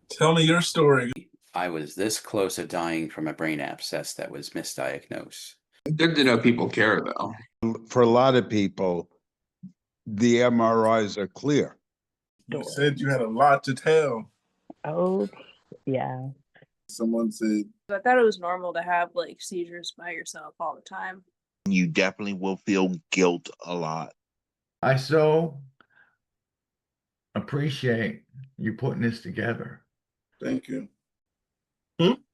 Tell me your story. I was this close to dying from a brain abscess that was misdiagnosed. Good to know people care, though. For a lot of people, the MRIs are clear. You said you had a lot to tell. Oh, yeah. Someone said, I thought it was normal to have like seizures by yourself all the time. You definitely will feel guilt a lot. I so appreciate you putting this together. thank you.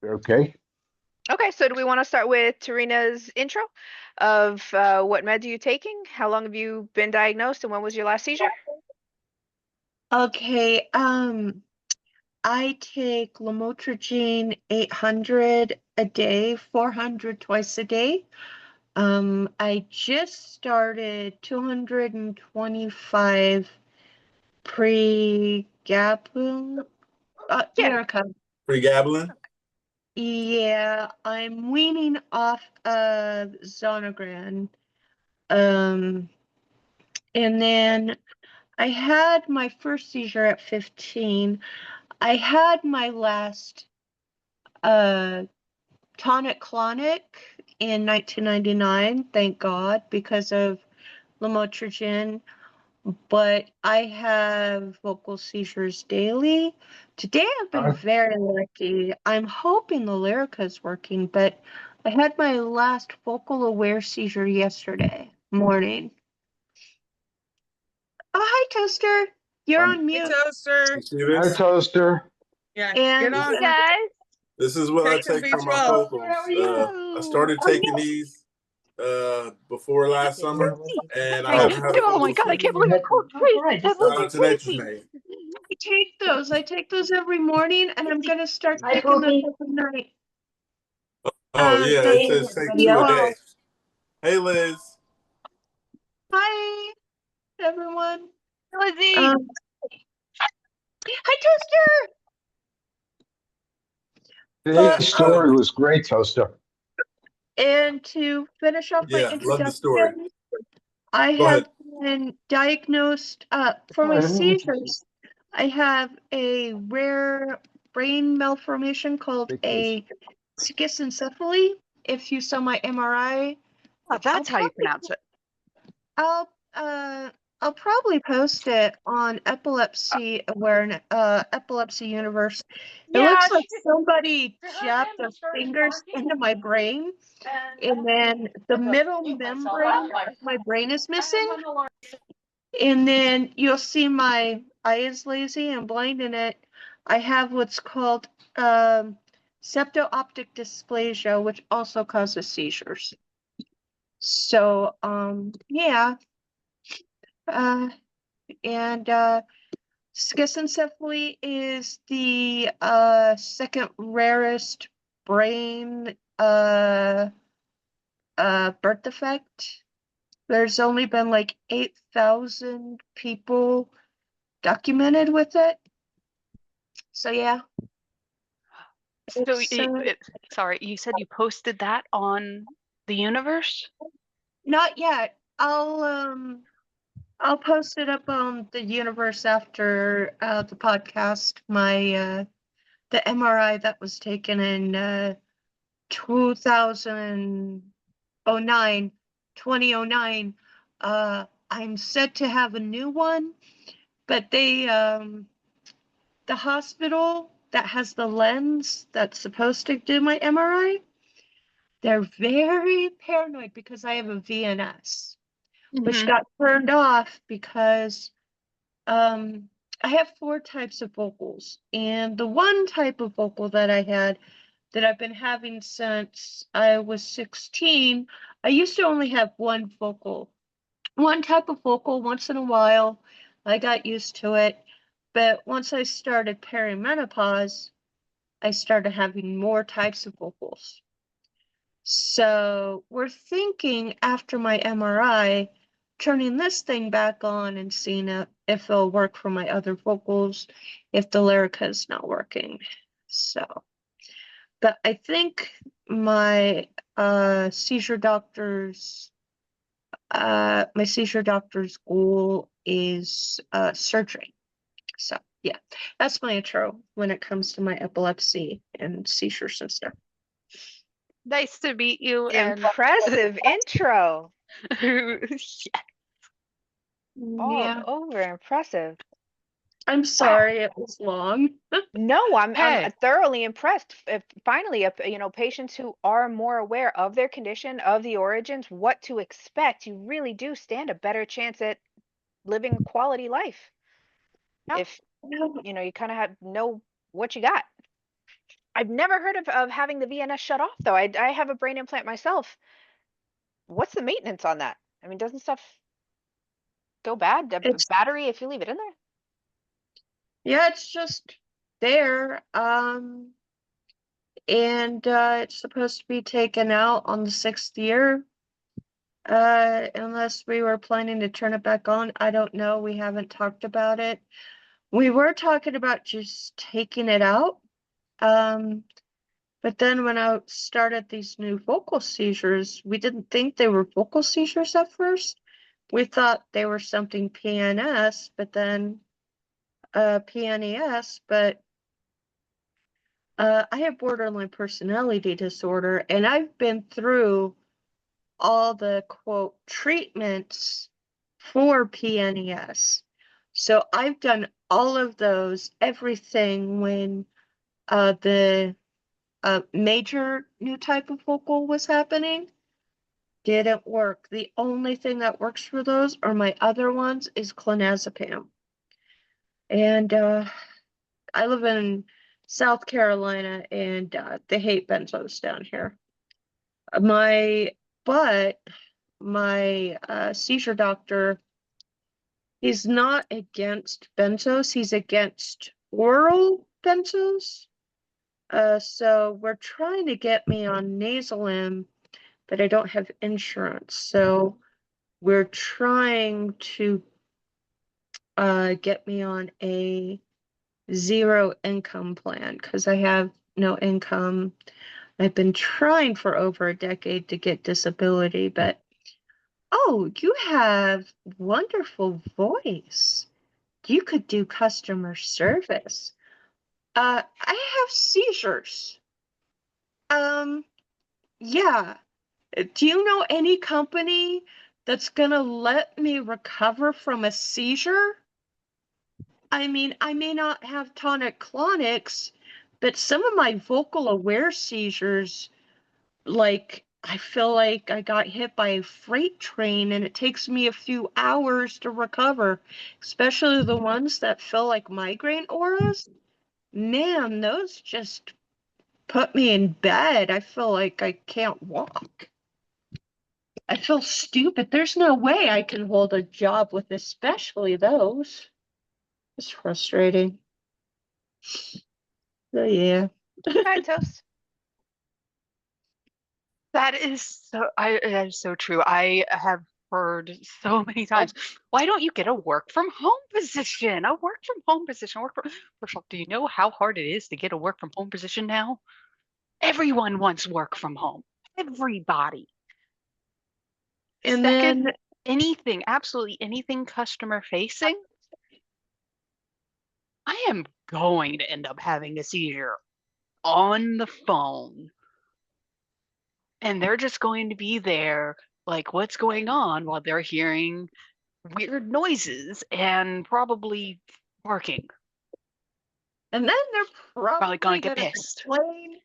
Okay. Okay, so do we want to start with Tarina's intro of what meds are you taking? How long have you been diagnosed, and when was your last seizure? Okay, I take lamotrigine 800 a day, 400 twice a day. I just started 225 pregabalin. Lyrica. Pregabalin? Yeah, I'm weaning off of Zonegran. And then I had my first seizure at 15. I had my last tonic-clonic in 1999, thank God, because of lamotrigine. But I have vocal seizures daily. Today I've been very lucky. I'm hoping the Lyrica is working, but I had my last vocal aware seizure yesterday morning. Oh, hi, Toaster. You're on mute. Hey, Toaster. Hi, Toaster. Yeah, And get on. Hey guys. This is what I Take some take from my B12. vocals. I started taking these before last summer, and I haven't had a Oh my vocal God, I can't seizure. believe I called crazy. That Shout out was to Nature's crazy. Made. I take those every morning, and I'm gonna start taking them every night. Oh yeah, it says take 2 a day. 12. Hey Liz. Hi, everyone. Lizzie. Hi, Toaster. Today's story was great, Toaster. And to finish off my Yeah, love the story. introduction, I Go have ahead. been diagnosed for my seizures. I have a rare brain malformation called a schizencephaly. If you saw my MRI, Oh, that's how you pronounce it. I'll probably post it on Epilepsy Epilepsy Universe. It looks like somebody jabbed their fingers into my brain, and then the middle membrane of my brain is missing. And then you'll see my eye is lazy and blind in it. I have what's called septo-optic dysplasia, which also causes seizures. So, yeah. And schizencephaly is the second rarest brain birth defect. There's only been like 8,000 people documented with it. So yeah. So sorry, you said you posted that on the universe? Not yet. I'll post it up on the universe after the podcast. My the MRI that was taken in 2009. I'm set to have a new one, but they the hospital that has the lens that's supposed to do my MRI, they're very paranoid because I have a VNS, which got turned off because I have 4 types of vocals, and the one type of vocal that I had that I've been having since I was 16, I used to only have one type of vocal once in a while. I got used to it, but once I started perimenopause, I started having more types of vocals. So we're thinking after my MRI, turning this thing back on and seeing if it'll work for my other vocals, if the Lyrica is not working. So, but I think my seizure doctor's goal is surgery. So yeah, that's my intro when it comes to my epilepsy and seizures and stuff. Nice to meet you. Impressive intro. Yes. All Yeah, over impressive. I'm sorry it was long. No, I'm Hey. thoroughly impressed. Finally, patients who are more aware of their condition, of the origins, what to expect, you really do stand a better chance at living a quality life. Yeah. If you kind of know what you got. I've never heard of having the VNS shut off though. I have a brain implant myself. What's the maintenance on that? I mean, doesn't stuff go bad? The It's battery if you leave it in there? Yeah, it's just there. And it's supposed to be taken out on the 6th year. Unless we were planning to turn it back on. I don't know. We haven't talked about it. We were talking about just taking it out. But then when I started these new vocal seizures, we didn't think they were vocal seizures at first. We thought they were something PNS, but then PNES, but I have borderline personality disorder, and I've been through all the quote treatments for PNES. So I've done all of those, everything when the major new type of vocal was happening. Didn't work. The only thing that works for those or my other ones is clonazepam. And I live in South Carolina, and they hate benzos down here. But my seizure doctor, he's not against benzos. He's against oral benzos. So we're trying to get me on Nasalm, but I don't have insurance. So we're trying to get me on a zero income plan because I have no income. I've been trying for over a decade to get disability, but oh, you have wonderful voice. You could do customer service. I have seizures. Yeah. Do you know any company that's gonna let me recover from a seizure? I mean, I may not have tonic-clonics, but some of my vocal aware seizures, like I feel like I got hit by a freight train and it takes me a few hours to recover, especially the ones that feel like migraine auras. Man, those just put me in bed. I feel like I can't walk. I feel stupid. There's no way I can hold a job with especially those. It's frustrating. So yeah. Hi, Toast. That is so true. I have heard so many times, why don't you get a work from home position? A work from home position. First off, do you know how hard it is to get a work from home position now? Everyone wants work from home. Everybody. And Second, then anything, absolutely anything customer facing, I am going to end up having a seizure on the phone. And they're just going to be there, like, what's going on, while they're hearing weird noises and probably barking. and then they're Probably gonna probably get gonna pissed. complain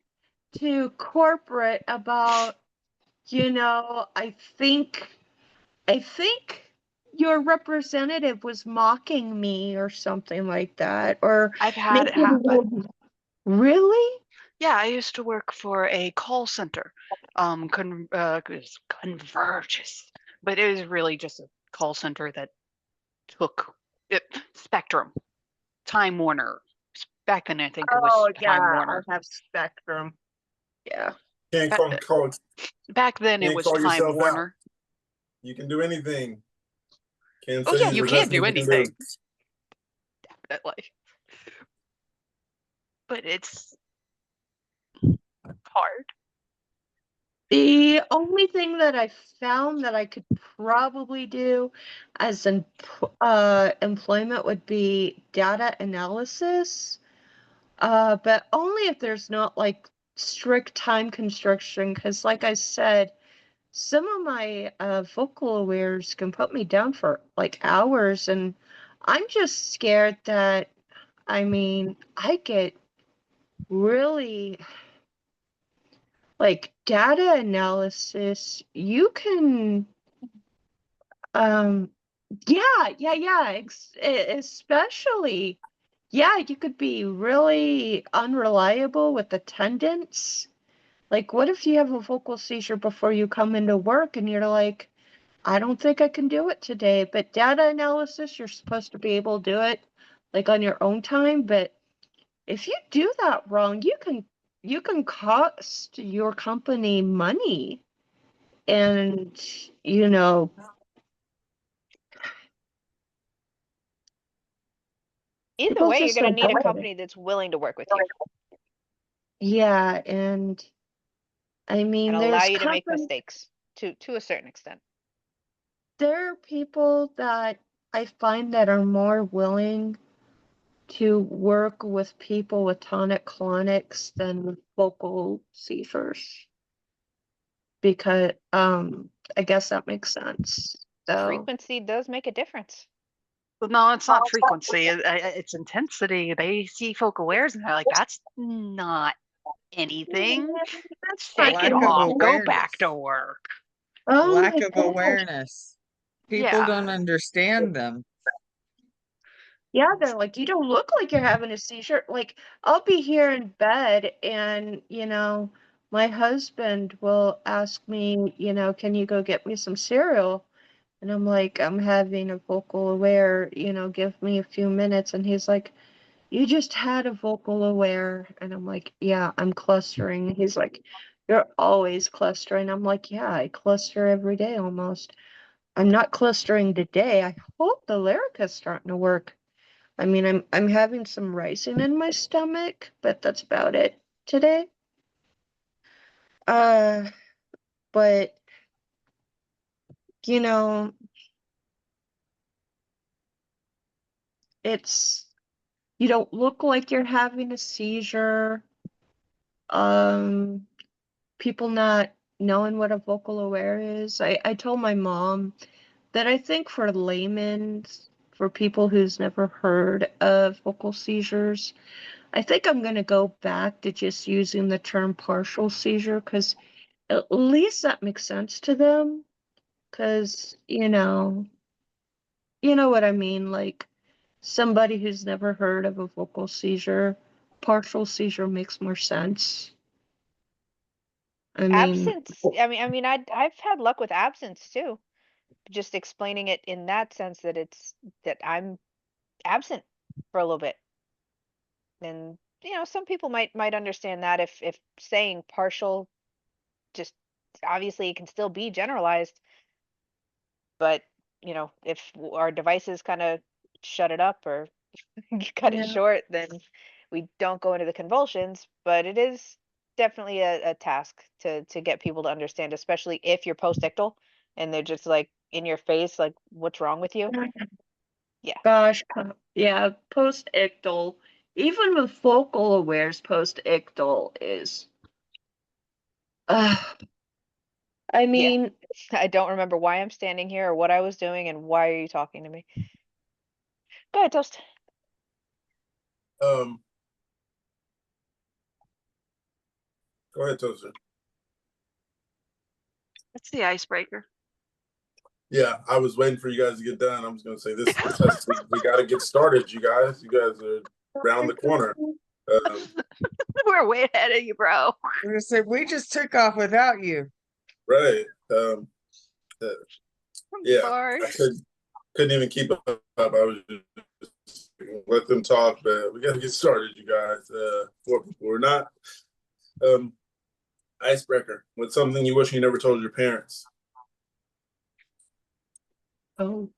to corporate about, I think your representative was mocking me or something like that. Or I've had it making happen. Really? Yeah, I used to work for a call center. It was Convergys, but it was really just a call center that took it, Spectrum, Time Warner. Back then, I think it was Oh yeah, Time I Warner. have Spectrum. Yeah. Can't Ba- Back then, it can't was call Time yourself out. Warner. You can do anything. Can't Oh say yeah, it's you the can best do thing you can anything. do. Definitely. But it's hard. The only thing that I found that I could probably do as an employment would be data analysis, but only if there's not like strict time constriction. Because, like I said, some of my vocal awares can put me down for like hours, and I'm just scared that, I mean, I get really like data analysis. You can, um, yeah, especially, yeah, you could be really unreliable with attendance. Like, what if you have a vocal seizure before you come into work and you're like, I don't think I can do it today. But data analysis, you're supposed to be able to do it like on your own time. But if you do that wrong, you can cost your company money. And Either people way, you're just gonna don't need a get it. company that's willing to work with you Yeah, and I mean, and allow there's you to make companies. mistakes to a certain extent. There are people that I find that are more willing to work with people with tonic-clonics than with vocal seizures. Because I guess that makes sense. So Frequency does make a difference. Well, no, it's not frequency. It's intensity. They see folk awares and they're like, "That's not anything. that's Take not it Lack of off. anything. Go back to awareness. work." Oh Lack my of gosh. awareness. People Yeah. don't understand them. Yeah, they're like, you don't look like you're having a seizure. Like, I'll be here in bed and, my husband will ask me, can you go get me some cereal? And I'm like, I'm having a vocal aware, give me a few minutes. And he's like, you just had a vocal aware. And I'm like, yeah, I'm clustering. He's like, you're always clustering. I'm like, yeah, I cluster every day almost. I'm not clustering today. I hope the lyric is starting to work. I mean, I'm having some rising in my stomach, but that's about it today. Uh, but you know, it's you don't look like you're having a seizure. People not knowing what a vocal aware is. I told my mom that I think for laymen, for people who's never heard of vocal seizures, I think I'm gonna go back to just using the term partial seizure because at least that makes sense to them. Because, you know what I mean? Like somebody who's never heard of a vocal seizure, partial seizure makes more sense. I mean, Absence. I've had luck with absence too. Just explaining it in that sense that that I'm absent for a little bit. And some people might understand that if saying partial, just obviously it can still be generalized, but if our devices kind of shut it up or you cut it yeah, short, then we don't go into the convulsions. But it is definitely a task to get people to understand, especially if you're post-ictal and they're just like in your face, like, what's wrong with you? Yeah. gosh, yeah, post-ictal, even with vocal awares, post-ictal is, uh, I Yeah. mean, I don't remember why I'm standing here or what I was doing and why are you talking to me? Go ahead, Toast. Um, go ahead, Toaster. That's the icebreaker. Yeah, I was waiting for you guys to get done. I was going to say we got to get started, you guys. You guys are around the corner. We're way ahead of you, bro. We're gonna say we just took off without you. Right. I'm Yeah, sorry. I couldn't even keep up. I was just let them talk, but we got to get started, you guys. We're not. Icebreaker. What's something you wish you never told your parents? oh,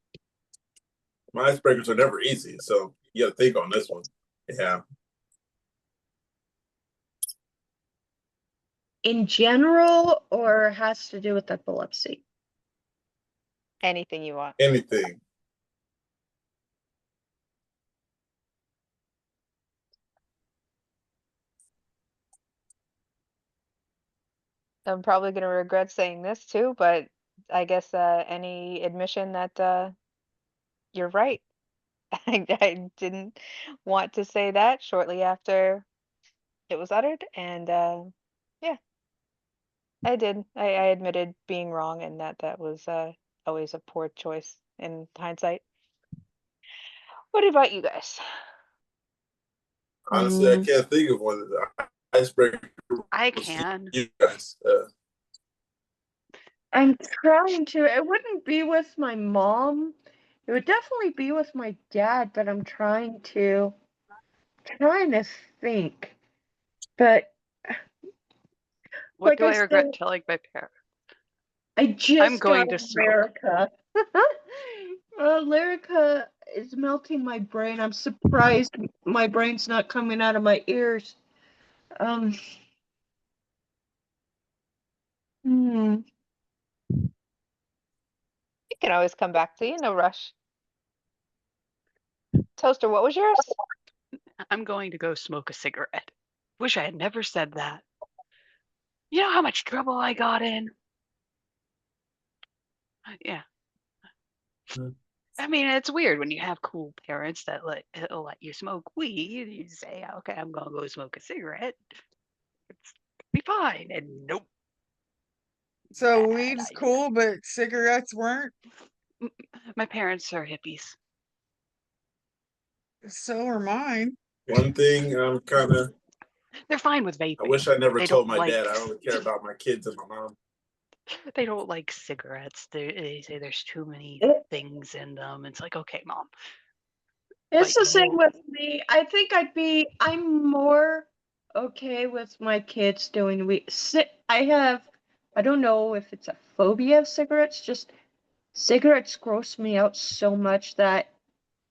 My icebreakers are never easy, so you got to think on this one. Yeah. in general or has to do with epilepsy? Anything you want. Anything. I'm probably gonna regret saying this too, but I guess any admission that you're right. I didn't want to say that shortly after it was uttered, and yeah, I did. I admitted being wrong, and that was always a poor choice in hindsight. What about you guys? Honestly, I can't think of one. The icebreaker I was can. you guys. I'm trying to. It wouldn't be with my mom. It would definitely be with my dad, but I'm trying to think. But What like do I I said, regret telling my parents? I I'm just got going to smoke. America. Lyrica is melting my brain. I'm surprised my brain's not coming out of my ears. Um, hmm. You can always come back to you, no rush. Toaster, what was yours? I'm going to go smoke a cigarette. Wish I had never said that. You know how much trouble I got in? Yeah. I mean, it's weird when you have cool parents that let you smoke weed. You say, okay, I'm gonna go smoke a cigarette. It's be fine. And nope. So Bad weed's idea. cool, but cigarettes weren't? My parents are hippies. So are mine. One thing I'm kind of. They're fine with vaping. I wish I never They told don't my like dad. I only care about my kids and my mom. they don't like cigarettes. They say there's too many It- things in them. It's like, okay, mom. It's But the same you with me. I think I'm more okay with my kids doing weed. I don't know if it's a phobia of cigarettes, just cigarettes gross me out so much that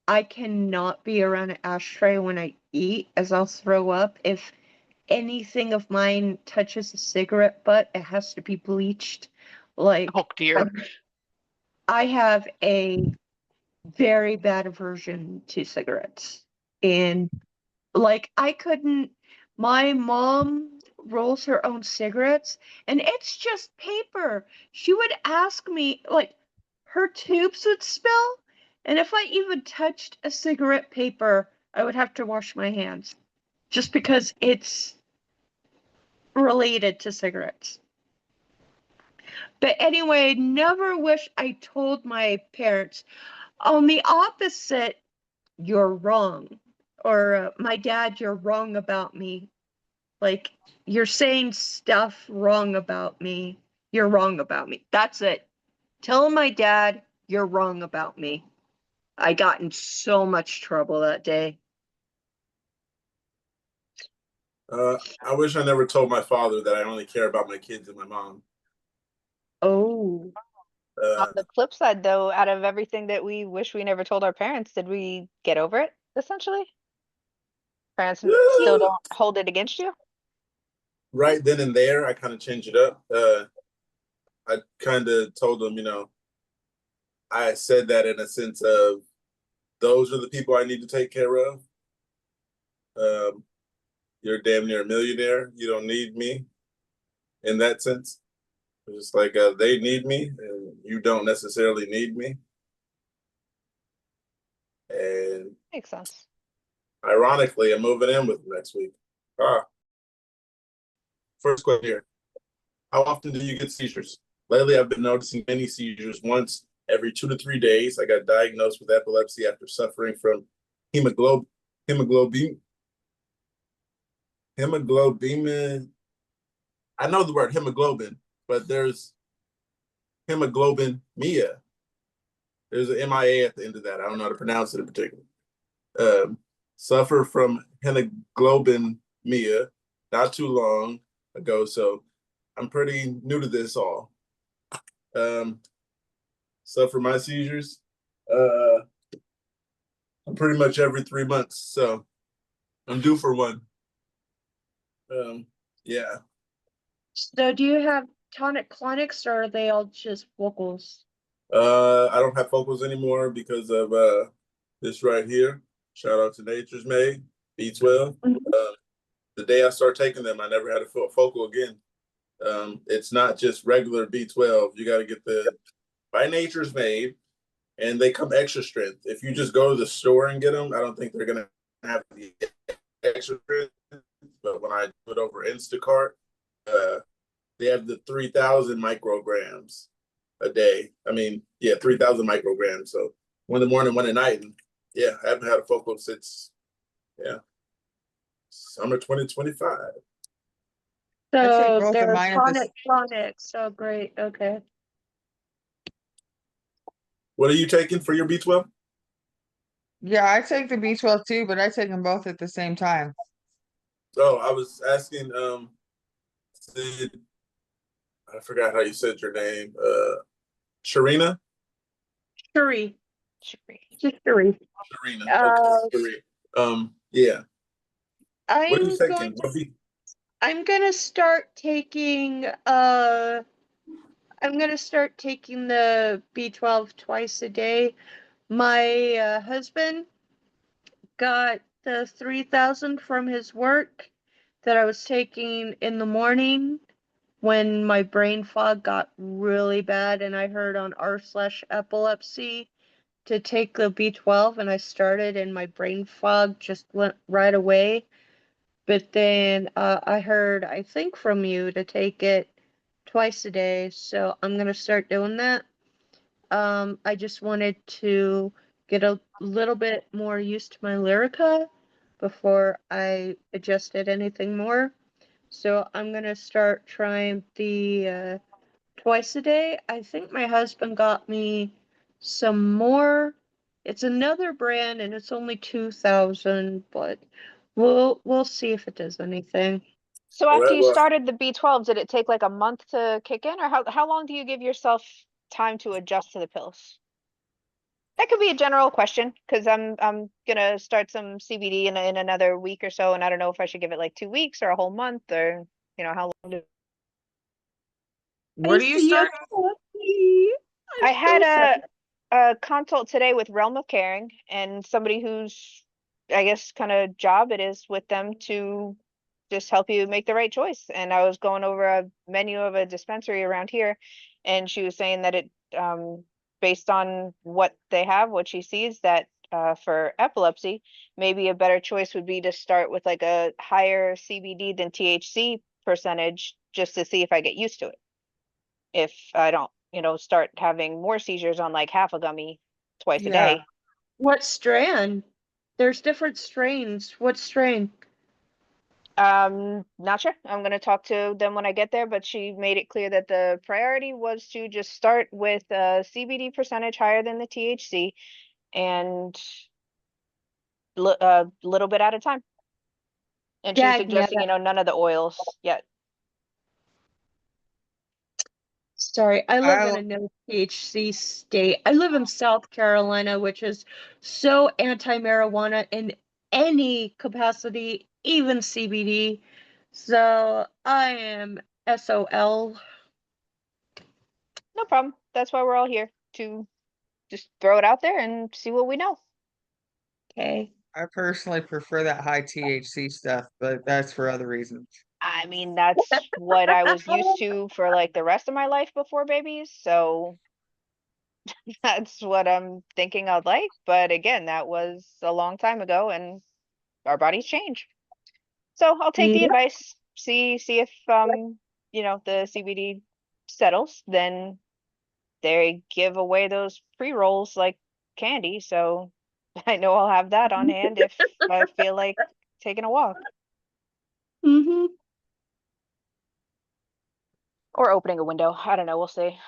I cannot be around an ashtray when I eat, as I'll throw up. If anything of mine touches a cigarette butt, it has to be bleached. Like, oh dear. I have a very bad aversion to cigarettes. And like, my mom rolls her own cigarettes and it's just paper. She would ask me, like, her tubes would spill. And if I even touched a cigarette paper, I would have to wash my hands just because it's related to cigarettes. But anyway, never wish I told my parents. On the opposite, you're wrong. Or my dad, you're wrong about me. Like, you're saying stuff wrong about me. You're wrong about me. That's it. Tell my dad you're wrong about me. I got in so much trouble that day. I wish I never told my father that I only care about my kids and my mom. Oh. On the flip side, though, out of everything that we wish we never told our parents, did we get over it, essentially? Parents still don't hold it against you? Right then and there, I kind of changed it up. I kind of told them, I said that in a sense of those are the people I need to take care of. You're damn near a millionaire. You don't need me in that sense. It's just like they need me and you don't necessarily need me. And Makes sense. ironically, I'm moving in with them next week. First question here. How often do you get seizures? Lately, I've been noticing many seizures once every 2 to 3 days. I got diagnosed with epilepsy after suffering from hemoglobin. I know the word hemoglobin, but there's hemoglobinemia. There's an MIA at the end of that. I don't know how to pronounce it in particular. Suffer from hemoglobinemia not too long ago, so I'm pretty new to this all. Suffer my seizures pretty much every 3 months, so I'm due for one. Yeah. So do you have tonic clonics or are they all just vocals? I don't have focals anymore because of this right here. Shout out to Nature's Made B12. The day I start taking them, I never had a focal again. It's not just regular B12. You got to get the by Nature's Made, and they come extra strength. If you just go to the store and get them, I don't think they're gonna have the extra strength. But when I do it over Instacart, they have the 3,000 micrograms a day. I mean, yeah, 3,000 micrograms. So one in the morning, one at night, and yeah, I haven't had a focal since summer 2025. I take So both of they're mine at the tonic clonics. Oh, great. Okay. What are you taking for your B12? Yeah, I take the B12 too, but I take them both at the same time. Oh, I was asking, Sid, I forgot how you said your name. Sharina? Shuri. Shuri. Just Shuri. Sharina. Uh, Okay. Yeah. What are you I'm taking? going to, I'm gonna start taking, I'm gonna start taking the B12 twice a day. My husband got the 3,000 from his work that I was taking in the morning when my brain fog got really bad, and I heard on r/epilepsy to take the B12, and I started and my brain fog just went right away. But then I heard, I think from you, to take it twice a day, so I'm gonna start doing that. I just wanted to get a little bit more used to my Lyrica before I adjusted anything more. So I'm gonna start trying the twice a day. I think my husband got me some more. It's another brand and it's only 2,000, but we'll see if it does anything. So All after right, you well, started the B12, did it take like a month to kick in, or how long do you give yourself time to adjust to the pills? That could be a general question because I'm gonna start some CBD in another week or so, and I don't know if I should give it like 2 weeks or a whole month or how long. Where do you start? I had so a consult today with Realm of Caring and somebody who's, I guess, kind of job it is with them to just help you make the right choice. And I was going over a menu of a dispensary around here, and she was saying that it, based on what they have, what she sees, that for epilepsy, maybe a better choice would be to start with like a higher CBD than THC percentage just to see if I get used to it. If I don't, start having more seizures on like half a gummy twice a Yeah. day. what strand? There's different strains. What strain? Not sure. I'm gonna talk to them when I get there, but she made it clear that the priority was to just start with a CBD percentage higher than the THC and a little bit at a time. And she was Dag suggesting, none of the oils yet. Sorry, I live in I a no THC state. I live in South Carolina, which is so anti-marijuana in any capacity, even CBD. So I am SOL. No problem. That's why we're all here, to just throw it out there and see what we know. Okay. I personally prefer that high THC stuff, but that's for other reasons. I mean, that's what I was used to for like the rest of my life before babies. So that's what I'm thinking I'd like. But again, that was a long time ago and our bodies change. So I'll take the Yeah. advice, see if the CBD settles, then they give away those pre-rolls like candy. So I know I'll have that on hand if I feel like taking a walk Mm-hmm. or opening a window. I don't know, we'll see.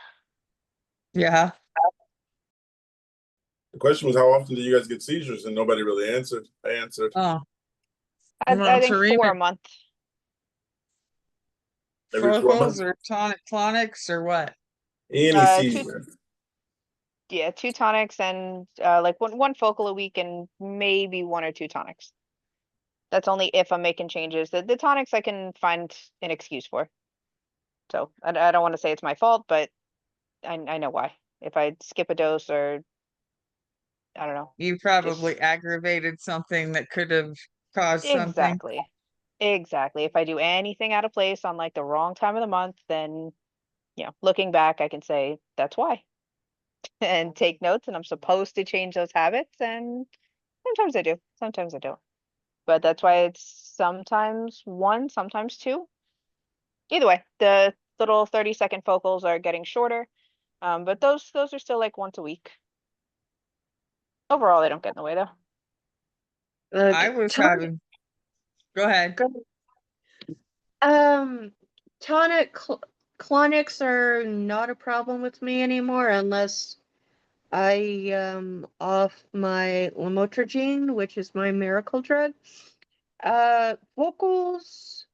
Yeah. the question was how often do you guys get seizures, and nobody really answered. I answered Oh, I think Serena, 4 a month. every 4 months. focals or tonic clonics or what? Any Two seizure. Yeah, 2 tonics and like one focal a week and maybe 1 or 2 tonics. That's only if I'm making changes. The tonics I can find an excuse for. So I don't want to say it's my fault, but I know why. If I skip a dose or I don't know. You probably aggravated something that could have caused something. Exactly. Exactly. If I do anything out of place on like the wrong time of the month, then looking back, I can say that's why. And take notes, and I'm supposed to change those habits, and sometimes I do, sometimes I don't. But that's why it's sometimes one, sometimes two. Either way, the little 30-second focals are getting shorter. But those are still like once a week. Overall, they don't get in the way though. I was having, go ahead. Tonic clonics are not a problem with me anymore unless I am off my lamotrigine, which is my miracle drug. Vocals,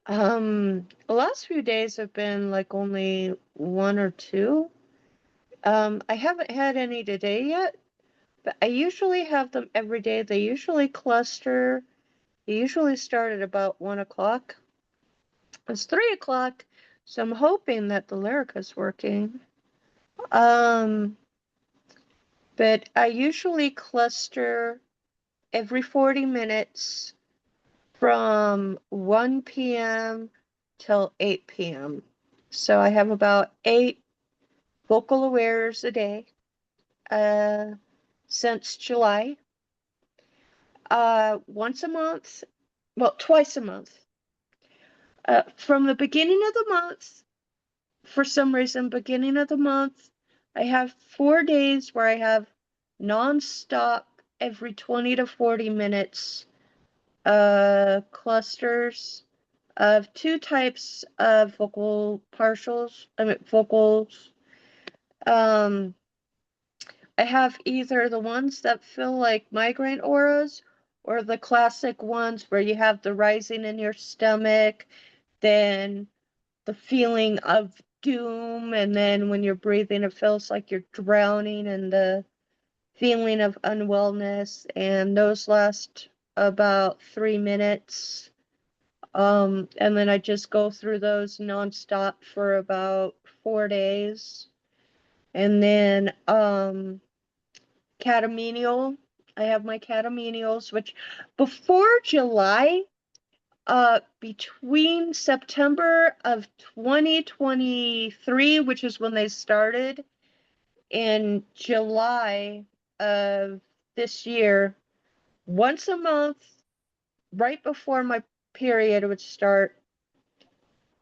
the last few days have been like only one or two. I haven't had any today yet, but I usually have them every day. They usually cluster. They usually start at about 1 o'clock. It's 3 o'clock, so I'm hoping that the Lyrica's working. But I usually cluster every 40 minutes from 1 p.m. till 8 p.m. So I have about 8 vocal awares a day since July. Once a month, well, twice a month. From the beginning of the month, for some reason, beginning of the month, I have 4 days where I have non-stop every 20 to 40 minutes clusters of 2 types of vocals. I have either the ones that feel like migraine auras or the classic ones where you have the rising in your stomach, then the feeling of doom, and then when you're breathing, it feels like you're drowning, and the feeling of unwellness, and those last about 3 minutes. And then I just go through those nonstop for about 4 days. And then catamenial. I have my catamenials, which before July, between September of 2023, which is when they started, and July of this year, once a month, right before my period would start,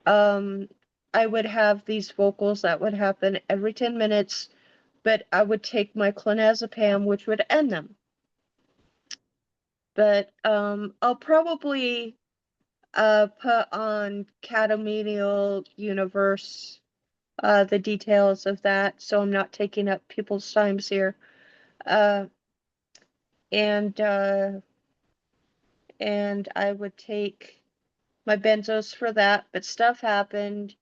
I would have these vocals that would happen every 10 minutes, but I would take my clonazepam, which would end them. But I'll probably put on Catamenial Universe the details of that, so I'm not taking up people's times here. And I would take my benzos for that, but stuff happened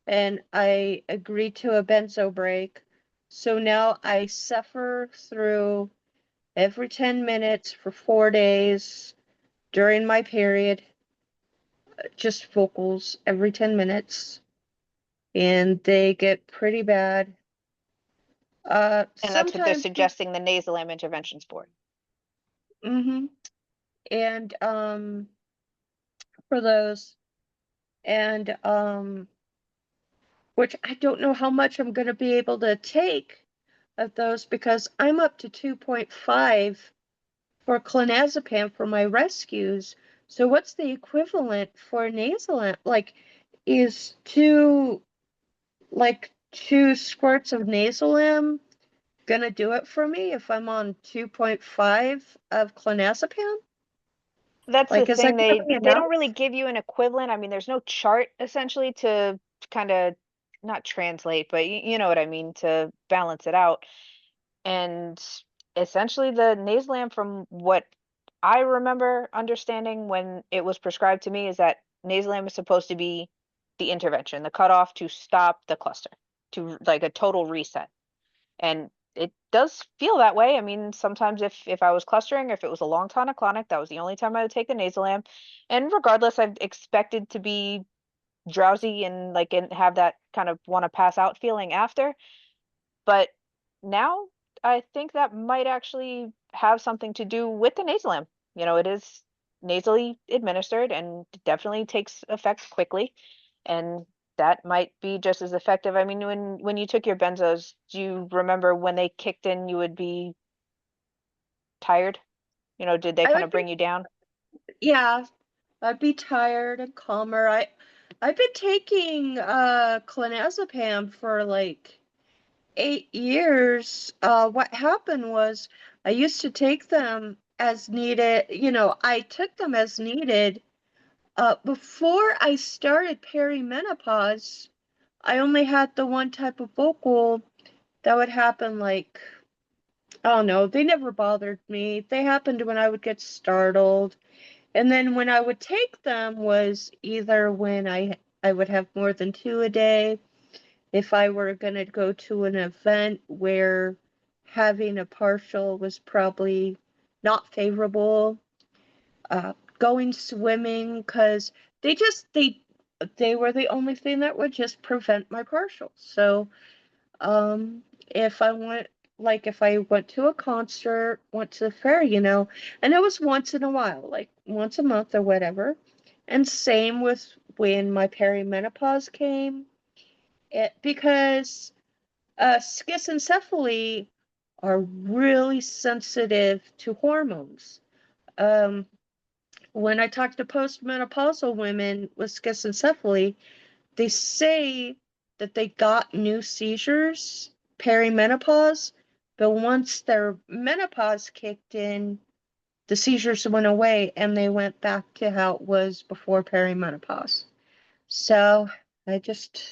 and I agreed to a benzo break. So now I suffer through every 10 minutes for 4 days during my period, just vocals every 10 minutes, and they get pretty bad. And that's what they're Sometimes, suggesting the Nasalam interventions for. and for those, and which I don't know how much I'm going to be able to take of those, because I'm up to 2.5 for clonazepam for my rescues. So what's the equivalent for Nasalam? Like, is 2 squirts of Nasalam gonna do it for me if I'm on 2.5 of clonazepam? That's the Like, is thing, that gonna be they enough? don't really give you an equivalent. I mean, there's no chart essentially to kind of not translate, but you know what I mean, to balance it out. And essentially the Nasalam, from what I remember understanding when it was prescribed to me, is that Nasalam is supposed to be the intervention, the cutoff to stop the cluster, to like a total reset. And it does feel that way. I mean, sometimes if I was clustering, if it was a long tonic-clonic, that was the only time I would take the Nasalam. And regardless, I've expected to be drowsy and like and have that kind of want to pass out feeling after. But now I think that might actually have something to do with the nasal. You know, it is nasally administered and definitely takes effect quickly. And that might be just as effective. I mean, when you took your benzos, do you remember when they kicked in, you would be tired? You know, did they I kind would of bring be, you down? yeah, I'd be tired and calmer. I've been taking clonazepam for like 8 years. What happened was I used to take them as needed, you know, I took them as needed. Before I started perimenopause, I only had the one type of vocal that would happen like, I don't know, they never bothered me. They happened when I would get startled. And then when I would take them was either when I would have more than two a day, if I were going to go to an event where having a partial was probably not favorable, going swimming, because they were the only thing that would just prevent my partial. So if I went, like if I went to a concert, went to the fair, you know, and it was once in a while, like once a month or whatever. And same with when my perimenopause came, because schizencephaly are really sensitive to hormones. Um, when I talk to postmenopausal women with schizencephaly, they say that they got new seizures perimenopause, but once their menopause kicked in, the seizures went away and they went back to how it was before perimenopause. So I just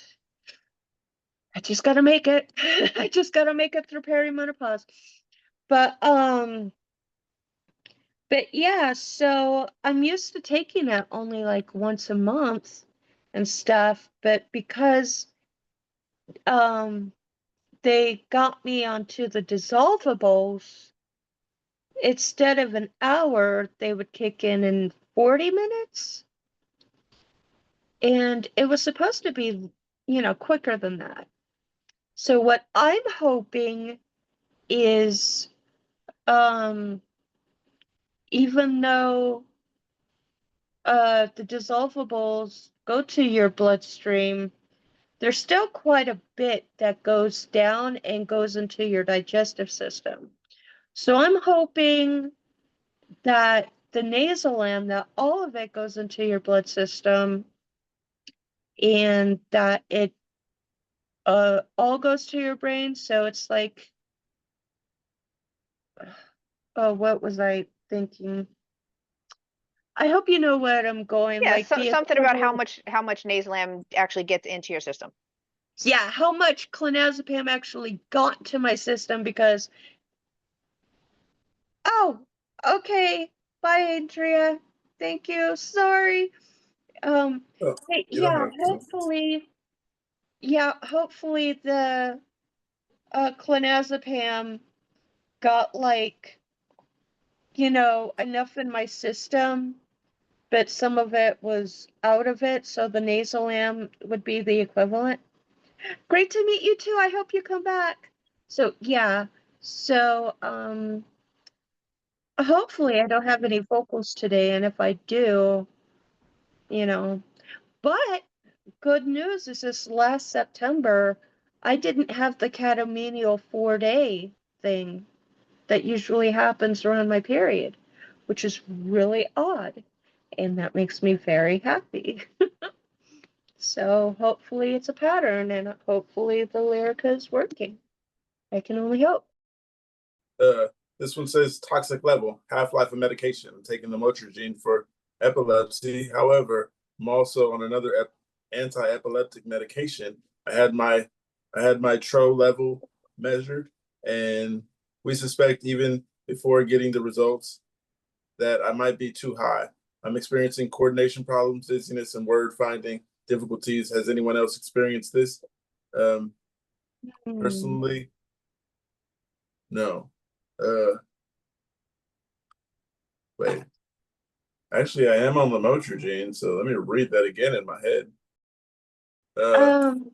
gotta make it. I just gotta make it through perimenopause. But yeah, so I'm used to taking it only like once a month and stuff, but because they got me onto the dissolvables, instead of an hour, they would kick in 40 minutes. And it was supposed to be, you know, quicker than that. So what I'm hoping is, even though the dissolvables go to your bloodstream, there's still quite a bit that goes down and goes into your digestive system. So I'm hoping that the nasal that all of it goes into your blood system and that it all goes to your brain. So it's like, oh, what was I thinking? I hope you know where I'm going. Yeah, Like so the something about equivalent, how much nasal actually gets into your system. yeah, how much clonazepam actually got to my system because, oh, okay, bye, Andrea. Thank you. Sorry. Oh, Hey, you don't yeah, have to. hopefully the clonazepam got like, you know, enough in my system, but some of it was out of it, so the nasal would be the equivalent. Great to meet you too. I hope you come back. So yeah, so hopefully I don't have any vocals today, and if I do, you know, but good news is this last September, I didn't have the catamenial 4-day thing that usually happens around my period, which is really odd. And that makes me very happy. So hopefully it's a pattern and hopefully the Lyrica is working. I can only hope. This one says toxic level, half-life of medication. I'm taking the motrigine for epilepsy. However, I'm also on another anti-epileptic medication. I had my TRO level measured, and we suspect even before getting the results that I might be too high. I'm experiencing coordination problems, dizziness, and word finding difficulties. Has anyone else experienced this? Personally, no. Wait. Actually, I am on lamotrigine, so let me read that again in my head. I'm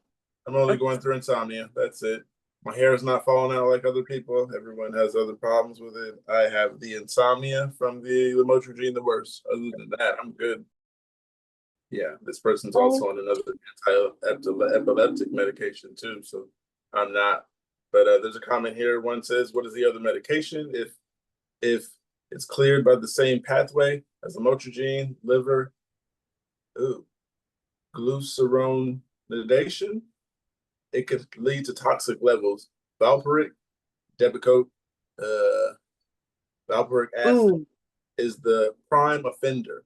only going through insomnia. That's it. My hair is not falling out like other people. Everyone has other problems with it. I have the insomnia from the lamotrigine, the worst. Other than that, I'm good. Yeah, this person's also on another anti-epileptic medication too, so I'm not. But there's a comment here. One says, "What is the other medication? If it's cleared by the same pathway as lamotrigine, liver, glucuronidation, it could lead to toxic levels. Valproic, Depakote, valproic acid is the prime offender.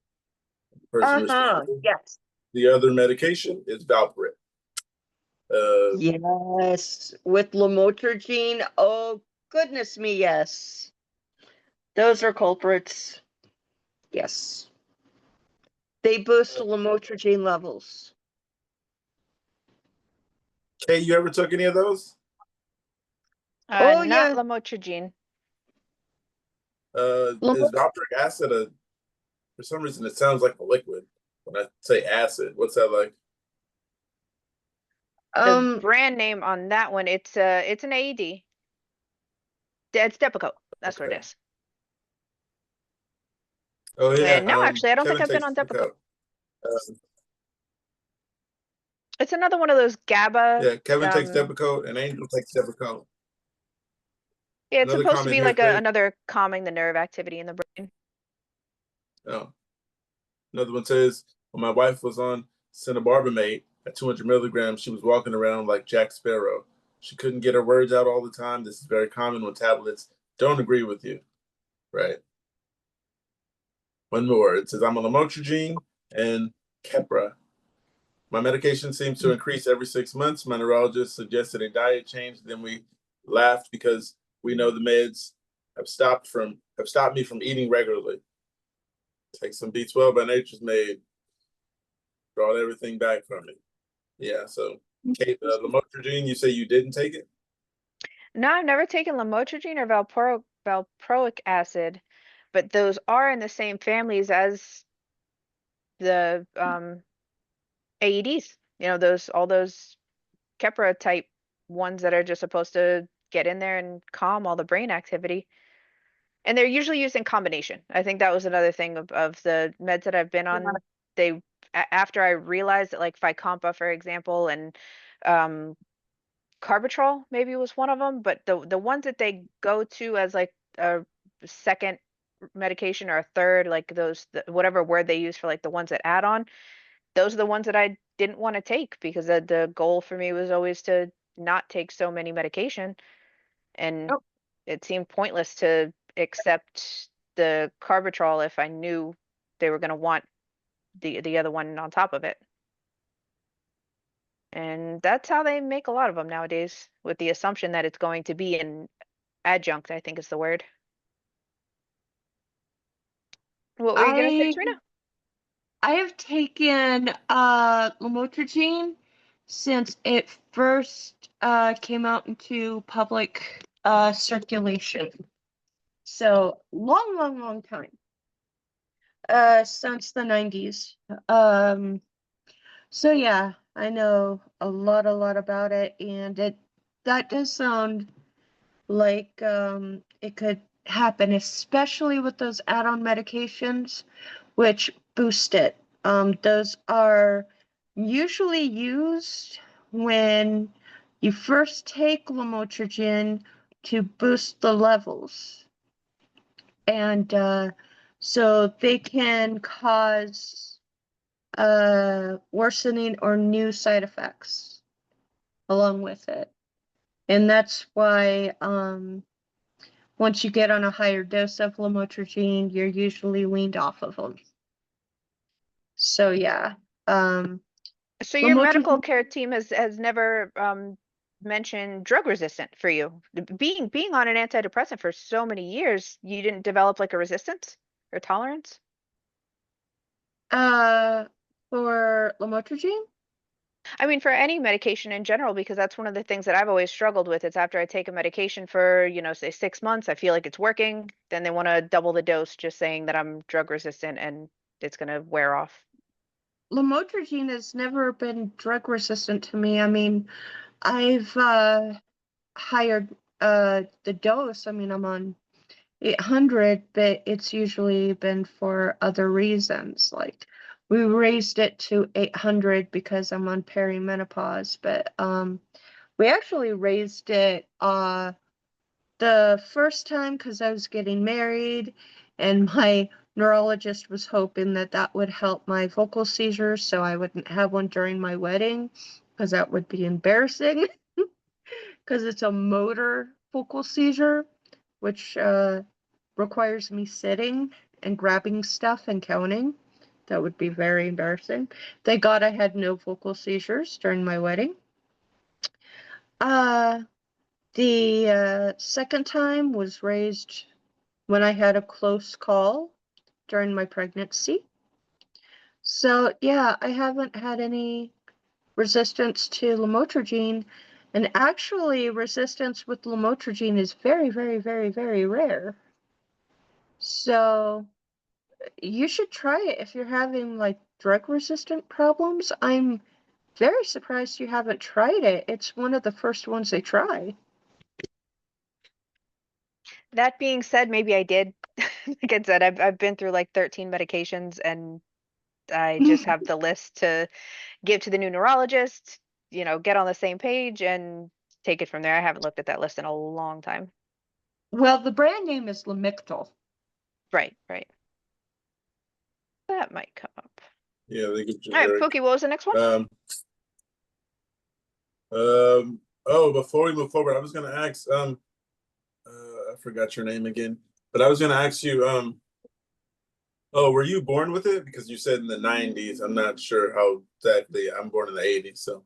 The person responsible. Yes. The other medication is valproic. Yes, with lamotrigine. Oh, goodness me, yes. Those are culprits. Yes. They boost lamotrigine levels. Kay, you ever took any of those? Oh, Not yeah. lamotrigine. Is valproic acid for some reason it sounds like a liquid when I say acid. What's that like? The brand name on that one, it's an AED. It's Depakote. That's what it is. Oh yeah. And no, actually, I don't think Kevin I've been takes on Depakote. Depakote. It's another one of those GABA. Yeah, Kevin takes Depakote and Angel takes Depakote. Yeah, it's Another supposed to comment be here, like Kay. another calming the nerve activity in the brain. Oh. Another one says, when my wife was on Cinnabarbamate at 200 milligrams, she was walking around like Jack Sparrow. She couldn't get her words out all the time. This is very common when tablets don't agree with you. Right. One more. It says, I'm on lamotrigine and Keppra. My medication seems to increase every 6 months. My neurologist suggested a diet change. Then we laughed because we know the meds have stopped me from eating regularly. Take some B12 by Nature's Made. Brought everything back from me. Yeah, so Kate, lamotrigine, you say you didn't take it? No, I've never taken lamotrigine or valproic acid, but those are in the same families as the AEDs. You know, all those Keppra type ones that are just supposed to get in there and calm all the brain activity. And they're usually used in combination. I think that was another thing of the meds that I've been on. They after I realized that, like Fycompa, for example, and Carbitrol maybe was one of them, but the ones that they go to as like a second medication or a third, like whatever word they use for like the ones that add on, those are the ones that I didn't want to take because the goal for me was always to not take so many medication, and it seemed pointless to accept the Carbitrol if I knew they were going to want the other one on top of it. And that's how they make a lot of them nowadays, with the assumption that it's going to be an adjunct, I think is the word. What were you going to say, Serena? I have taken lamotrigine since it first came out into public circulation. So long time. Since the 90s. So yeah, I know a lot about it, and that does sound like it could happen, especially with those add-on medications, which boost it. Those are usually used when you first take lamotrigine to boost the levels. And so they can cause worsening or new side effects along with it. And that's why once you get on a higher dose of lamotrigine, you're usually weaned off of them. So yeah. So your medical care team has never mentioned drug resistant for you. Being on an antidepressant for so many years, you didn't develop like a resistance or tolerance? For lamotrigine? I mean, for any medication in general, because that's one of the things that I've always struggled with. It's after I take a medication for, say 6 months, I feel like it's working. Then they want to double the dose, just saying that I'm drug resistant and it's going to wear off. lamotrigine has never been drug resistant to me. I mean, I've hired the dose. I mean, I'm on 800, but it's usually been for other reasons. Like we raised it to 800 because I'm on perimenopause, but we actually raised it the first time because I was getting married, and my neurologist was hoping that that would help my vocal seizures so I wouldn't have one during my wedding because that would be embarrassing because it's a motor vocal seizure, which requires me sitting and grabbing stuff and counting. That would be very embarrassing. Thank God I had no vocal seizures during my wedding. The second time was raised when I had a close call during my pregnancy. So yeah, I haven't had any resistance to lamotrigine, and actually resistance with lamotrigine is very, very, very, very rare. So you should try it if you're having like drug resistant problems. I'm very surprised you haven't tried it. It's one of the first ones they try. That being said, maybe I did. Like I said, I've been through like 13 medications, and I just have the list to give to the new neurologist, get on the same page and take it from there. I haven't looked at that list in a long time. Well, the brand name is Lamictal. Right, right. That might come up. Yeah, they get All right, generic. Pookie, what was the next one? Oh, before we move forward, I was gonna ask, I forgot your name again, but I was gonna ask you, oh, were you born with it? Because you said in the 90s. I'm not sure how exactly. I'm born in the 80s, so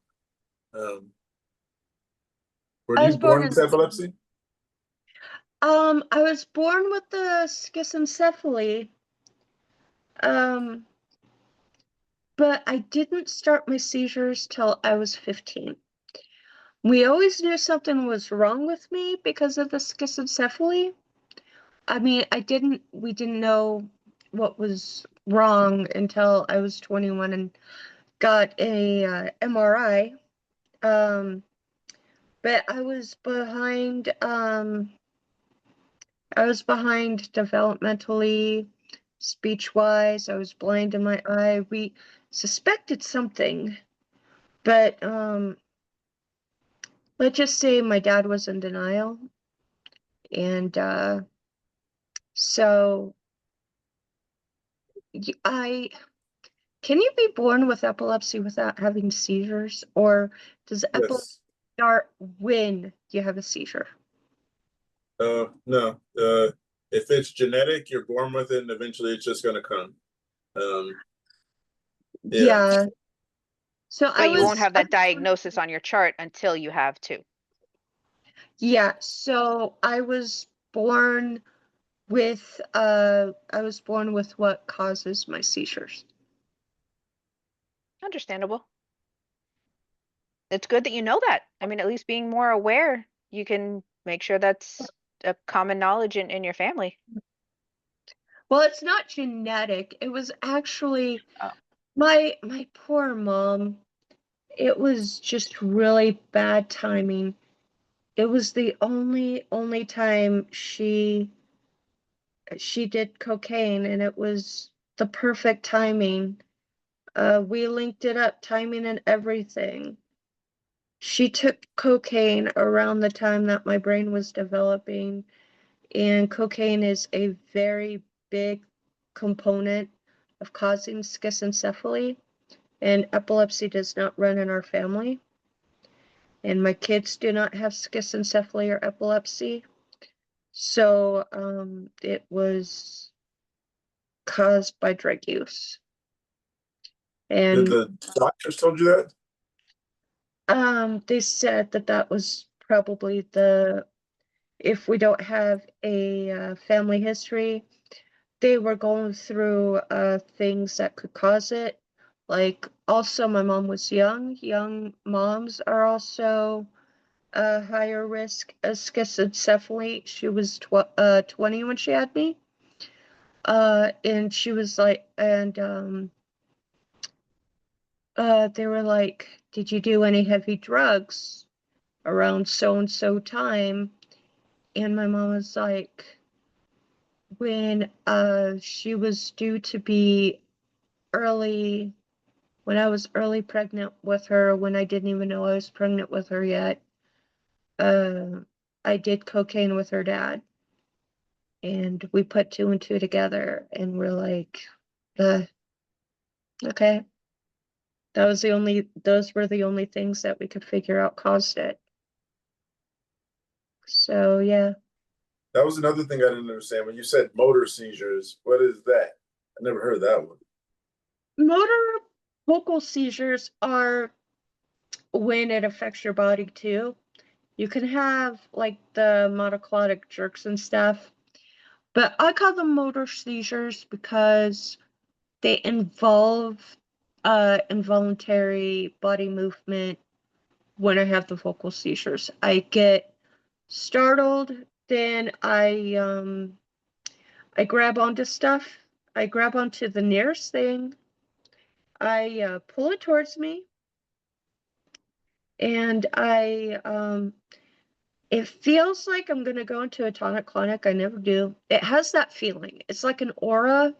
were I you was born born in with epilepsy? I was born with the schizencephaly. But I didn't start my seizures till I was 15. We always knew something was wrong with me because of the schizencephaly. I mean, we didn't know what was wrong until I was 21 and got a MRI. But I was behind developmentally, speech-wise. I was blind in my eye. We suspected something, but let's just say my dad was in denial. And so can you be born with epilepsy without having seizures? Or does epilepsy Yes. start when you have a seizure? No. If it's genetic, you're born with it, and eventually it's just gonna come. Yeah. So But you won't have that diagnosis on your chart until you have two. Yeah, so I was born with what causes my seizures. Understandable. It's good that you know that. I mean, at least being more aware, you can make sure that's a common knowledge in your family. Well, it's not genetic. It was actually my poor mom. It was just really bad timing. It was the only time she did cocaine, and it was the perfect timing. We linked it up, timing and everything. She took cocaine around the time that my brain was developing, and cocaine is a very big component of causing schizencephaly, and epilepsy does not run in our family. And my kids do not have schizencephaly or epilepsy. So it was caused by drug use. Did And the doctors told you that? they said that was probably if we don't have a family history, they were going through things that could cause it. Like, also, my mom was young. Young moms are also a higher risk of schizencephaly. She was 20 when she had me. And she was like, and they were like, did you do any heavy drugs around so and so time? And my mom was like, when she was due to be early, when I was early pregnant with her, when I didn't even know I was pregnant with her yet, I did cocaine with her dad. And we put 2 and 2 together and we're like, okay. Those were the only things that we could figure out caused it. So yeah. That was another thing I didn't understand. When you said motor seizures, what is that? I never heard that one. Motor vocal seizures are when it affects your body too. You can have like the monoclonic jerks and stuff, but I call them motor seizures because they involve involuntary body movement when I have the vocal seizures. I get startled, then I grab onto stuff. I grab onto the nearest thing. I pull it towards me, and it feels like I'm gonna go into a tonic-clonic. I never do. It has that feeling. It's like an aura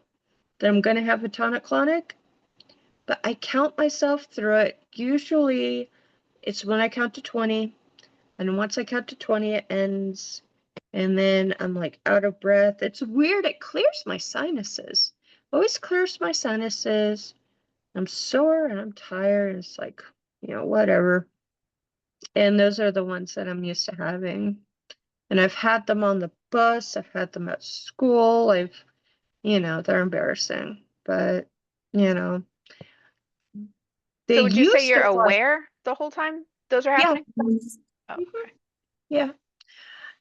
that I'm gonna have a tonic-clonic, but I count myself through it. Usually, it's when I count to 20, and once I count to 20, it ends, and then I'm like out of breath. It's weird. It clears my sinuses. Always clears my sinuses. I'm sore and I'm tired. And it's like, whatever. And those are the ones that I'm used to having. And I've had them on the bus. I've had them at school. They're embarrassing, but, So they would you say used you're to fly. aware the whole time those are Yeah. happening? Oh, Mhm. okay. Yeah.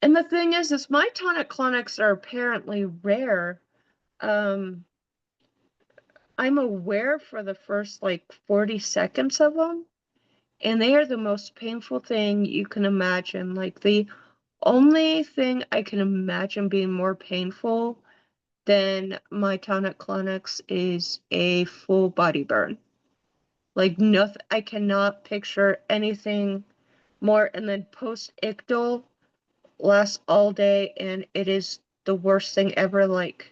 And the thing is my tonic-clonics are apparently rare. I'm aware for the first like 40 seconds of them, and they are the most painful thing you can imagine. Like the only thing I can imagine being more painful than my tonic-clonics is a full body burn. Like nothing, I cannot picture anything more. And then post-ictal lasts all day, and it is the worst thing ever. Like,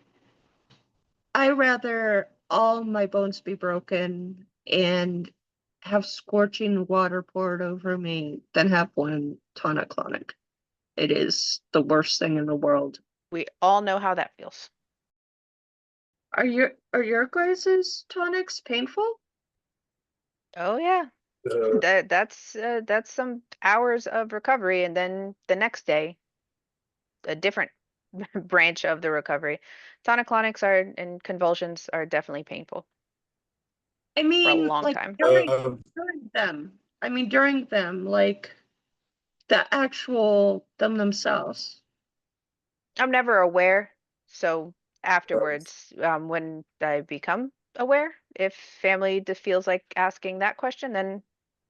I rather all my bones be broken and have scorching water poured over me than have one tonic-clonic. It is the worst thing in the world. We all know how that feels. Are your guys' tonics painful? Oh yeah. Uh, That's some hours of recovery, and then the next day, a different branch of the recovery. Tonic-clonics are and convulsions are definitely painful I for a mean, long like time. during them. During them, like the actual them themselves. I'm never aware, so afterwards, when I become aware, if family just feels like asking that question, then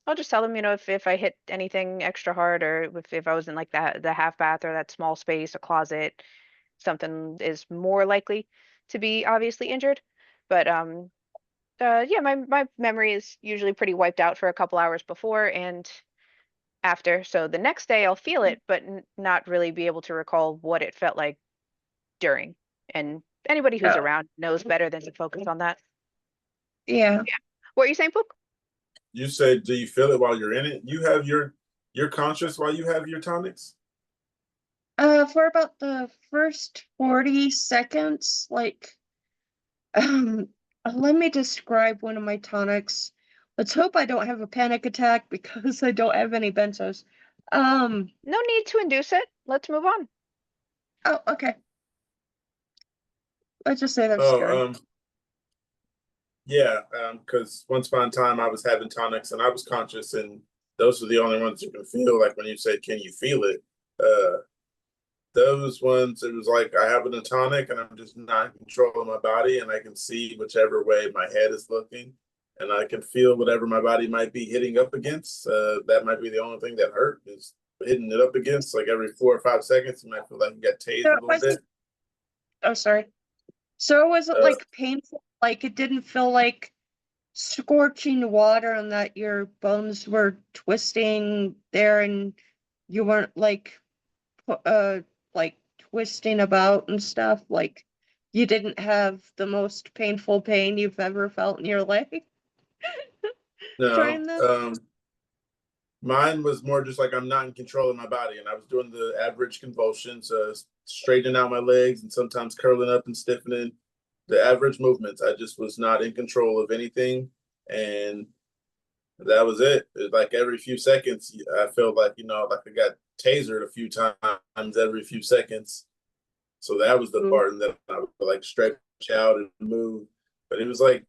I'll just tell them, if I hit anything extra hard, or if I was in like the half bath or that small space, a closet, something is more likely to be obviously injured. But yeah, my memory is usually pretty wiped out for a couple hours before and after. So the next day I'll feel it, but not really be able to recall what it felt like during. And anybody who's Oh, around knows better than to focus on that. yeah. What are you saying, Pook? you said, do you feel it while you're in it? You have you're conscious while you have your tonics? For about the first 40 seconds, like, let me describe one of my tonics. Let's hope I don't have a panic attack because I don't have any benzos. No need to induce it. Let's move on. Oh, okay. Let's just say that's scary. Oh, yeah, because once upon a time I was having tonics and I was conscious, and those are the only ones you can feel. Like when you say, "Can you feel it?" Those ones, it was like I have a tonic and I'm just not in control of my body, and I can see whichever way my head is looking, and I can feel whatever my body might be hitting up against. That might be the only thing that hurt is hitting it up against. Like every 4 or 5 seconds, you might feel like you got tased So a it little wasn't, bit. oh, sorry. So it wasn't Uh, like painful, like it didn't feel like scorching water and that your bones were twisting there and you weren't like like twisting about and stuff, like you didn't have the most painful pain you've ever felt in your life No, during this? mine was more just like I'm not in control of my body, and I was doing the average convulsions, straightening out my legs and sometimes curling up and stiffening. The average movements. I just was not in control of anything, and that was it. It was like every few seconds, I felt like like I got tasered a few times every few seconds. So that was the Ooh. part that I would like stretch out and move, but it was like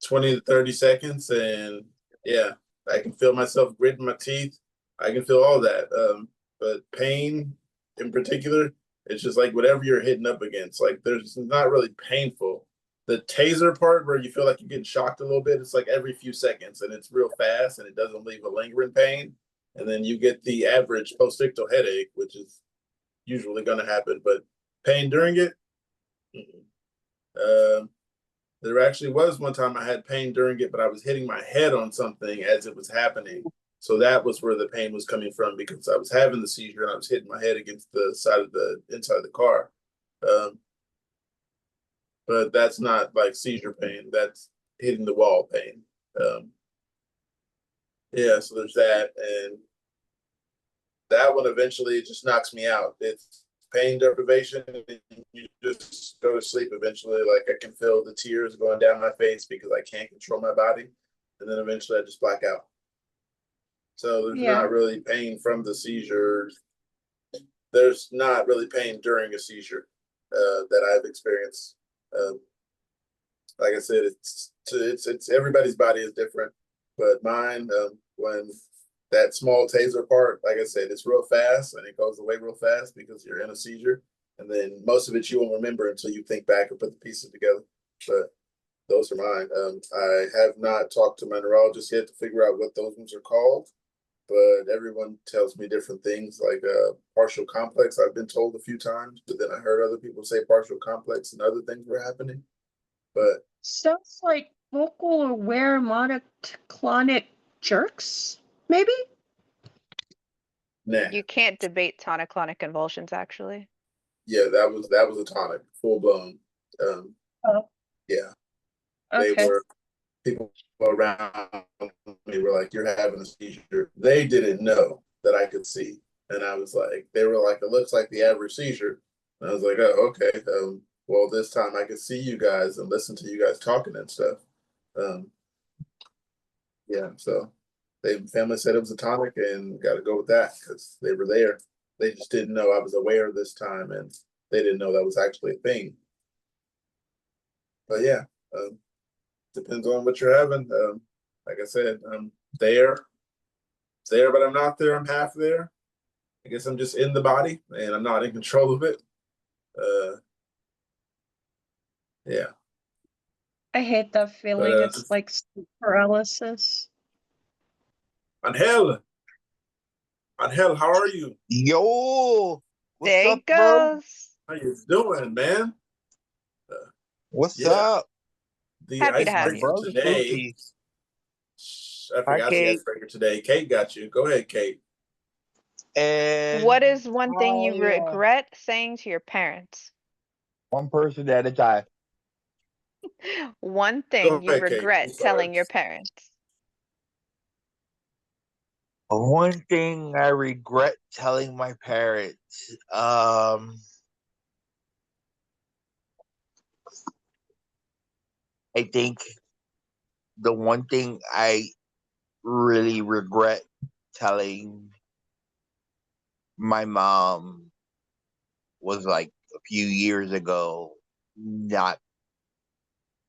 20 to 30 seconds, and yeah, I can feel myself gritting my teeth. I can feel all that. But pain in particular, it's just like whatever you're hitting up against. Like there's not really painful. The taser part where you feel like you're getting shocked a little bit, it's like every few seconds and it's real fast and it doesn't leave a lingering pain. And then you get the average postictal headache, which is usually going to happen, but pain during it, there actually was one time I had pain during it, but I was hitting my head on something as it was happening. So that was where the pain was coming from because I was having the seizure and I was hitting my head against the side of the inside of the car. But that's not like seizure pain. That's hitting the wall pain. Yeah, so there's that. And that one eventually just knocks me out. It's pain deprivation, and you just go to sleep eventually. Like I can feel the tears going down my face because I can't control my body, and then eventually I just black out. So there's not really pain from the seizure. There's not really pain during a seizure that I've experienced. Like I said, it's everybody's body is different, but mine when that small taser part, like I said, it's real fast and it goes away real fast because you're in a seizure. And then most of it you won't remember until you think back and put the pieces together. But those are mine. I have not talked to my neurologist yet to figure out what those ones are called, but everyone tells me different things like partial complex. I've been told a few times, but then I heard other people say partial complex and other things were happening. But Sounds like vocal aware monoclonic jerks, maybe? nah. You can't debate tonic-clonic convulsions, actually. Yeah, that was a tonic, full blown. Oh. Yeah, Okay. they were people around me were like, "You're having a seizure." They didn't know that I could see, and I was like, they were like, "It looks like the average seizure." And I was like, "Oh, okay. Well, this time I could see you guys and listen to you guys talking and stuff." Yeah, so they family said it was a tonic, and got to go with that because they were there. They just didn't know I was aware this time, and they didn't know that was actually a thing. But yeah, depends on what you're having. Like I said, I'm there, but I'm not there. I'm half there. I guess I'm just in the body, and I'm not in control of it. Yeah. I hate that feeling. It's like sleep paralysis. Angel, how are you? Yo, what's There up, it bro? goes. How you doing, man? What's Yeah. up? The Happy to have My you. icebreaker brother today. Spooky. I Hi, forgot the Kate. icebreaker today. Kate got you. Go ahead, Kate. And What is one thing you I, regret saying to your parents? one person at a time. One Go thing you ahead, Kate. I'm regret sorry. telling your parents. One thing I regret telling my parents. I think the one thing I really regret telling my mom was like a few years ago not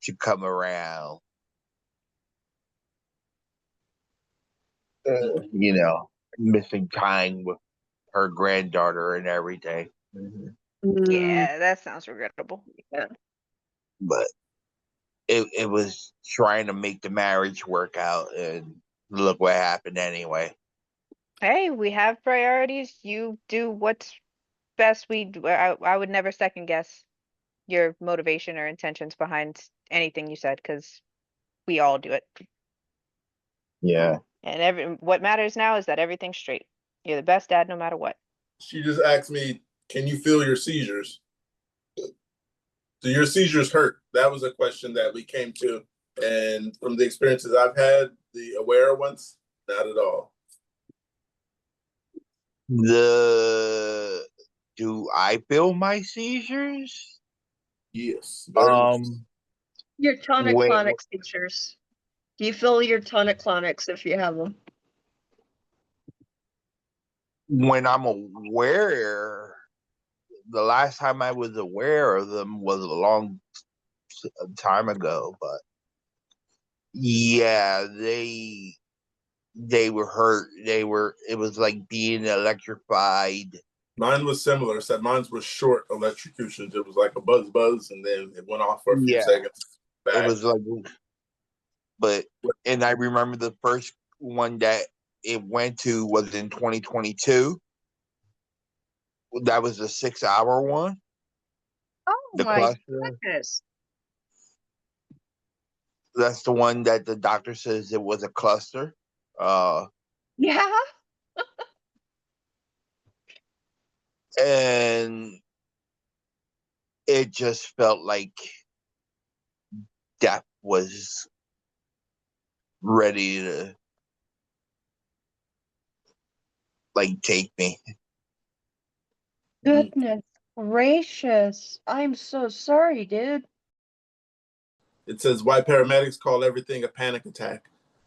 to come around. You know, missing time with her granddaughter and everything. Yeah, that sounds regrettable. But it was trying to make the marriage work out, and look what happened anyway. Hey, we have priorities. You do what's best. I would never second guess your motivation or intentions behind anything you said, because We all do it. Yeah. And what matters now is that everything's straight. You're the best dad no matter what. She just asked me, "Can you feel your seizures? Do your seizures hurt?" That was a question that we came to, and from the experiences I've had, the aware ones, not at all. Do I feel my seizures? Yes. Very much. Your Wait, tonic-clonic seizures. Do you feel your tonic-clonics if you have them? when I'm aware, the last time I was aware of them was a long time ago, but yeah, they were hurt. It was like being electrified. Mine was similar, except mine was short electrocutions. It was like a buzz, and then it went off for a few Yeah. seconds. It Back. was like, and I remember the first one that it went to was in 2022. That was the 6-hour one. Oh The my cluster. goodness. That's the one that the doctor says it was a cluster. Yeah. And it just felt like death was ready to like take me. Goodness gracious. I'm so sorry, dude. It says why paramedics call everything a panic attack.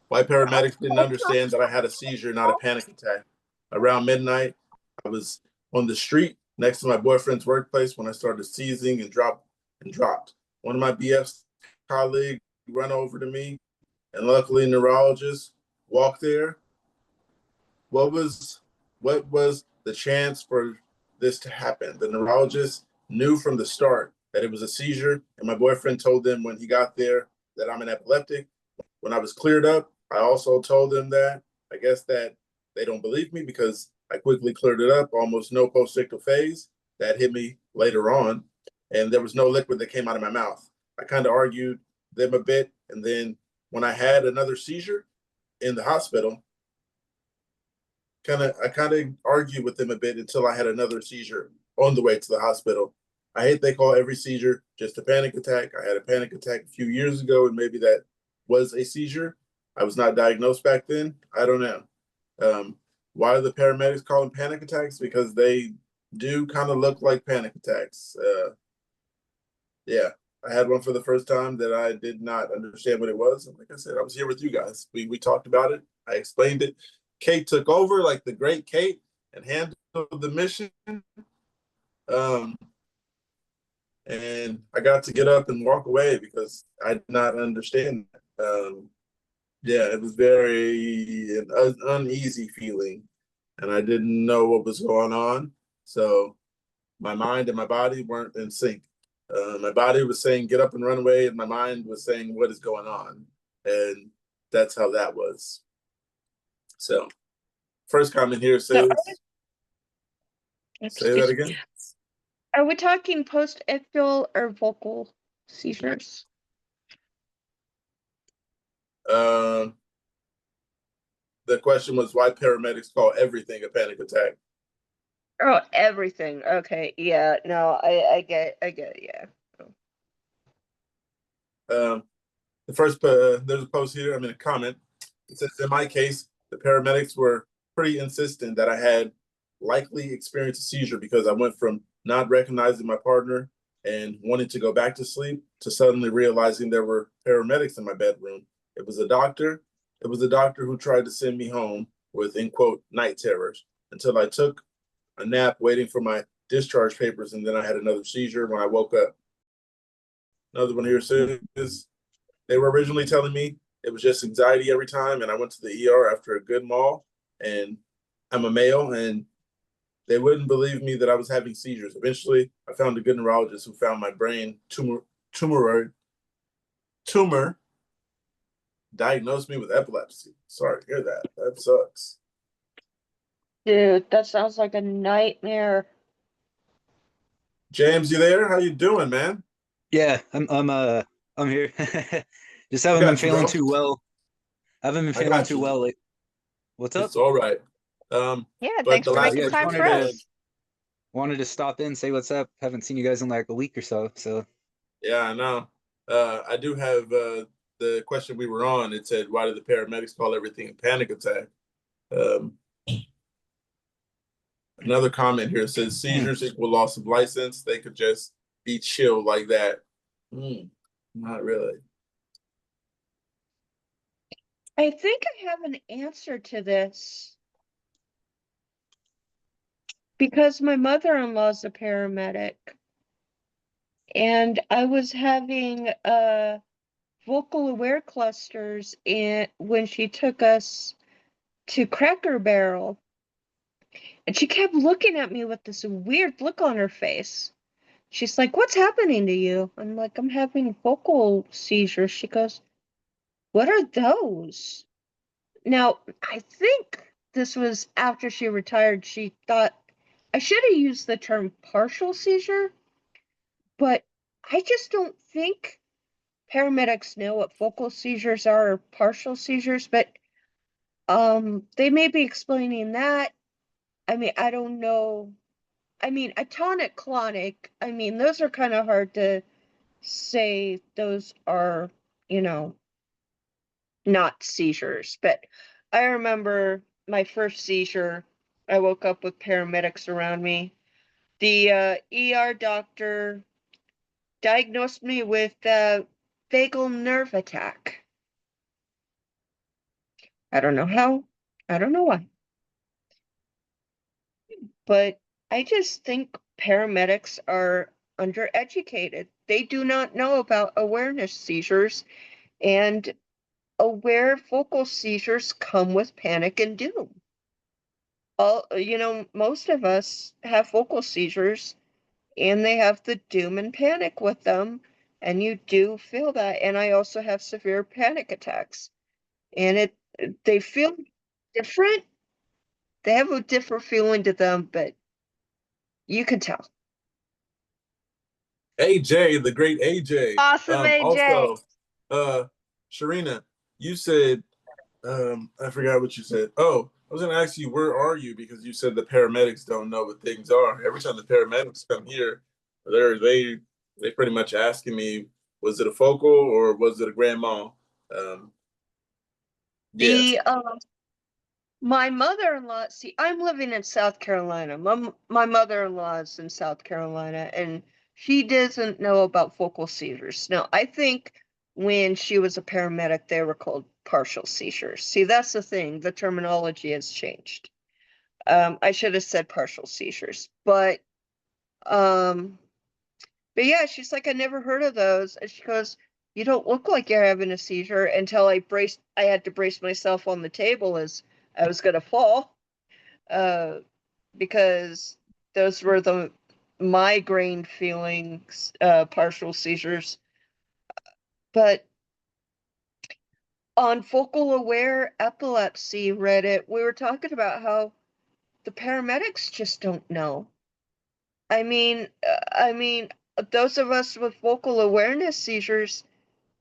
Why paramedics didn't understand that I had a seizure, not a panic attack. Around midnight, I was on the street next to my boyfriend's workplace when I started seizing and dropped. One of my BF's colleagues ran over to me, and luckily, a neurologist walked there. What was the chance for this to happen? The neurologist knew from the start that it was a seizure, and my boyfriend told them when he got there that I'm an epileptic. When I was cleared up, I also told them that. I guess that they don't believe me because I quickly cleared it up, almost no postictal phase. That hit me later on, and there was no liquid that came out of my mouth. I kind of argued them a bit, and then when I had another seizure in the hospital, I kind of argued with them a bit until I had another seizure on the way to the hospital. I hate they call every seizure just a panic attack. I had a panic attack a few years ago, and maybe that was a seizure. I was not diagnosed back then. I don't know. Why do the paramedics call them panic attacks? Because they do kind of look like panic attacks. Yeah, I had one for the first time that I did not understand what it was. And like I said, I was here with you guys. We talked about it. I explained it. Kate took over like the great Kate and handled the mission. And I got to get up and walk away because I did not understand that. Yeah, it was an uneasy feeling, and I didn't know what was going on. So my mind and my body weren't in sync. My body was saying, get up and run away, and my mind was saying, what is going on? And that's how that was. So, first comment here says, say that again. Are we talking post-ictal or vocal seizures? The question was why paramedics call everything a panic attack. Oh, everything. Okay, yeah. No, I get it, yeah. The first, there's a post here, a comment. It says, in my case, the paramedics were pretty insistent that I had likely experienced a seizure because I went from not recognizing my partner and wanting to go back to sleep to suddenly realizing there were paramedics in my bedroom. It was a doctor who tried to send me home with, in quote, night terrors until I took a nap waiting for my discharge papers, and then I had another seizure when I woke up. Another one here says, they were originally telling me it was just anxiety every time, and I went to the ER after a good maul, and I'm a male, and they wouldn't believe me that I was having seizures. Eventually, I found a good neurologist who found my brain tumor, diagnosed me with epilepsy. Sorry to hear that. That sucks. Dude, that sounds like a nightmare. James, you there? How you doing, man? Yeah, I'm here. Just I haven't been got you, feeling bro. too well. Haven't been I feeling got too you. well. What's up? It's all right. Yeah, But thanks the for last making Yeah, just time question for we wanted had, to us. wanted to stop in, say what's up. Haven't seen you guys in like a week or so. So yeah, I know. I do have the question we were on. It said, "Why did the paramedics call everything a panic attack?" Um, another comment here says, "Seizures equal loss of license. They could just be chill like that." Not really. I think I have an answer to this. Because my mother-in-law's a paramedic. And I was having vocal aware clusters when she took us to Cracker Barrel. And she kept looking at me with this weird look on her face. She's like, "What's happening to you?" I'm like, "I'm having vocal seizures." She goes, "What are those?" Now, I think this was after she retired. She thought I should have used the term partial seizure, but I just don't think paramedics know what focal seizures are or partial seizures, but they may be explaining that. I mean, I don't know. I mean, atonic clonic, I mean, those are kind of hard to say those are, you know, not seizures. But I remember my first seizure, I woke up with paramedics around me. The ER doctor diagnosed me with vagal nerve attack. I don't know how, I don't know why. But I just think paramedics are undereducated. They do not know about awareness seizures, and aware focal seizures come with panic and doom. Most of us have focal seizures and they have the doom and panic with them, and you do feel that. And I also have severe panic attacks, and they feel different. They have a different feeling to them, but you can tell. AJ, the great AJ. Awesome, AJ. Also, Sharina, you said, I forgot what you said. Oh, I was gonna ask you, where are you? Because you said the paramedics don't know what things are. Every time the paramedics come here, they pretty much asking me, was it a focal or was it a grand mal? Yes. The My mother-in-law, see, I'm living in South Carolina. My mother-in-law is in South Carolina, and she doesn't know about focal seizures. Now, I think when she was a paramedic, they were called partial seizures. See, that's the thing. The terminology has changed. I should have said partial seizures, um, but yeah, she's like, "I never heard of those." And she goes, "You don't look like you're having a seizure," until I had to brace myself on the table as I was gonna fall. Uh, because those were the migraine feelings, partial seizures. But on focal aware epilepsy Reddit, we were talking about how the paramedics just don't know. I mean, those of us with focal awareness seizures,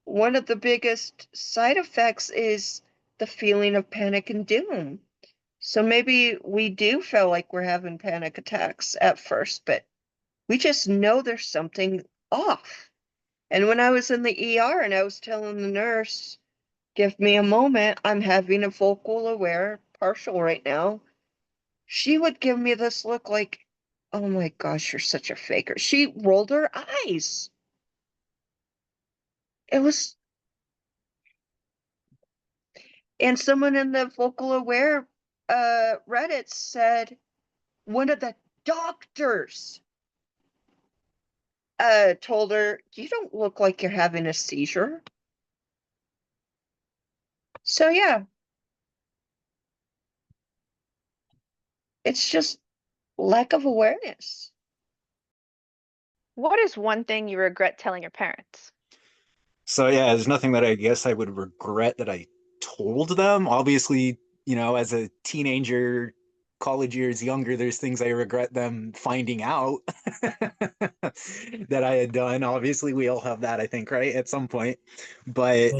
one of the biggest side effects is the feeling of panic and doom. So maybe we do feel like we're having panic attacks at first, but we just know there's something off. And when I was in the ER and I was telling the nurse, "Give me a moment, I'm having a focal aware partial right now," she would give me this look like, "Oh my gosh, you're such a faker." She rolled her eyes. It was, and someone in the focal aware Reddit said one of the doctors told her, "You don't look like you're having a seizure." So yeah, it's just lack of awareness. What is one thing you regret telling your parents? So yeah, there's nothing that I guess I would regret that I told them. Obviously, as a teenager, college years younger, there's things I regret them finding out that I had done. Obviously, we all have that, I think, right? At some point. But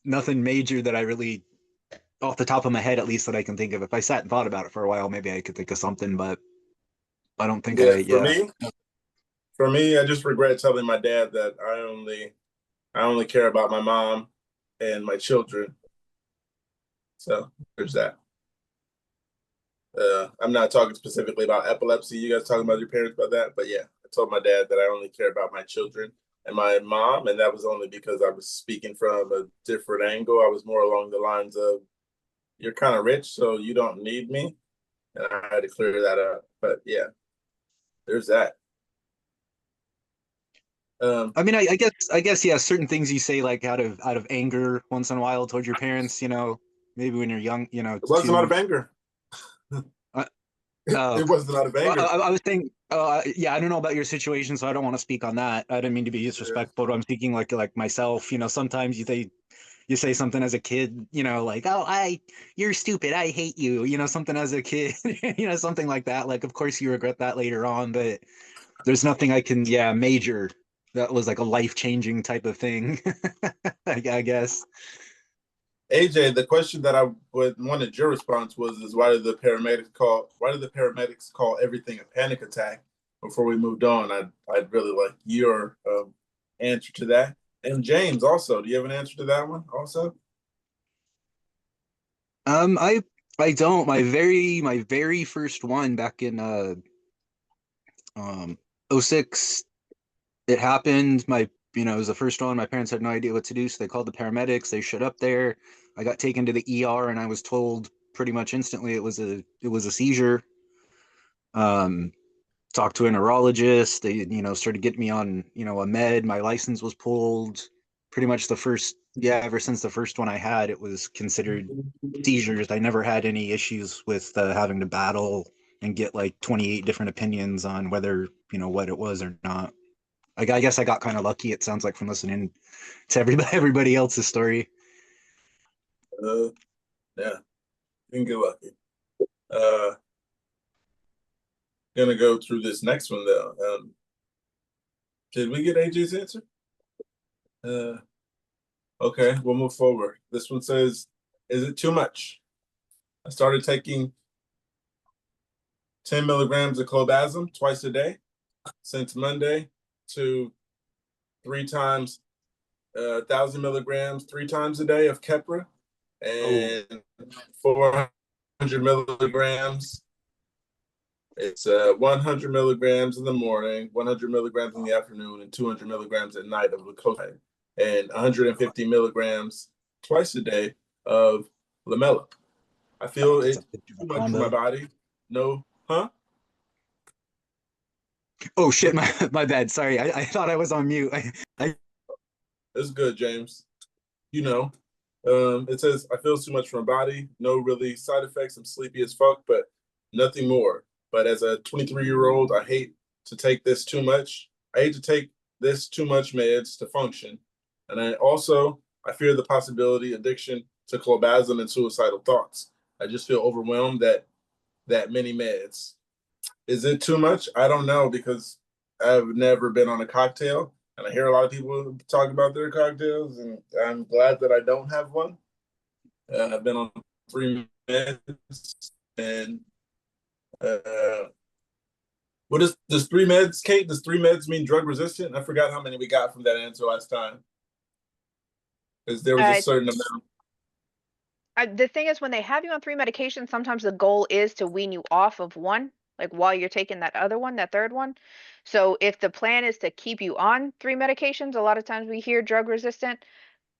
nothing major that I really, off the top of my head, at least that I can think of. If I sat and thought about it for a while, maybe I could think of something, but I don't think For me, I just regret telling my dad that I only care about my mom and my children. So there's that. I'm not talking specifically about epilepsy. You guys talking about your parents about that, but yeah, I told my dad that I only care about my children and my mom, and that was only because I was speaking from a different angle. I was more along the lines of, "You're kind of rich, so you don't need me," and I had to clear that up. But yeah, there's that. I mean, I guess, yeah, certain things you say like out of anger once in a while towards your parents, maybe when you're young, it wasn't out of anger. It wasn't out of anger. I was thinking, yeah, I don't know about your situation, so I don't want to speak on that. I didn't mean to be disrespectful, but I'm speaking like myself. Sometimes you say something as a kid, like, "Oh, you're stupid. I hate you." Something as a kid, something like that. Like, of course, you regret that later on, but there's nothing I can, major that was like a life-changing type of thing. I guess. AJ, the question that I wanted your response is why did the paramedics call everything a panic attack? Before we moved on, I'd really like your answer to that. And James, also, do you have an answer to that one? Also, I don't. My very first one back in 06, it happened. It was the first one. My parents had no idea what to do, so they called the paramedics. They showed up there. I got taken to the ER, and I was told pretty much instantly it was a seizure. Talked to a neurologist. They started getting me on a med. My license was pulled. Pretty much ever since the first one I had, it was considered seizures. I never had any issues with having to battle and get like 28 different opinions on whether what it was or not. I guess I got kind of lucky. It sounds like from listening to everybody else's story. yeah, you can get lucky. Gonna go through this next one though. Did we get AJ's answer? Okay, we'll move forward. This one says, "Is it too much? I started taking 10 milligrams of clobazam twice a day since Monday to 3 times 1,000 milligrams 3 times a day of Keppra and 400 milligrams. It's 100 milligrams in the morning, 100 milligrams in the afternoon, and 200 milligrams at night of glucose, and 150 milligrams twice a day of lamella. I feel it's too much for my body. No, huh? Oh shit, my bad. Sorry, I thought I was on mute. It's good, James. It says, "I feel too much for my body. No really side effects. I'm sleepy as fuck, but nothing more. But as a 23-year-old, I hate to take this too much. I hate to take this too much meds to function. And I fear the possibility addiction to clobazam and suicidal thoughts. I just feel overwhelmed that many meds. Is it too much? I don't know because I've never been on a cocktail, and I hear a lot of people talk about their cocktails, and I'm glad that I don't have one. I've been on 3 meds, and does 3 meds, Kate? Does 3 meds mean drug resistant? I forgot how many we got from that answer last time. Because there was a certain amount. The thing is, when they have you on 3 medications, sometimes the goal is to wean you off of one, like while you're taking that other one, that third one. So if the plan is to keep you on 3 medications, a lot of times we hear drug resistant,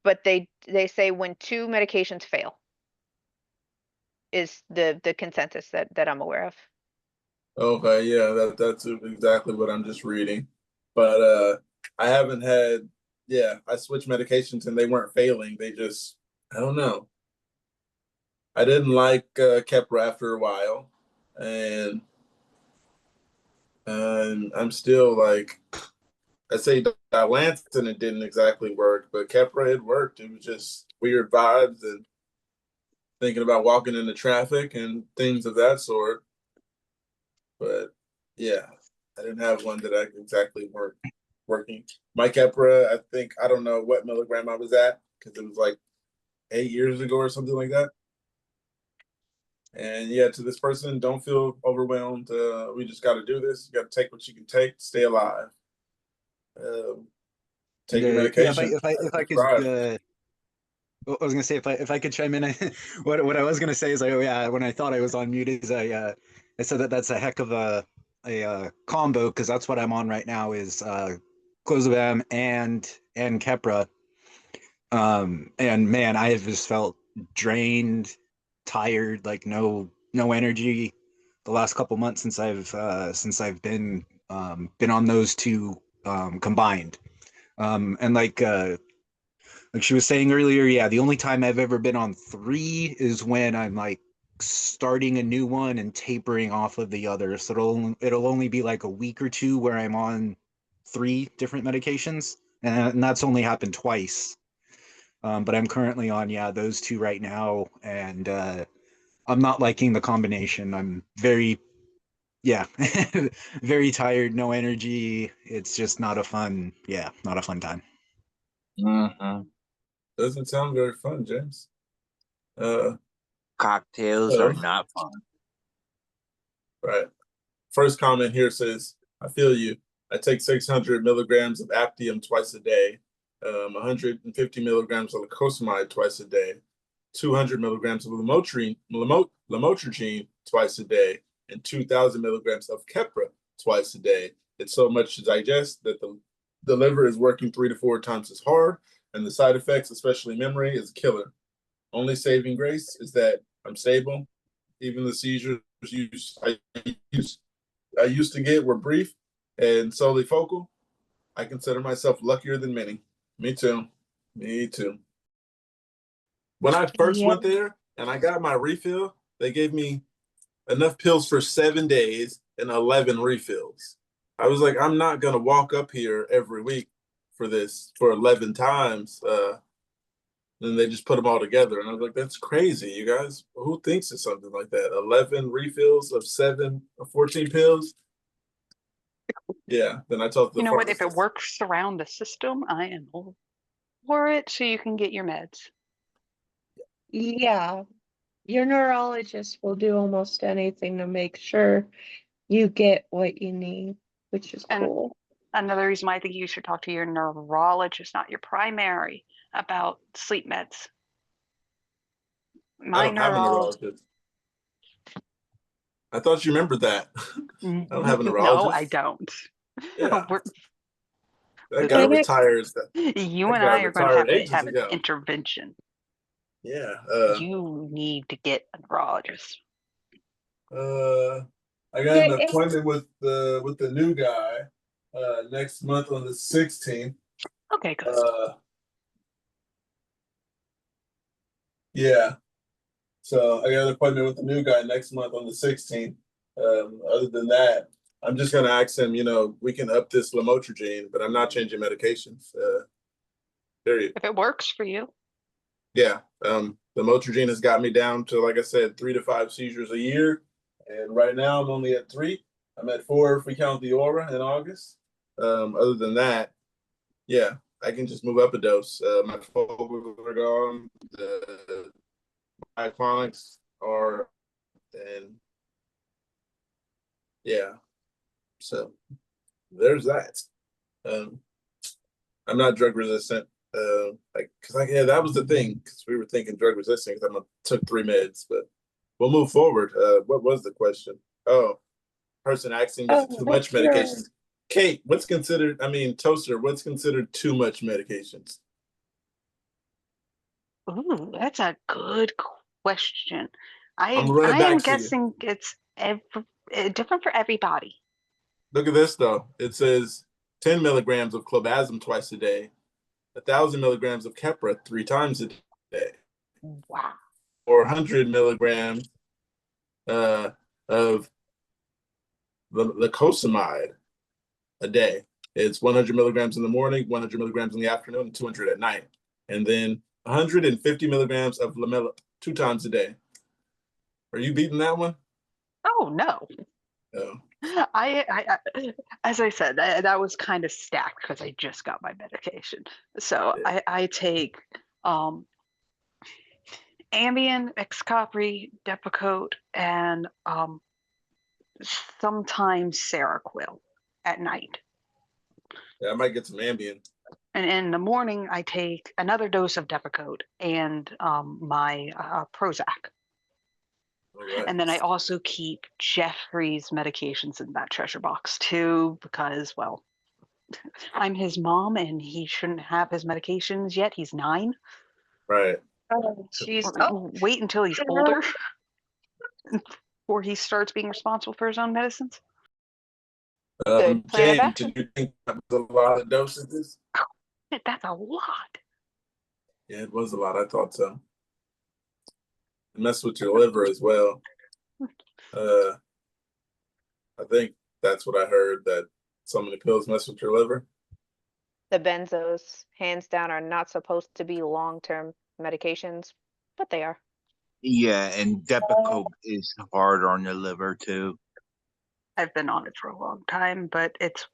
but they say when 2 medications fail is the consensus that I'm aware of. Okay, yeah, that's exactly what I'm just reading. But I haven't had, I switched medications and they weren't failing. They just, I don't know. I didn't like Keppra after a while, and I'm still like, I say Dilantin, it didn't exactly work, but Keppra, it worked. It was just weird vibes, and thinking about walking into traffic and things of that sort. But yeah, I didn't have one that I exactly weren't working. My Keppra, I think, I don't know what milligram I was at because it was like 8 years ago or something like that. And yeah, to this person, don't feel overwhelmed. We just got to do this. You got to take what you can take, stay alive. Take your Yeah, medication. if I could, Prescribe. I was gonna say if I could chime in, what I was gonna say is, yeah, when I thought I was on mute, is I said that that's a heck of a combo, because that's what I'm on right now is clozapam and Keppra. And man, I have just felt drained, tired, like no energy the last couple months since I've been on those two combined. And like she was saying earlier, yeah, the only time I've ever been on 3 is when I'm like starting a new one and tapering off of the other. So it'll only be like a week or 2 where I'm on 3 different medications, and that's only happened twice. But I'm currently on, yeah, those 2 right now, and I'm not liking the combination. I'm very, yeah, very tired, no energy. It's just not a fun time. Mm-hmm. Doesn't sound very fun, James. Cocktails So, are not fun. right. First comment here says, I feel you. I take 600 milligrams of Aptium twice a day, 150 milligrams of lacosamide twice a day, 200 milligrams of lamotrigine twice a day, and 2,000 milligrams of Keppra twice a day. It's so much to digest that the liver is working 3 to 4 times as hard, and the side effects, especially memory, is a killer. Only saving grace is that I'm stable. Even the seizures I used to get were brief and solely focal. I consider myself luckier than many. Me too. Me too. When I first Yeah. went there and I got my refill, they gave me enough pills for 7 days and 11 refills. I was like, I'm not going to walk up here every week for this for 11 times. Then they just put them all together. And I was like, that's crazy, you guys. Who thinks of something like that? 11 refills of 7 or 14 pills? Yeah. Then I told the You know what? If it pharmacist. works around the system, I am all for it so you can get your meds. Yeah. Your neurologist will do almost anything to make sure you get what you need, which is And cool. another reason why I think you should talk to your neurologist, not your primary, about sleep meds. I My don't have a neurologist. neurologist. I thought you remembered that. I don't have a No, I neurologist. don't. Yeah. We're- That guy Clinic. retires. you That and guy I are going to retired ages have an ago. intervention. Yeah. You need to get a neurologist. I got an appointment with the new guy next month on the 16th. Okay, good. Yeah. So I got an appointment with the new guy next month on the 16th. Other than that, I'm just gonna ask him, we can up this lamotrigine, but I'm not changing medications. Period. If it works for you. Yeah. Lamotrigine has got me down to, like I said, 3 to 5 seizures a year. And right now I'm only at 3. I'm at 4 if we count the aura in August. Other than that, yeah, I can just move up a dose. My focals are gone. The myoclonics are, and yeah, so there's that. I'm not drug resistant. Yeah, that was the thing, because we were thinking drug resistant because I took 3 meds, but we'll move forward. What was the question? Oh, person asking is it too much medications? Kate, Toaster, what's considered too much medications? Ooh, that's a good question. I'm gonna run it I back am to you. guessing it's different for everybody. Look at this though. It says 10 milligrams of clobazam twice a day, 1,000 milligrams of Keppra 3 times a day, Wow. or 100 milligrams of lacosamide a day. It's 100 milligrams in the morning, 100 milligrams in the afternoon, and 200 at night. And then 150 milligrams of 2 times a day. Are you beating that one? Oh no. Oh. As I said, that was kind of stacked because I just got my medication. So Yeah. I take Ambien, Excopri, Depakote, and sometimes Seroquel at night. Yeah, I might get some Ambien. And in the morning, I take another dose of Depakote and my Prozac. All right. And then I also keep Jeffrey's medications in that treasure box too, because, well, I'm his mom and he shouldn't have his medications yet. He's 9. Right. Oh, jeez. Or Oh, wait until he's older before he starts being responsible for his own medicines. Good plan of James, action. did you think that was a lot of dosages? That's a lot. Yeah, it was a lot. I thought so. It messed with your liver as well. I think that's what I heard, that so many pills mess with your liver. The benzos, hands down, are not supposed to be long-term medications, but they are. Yeah, and Depakote is hard on the liver too. I've been on it for a long time, but it's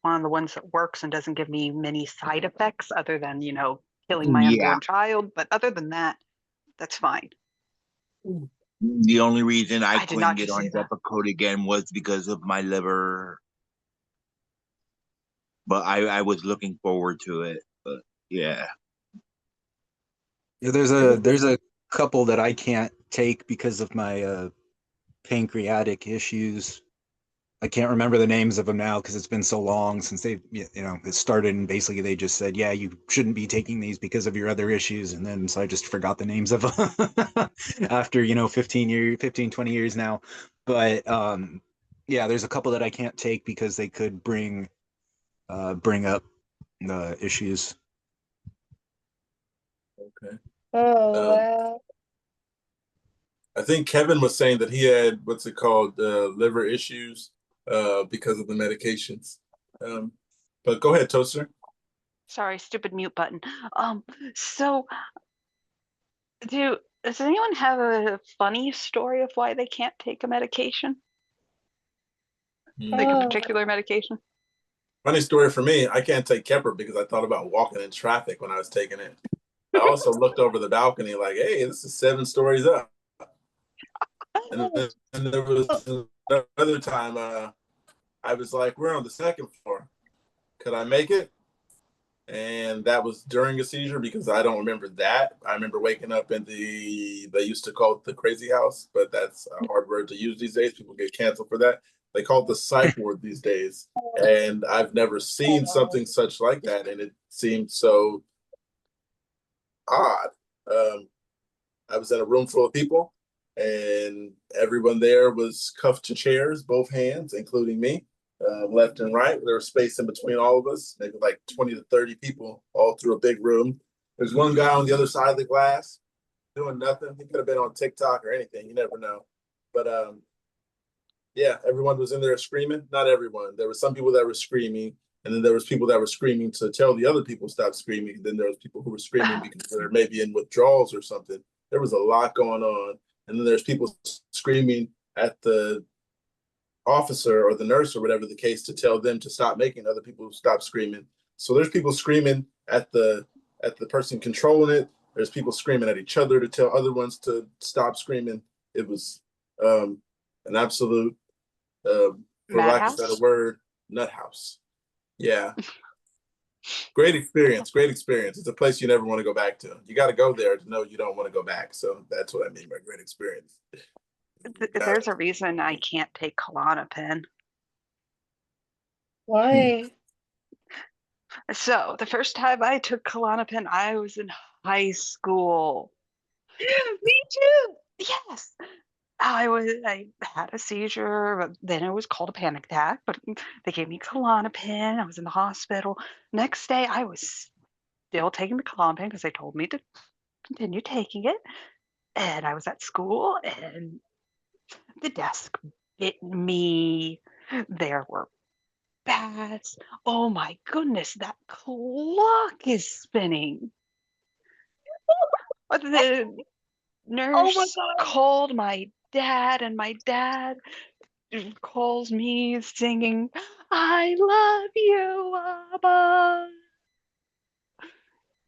one of the ones that works and doesn't give me many side effects other than, killing my Yeah. unborn child. But other than that, that's fine. The only reason I did couldn't not get just on say that. Depakote again was because of my liver. But I was looking forward to it. But yeah. Yeah, there's a couple that I can't take because of my pancreatic issues. I can't remember the names of them now because it's been so long since they, it started, and basically they just said, yeah, you shouldn't be taking these because of your other issues. And then, so I just forgot the names of them after, 20 years now. But, yeah, there's a couple that I can't take because they could bring up the issues. Okay. oh, wow. I think Kevin was saying that he had what's it called, liver issues because of the medications. But go ahead, Toaster. Sorry, stupid mute button. So does anyone have a funny story of why they can't take a medication? Like a Oh, particular medication? Funny story for me, I can't take Kepper because I thought about walking in traffic when I was taking it. I also looked over the balcony like, hey, this is 7 stories up. And then there was another time I was like, we're on the 2nd floor. Could I make it? And that was during a seizure because I don't remember that. I remember waking up in they used to call it the crazy house, but that's a hard word to use these days. People get canceled for that. They call it the psych ward these days. And I've never seen something such like that. And it seemed so odd. I was in a room full of people and everyone there was cuffed to chairs, both hands, including me. Left and right. There was space in between all of us, maybe like 20 to 30 people all through a big room. There's one guy on the other side of the glass doing nothing. He could have been on TikTok or anything. You never know. But yeah, everyone was in there screaming. Not everyone. There were some people that were screaming, and then there was people that were screaming to tell the other people stop screaming. And then there was people who were screaming because they're maybe in withdrawals or something. There was a lot going on. And then there's people screaming at the officer or the nurse or whatever the case to tell them to stop making other people stop screaming. So there's people screaming at the person controlling it. There's people screaming at each other to tell other ones to stop screaming. It was an absolute, for lack of a better word, nut house. Yeah. Great experience. Great experience. It's a place you never want to go back to. You got to go there to know you don't want to go back. So that's what I mean by great experience. There's a reason I can't take Klonopin. why? So the first time I took Klonopin, I was in high school. Me too. Yes. I had a seizure, but then it was called a panic attack, but they gave me Klonopin. I was in the hospital. Next day, I was still taking the Klonopin because they told me to continue taking it. And I was at school and the desk bit me. There were bats. Oh my goodness, that clock is spinning. nurse called my dad, and my dad calls me singing, "I love you, Abba.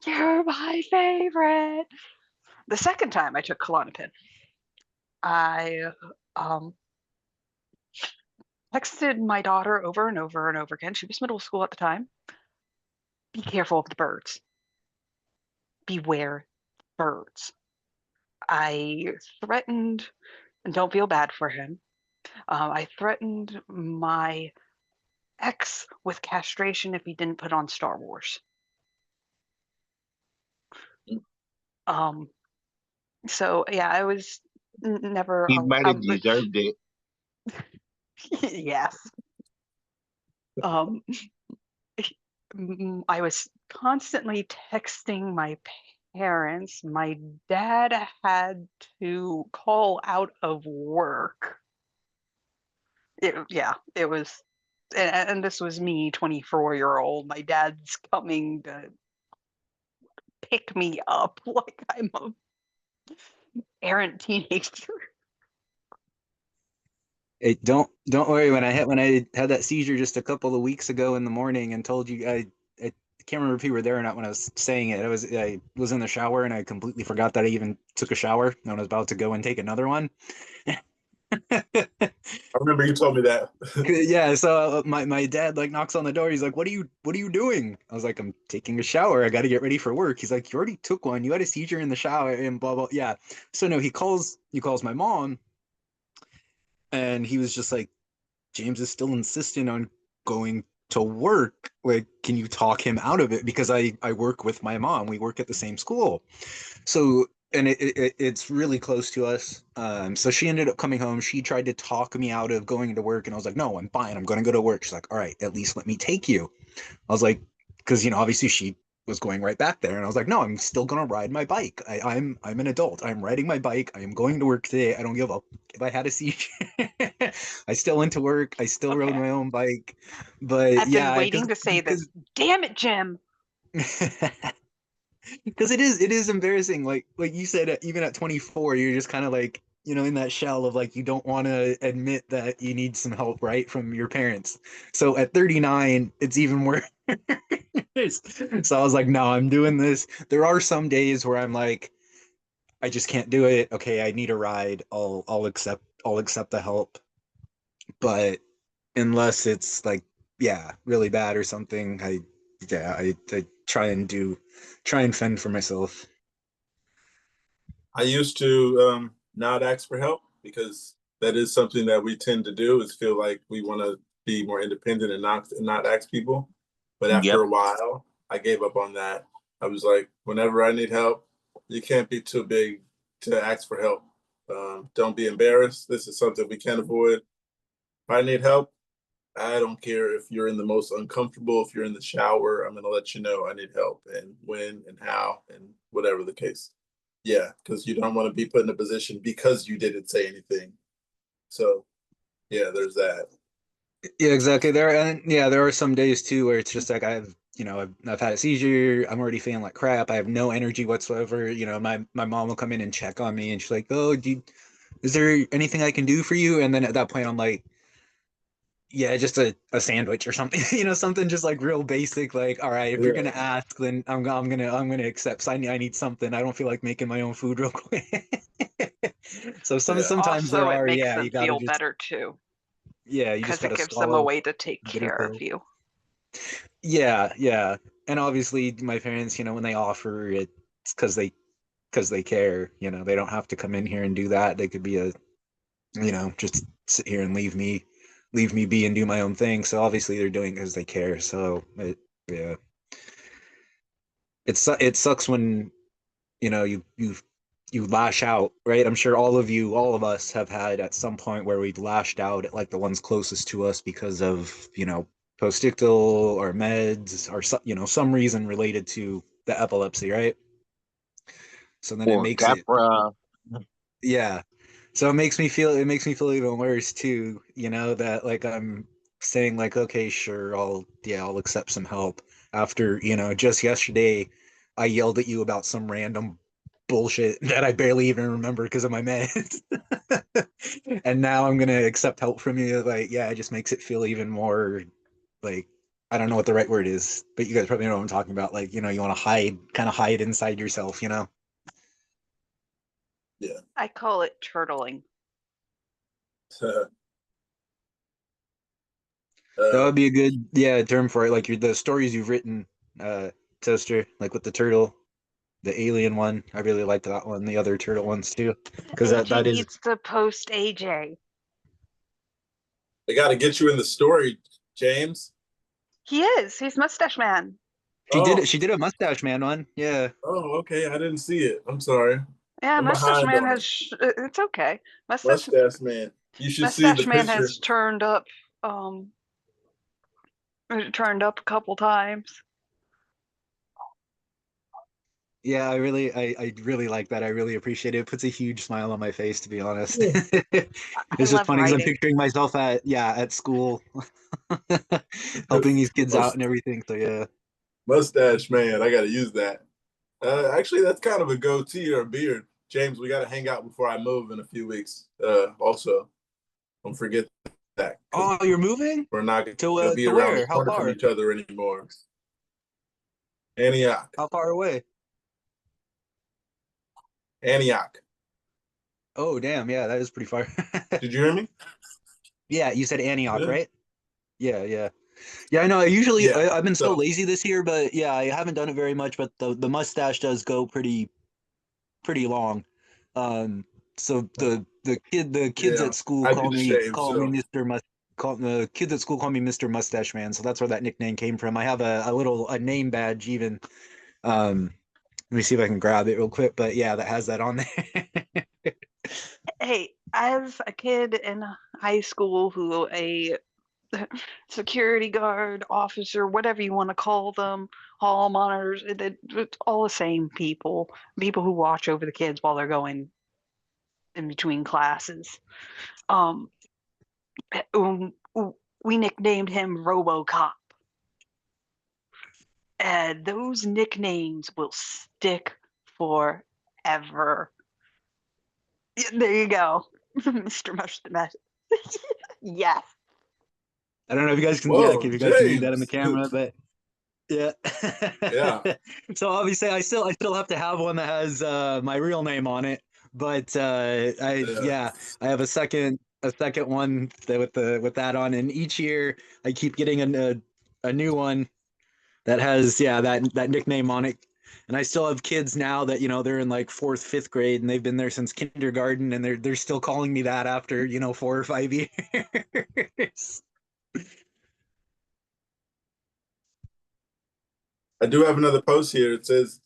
You're my favorite." The second time I took Klonopin, I texted my daughter over and over and over again. She was middle school at the time. Be careful of the birds. Beware birds. I threatened, and don't feel bad for him. I threatened my ex with castration if he didn't put on Star Wars. So yeah, I was never He might have deserved it. yes. I was constantly texting my parents. My dad had to call out of work. It was, and this was me, 24-year-old. My dad's coming to pick me up like I'm a errant teenager. Hey, don't worry. When I had that seizure just a couple of weeks ago in the morning and told you, I can't remember if you were there or not when I was saying it. I was in the shower and I completely forgot that I even took a shower and I was about to go and take another one. I remember you told me that. Yeah, so my dad like knocks on the door. He's like, what are you doing?" I was like, "I'm taking a shower. I got to get ready for work." He's like, "You already took one. You had a seizure in the shower," and blah blah. Yeah. So no, he calls my mom, and he was just like, "James is still insistent on going to work. Like, can you talk him out of it?" Because I work with my mom. We work at the same school. So, and it's really close to us. So she ended up coming home. She tried to talk me out of going to work, and I was like, "No, I'm fine. I'm going to go to work." She's like, "All right, at least let me take you." I was like, because obviously she was going right back there, and I was like, "No, I'm still going to ride my bike. I'm an adult. I'm riding my bike. I am going to work today. I don't give a if I had a seizure." I still went to work. I still rode my own bike, but I've been waiting to say this. Damn it, Jim. Because it is embarrassing. Like you said, even at 24, you're just kind of like in that shell of like you don't want to admit that you need some help, right, from your parents. So at 39, it's even worse. So I was like, no, I'm doing this. There are some days where I'm like, I just can't do it. Okay, I need a ride. I'll accept the help. But unless it's like, yeah, really bad or something, I try and fend for myself. I used to not ask for help because that is something that we tend to do, is feel like we want to be more independent and not ask people. But after a while, I gave up on that. I was like, whenever I need help, you can't be too big to ask for help. Don't be embarrassed. This is something we can't avoid. If I need help, I don't care if you're in the most uncomfortable, if you're in the shower, I'm going to let you know I need help and when and how and whatever the case. Yeah, because you don't want to be put in a position because you didn't say anything. So, yeah, there's that. Yeah, exactly. There are some days too where it's just like I've had a seizure. I'm already feeling like crap. I have no energy whatsoever. My mom will come in and check on me, and she's like, "Oh, is there anything I can do for you?" And then at that point, I'm like, "Yeah, just a sandwich or something." Something just like real basic. Like, all right, if you're gonna ask, then I'm gonna accept. So I need something. I don't feel like making my own food real quick. So sometimes Also, there it are, makes yeah, them you gotta feel just, better too, yeah, you just because it gotta gives them a swallow way to take bitter care pill. of you. Yeah, yeah. And obviously my parents, when they offer it, it's because they care. They don't have to come in here and do that. They could be just sit here and leave me be and do my own thing. So obviously they're doing it because they care. So yeah. It sucks when, you lash out, right? I'm sure all of us have had at some point where we've lashed out at like the ones closest to us because of, postictal or meds or some reason related to the epilepsy, right? So then it Or makes it, Capra. yeah. So it makes me feel even worse too, that like I'm saying like, okay, sure, I'll accept some help after, just yesterday I yelled at you about some random bullshit that I barely even remember because of my meds. And now I'm gonna accept help from you. Like, yeah, it just makes it feel even more like, I don't know what the right word is, but you guys probably know what I'm talking about. Like, you know, you want to kind of hide inside yourself, you know? Yeah. I call it turtling. That would be a good, yeah, term for it. Like the stories you've written, Toaster, like with the turtle, the alien one. I really liked that one. The other turtle ones too, because that AJ is. needs to post AJ. They got to get you in the story, James. He is. He's Mustache Man. She did Oh. it. She did a Mustache Man one. Yeah. Oh, okay. I didn't see it. I'm sorry. Yeah, I'm Mustache behind Man on has. It's okay. Mustache Mustache Man. You should see the Mustache Man picture. has turned up. Turned up a couple times. Yeah, I really like that. I really appreciate it. It puts a huge smile on my face, to be honest. Yeah. It's just love funny because I'm writing. picturing myself at school, helping these kids out and everything. So yeah. Mustache Man. I got to use that. Actually, that's kind of a goatee or a beard. James, we got to hang out before I move in a few weeks. Also, don't forget that. Oh, you're moving? We're not going To to be around the where? How corner from far? each other anymore. Antioch. How far away? Antioch. Oh, damn. Yeah, that is pretty far. Did you hear me? Yeah, you said Antioch, Yeah. right? Yeah, yeah. Yeah, I know. Yeah. I've been so So- lazy this year, but yeah, I haven't done it very much, but the mustache does go pretty long. So the kids Yeah, at school I'd be ashamed. call me So Mr. The kids at school call me Mr. Mustache Man, so that's where that nickname came from. I have a name badge even. Let me see if I can grab it real quick, but yeah, that has that on there. Hey, as a kid in high school who a security guard, officer, whatever you want to call them, hall monitors, it's all the same people. People who watch over the kids while they're going in between classes. Um, um, we nicknamed him RoboCop. And those nicknames will stick forever. There you go, Mr. Mustache. Yes. I don't know if you guys can, whoa, if you guys can read that in the James. camera, but yeah. Yeah. So obviously, I still have to have one that has my real name on it, but I have a second one with that on, and each year I keep getting a new one that has that nickname on it. And I still have kids now that, you know, they're in like 4th, 5th grade and they've been there since kindergarten and they're still calling me that after, you know, 4 or 5 years. I do have another post here. It says,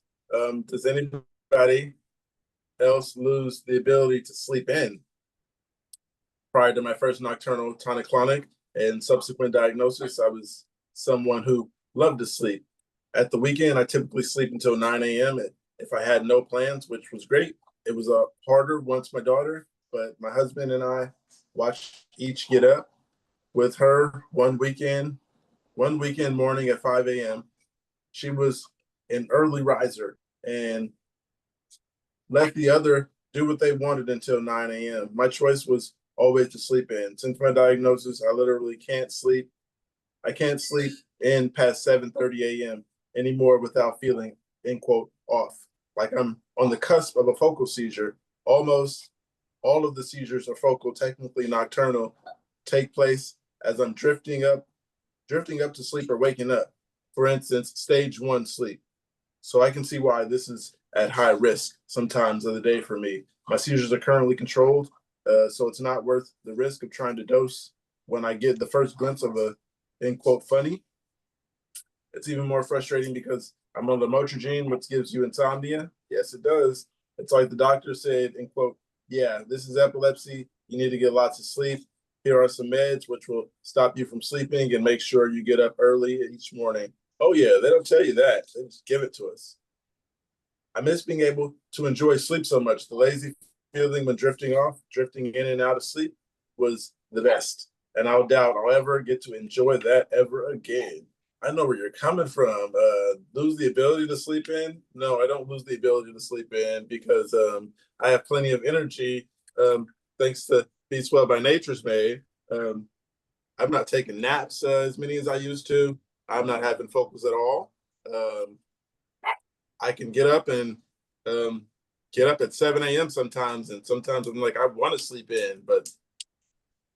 does anybody else lose the ability to sleep in? Prior to my first nocturnal tonic-clonic and subsequent diagnosis, I was someone who loved to sleep. At the weekend, I typically sleep until 9 a.m. If I had no plans, which was great. It was harder once my daughter, but my husband and I watched each get up. With her one weekend morning at 5 a.m., she was an early riser and let the other do what they wanted until 9 a.m. My choice was always to sleep in. Since my diagnosis, I literally can't sleep. I can't sleep in past 7:30 a.m. anymore without feeling, end quote, off. Like I'm on the cusp of a focal seizure. Almost all of the seizures are focal, technically nocturnal, take place as I'm drifting up to sleep or waking up. For instance, stage 1 sleep. So I can see why this is at high risk sometimes of the day for me. My seizures are currently controlled, so it's not worth the risk of trying to dose when I get the first glimpse of a, end quote, funny. It's even more frustrating because I'm on lamotrigine, which gives you insomnia. Yes, it does. It's like the doctor said, end quote, yeah, this is epilepsy. You need to get lots of sleep. Here are some meds which will stop you from sleeping and make sure you get up early each morning. Oh yeah, they don't tell you that. They just give it to us. I miss being able to enjoy sleep so much. The lazy feeling when drifting in and out of sleep was the best. And I doubt I'll ever get to enjoy that ever again. I know where you're coming from. Lose the ability to sleep in? No, I don't lose the ability to sleep in because I have plenty of energy thanks to B12 by Nature's Made. I'm not taking naps as many as I used to. I'm not having focus at all. I can get up and get up at 7 a.m. sometimes, and sometimes I'm like, I want to sleep in, but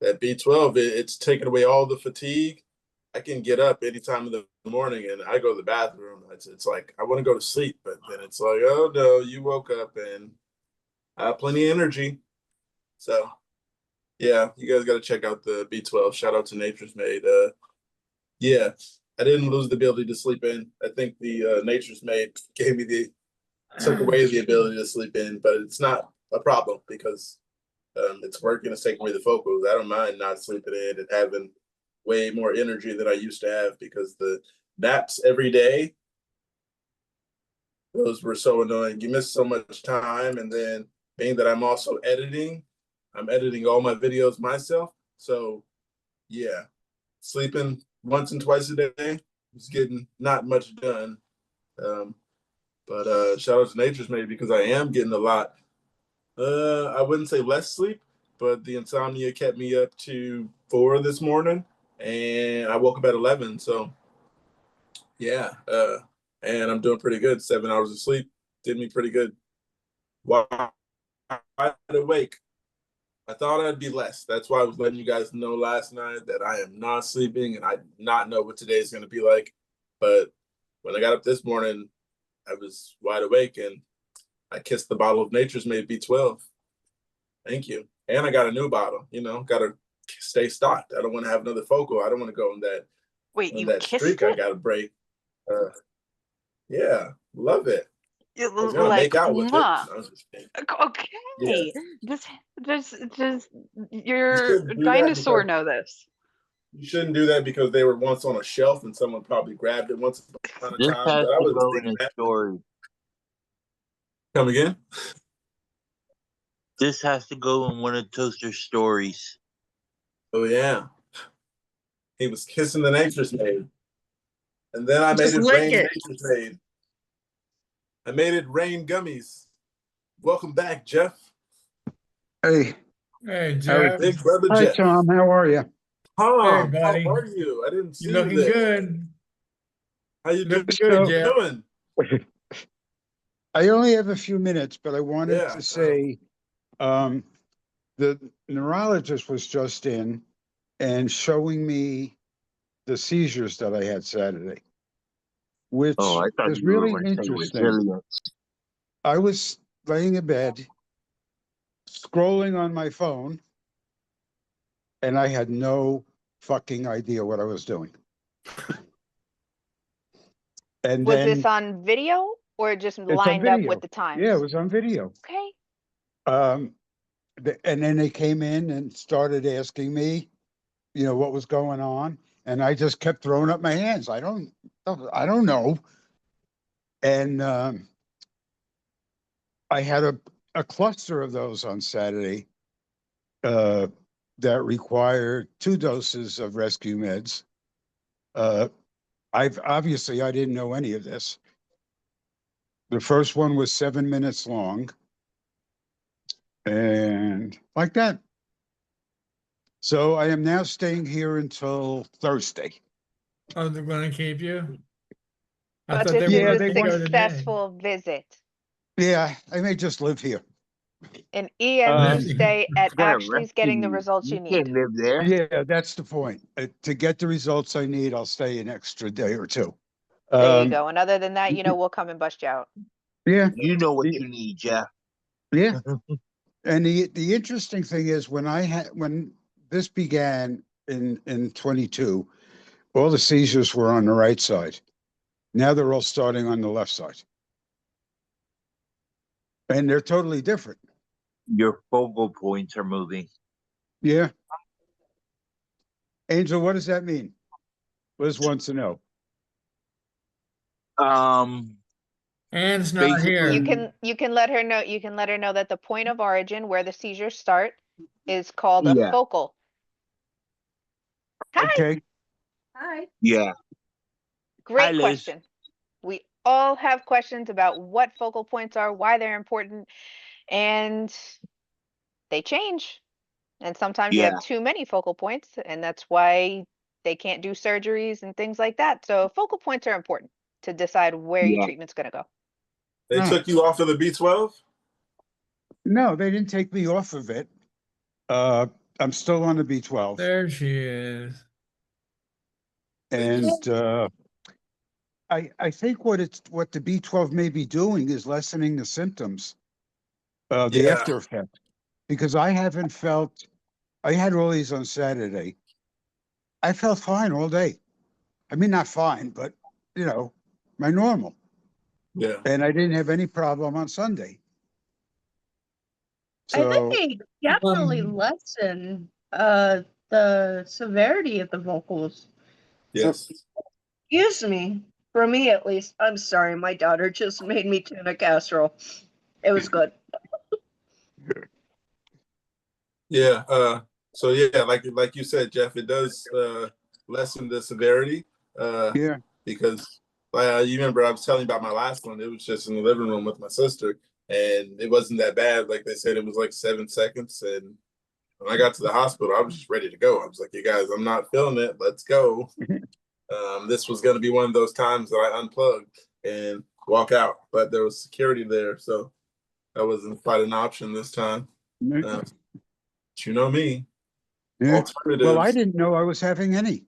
that B12, it's taking away all the fatigue. I can get up any time in the morning and I go to the bathroom. It's like I want to go to sleep, but then it's like, oh no, you woke up and I have plenty of energy. So yeah, you guys got to check out the B12. Shout out to Nature's Made. Yeah, I didn't lose the ability to sleep in. I think the Nature's Made took away the ability to sleep in, but it's not a problem because it's working. It's taking away the focus. I don't mind not sleeping in and having way more energy than I used to have because the naps every day, those were so annoying. You miss so much time, and then being that I'm also editing, I'm editing all my videos myself. So yeah, sleeping once and twice a day is getting not much done. But shout out to Nature's Made because I am getting a lot. I wouldn't say less sleep, but the insomnia kept me up to 4 this morning, and I woke up at 11. So yeah, and I'm doing pretty good. 7 hours of sleep did me pretty good. Wide awake. I thought I'd be less. That's why I was letting you guys know last night that I am not sleeping and I do not know what today is going to be like. But when I got up this morning, I was wide awake and I kissed the bottle of Nature's Made B12. Thank you. And I got a new bottle, got to stay stocked. I don't want to have another focal. I don't want to go on Wait, you that kissed streak I it? got to break. Yeah, love it. It I was was going to like, make out with it. mwah. I was just kidding. Okay. Yeah. Does You your shouldn't do that dinosaur because know this? you shouldn't do that because they were once on a shelf and someone probably grabbed it once upon a This time. has But I to was go in thinking a that. story. Come again? This has to go in one of Toaster's stories. Oh yeah. He was kissing the Nature's Made. And then I made Just it lick rain it. Nature's Made. I made it rain gummies. Welcome back, Jeff. Hey, Hey, Eric. Jeff. Big brother Hi, Jeff. Tom. How are you? Tom, Hey, how buddy. are you? I didn't see You you looking there. good? How you doing? Looking good, Jeff. Doing? I only have a few minutes, but I wanted Yeah. to say the neurologist was just in and showing me the seizures that I had Saturday, which Oh, I thought is you were really going to say interesting. resilience. I was laying in bed, scrolling on my phone, and I had no fucking idea what I was doing. And Was then this on video or just it's on lined up video. with the times? Yeah, it was on video. Okay. And then they came in and started asking me, what was going on, and I just kept throwing up my hands. I don't know. And I had a cluster of those on Saturday that required 2 doses of rescue meds. I didn't know any of this. The first one was 7 minutes long, and like that. So I am now staying here until Thursday. Oh, they're gonna keep you? I But thought this they Yeah, is wanted a to go today. successful visit. Yeah, I may just live here. And Ian Um, can stay at You gotta actually getting the rescue. results you You need. can't live there. Yeah, that's the point. To get the results I need, I'll stay an extra day or 2. There you go. And other than that, we'll come and bust you out. Yeah, You know what the- you need, Jeff. yeah. And the interesting thing is when this began in 22, all the seizures were on the right side. Now they're all starting on the left side, and they're totally different. Your focal points are moving. Yeah. Angel, what does that mean? Liz wants to know. Anne's not Basically, here. You can let her know that the point of origin where the seizures start is called a Yeah. focal. Hi. Okay. Hi. Yeah. Great Liz. question. We all have questions about what focal points are, why they're important, and they change. And sometimes you Yeah. have too many focal points, and that's why they can't do surgeries and things like that. So focal points are important to decide where your Yeah. treatment's going to go. They Huh. took you off of the B12? No, they didn't take me off of it. I'm still on the B12. There she is. And I think what the B12 may be doing is lessening the symptoms, the Yeah. after effect, because I haven't felt. I had all these on Saturday. I felt fine all day. I mean, not fine, but my normal. Yeah. And I didn't have any problem on Sunday. I So think they definitely lessen the severity of the vocals. Yes. Excuse me. For me at least. I'm sorry, my daughter just made me tuna casserole. It was good. Yeah. So yeah, like you said, Jeff, it does lessen the severity. yeah, Because you remember I was telling you about my last one. It was just in the living room with my sister, and it wasn't that bad. Like they said, it was like 7 seconds. And when I got to the hospital, I was just ready to go. I was like, "You guys, I'm not feeling it. Let's go." This was going to be one of those times that I unplugged and walk out, but there was security there, so that wasn't quite an option this time. But you know me, yeah. alternatives. Well, I didn't know I was having any.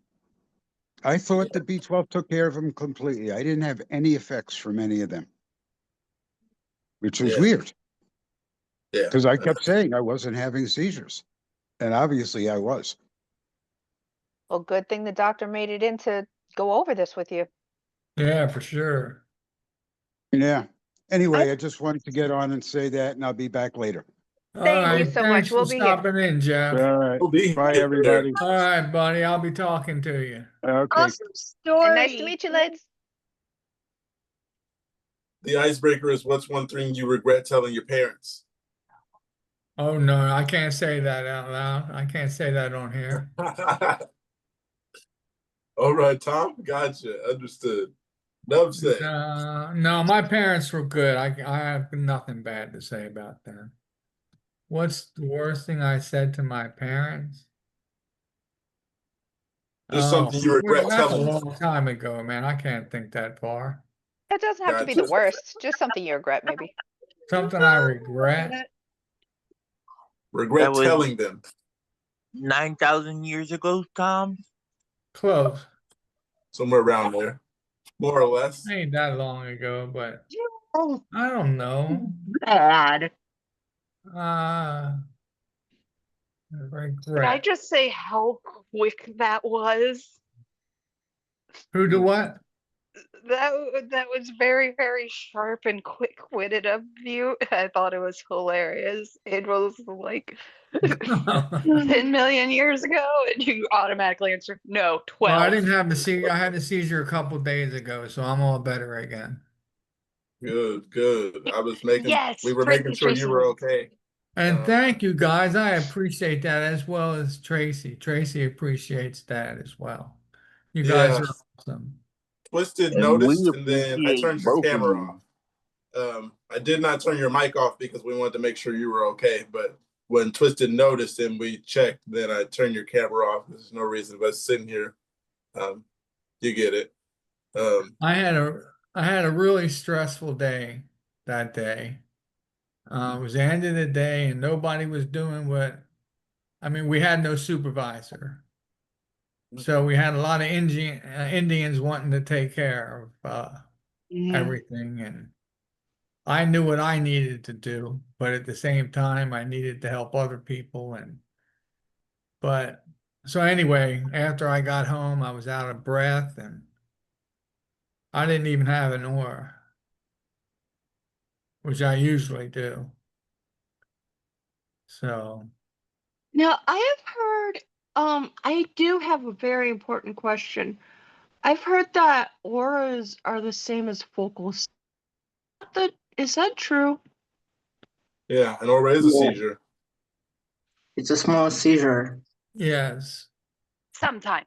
I thought the B12 took care of them completely. I didn't have any effects from any of them, which was Yeah. weird Yeah. because I kept saying I wasn't having seizures, and obviously I was. Well, good thing the doctor made it in to go over this with you. Yeah, for sure. Yeah. Anyway, I just wanted to get on and say that, and I'll be back later. All Thank you right. so Thanks much. We'll for be here. stopping in, Jeff. All right. We'll be Bye, here. everybody. All right, buddy. I'll be talking to you. Okay. Awesome story. And nice to meet you, Lids. The icebreaker is, what's one thing you regret telling your parents? Oh no, I can't say that out loud. I can't say that on here. All right, Tom. Gotcha. Understood. Enough said. No, my parents were good. I have nothing bad to say about them. What's the worst thing I said to my parents? Just something you regret That's a telling them. long time ago, man. I can't think that far. That doesn't have to be the Gotcha. worst. Just something you regret, maybe. Something I regret. Regret That was- telling them. 9,000 years ago, Tom. Close. Somewhere around there. More or less. Ain't that long ago, but Oh, I don't know. bad. Could I Regret. just say how quick that was? Who do what? That was very, very sharp and quick-witted of you. I thought it was hilarious. It was like 10 million years ago, and you automatically answered no, 12. Well, I didn't have the seizure. I had the seizure a couple days ago, so I'm all better again. Good, good. I was making, Yes, we were Tracy, making sure you Tracy were was- okay. And thank you guys. I appreciate that as well as Tracy. Tracy appreciates that as well. You guys Yeah. are awesome. Twisted And noticed, we and then I appreciate turned your both of camera you. off. I did not turn your mic off because we wanted to make sure you were okay. But when Twisted noticed and we checked, then I turned your camera off. There's no reason but sitting here. You get it. I had a really stressful day that day. It was the end of the day and nobody was doing we had no supervisor. So we had a lot of Indians wanting to take care of everything, and I knew what I needed to do, but at the same time I needed to help other people. So anyway, after I got home, I was out of breath and I didn't even have an oar, which I usually do. So Now, I have heard, I do have a very important question. I've heard that auras are the same as focals. Is that true? Yeah, an aura is a seizure. It's a small seizure. yes. Sometimes.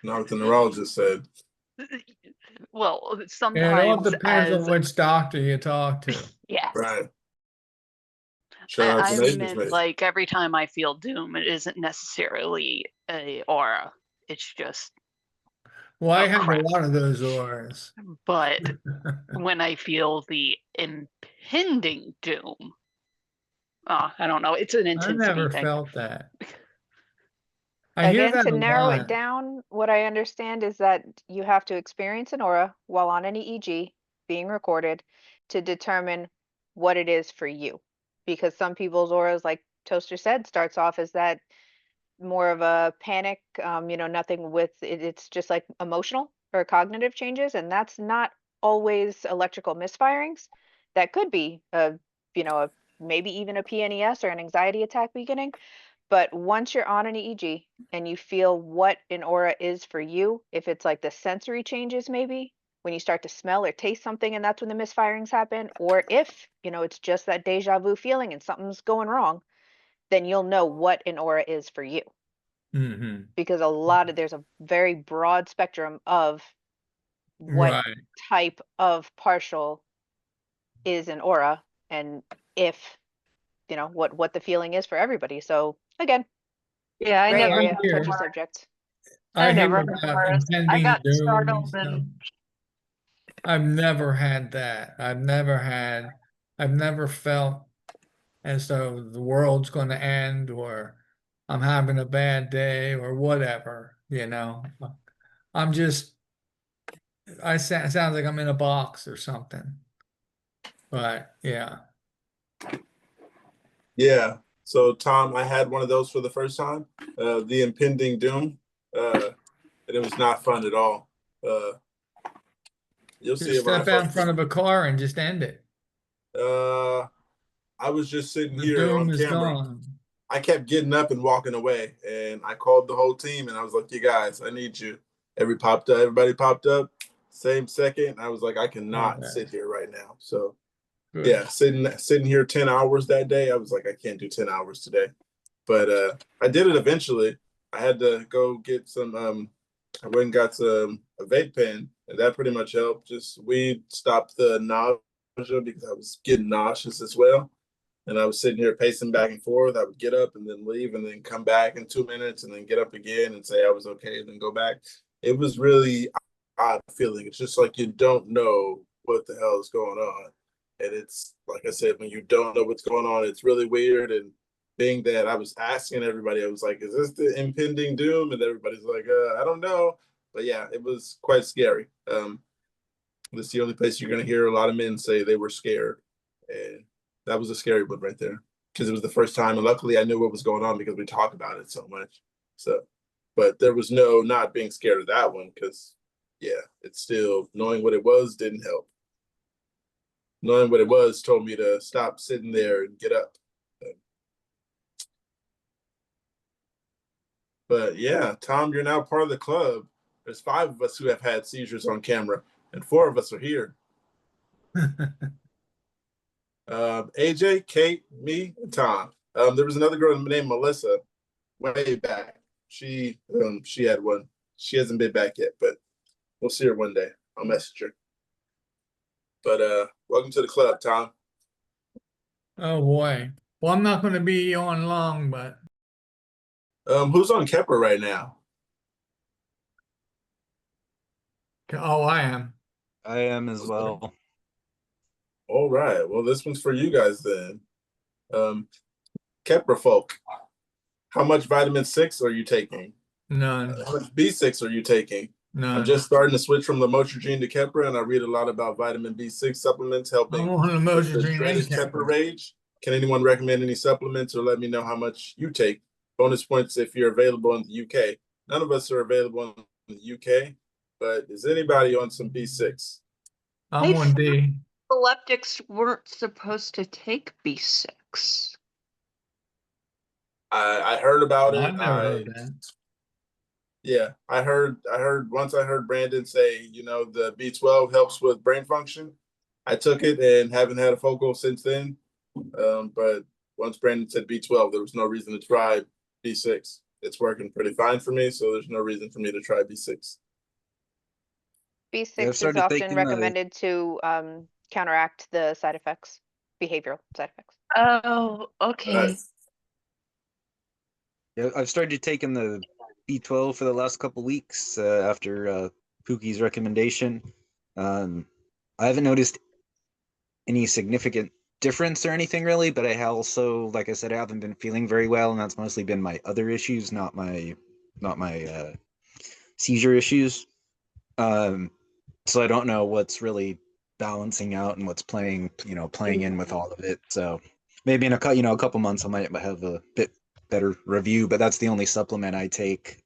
Not what the neurologist said. Well, Yeah, it all sometimes depends on as which doctor you talk to. yes. Right. Shout out to I Nathan's meant mate. like every time I feel doom, it isn't necessarily a aura. It's just Well, I oh have a crap. lot of those auras. But when I feel the impending doom, I don't know. It's an I intensity never thing. felt that. I hear Again, that to a narrow it lot. down, what I understand is that you have to experience an aura while on an EEG being recorded to determine what it is for you. Because some people's auras, like Toaster said, starts off as that more of a panic, nothing with it, it's just like emotional or cognitive changes, and that's not always electrical misfirings. That could be maybe even a PNES or an anxiety attack beginning. But once you're on an EEG and you feel what an aura is for you, if it's like the sensory changes, maybe when you start to smell or taste something and that's when the misfirings happen, or if, it's just that deja vu feeling and something's going wrong, then you'll know what an aura is for you. Hmm. Because there's a very broad spectrum of what Right. type of partial is an aura and if, what the feeling is for everybody. So again, Yeah, I gray never area, had touchy auras. subject. I hear never had about auras. I impending got doom and startled stuff. and I've never had that. I've never felt as though the world's going to end or I'm having a bad day or whatever, I'm just, it sounds like I'm in a box or something. But yeah. Yeah. So Tom, I had one of those for the first time. The impending doom. And it was not fun at all. You'll see Just it when I step out in post front it. of a car and just end it. I was just sitting The here doom on is camera. gone. I kept getting up and walking away, and I called the whole team, and I was like, "You guys, I need you." Everybody popped up, same second. I was like, "I cannot Okay. sit here right now." So Good. yeah, sitting here 10 hours that day, I was like, I can't do 10 hours today. But I did it eventually. I had to go get some. I went and got a vape pen, and that pretty much helped. Just weed stopped the nausea because I was getting nauseous as well. And I was sitting here pacing back and forth. I would get up and then leave and then come back in 2 minutes and then get up again and say I was okay and then go back. It was really odd feeling. It's just like you don't know what the hell is going on. And it's like I said, when you don't know what's going on, it's really weird. And being that I was asking everybody, I was like, is this the impending doom? And everybody's like, I don't know. But yeah, it was quite scary. This is the only place you're going to hear a lot of men say they were scared. And that was a scary one right there because it was the first time. And luckily, I knew what was going on because we talk about it so much. So, but there was no not being scared of that one because, yeah, it's still knowing what it was didn't help. Knowing what it was told me to stop sitting there and get up. But yeah, Tom, you're now part of the club. There's 5 of us who have had seizures on camera, and 4 of us are here. AJ, Kate, me, and Tom. There was another girl named Melissa way back. She had one. She hasn't been back yet, but we'll see her one day. I'll message her. But welcome to the club, Tom. Oh boy. Well, I'm not going to be on long, but Who's on Kepler right now? oh, I am. I am as well. All right. Well, this one's for you guys then. Kepler folk, how much vitamin 6 are you taking? None. How much B6 are you taking? None. I'm just starting to switch from lamotrigine to Keppra, and I read a lot about vitamin B6 supplements helping I'm on with the lamotrigine dreaded and Keppra rage. Can anyone recommend any supplements or let me know how much you take? Bonus points if you're available in the UK. None of us are available in the UK, but is anybody on some B6? I'm on D. epileptics weren't supposed to take B6. I heard about it. I've never heard that. Yeah, I heard once I heard Brandon say, the B12 helps with brain function. I took it and haven't had a focal since then. But once Brandon said B12, there was no reason to try B6. it's working pretty fine for me. So there's no reason for me to try B6. Yeah, I've B6 is started often taking recommended to counteract the side effects, behavioral side effects. Oh, okay. Yeah, I've started taking the B12 for the last couple weeks after Pookie's recommendation. I haven't noticed any significant difference or anything really, but I also, like I said, I haven't been feeling very well, and that's mostly been my other issues, not my seizure issues. So I don't know what's really balancing out and what's playing in with all of it. So maybe in a couple months I might have a bit better review, but that's the only supplement I take.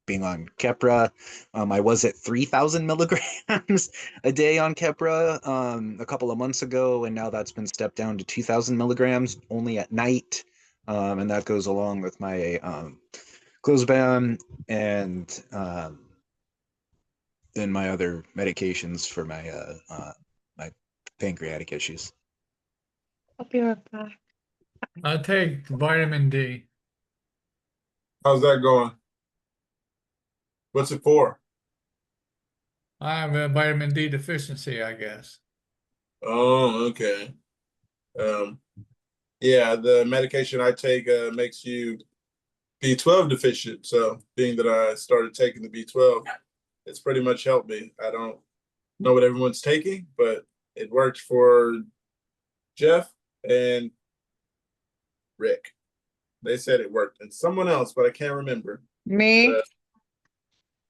Being on Keppra, I was at 3,000 milligrams a day on Keppra a couple of months ago, and now that's been stepped down to 2,000 milligrams only at night, and that goes along with my clozapam and then my other medications for my pancreatic issues. I'll be right back. I take vitamin D. How's that going? What's it for? I have a vitamin D deficiency, I guess. Oh, okay. Yeah, the medication I take makes you B12 deficient. So being that I started taking the B12, it's pretty much helped me. I don't know what everyone's taking, but it worked for Jeff and Rick. They said it worked, and someone else, but I can't remember. Me,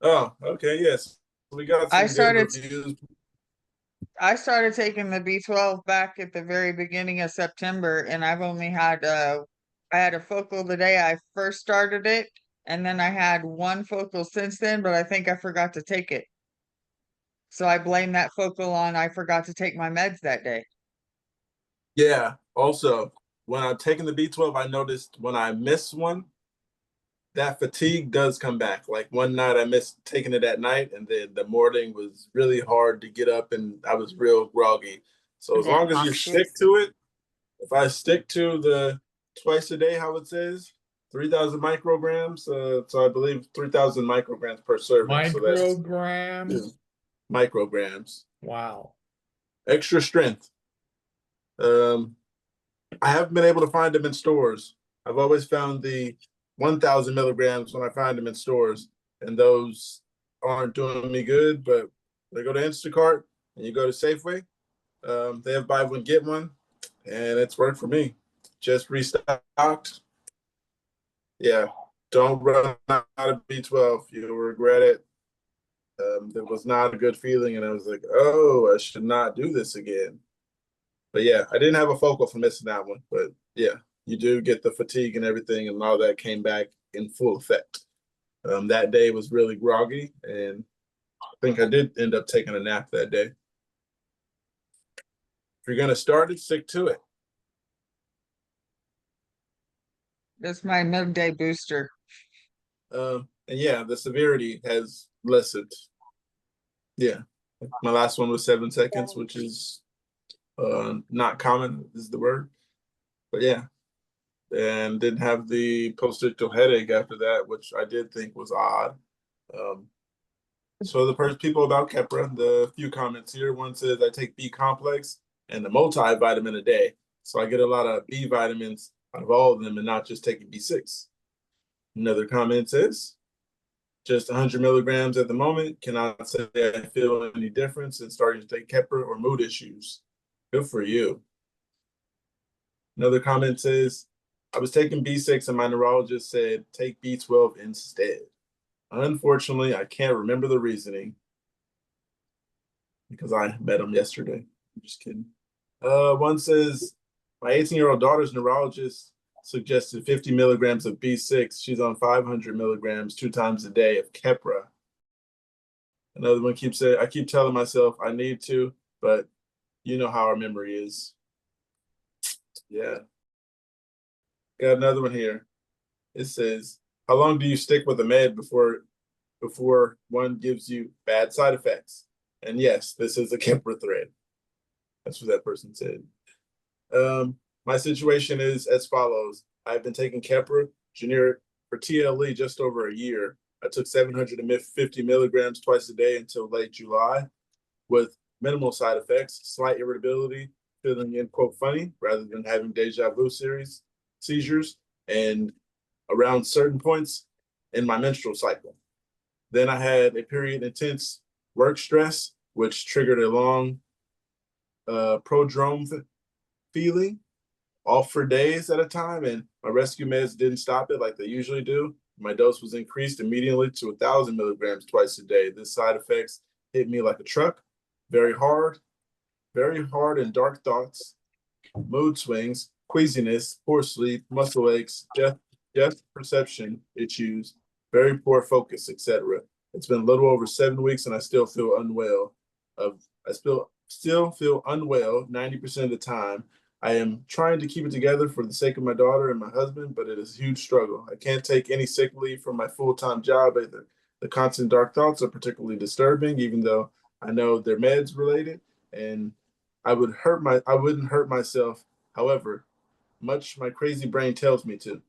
Oh, okay, yes. We got I some good started reviews. I started taking the B12 back at the very beginning of September, and I've only had I had a focal the day I first started it, and then I had one focal since then, but I think I forgot to take it. So I blame that focal on I forgot to take my meds that day. Yeah. Also, when I'm taking the B12, I noticed when I miss one, that fatigue does come back. Like one night I missed taking it at night, and then the morning was really hard to get up, and I was real groggy. So as And it long as you knocks you. stick to it, if I stick to the twice a day, how it says, 3,000 micrograms. So I believe 3,000 micrograms per serving. So that's Micrograms. micrograms. Wow. Extra strength. I haven't been able to find them in stores. I've always found the 1,000 milligrams when I find them in stores, and those aren't doing me good. But they go to Instacart and you go to Safeway, they have buy one get one, and it's worked for me. Just restocked. Yeah, don't run out of B12. You'll regret it. It was not a good feeling, and I was like, oh, I should not do this again. But yeah, I didn't have a focal for missing that one. But yeah, you do get the fatigue and everything, and all that came back in full effect. That day was really groggy, and I think I did end up taking a nap that day. If you're gonna start it, stick to it. That's my midday booster. And yeah, the severity has lessened. Yeah, my last one was 7 seconds, which is not common is the word. But yeah, and didn't have the post-ictal headache after that, which I did think was odd. So the first people about Keppra, the few comments here. One says I take B complex and the multivitamin a day, so I get a lot of B vitamins out of all of them, and not just taking B6. Another comment says just 100 milligrams at the moment. Cannot say I feel any difference in starting to take Keppra or mood issues. Good for you. Another comment says, I was taking B6 and my neurologist said take B12 instead. Unfortunately, I can't remember the reasoning because I met him yesterday. I'm just kidding. One says, my 18-year-old daughter's neurologist suggested 50 milligrams of B6. She's on 500 milligrams 2 times a day of Keppra. Another one keeps saying, I keep telling myself I need to, but you know how our memory is. Yeah. Got another one here. It says, how long do you stick with a med before one gives you bad side effects? And yes, this is a Keppra thread. That's what that person said. My situation is as follows. I've been taking Keppra, generic for TLE just over a year. I took 750 milligrams twice a day until late July with minimal side effects, slight irritability, feeling in quote funny rather than having deja vu seizures, and around certain points in my menstrual cycle. Then I had a period intense work stress, which triggered a long prodrome feeling, off for days at a time, and my rescue meds didn't stop it like they usually do. My dose was increased immediately to 1,000 milligrams twice a day. This side effects hit me like a truck, very hard, and dark thoughts, mood swings, queasiness, poor sleep, muscle aches, depth perception issues, very poor focus, etc. It's been a little over 7 weeks, and I still feel unwell. I still feel unwell 90% of the time. I am trying to keep it together for the sake of my daughter and my husband, but it is a huge struggle. I can't take any sick leave from my full-time job either. The constant dark thoughts are particularly disturbing, even though I know they're meds related, and I wouldn't hurt myself. However, much my crazy brain tells me to.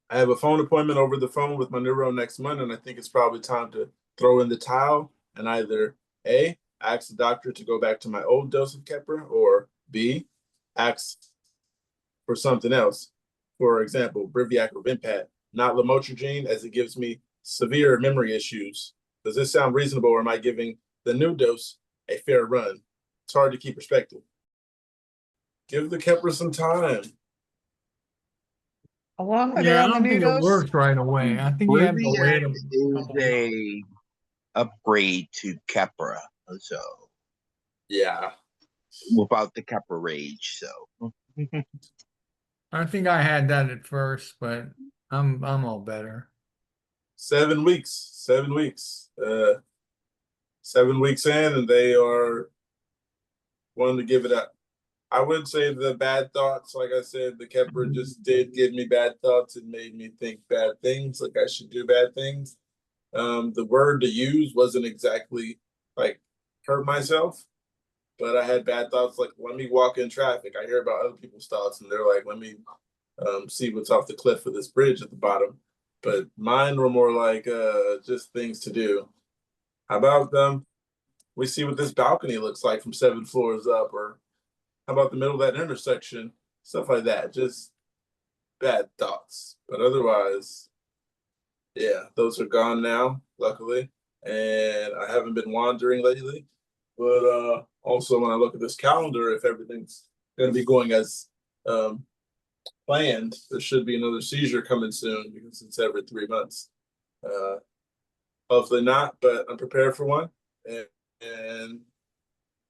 I have a phone appointment over the phone with my neuro next month, and I think it's probably time to throw in the towel and either A, ask the doctor to go back to my old dose of Keppra, or B, ask for something else. For example, Briviac or Vimpat, not lamotrigine, as it gives me severe memory issues. Does this sound reasonable, or am I giving the new dose a fair run? It's hard to keep perspective. Give the Keppra some time. How long are they Yeah, I on the don't new think it dose? works right away. I think you have to wait Briviac a is couple months. a upgrade to Keppra, so Yeah. without the Keppra rage. So I think I had that at first, but I'm all better. 7 weeks. 7 weeks. 7 weeks in, and they are wanting to give it up. I would say the bad thoughts, like I said, the Keppra just did give me bad thoughts. It made me think bad things, like I should do bad things. The word to use wasn't exactly like hurt myself, but I had bad thoughts like, let me walk in traffic. I hear about other people's thoughts, and they're like, let me see what's off the cliff of this bridge at the bottom. But mine were more like just things to do. How about we see what this balcony looks like from 7 floors up, or how about the middle of that intersection? Stuff like that. Just bad thoughts. But otherwise, yeah, those are gone now, luckily. And I haven't been wandering lately. But also, when I look at this calendar, if everything's going to be going as planned, there should be another seizure coming soon because it's every 3 months. Hopefully not, but I'm prepared for one. And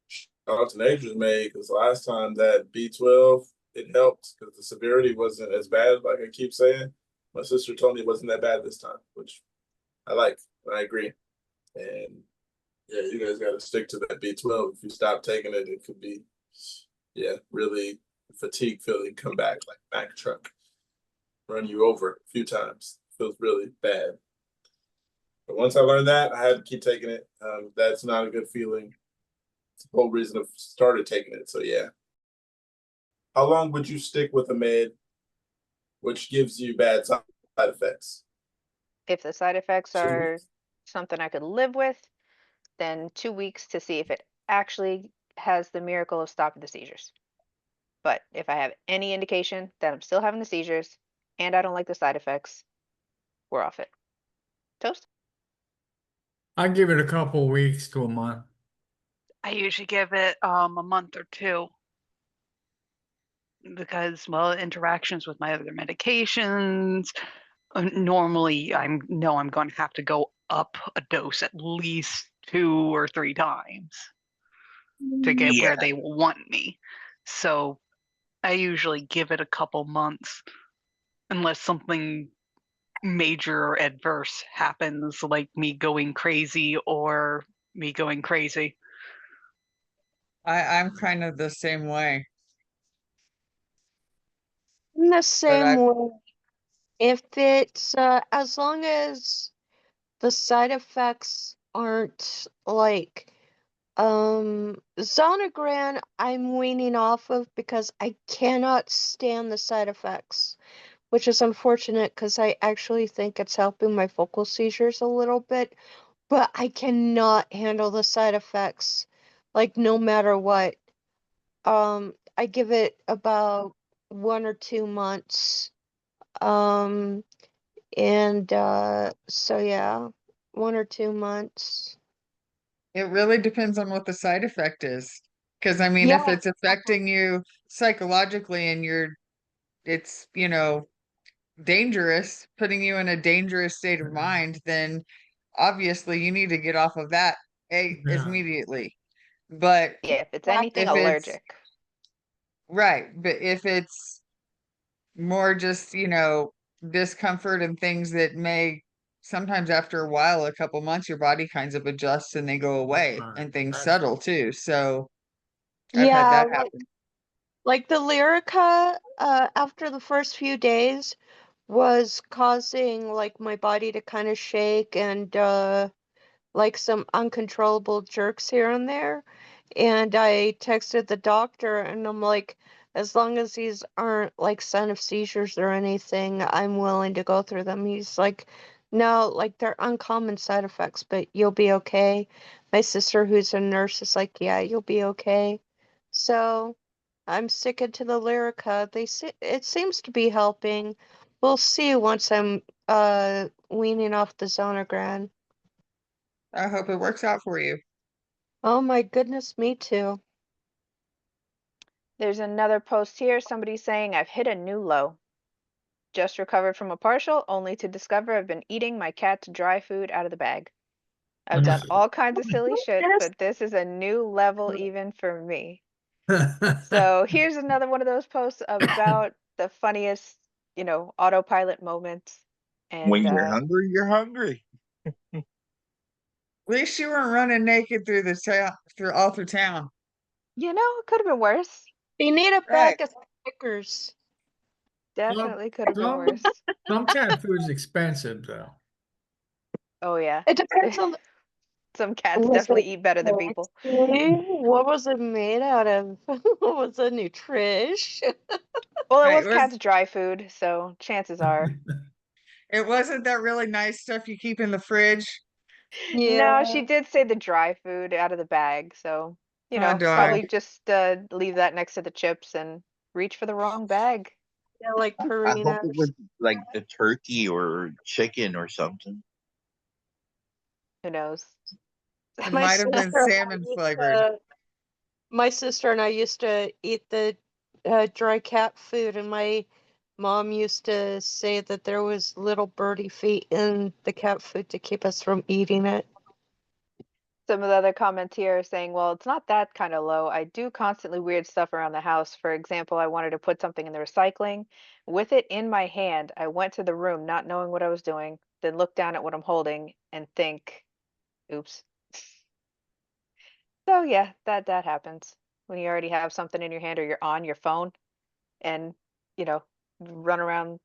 shout out to Nature's Made, because last time that B12, it helped because the severity wasn't as bad, like I keep saying. My sister told me it wasn't that bad this time, which I like. I agree. And yeah, you guys got to stick to that B12. If you stop taking it, it could be, yeah, really fatigue feeling come back like Mack truck, run you over a few times. Feels really bad. But once I learned that, I had to keep taking it. That's not a good feeling. It's the whole reason I started taking it. So yeah. How long would you stick with a med which gives you bad side effects? If the side effects 2 are weeks. something I could live with, then 2 weeks to see if it actually has the miracle of stopping the seizures. But if I have any indication that I'm still having the seizures and I don't like the side effects, we're off it. Toast? I give it a couple weeks to a month. I usually give it a month or two because, well, interactions with my other medications. Normally, I'm going to have to go up a dose at least 2 or 3 times to get yeah, where they want me. So I usually give it a couple months unless something major or adverse happens, like me going crazy or me going crazy. I'm kind of the same way, In the but same way, if it's as long as the side effects aren't like Zonegran I'm weaning off of because I cannot stand the side effects. which is unfortunate because I actually think it's helping my focal seizures a little bit, but I cannot handle the side effects, like no matter what. I give it about 1 or 2 months. And so yeah, 1 or 2 months. It really depends on what the side effect is. Because I mean, if Yeah. it's affecting you psychologically and it's, dangerous, putting you in a dangerous state of mind, then obviously you need to get off of that Yeah. immediately. But Yeah, if it's anything if it's allergic. right, but if it's more just, discomfort and things that may sometimes after a while, a couple months, your body kinds of adjusts and they go away Right. and things That's settle right. too. So I've had Yeah, that happen. like the Lyrica, after the first few days was causing like my body to kind of shake and like some uncontrollable jerks here and there. And I texted the doctor and I'm like, as long as these aren't like sign of seizures or anything, I'm willing to go through them. He's like, no, like they're uncommon side effects, but you'll be okay. My sister, who's a nurse, is like, yeah, you'll be okay. So I'm sticking to the Lyrica. It seems to be helping. We'll see once I'm weaning off the Zonogran. I hope it works out for you. Oh my goodness, me too. There's another post here. Somebody saying, I've hit a new low. Just recovered from a partial, only to discover I've been eating my cat's dry food out of the bag. I've done all kinds of silly shit, but this is a new level even for me. So here's another one of those posts about the funniest, autopilot moments. When And you're hungry, you're hungry. At least you weren't running naked through the town, through town. it could have been worse. They need a Right. bag of Snickers. Definitely could have been Some worse. some cat food is expensive though. Oh yeah. It depends on Some cats was definitely it eat better than people. tasty? What was it made out of? Was it Nutrish? Well, it Right. was cat's dry food, so chances are. It wasn't that really nice stuff you keep in the fridge. No, she Yeah. did say the dry food out of the bag, so Oh, darn. probably just leave that next to the chips and reach for the wrong bag. Yeah, like I hope it was Purina's. like the turkey or chicken or something. Who knows? It My might have been sister and I salmon used flavored. my sister and I used to eat the dry cat food, and my mom used to say that there was little birdie feet in the cat food to keep us from eating it. Some of the other comments here are saying, well, it's not that kind of low. I do constantly weird stuff around the house. For example, I wanted to put something in the recycling. With it in my hand, I went to the room not knowing what I was doing, then look down at what I'm holding and think, oops. So yeah, that happens when you already have something in your hand or you're on your phone and, you know, run around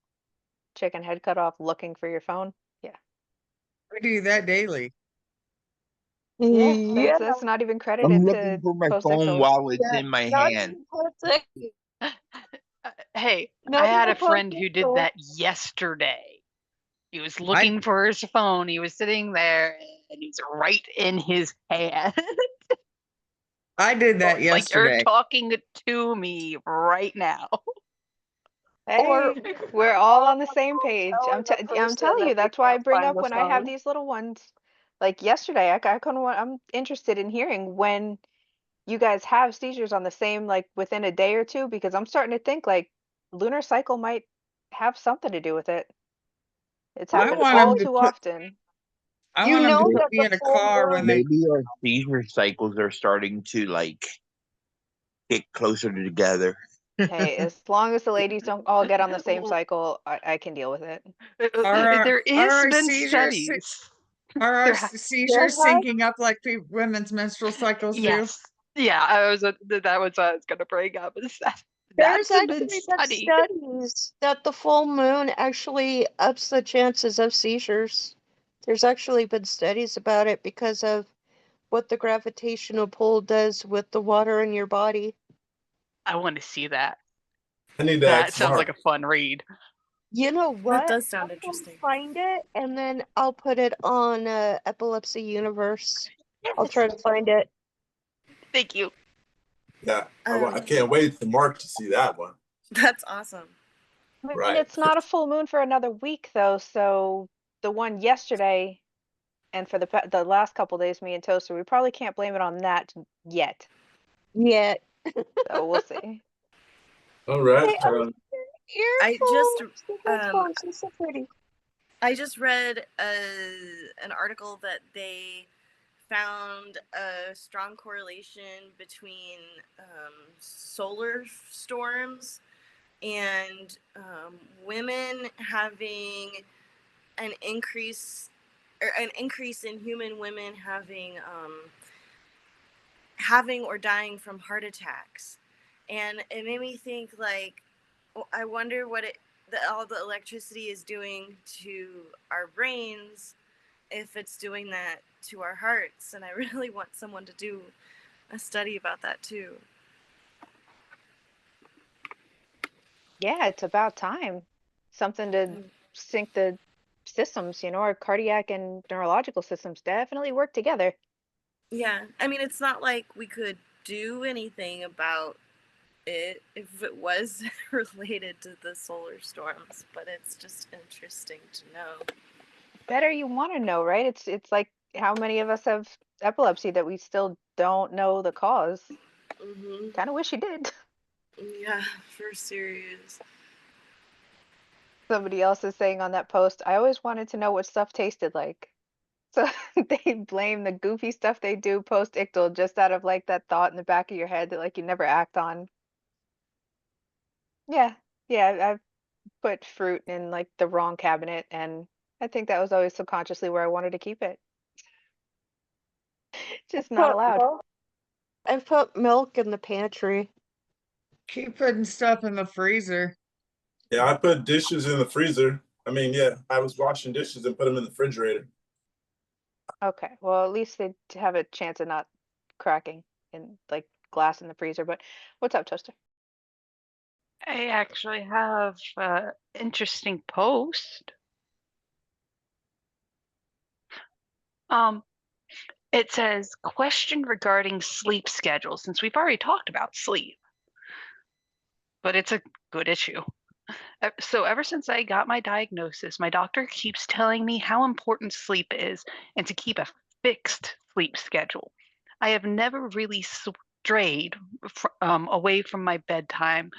chicken head cut off looking for your phone. Yeah. I do that daily. Yeah, Yeah. that's not even I'm credited looking to for my phone post-exos. while it's Yeah. in my Not hand. Hey, no, I had no a friend who did post-exos. that yesterday. He was looking for his phone. He was sitting there and he's right in his hand. I did that Like you're yesterday. talking to me right now. Or Hey, we're all on the same page. I'm telling you, that's why I bring up when I have these little ones. Like yesterday, I couldn't I'm interested in hearing when you guys have seizures on the same, like within a day or two, because I'm starting to think like lunar cycle might have something to do with it. It's I happened want all him to too put. often. I you want him to know put that me the in a full car when they. moon, Maybe our seizure cycles are starting to like get closer together. Hey, as long as the ladies don't all get on the same cycle, I can deal with it. There Are is our been seizures studies. are our There ha- seizures syncing up like women's menstrual cycles do? yes. Yeah, that was what I was gonna bring up is there's that's been actually been studied. studies that the full moon actually ups the chances of seizures. There's actually been studies about it because of what the gravitational pull does with the water in your body. I want to see that. I need to act That sounds like smart. a fun read. You know what? does sound I'll interesting. find it and then I'll put it on Epilepsy Universe. I'll try to find it. Thank you. Yeah, I can't wait for Mark to see that one. That's awesome. I mean, Right. it's not a full moon for another week though, so the one yesterday and for the last couple days, me and Toaster, we probably can't blame it on that yet. Yet. So we'll see. All right. Hey, I just She's so pretty. I just read an article that they found a strong correlation between solar storms and women having an increase in human women having or dying from heart attacks, and it made me think like, I wonder what all the electricity is doing to our brains, if it's doing that to our hearts, and I really want someone to do a study about that too. Yeah, it's about time. Something to sync the systems, our cardiac and neurological systems definitely work together. Yeah, I mean, it's not like we could do anything about it if it was related to the solar storms, but it's just interesting to know. Better you want to know, right? It's like how many of us have epilepsy that we still don't know the cause. Kind of wish you did. Yeah, for serious. Somebody else is saying on that post, I always wanted to know what stuff tasted like. So they blame the goofy stuff they do post-ictal just out of like that thought in the back of your head that like you never act on. Yeah, I've put fruit in like the wrong cabinet, and I think that was always subconsciously where I wanted to keep it. Just not allowed. I've put milk in the pantry. Keep putting stuff in the freezer. Yeah, I put dishes in the freezer. I mean, yeah, I was washing dishes and put them in the refrigerator. Okay, well, at least they have a chance of not cracking in like glass in the freezer. But what's up, Toaster? I actually have an interesting post. It says question regarding sleep schedule, since we've already talked about sleep, but it's a good issue. So ever since I got my diagnosis, my doctor keeps telling me how important sleep is and to keep a fixed sleep schedule. I have never really strayed away from my bedtime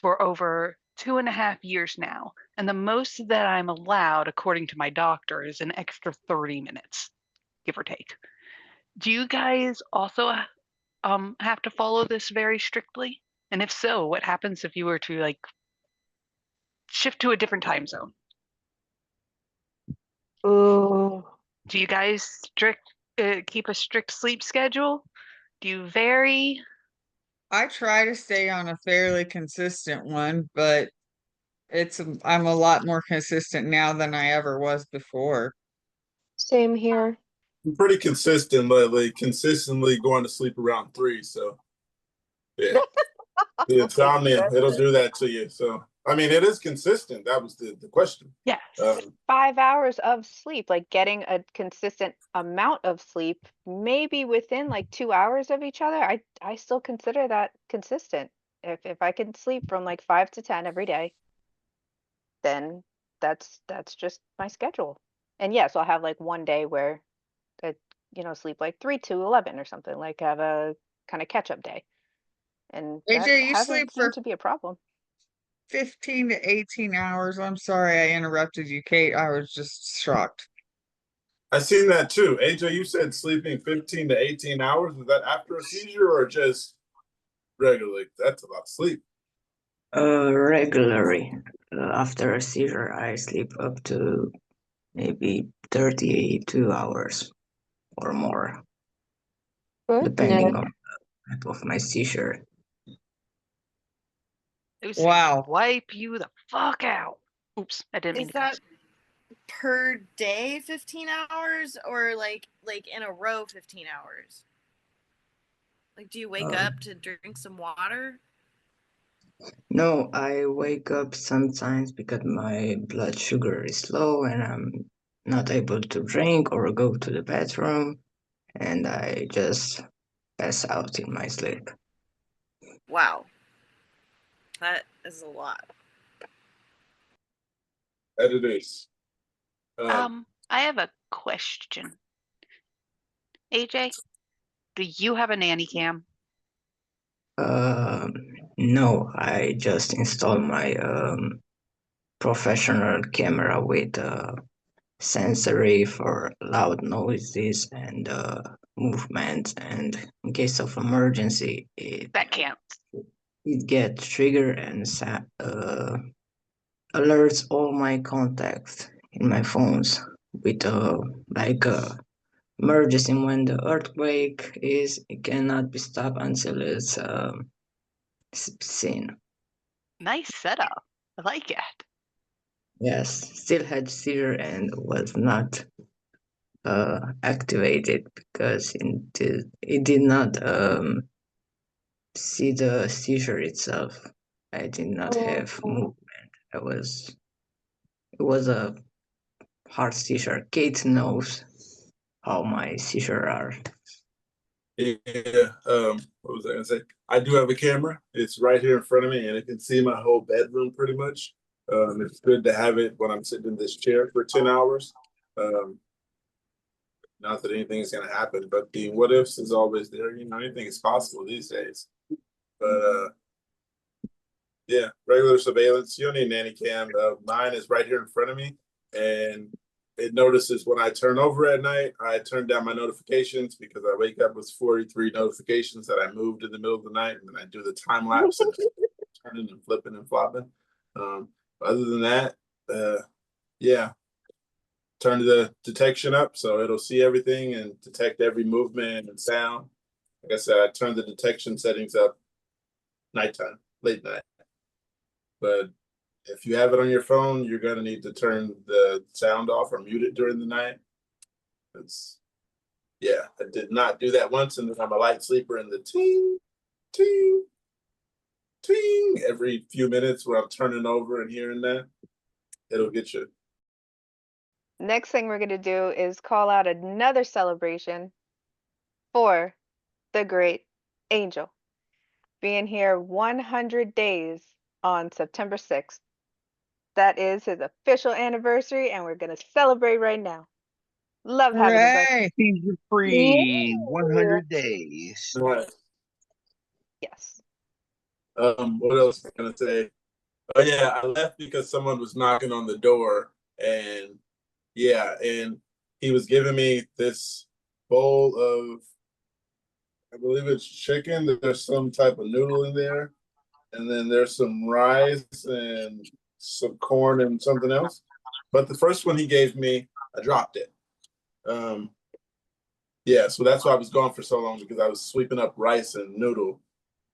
for over 2.5 years now, and the most that I'm allowed, according to my doctor, is an extra 30 minutes, give or take. Do you guys also have to follow this very strictly? And if so, what happens if you were to like shift to a different time zone? Oh. Do you guys keep a strict sleep schedule? Do you vary? I try to stay on a fairly consistent one, but I'm a lot more consistent now than I ever was before. Same here. I'm pretty consistent lately, consistently going to sleep around 3. So, yeah, the insomnia, it'll do that to you. So, I mean, it is consistent. That was the question. Yes. 5 hours of sleep, like getting a consistent amount of sleep, maybe within like 2 hours of each other. I still consider that consistent. If I can sleep from like 5 to 10 every day, then that's just my schedule. And yes, I'll have like one day where I, sleep like 3 to 11 or something, like have a kind of catch up day. And that AJ, you sleep hasn't for seemed to be a problem. 15 to 18 hours. I'm sorry I interrupted you, Kate. I was just shocked. I seen that too. AJ, you said sleeping 15 to 18 hours. Was that after a seizure or just regularly? That's a lot of sleep. Regularly. After a seizure, I sleep up to maybe 32 hours or more, depending on the type of my seizure. Wow. Wipe you the fuck out. Oops, I didn't mean Is to cuss. that per day 15 hours or like in a row 15 hours? Like, do you wake up to drink some water? No, I wake up sometimes because my blood sugar is low and I'm not able to drink or go to the bathroom, and I just pass out in my sleep. Wow, that is a lot. That it is. I have a question. AJ, do you have a nanny cam? No, I just installed my professional camera with sensory for loud noises and movement, and in case of emergency, That counts. it gets triggered and alerts all my contacts in my phones with like emergency when the earthquake is, it cannot be stopped until it's seen. Nice setup. I like it. Yes, still had seizure and was not activated because it did not see the seizure itself. I did not have movement. It was a hard seizure. Kate knows how my seizure are. Yeah. What was I gonna say? I do have a camera. It's right here in front of me, and it can see my whole bedroom pretty much. It's good to have it when I'm sitting in this chair for 10 hours. Um, not that anything is gonna happen, but the what ifs is always there. You know, anything is possible these days. But yeah, regular surveillance. You don't need a nanny cam. Mine is right here in front of me, and it notices when I turn over at night. I turn down my notifications because I wake up with 43 notifications that I moved in the middle of the night, and then I do the time lapse and turning and flipping and flopping. Other than that, yeah, turn the detection up so it'll see everything and detect every movement and sound. Like I said, I turn the detection settings up nighttime, late night. But if you have it on your phone, you're gonna need to turn the sound off or mute it during the night. It's yeah, I did not do that once, and then I'm a light sleeper, and the ting, ting, ting every few minutes where I'm turning over and hearing that, it'll get you. Next thing we're going to do is call out another celebration for the great Angel being here 100 days on September 6th. That is his official anniversary, and we're going to celebrate right now. Love having him back. Hooray! Yeah. Free 100 days. Right. Yes. What else was I gonna say? Oh yeah, I left because someone was knocking on the door, and yeah, and he was giving me this bowl of, I believe it's chicken. There's some type of noodle in there, and then there's some rice and some corn and something else. But the first one he gave me, I dropped it. Um, yeah, so that's why I was gone for so long, because I was sweeping up rice and noodle,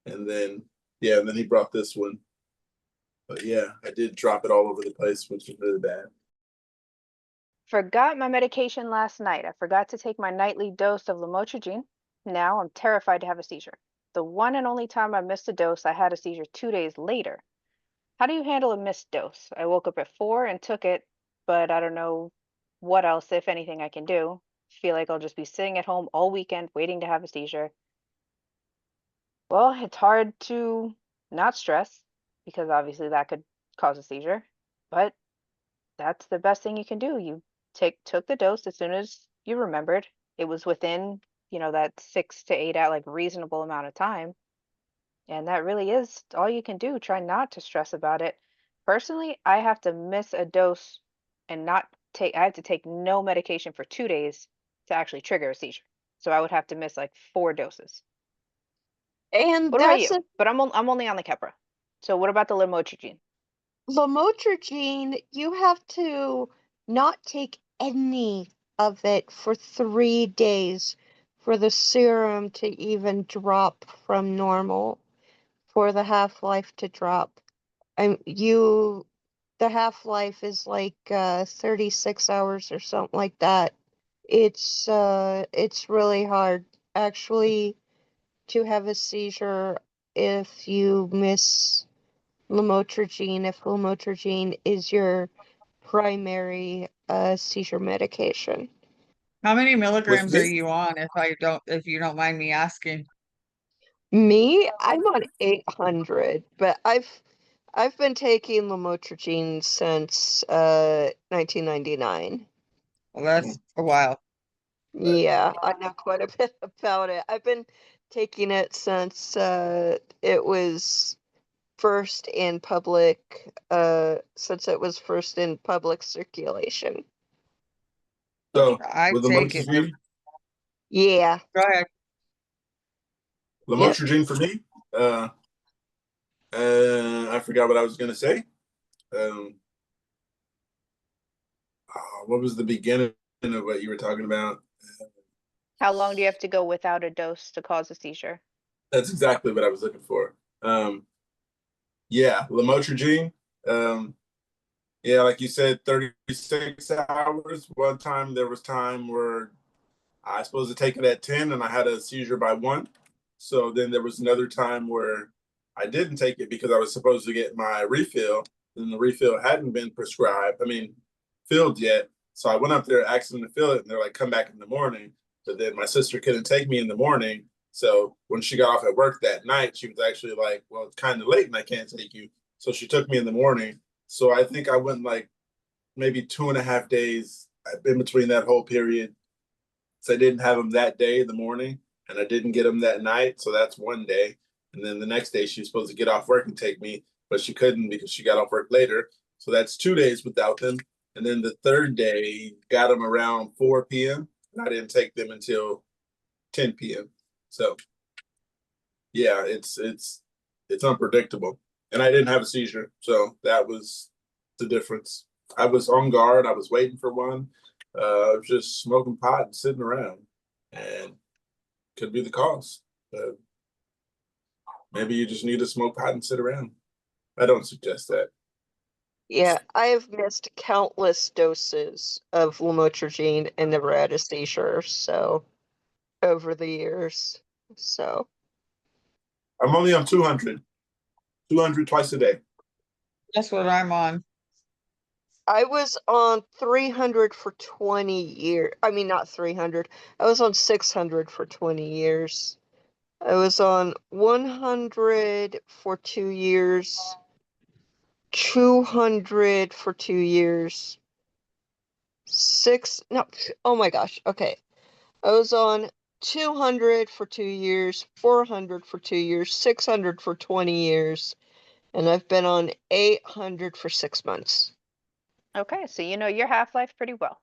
and then yeah, and then he brought this one. But yeah, I did drop it all over the place, which is really bad. Forgot my medication last night. I forgot to take my nightly dose of lamotrigine. Now I'm terrified to have a seizure. The one and only time I missed a dose, I had a seizure 2 days later. How do you handle a missed dose? I woke up at 4 and took it, but I don't know what else, if anything, I can do. Feel like I'll just be sitting at home all weekend waiting to have a seizure. Well, it's hard to not stress because obviously that could cause a seizure, but that's the best thing you can do. You took the dose as soon as you remembered. It was within, that 6 to 8 hour, like reasonable amount of time. And that really is all you can do. Try not to stress about it. Personally, I have to miss a dose and not take, I have to take no medication for 2 days to actually trigger a seizure. So I would have to miss like 4 doses. And What about that's you? a But I'm only on the Keppra. So what about the lamotrigine? lamotrigine, you have to not take any of it for 3 days for the serum to even drop from normal, for the half-life to drop. The half-life is like 36 hours or something like that. It's really hard actually to have a seizure if you miss lamotrigine if lamotrigine is your primary seizure medication. How many milligrams are me? you on, if you don't mind me asking? Me, I'm on 800, but I've been taking lamotrigine since 1999. Well, that's a while. Yeah, I know quite a bit about it. I've been taking it since it was first in public circulation. So I with take it. lamotrigine, Yeah. Go ahead. Yep. lamotrigine for me, I forgot what I was gonna say. Um, what was the beginning of what you were talking about? How long do you have to go without a dose to cause a seizure? That's exactly what I was looking for. Yeah, lamotrigine. Um, yeah, like you said, 36 hours. One time there was time where I was supposed to take it at 10 and I had a seizure by 1. So then there was another time where I didn't take it because I was supposed to get my refill, and the refill hadn't been filled yet. So I went up there asking them to fill it, and they're like, come back in the morning. But then my sister couldn't take me in the morning. So when she got off at work that night, she was actually like, well, it's kind of late and I can't take you. So she took me in the morning. So I think I went like maybe 2.5 days in between that whole period. So I didn't have them that day in the morning, and I didn't get them that night. So that's one day. And then the next day she was supposed to get off work and take me, but she couldn't because she got off work later. So that's 2 days without them. And then the third day got them around 4 p.m. and I didn't take them until 10 p.m. So yeah, it's unpredictable. And I didn't have a seizure, so that was the difference. I was on guard. I was waiting for one. I was just smoking pot and sitting around, and could be the cause. Maybe you just need to smoke pot and sit around. I don't suggest that. Yeah, I have missed countless doses of lamotrigine and never had a seizure, so over the years. So I'm only on 200 twice a day. That's what I'm on. I was on 300 for 20 years. I mean, not 300. I was on 600 for 20 years. I was on 100 for 2 years, 200 for 2 years, oh my gosh. Okay. I was on 200 for 2 years, 400 for 2 years, 600 for 20 years, and I've been on 800 for 6 months. Okay, so you know your half-life pretty well.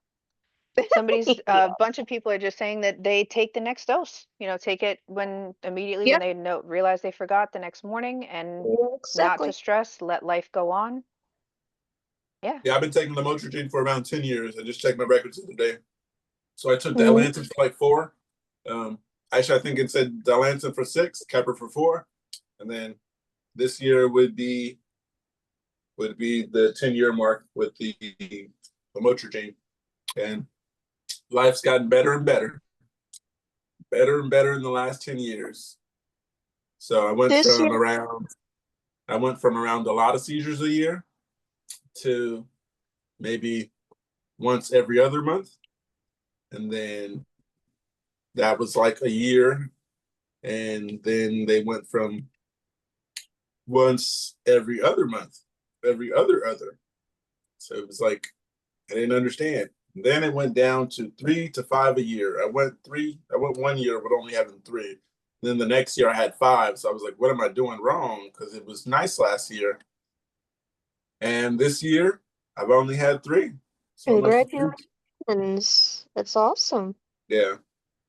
Somebody's a bunch of people are just saying that they take the next dose. Take it immediately when they realize they forgot the next morning, and not to stress, let life go on. Yeah. Yeah, I've been taking lamotrigine for around 10 years. I just checked my records the other day. So I took Dilantin for like 4. Actually, I think it said Dilantin for 6, Kepper for 4. And then this year would be the 10-year mark with the lamotrigine. And life's gotten better and better. Better and better in the last 10 years. So I went from around a lot of seizures a year to maybe once every other month. And then that was like a year. And then they went from once every other month, every other. So it was like, I didn't understand. And then it went down to 3 to 5 a year. I went 1 year with only having 3. Then the next year I had 5. So I was like, what am I doing wrong? Because it was nice last year. And this year I've only had 3. So congratulations. That's awesome. Yeah.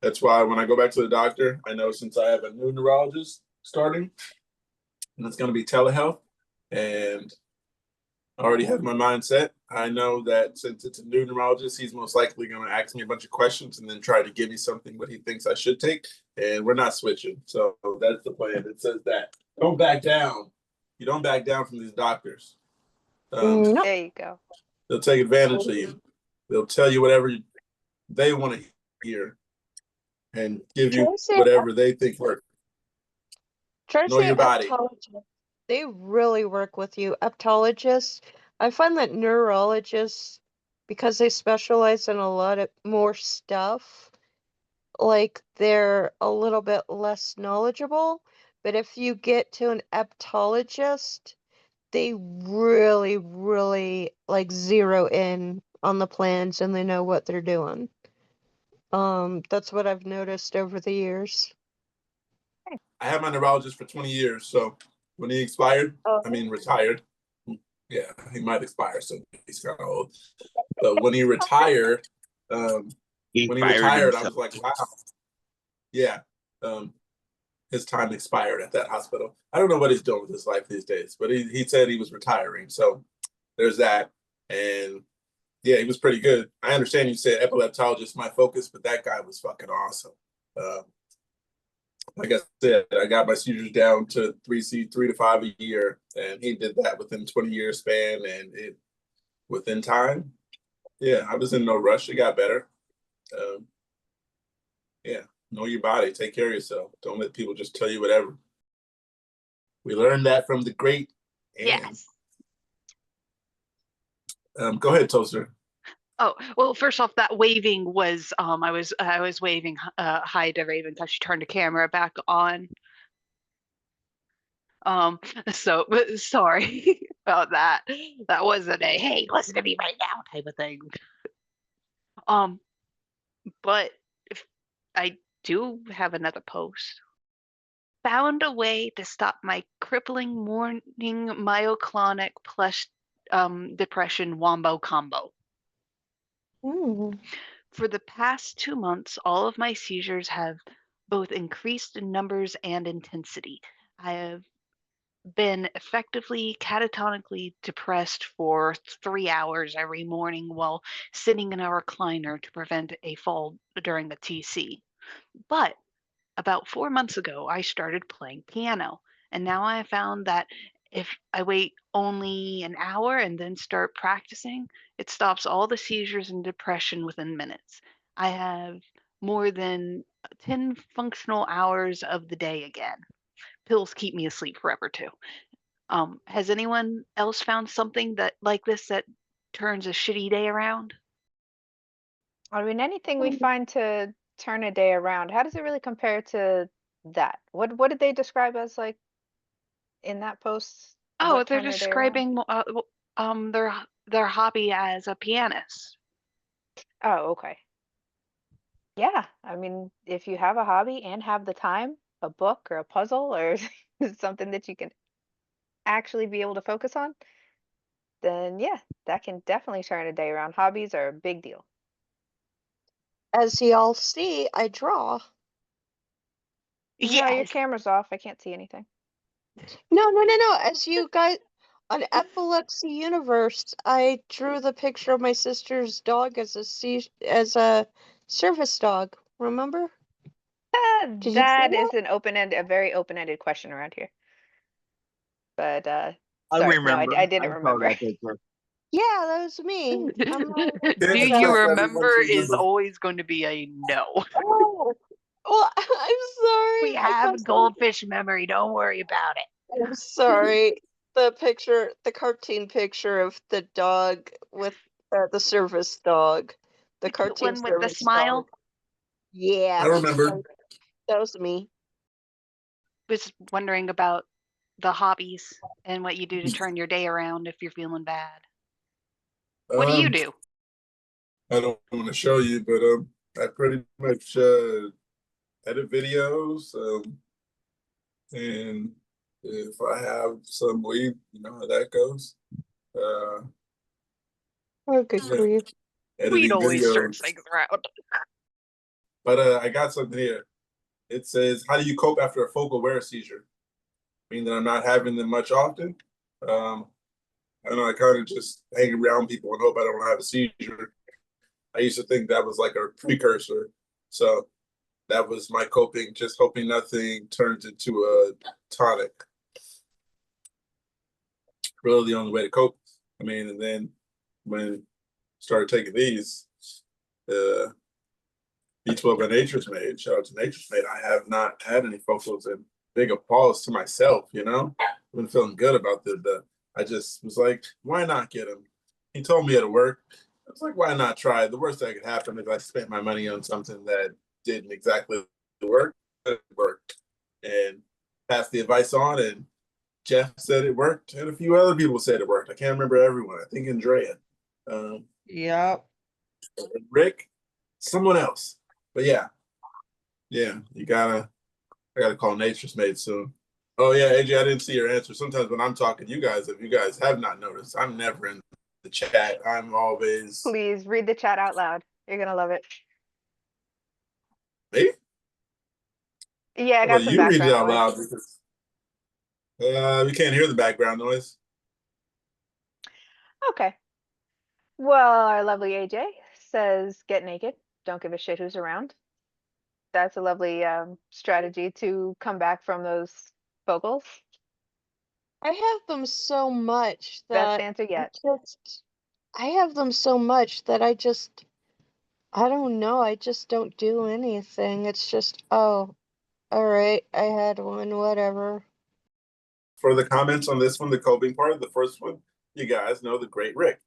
That's why when I go back to the doctor, I know since I have a new neurologist starting, and it's going to be telehealth, and I already have my mind set. I know that since it's a new neurologist, he's most likely going to ask me a bunch of questions and then try to give me something what he thinks I should take, and we're not switching. So that's the plan. It says that. Don't back down. You don't back down from these doctors. There you go. They'll take advantage of you. They'll tell you whatever they want to hear and give you whatever they think works. Try to Know say your body. optometrist. they really work with you. Epileptologists, I find that neurologists, because they specialize in a lot of more stuff, like they're a little bit less knowledgeable. But if you get to an epileptologist, they really, really like zero in on the plans and they know what they're doing. That's what I've noticed over the years. I had my neurologist for 20 years, so when he expired, retired. Yeah, he might expire, so he's kind of old. But when he retired, I was like, wow. Yeah, his time expired at that hospital. I don't know what he's doing with his life these days, but he said he was retiring. So there's that. And yeah, he was pretty good. I understand you said epileptologist my focus, but that guy was fucking awesome. Like I said, I got my seizures down to 3 to 5 a year, and he did that within 20-year span, and it within time. Yeah, I was in no rush. It got better. Yeah, know your body. Take care of yourself. Don't let people just tell you whatever. We learned that from the great Anne. Yes. Go ahead, Toaster. Oh, well, first off, that waving was I was waving hi to Raven because she turned the camera back on. So sorry about that. That wasn't a hey, listen to me right now type of thing. But if I do have another post. Found a way to stop my crippling morning myoclonic plus depression wombo combo. For the past 2 months, all of my seizures have both increased in numbers and intensity. I have been effectively catatonically depressed for 3 hours every morning while sitting in a recliner to prevent a fall during the TC. But about 4 months ago, I started playing piano, and now I found that if I wait only an hour and then start practicing, it stops all the seizures and depression within minutes. I have more than 10 functional hours of the day again. Pills keep me asleep forever too. Has anyone else found something that like this that turns a shitty day around? I mean, anything we find to turn a day around, how does it really compare to that? What did they describe as like in that post? Oh, What they're turned their day around? describing their hobby as a pianist. Oh, okay. Yeah, I mean, if you have a hobby and have the time, a book or a puzzle or something that you can actually be able to focus on, then yeah, that can definitely turn a day around. Hobbies are a big deal. As y'all see, I draw. No, your Yes. camera's off. I can't see anything. No. As you guys on Epilepsy Universe, I drew the picture of my sister's dog as a service dog. Remember? Did you see That that? is a very open-ended question around here. But I sorry, no, remember. I didn't remember. That picture. Yeah, that was me. I'm not Do Yeah, you that's remember everyone to is remember. always going to be a no. Oh, well, I'm sorry. We I have thought goldfish memory. Don't worry about it. I'm sorry. The cartoon picture of the dog with the service dog, the The cute cartoon one with the service smile. dog. Yeah, I remember. that was me. Was wondering about the hobbies and what you do to turn your day around if you're feeling bad. What do you do? I don't want to show you, but I pretty much edit videos. And if I have some weed, you know how that goes. Oh, good Yeah, grief. We'd editing always turn videos. things around. But I got something here. It says, "How do you cope after a focal aware seizure?" Meaning that I'm not having them much often. I don't know. I kind of just hang around people and hope I don't have a seizure. I used to think that was like a precursor. So that was my coping, just hoping nothing turns into a tonic. Really the only way to cope. I mean, and then when I started taking these, B12 and Nature's Made, shout out to Nature's Made, I have not had any focals and big applause to myself, you know? been feeling good about this, but I just was like, why not get him? He told me it'll work. I was like, why not try? The worst that could happen if I spent my money on something that didn't exactly work. It worked, and passed the advice on. And Jeff said it worked, and a few other people said it worked. I can't remember everyone. I think Andrea, Yep. Rick, someone else. But yeah, I gotta call Nature's Made soon. Oh yeah, AJ, I didn't see your answer. Sometimes when I'm talking to you guys, if you guys have not noticed, I'm never in the chat. I'm always Please read the chat out loud. You're gonna love it. me. Yeah, I Well, got some you read it background out noise. loud because we can't hear the background noise. Okay. Well, our lovely AJ says, "Get naked. Don't give a shit who's around." That's a lovely strategy to come back from those vocals. I have them so much Best that answer yet. I have them so much that I don't know. I just don't do anything. It's just, oh, all right, I had one, whatever. For the comments on this one, the coping part, the first one, you guys know the great Rick.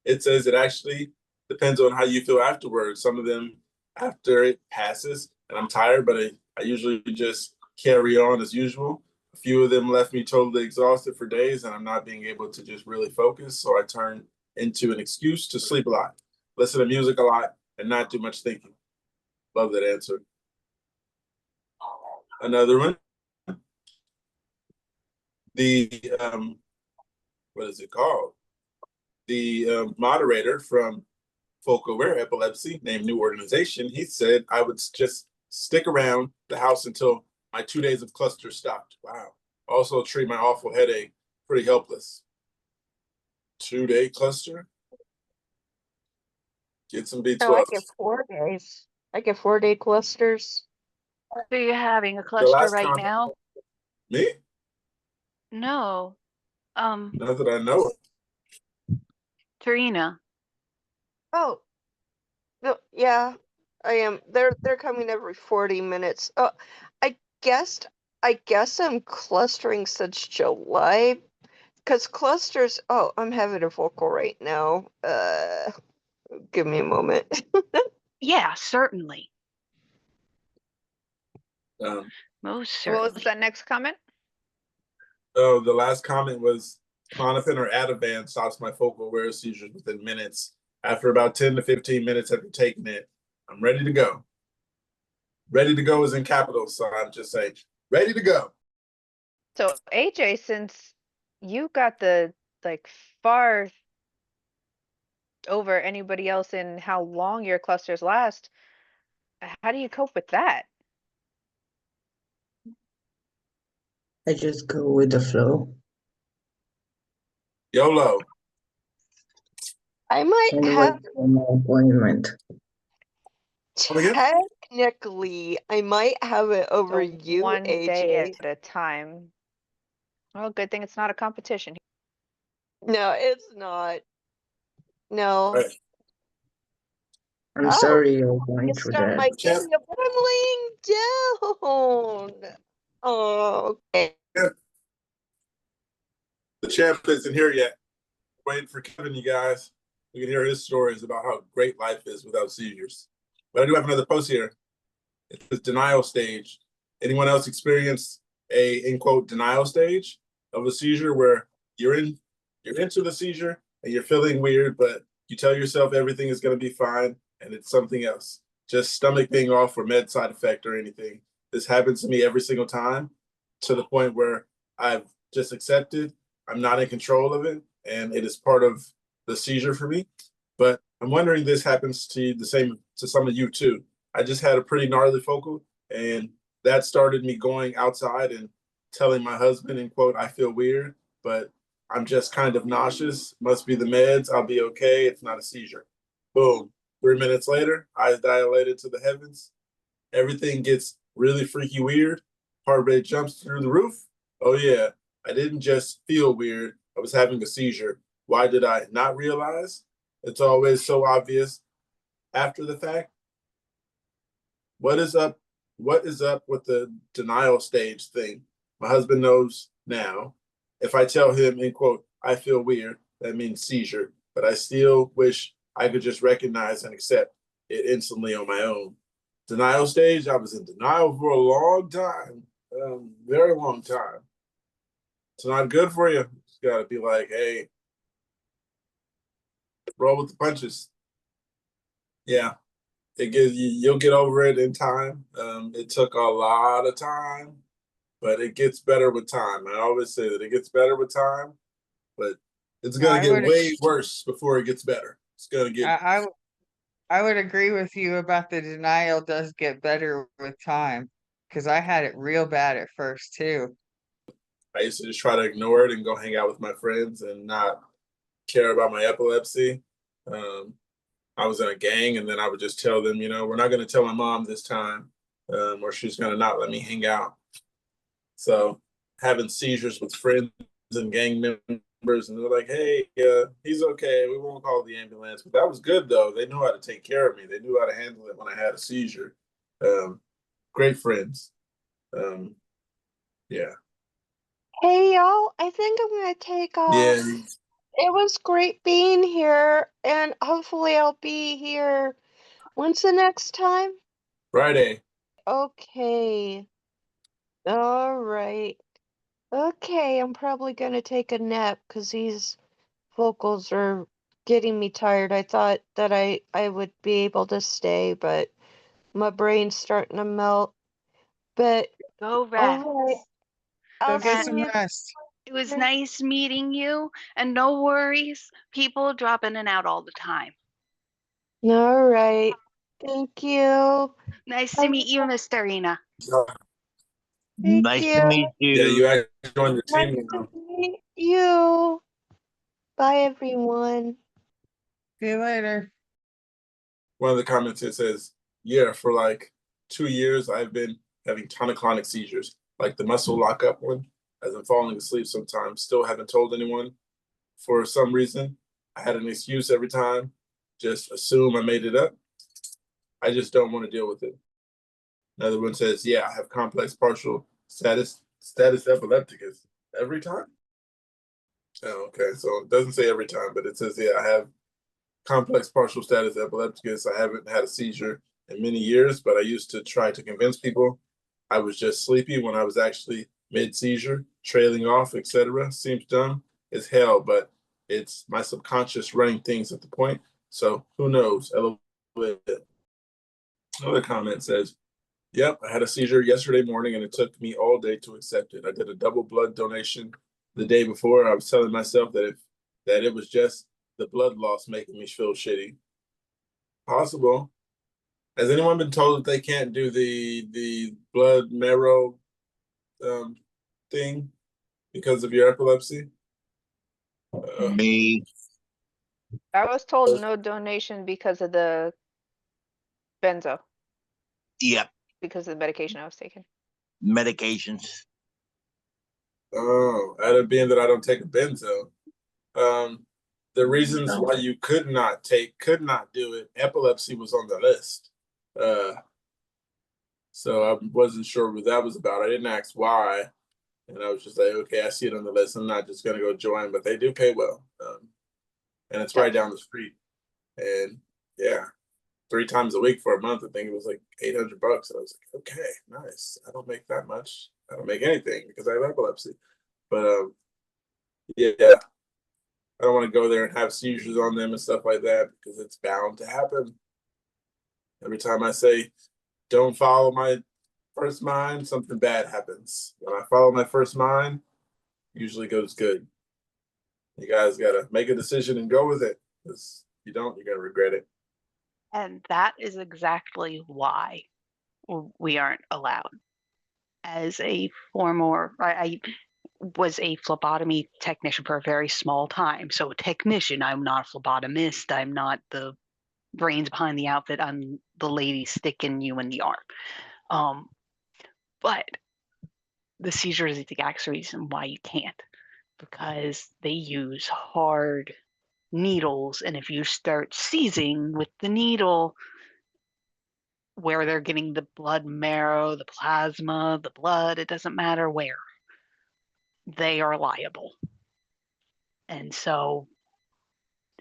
It says it actually depends on how you feel afterwards. Some of them after it passes and I'm tired, but I usually just carry on as usual. A few of them left me totally exhausted for days and I'm not being able to just really focus. So I turn into an excuse to sleep a lot, listen to music a lot, and not do much thinking. Love that answer. Another one. The what is it called? The moderator from Folk Aware Epilepsy, named New Organization, he said I would just stick around the house until my 2 days of cluster stopped. Wow. Also treat my awful headache, pretty helpless. 2-day cluster? Get some B12. No, I get 4 days. I get 4-day clusters. So you're having a The cluster last right comment. now? Me? No. Not that I know of. Tarina. Oh, no, yeah, I am. They're coming every 40 minutes. Oh, I guessed I guess I'm clustering since July, because clusters. Oh, I'm having a vocal right now. Give me a moment. Yeah, certainly. Um, Most What was certainly. that next comment? oh, the last comment was Clonopin or Ativan stops my focal aware seizures within minutes. After about 10 to 15 minutes after taking it, I'm ready to go. Ready to go is in capitals, so I'm just saying, ready to go. So AJ, since you got the like far over anybody else in how long your clusters last, how do you cope with that? I just go with the flow. YOLO. I might And wait have for my appointment. Come again? technically, I might have it over So you, one day AJ. at a time. Well, good thing it's not a competition. No, it's not. No. Right. I'm Oh, sorry you're I going can through start that. my video, but I'm laying down. Oh, okay. The champ isn't here yet. Waiting for Kevin, you guys. We can hear his stories about how great life is without seizures. But I do have another post here. It's the denial stage. Anyone else experience a, in quote, denial stage of a seizure where you're into the seizure and you're feeling weird, but you tell yourself everything is going to be fine and it's something else, just stomach being off or med side effect or anything. This happens to me every single time, to the point where I've just accepted I'm not in control of it and it is part of the seizure for me. But I'm wondering this happens to the same to some of you too. I just had a pretty gnarly focal, and that started me going outside and telling my husband, in quote, I feel weird, but I'm just kind of nauseous. Must be the meds. I'll be okay. It's not a seizure. Boom. 3 minutes later, eyes dilated to the heavens. Everything gets really freaky weird. Heart rate jumps through the roof. Oh, yeah. I didn't just feel weird. I was having a seizure. Why did I not realize? It's always so obvious after the fact. What is up? What is up with the denial stage thing? My husband knows now. If I tell him, in quote, I feel weird, that means seizure, but I still wish I could just recognize and accept it instantly on my own. Denial stage, I was in denial for a long time, very long time. It's not good for you. You got to be like, hey, roll with the punches. Yeah, you'll get over it in time. It took a lot of time, but it gets better with time. I always say that it gets better with time, but it's gonna I get would way worse before it gets better. It's gonna get I would agree with you about the denial does get better with time, because I had it real bad at first too. I used to just try to ignore it and go hang out with my friends and not care about my epilepsy. I was in a gang, and then I would just tell them, we're not going to tell my mom this time, or she's going to not let me hang out. So having seizures with friends and gang members, and they're like, hey, he's okay. We won't call the ambulance. But that was good, though. They knew how to take care of me. They knew how to handle it when I had a seizure. Great friends. Yeah. Hey y'all, I think I'm gonna take off. Yeah. It was great being here, and hopefully I'll be here. When's the next time? Friday. Okay. All right. Okay, I'm probably gonna take a nap because these vocals are getting me tired. I thought that I would be able to stay, but my brain's starting to melt. But Go all rest. right, Go I'll get see some you rest. It was later. nice meeting you, and no worries. People drop in and out all the time. All right. Thank you. Nice to Bye. meet you, Miss Darina. Thank Nice to you. meet Yeah, you. you actually joined the Nice team to now. meet you. Bye, everyone. See you later. One of the comments it says, yeah, for like 2 years, I've been having tonic-clonic seizures, like the muscle lockup one, as I'm falling asleep sometimes. Still haven't told anyone for some reason. I had an excuse every time, just assume I made it up. I just don't want to deal with it. Another one says, yeah, I have complex partial status epilepticus every time. Oh, okay, so it doesn't say every time, but it says, yeah, I have complex partial status epilepticus. I haven't had a seizure in many years, but I used to try to convince people I was just sleepy when I was actually mid seizure, trailing off, etc. Seems dumb as hell, but it's my subconscious running things at the point. So who knows? Another comment says, yep, I had a seizure yesterday morning and it took me all day to accept it. I did a double blood donation the day before. I was telling myself that it was just the blood loss making me feel shitty. Possible. Has anyone been told that they can't do the blood marrow thing because of your epilepsy? Me. I was told no donation because of the benzo, Yep. because of the medication I was taking. Medications. Oh, out of being that I don't take a benzo. The reasons why you could not do it, epilepsy was on the list. So I wasn't sure what that was about. I didn't ask why. And I was just like, okay, I see it on the list. I'm not just gonna go join, but they do pay well. And it's right down the street. And yeah, 3 times a week for a month. I think it was like $800. I was like, okay, nice. I don't make that much. I don't make anything because I have epilepsy. But yeah, I don't want to go there and have seizures on them and stuff like that because it's bound to happen. Every time I say, don't follow my first mind, something bad happens. When I follow my first mind, usually goes good. You guys got to make a decision and go with it because you don't, you're going to regret it. And that is exactly why we aren't allowed. As a former, I was a phlebotomy technician for a very small time. So a technician, I'm not a phlebotomist. I'm not the brains behind the outfit. I'm the lady sticking you in the arm. But the seizure is the exact reason why you can't, because they use hard needles. And if you start seizing with the needle, where they're getting the blood marrow, the plasma, the blood, it doesn't matter where. they are liable. And so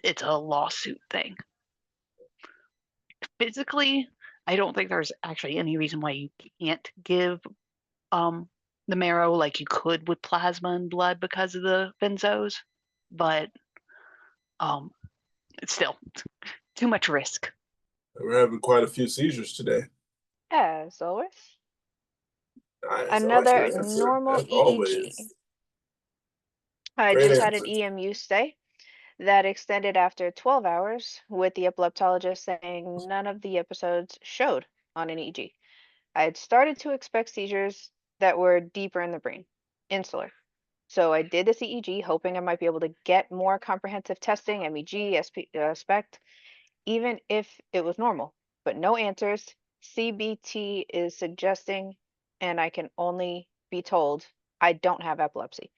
it's a lawsuit thing. Physically, I don't think there's actually any reason why you can't give the marrow like you could with plasma and blood because of the benzos, but it's still too much risk. We're having quite a few seizures today. As always. Nice. Another Good answer, normal as EEG. always. I Great just had an answer. EMU stay that extended after 12 hours, with the epileptologist saying none of the episodes showed on an EEG. I had started to expect seizures that were deeper in the brain, insular. So I did this EEG, hoping I might be able to get more comprehensive testing, MEG, SPECT, even if it was normal. But no answers. CBT is suggesting, and I can only be told I don't have epilepsy.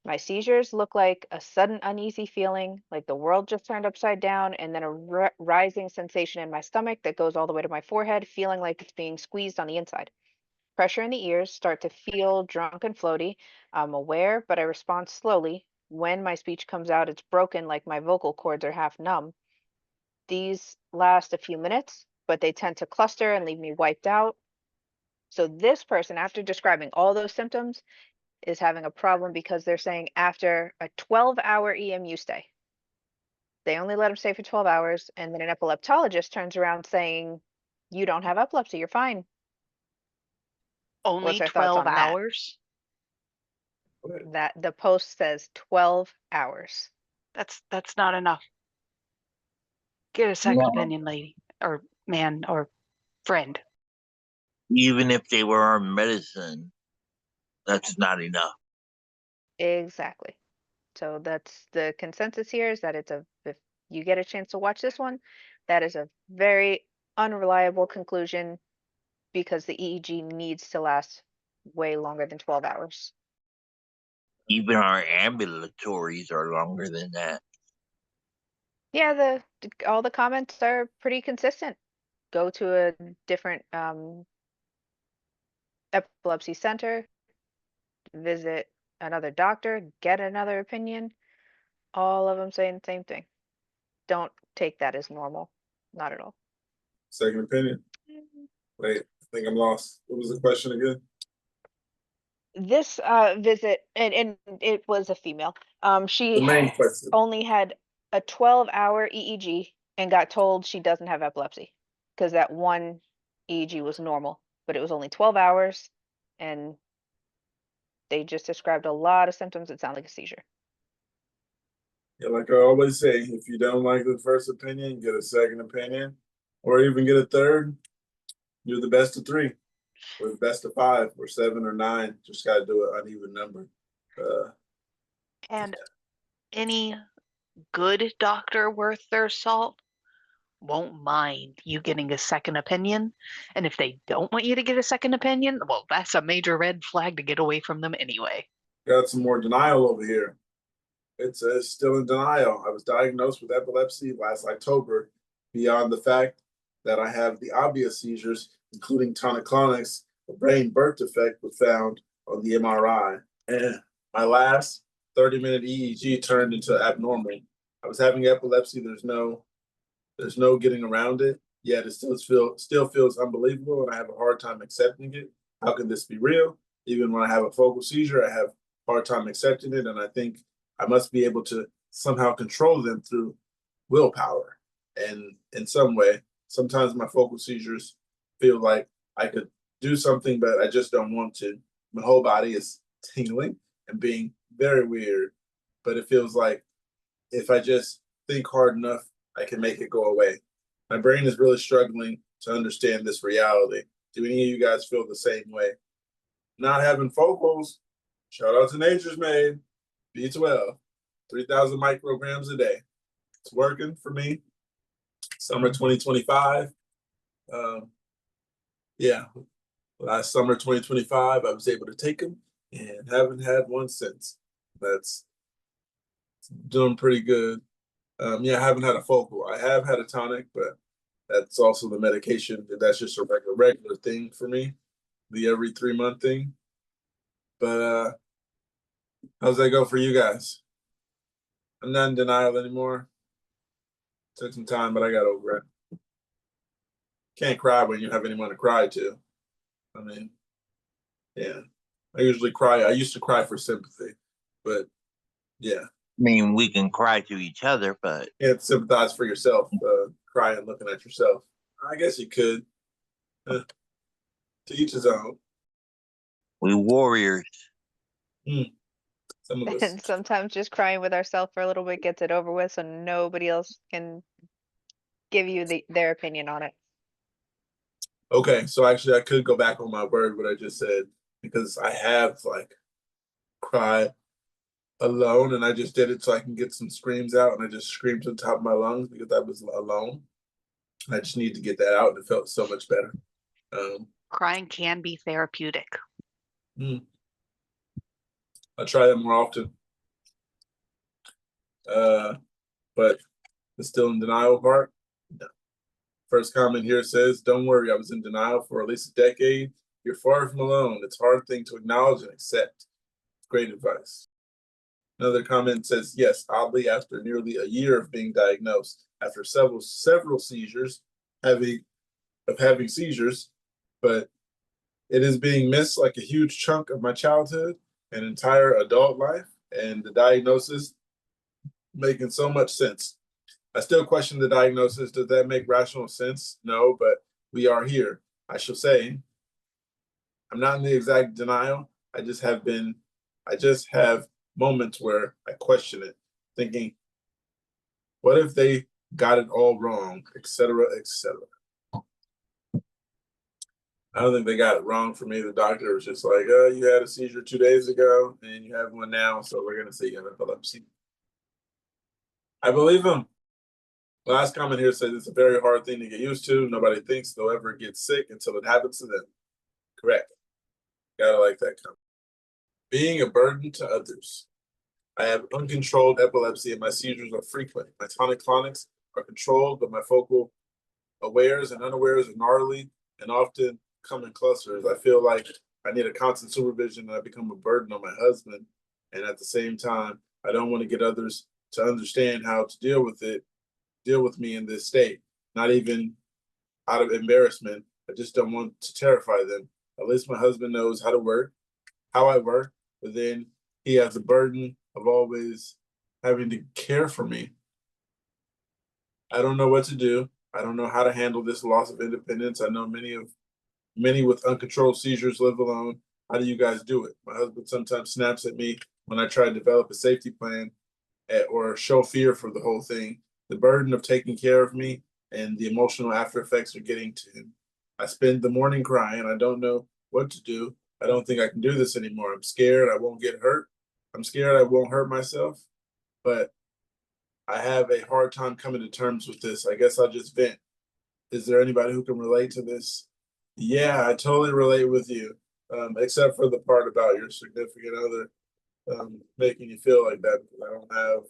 My seizures look like a sudden uneasy feeling, like the world just turned upside down, and then a rising sensation in my stomach that goes all the way to my forehead, feeling like it's being squeezed on the inside. Pressure in the ears, start to feel drunk and floaty. I'm aware, but I respond slowly. When my speech comes out, it's broken, like my vocal cords are half numb. These last a few minutes, but they tend to cluster and leave me wiped out. So this person, after describing all those symptoms, is having a problem because they're saying after a 12-hour EMU stay, they only let them stay for 12 hours, and then an epileptologist turns around saying, you don't have epilepsy, you're fine. Only What's our thoughts 12 on that? hours? That the post says 12 hours. That's not enough. Get a second opinion, lady, or man, or friend. Even if they were on medicine, that's not enough. Exactly. So that's the consensus here, is that if you get a chance to watch this one, that is a very unreliable conclusion, because the EEG needs to last way longer than 12 hours. Even our ambulatories are longer than that. Yeah, all the comments are pretty consistent. Go to a different epilepsy center, visit another doctor, get another opinion. All of them saying the same thing. Don't take that as normal. Not at all. Second opinion. Wait, I think I'm lost. What was the question again? This visit, and it was a female. She The main question. only had a 12-hour EEG and got told she doesn't have epilepsy, because that one EEG was normal, but it was only 12 hours, and they just described a lot of symptoms that sound like a seizure. Yeah, like I always say, if you don't like the first opinion, get a second opinion, or even get a third. You're the best of three, or the best of five, or 7 or 9. Just got to do an uneven number. And any good doctor worth their salt won't mind you getting a second opinion. And if they don't want you to get a second opinion, well, that's a major red flag to get away from them anyway. Got some more denial over here. It says still in denial. I was diagnosed with epilepsy last October, beyond the fact that I have the obvious seizures, including tonic-clonics. A brain birth defect was found on the MRI. And my last 30-minute EEG turned into abnormal. I was having epilepsy. There's no getting around it. Yet it still feels unbelievable, and I have a hard time accepting it. How can this be real? Even when I have a focal seizure, I have a hard time accepting it, and I think I must be able to somehow control them through willpower. And in some way, sometimes my focal seizures feel like I could do something, but I just don't want to. My whole body is tingling and being very weird, but it feels like if I just think hard enough, I can make it go away. My brain is really struggling to understand this reality. Do any of you guys feel the same way? Not having focals, shout out to Nature's Made, B12, 3,000 micrograms a day. It's working for me. Summer 2025. Yeah, last summer 2025, I was able to take them and haven't had one since. That's doing pretty good. Yeah, I haven't had a focal. I have had a tonic, but that's also the medication. That's just a regular thing for me, the every 3-month thing. But How's that go for you guys? I'm not in denial anymore. Took some time, but I got over it. Can't cry when you have anyone to cry to. I mean, yeah. I usually cry. I used to cry for sympathy, but yeah. I mean, we can cry to each other, but You can't sympathize for yourself, crying looking at yourself. I guess you could. To each his own. we warriors. Some of us. And sometimes just crying with ourselves for a little bit gets it over with, so nobody else can give you their opinion on it. Okay, so actually I could go back on my word, what I just said, because I have like cried alone and I just did it so I can get some screams out, and I just screamed to the top of my lungs because I was alone. I just need to get that out, and it felt so much better. Crying can be therapeutic. I try that more often. But the still in denial part, no. First comment here says, don't worry, I was in denial for at least a decade. You're far from alone. It's a hard thing to acknowledge and accept. Great advice. Another comment says, yes, oddly, after nearly a year of being diagnosed, after several seizures, having seizures, but it is being missed like a huge chunk of my childhood and entire adult life, and the diagnosis making so much sense. I still question the diagnosis. Does that make rational sense? No, but we are here. I shall say, I'm not in the exact denial. I just have moments where I question it, thinking, what if they got it all wrong, etc., etc. I don't think they got it wrong for me. The doctor was just like, oh, you had a seizure 2 days ago and you have one now, so we're going to say you have epilepsy. I believe him. Last comment here says it's a very hard thing to get used to. Nobody thinks they'll ever get sick until it happens to them. Correct. Gotta like that comment. Being a burden to others. I have uncontrolled epilepsy and my seizures are frequent. My tonic-clonics are controlled, but my focal awares and unawares are gnarly and often come in clusters. I feel like I need a constant supervision and I become a burden on my husband. And at the same time, I don't want to get others to understand how to deal with me in this state. Not even out of embarrassment. I just don't want to terrify them. At least my husband knows how I work, but then he has the burden of always having to care for me. I don't know what to do. I don't know how to handle this loss of independence. I know many with uncontrolled seizures live alone. How do you guys do it? My husband sometimes snaps at me when I try to develop a safety plan or show fear for the whole thing. The burden of taking care of me and the emotional after effects are getting to him. I spend the morning crying. I don't know what to do. I don't think I can do this anymore. I'm scared I won't get hurt. I'm scared I won't hurt myself, but I have a hard time coming to terms with this. I guess I'll just vent. Is there anybody who can relate to this? Yeah, I totally relate with you, except for the part about your significant other making you feel like that, because I don't have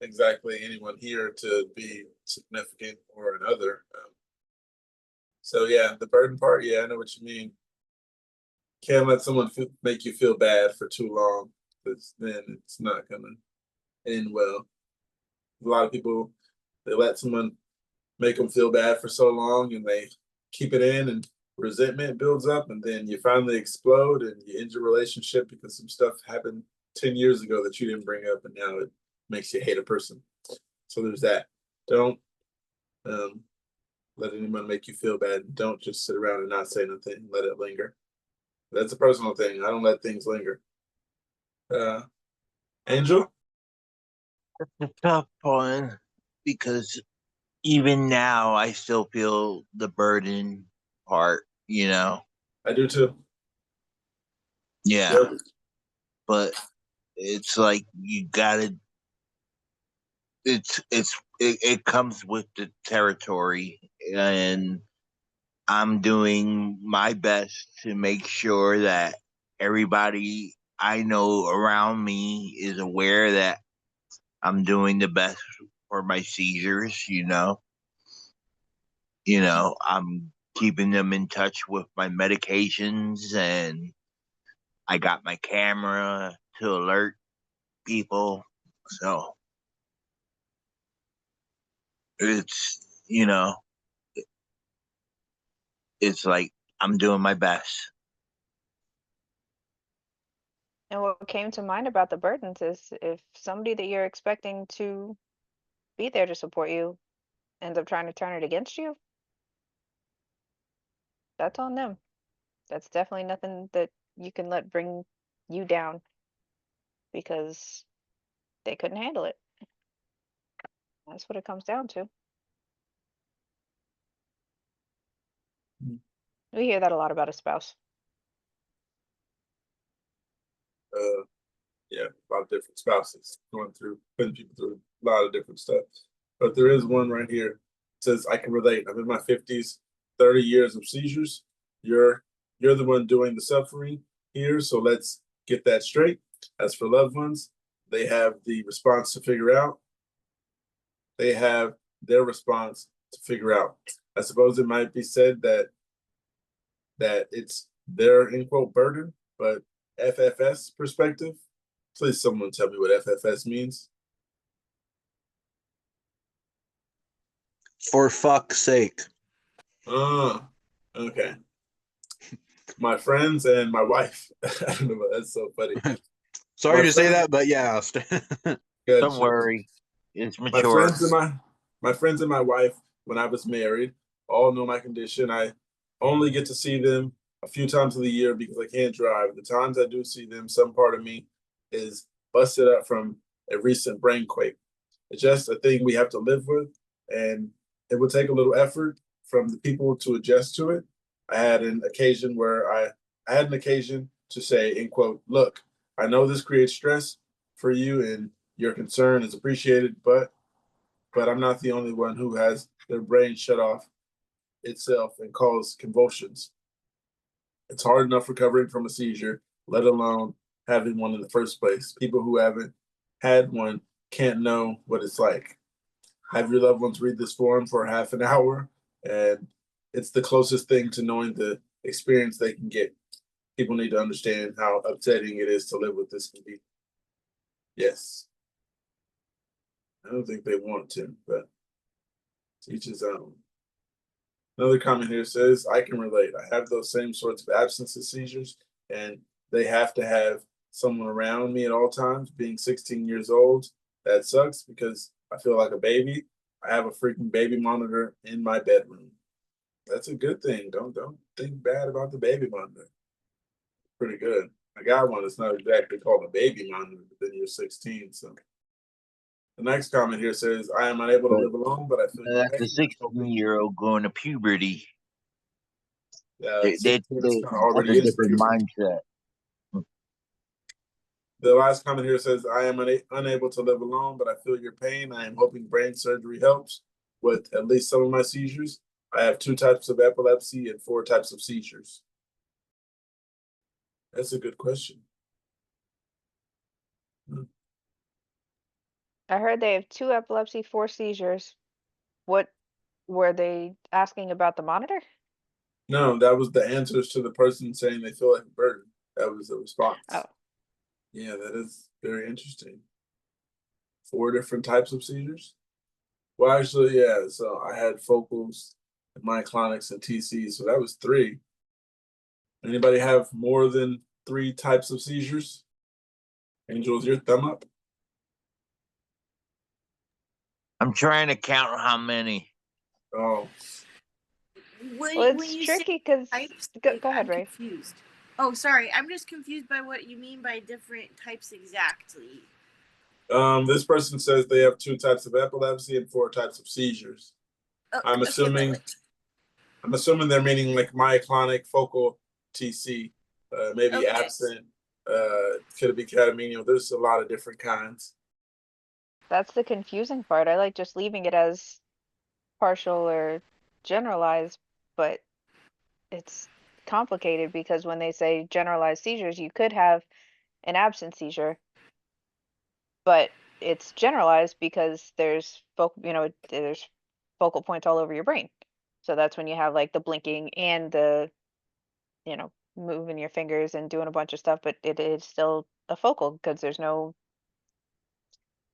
exactly anyone here to be significant or another. So yeah, the burden part, yeah, I know what you mean. Can't let someone make you feel bad for too long, because then it's not gonna end well. A lot of people, they let someone make them feel bad for so long and they keep it in and resentment builds up and then you finally explode and you end your relationship because some stuff happened 10 years ago that you didn't bring up and now it makes you hate a person. So there's that. Don't let anyone make you feel bad. Don't just sit around and not say nothing. Let it linger. That's a personal thing. I don't let things linger. Angel? It's a tough one because even now I still feel the burden part, you know. I do too. Yeah. Yep. But it's like you gotta it comes with the territory, and I'm doing my best to make sure that everybody I know around me is aware that I'm doing the best for my seizures, you know. I'm keeping them in touch with my medications, and I got my camera to alert people. So it's, it's like I'm doing my best. And what came to mind about the burdens is if somebody that you're expecting to be there to support you ends up trying to turn it against you, that's on them. That's definitely nothing that you can let bring you down because they couldn't handle it. That's what it comes down to. We hear that a lot about a spouse. Yeah, a lot of different spouses putting people through a lot of different stuff. But there is one right here. It says, I can relate. I'm in my 50s, 30 years of seizures. You're the one doing the suffering here. So let's get that straight. As for loved ones, they have the response to figure out. They have their response to figure out. I suppose it might be said that it's their end quote burden, but FFS perspective. Please, someone tell me what FFS means. For fuck's sake. Okay. My friends and my wife. I don't know, that's so funny. Sorry to say that, but yeah. Don't worry, it's mature. My friends and my wife, when I was married, all know my condition. I only get to see them a few times of the year because I can't drive. The times I do see them, some part of me is busted up from a recent brain quake. It's just a thing we have to live with, and it will take a little effort from the people to adjust to it. I had an occasion where I had an occasion to say, in quote, look, I know this creates stress for you and your concern is appreciated, but I'm not the only one who has their brain shut off itself and cause convulsions. It's hard enough recovering from a seizure, let alone having one in the first place. People who haven't had one can't know what it's like. Have your loved ones read this form for half an hour, and it's the closest thing to knowing the experience they can get. People need to understand how upsetting it is to live with this can be. Yes. I don't think they want to, but each his own. Another comment here says, I can relate. I have those same sorts of absences seizures, and they have to have someone around me at all times. Being 16 years old, that sucks because I feel like a baby. I have a freaking baby monitor in my bedroom. That's a good thing. Don't think bad about the baby monitor. Pretty good. I got one. It's not exactly called a baby monitor, but then you're 16, so. The next comment here says, I am unable to live alone, but I feel your That's pain. a 16-year-old going to puberty. Yeah, That's already a in different puberty. mindset. The last comment here says, I am unable to live alone, but I feel your pain. I am hoping brain surgery helps with at least some of my seizures. I have 2 types of epilepsy and 4 types of seizures. That's a good question. I heard they have 2 epilepsy, 4 seizures. What were they asking about the monitor? No, that was the answers to the person saying they feel like a burden. That was the response. Oh. Yeah, that is very interesting. 4 different types of seizures? Well, actually, yeah. So I had focals, myoclonics, and TC. So that was 3. Anybody have more than 3 types of seizures? Angel, is your thumb up? I'm trying to count how many. Oh. Well, it's tricky because go ahead, I'm Ray. confused. Oh, sorry. I'm just confused by what you mean by different types exactly. This person says they have 2 types of epilepsy and 4 types of seizures. I'm assuming they're meaning like myoclonic, focal, TC, maybe absent, could it be catamenial? There's a lot of different kinds. That's the confusing part. I like just leaving it as partial or generalized, but it's complicated because when they say generalized seizures, you could have an absent seizure, but it's generalized because there's there's focal points all over your brain. So that's when you have like the blinking and the moving your fingers and doing a bunch of stuff, but it is still a focal because there's no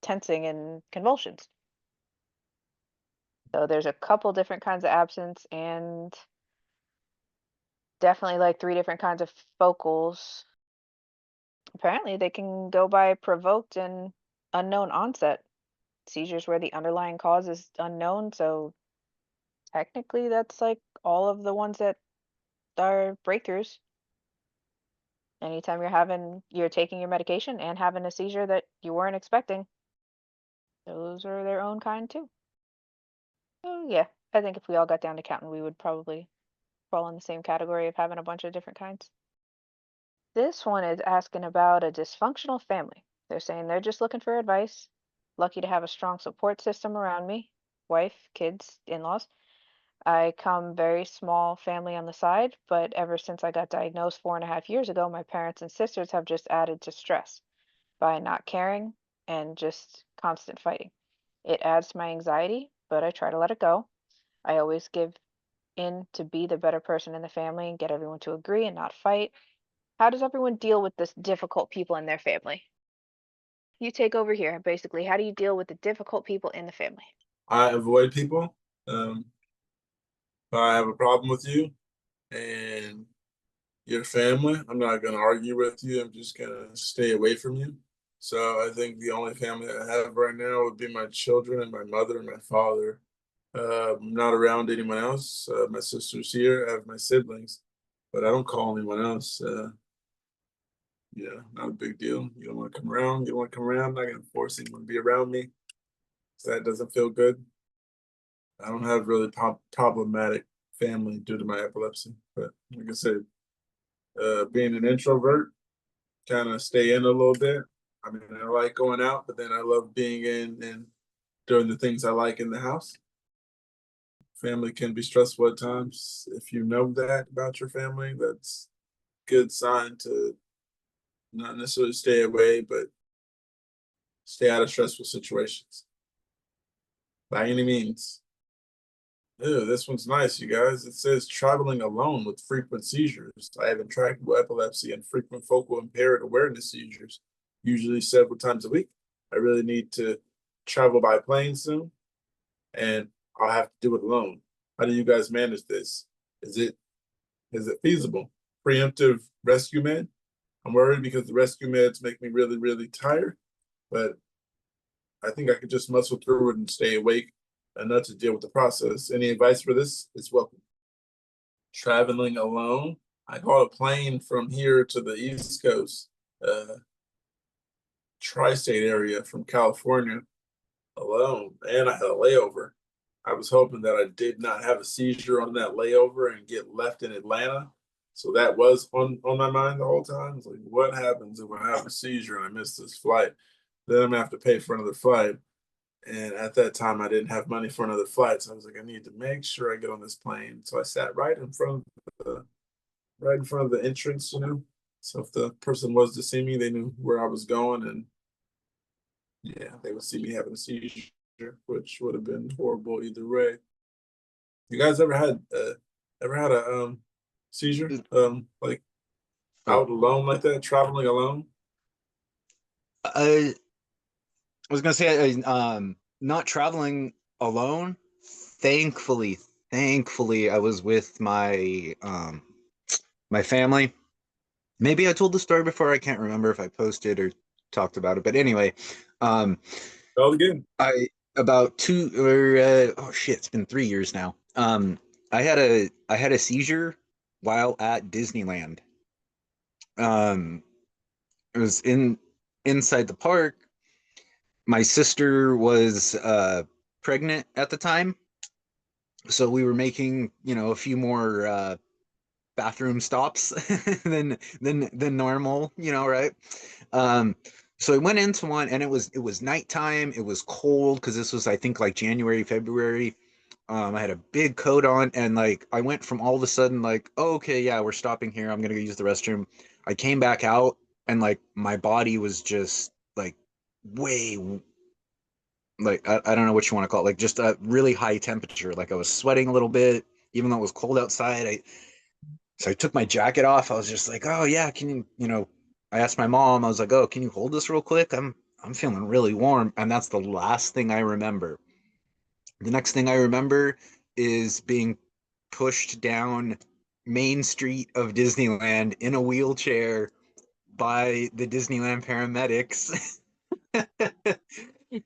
tensing and convulsions. So there's a couple different kinds of absence and definitely like 3 different kinds of focals. Apparently, they can go by provoked and unknown onset. Seizures where the underlying cause is unknown, so technically that's like all of the ones that are breakthroughs. Anytime you're taking your medication and having a seizure that you weren't expecting, those are their own kind too. So yeah, I think if we all got down to counting, we would probably fall in the same category of having a bunch of different kinds. This one is asking about a dysfunctional family. They're saying they're just looking for advice. Lucky to have a strong support system around me, wife, kids, in-laws. I come very small family on the side, but ever since I got diagnosed 4.5 years ago, my parents and sisters have just added to stress by not caring and just constant fighting. It adds to my anxiety, but I try to let it go. I always give in to be the better person in the family and get everyone to agree and not fight. How does everyone deal with this difficult people in their family? You take over here. Basically, how do you deal with the difficult people in the family? I avoid people. If I have a problem with you and your family, I'm not going to argue with you. I'm just going to stay away from you. So I think the only family I have right now would be my children and my mother and my father. I'm not around anyone else. My sister's here. I have my siblings, but I don't call anyone else. Yeah, not a big deal. You don't want to come around. You don't want to come around. I'm not going to force anyone to be around me. So that doesn't feel good. I don't have really problematic family due to my epilepsy, but like I said, being an introvert, kind of stay in a little bit. I mean, I like going out, but then I love being in and doing the things I like in the house. Family can be stressful at times. If you know that about your family, that's a good sign to not necessarily stay away, but stay out of stressful situations by any means. Ew, this one's nice, you guys. It says traveling alone with frequent seizures. I have intractable epilepsy and frequent focal impaired awareness seizures, usually several times a week. I really need to travel by plane soon, and I'll have to do it alone. How do you guys manage this? Is it feasible? Preemptive rescue med? I'm worried because the rescue meds make me really, really tired, but I think I could just muscle through it and stay awake enough to deal with the process. Any advice for this? It's welcome. Traveling alone. I caught a plane from here to the East Coast, tri-state area from California alone, and I had a layover. I was hoping that I did not have a seizure on that layover and get left in Atlanta. So that was on my mind the whole time. It's like, what happens if I have a seizure and I miss this flight? Then I'm gonna have to pay for another flight. And at that time, I didn't have money for another flight. So I was like, I need to make sure I get on this plane. So I sat right in front of the entrance, you know. So if the person was to see me, they knew where I was going, and yeah, they would see me having a seizure, which would have been horrible either way. You guys ever had a seizure like out alone like that, traveling alone? I was gonna say, not traveling alone. Thankfully, I was with my family. Maybe I told the story before. I can't remember if I posted or talked about it. But anyway, Tell it again. I about two or oh shit, it's been 3 years now. I had a seizure while at Disneyland. It was inside the park. My sister was pregnant at the time, so we were making a few more bathroom stops than normal, right? So I went into one, and it was nighttime. It was cold because this was, I think, like January, February. I had a big coat on, and like I went from all of a sudden like, oh, okay, yeah, we're stopping here. I'm gonna go use the restroom. I came back out, and like my body was just like way, like I don't know what you want to call it, like just a really high temperature. Like I was sweating a little bit, even though it was cold outside. So I took my jacket off. I was just like, oh yeah, can you I asked my mom, I was like, "Oh, can you hold this real quick? I'm feeling really warm." And that's the last thing I remember. The next thing I remember is being pushed down Main Street of Disneyland in a wheelchair by the Disneyland paramedics.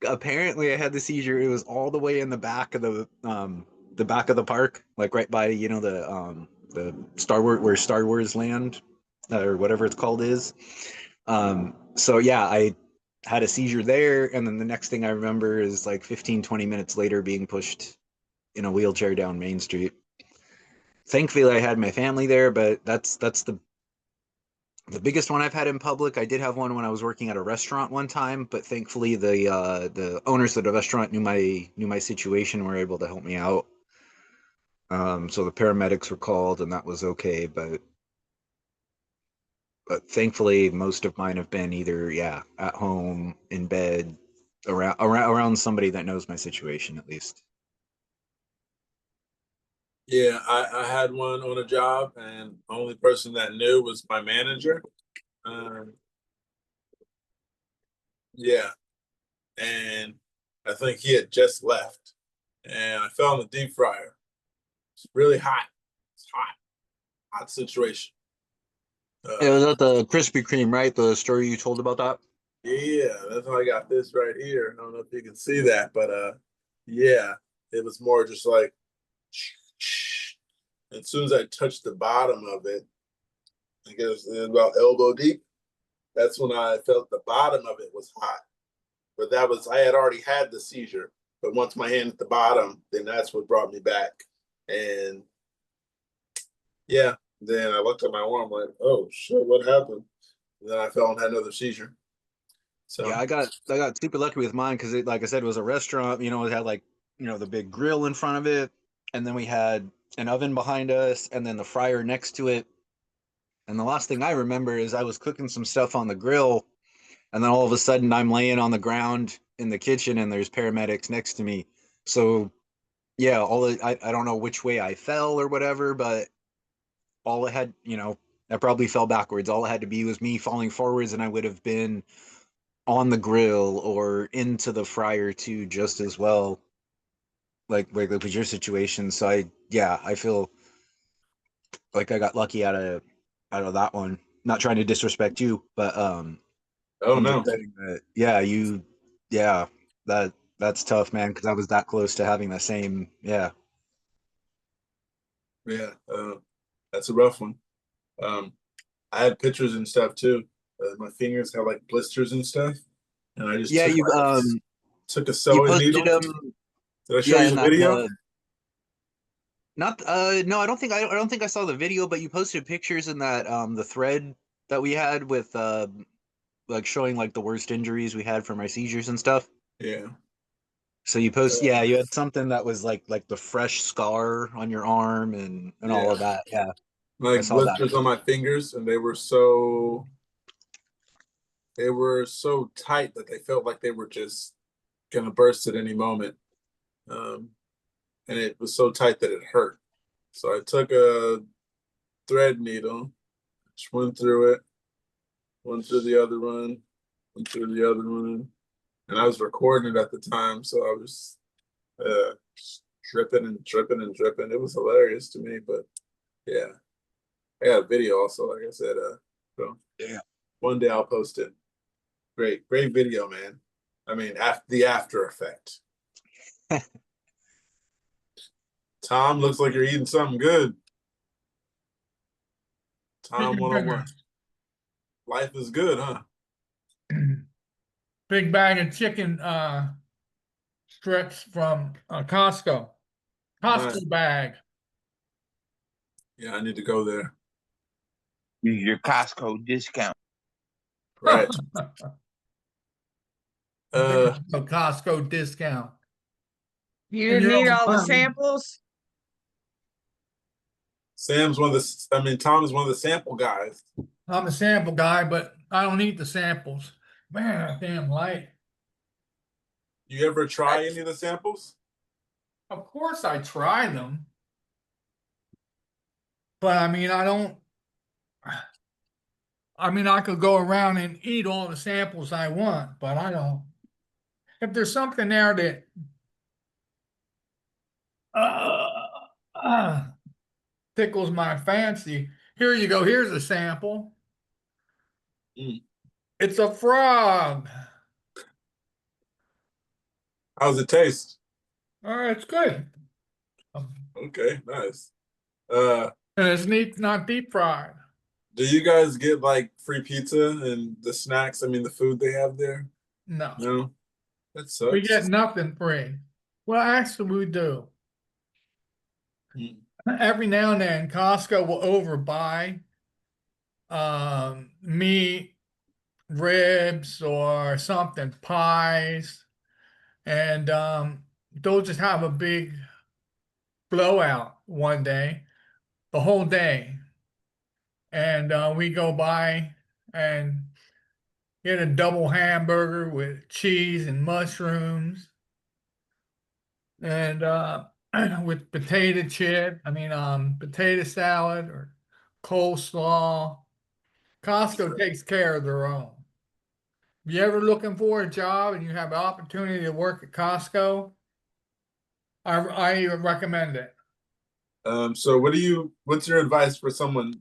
Apparently I had the seizure. It was all the way in the back of the park, like right by, the Star Wars, where Star Wars land, or whatever it's called is. So yeah, I had a seizure there, and then the next thing I remember is like 15-20 minutes later being pushed in a wheelchair down Main Street. Thankfully I had my family there, but that's the biggest one I've had in public. I did have one when I was working at a restaurant one time, but thankfully the owners of the restaurant knew my situation, were able to help me out. So the paramedics were called, and that was okay. But thankfully, most of mine have been either, yeah, at home, in bed, around somebody that knows my situation at least. Yeah, I had one on a job, and the only person that knew was my manager. Um, yeah, and I think he had just left, and I fell in the deep fryer. It's really hot. It's hot situation. It was at the Krispy Kreme, right? The story you told about that. Yeah, that's how I got this right here. I don't know if you can see that, but yeah, it was more just like as soon as I touched the bottom of it, I guess it was about elbow deep. That's when I felt the bottom of it was hot. But that was I had already had the seizure. But once my hand at the bottom, then that's what brought me back. And yeah, then I looked at my arm like, oh shit, what happened? And then I fell and had another seizure. Yeah, So I got super lucky with mine because it, like I said, it was a restaurant. It had like the big grill in front of it, and then we had an oven behind us, and then the fryer next to it. And the last thing I remember is I was cooking some stuff on the grill, and then all of a sudden I'm laying on the ground in the kitchen, and there's paramedics next to me. So yeah, I don't know which way I fell or whatever, but all it had, I probably fell backwards. All it had to be was me falling forwards, and I would have been on the grill or into the fryer too, just as well. Like with your situation. So I feel like I got lucky out of that one. Not trying to disrespect you, but oh I'm just no. saying that yeah, that's tough, man, because I was that close to having the same. Yeah. Yeah, that's a rough one. Um, I had pictures and stuff too. My fingers have like blisters and stuff, and I just Yeah, took you took a you sewing posted needle. Did I show yeah, you in the that video? not no, I don't think I saw the video, but you posted pictures in that the thread that we had with like showing like the worst injuries we had from our seizures and stuff. Yeah. So yeah, you had something that was like the fresh scar on your arm and all Yeah, of that. Yeah, I like saw that. blisters on my fingers, and they were so tight that they felt like they were just gonna burst at any moment. Um, and it was so tight that it hurt. So I took a thread needle, just went through it, went through the other one, went through the other one, and I was recording it at the time, so I was just dripping and dripping and dripping. It was hilarious to me, but yeah, I got a video also, like I said. So Yeah. one day I'll post it. Great video, man. I mean, the after effect. Tom, looks like you're eating something good. Tom Chicken 101. fingers. Life is good, huh? Big bag of chicken strips from Costco. Nice. Costco bag. Yeah, I need to go there. Use your Costco discount. Right. A Costco discount. You And didn't you're need on all the time. samples? Tom's one of the sample guys. I'm a sample guy, but I don't eat the samples. Man, that damn light. You ever try any of the samples? Of course I try them. But I mean, I mean, I could go around and eat all the samples I want, but I don't. If there's something there that uh, tickles my fancy, here you go. Here's a sample. Mm. It's a frog. How's it taste? All right, it's good. Okay, nice. And it's neat, not deep fried. Do you guys get like free pizza and the snacks? I mean, the food they have there? No, No, that we sucks. get nothing free. Well, actually, we do. Hmm. Every now and then, Costco will overbuy meat, ribs, or something, pies, and they'll just have a big blowout one day, the whole day, and we go by and get a double hamburger with cheese and mushrooms, and with potato chip. I mean, potato salad or coleslaw. Costco takes care of their own. If you ever looking for a job and you have an opportunity to work at Costco, I recommend it. So what's your advice for someone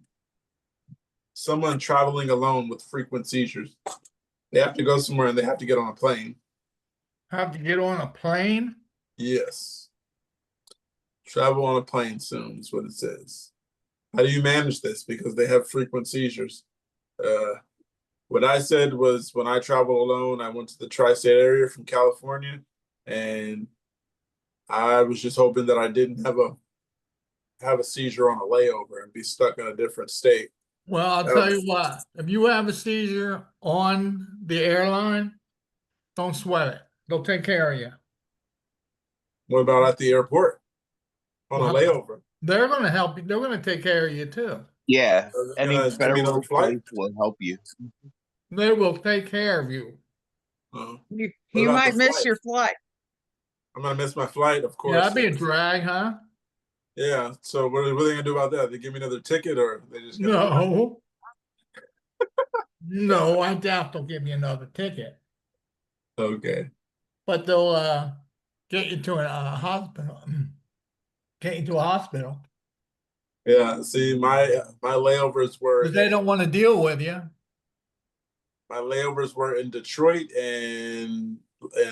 traveling alone with frequent seizures? They have to go somewhere and they have to get on a plane. Have to get on a plane? Yes. Travel on a plane soon is what it says. How do you manage this? Because they have frequent seizures. What I said was when I travel alone, I went to the tri-state area from California, and I was just hoping that I didn't have a seizure on a layover and be stuck in a different state. Well, I'll tell you what, if you have a seizure on the airline, don't sweat it. They'll take care of you. What about at the airport on a Well, layover? they're going to help you. They're going to take care of you too. Yeah, any Give me another federal flight? place will help you. They will take care of you. You, What you about might the miss flight? your flight. I'm gonna miss my flight, of course. Yeah, that'd be a drag, huh? Yeah. So what are they gonna do about that? They give me another ticket, or they just gonna No. No, I doubt they'll give you another ticket. Okay. But they'll get you to a hospital. Get you to a hospital. Yeah. See, my layovers were Because they don't want to deal with you. in Detroit and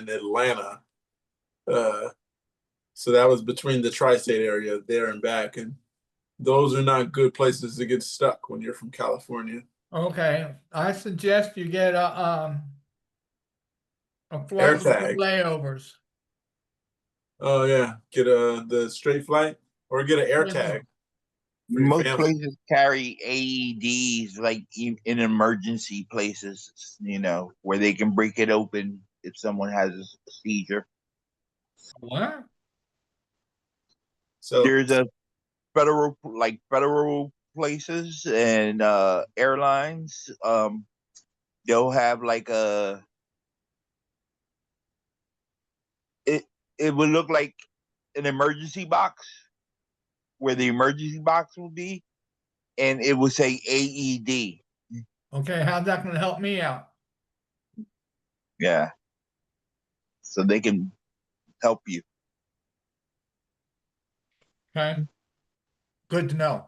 Atlanta. So that was between the tri-state area there and back, and those are not good places to get stuck when you're from California. Okay. I suggest you get a flight with AirTag. layovers. Oh yeah, get the straight flight or get an AirTag. For your Most family. places carry AEDs, like in emergency places, where they can break it open if someone has a seizure. What? So There's a federal places and airlines. They'll have like it would look like an emergency box where the emergency box will be, and it would say AED. Okay, how's that going to help me out? Yeah. So they can help you. Okay. Good to know.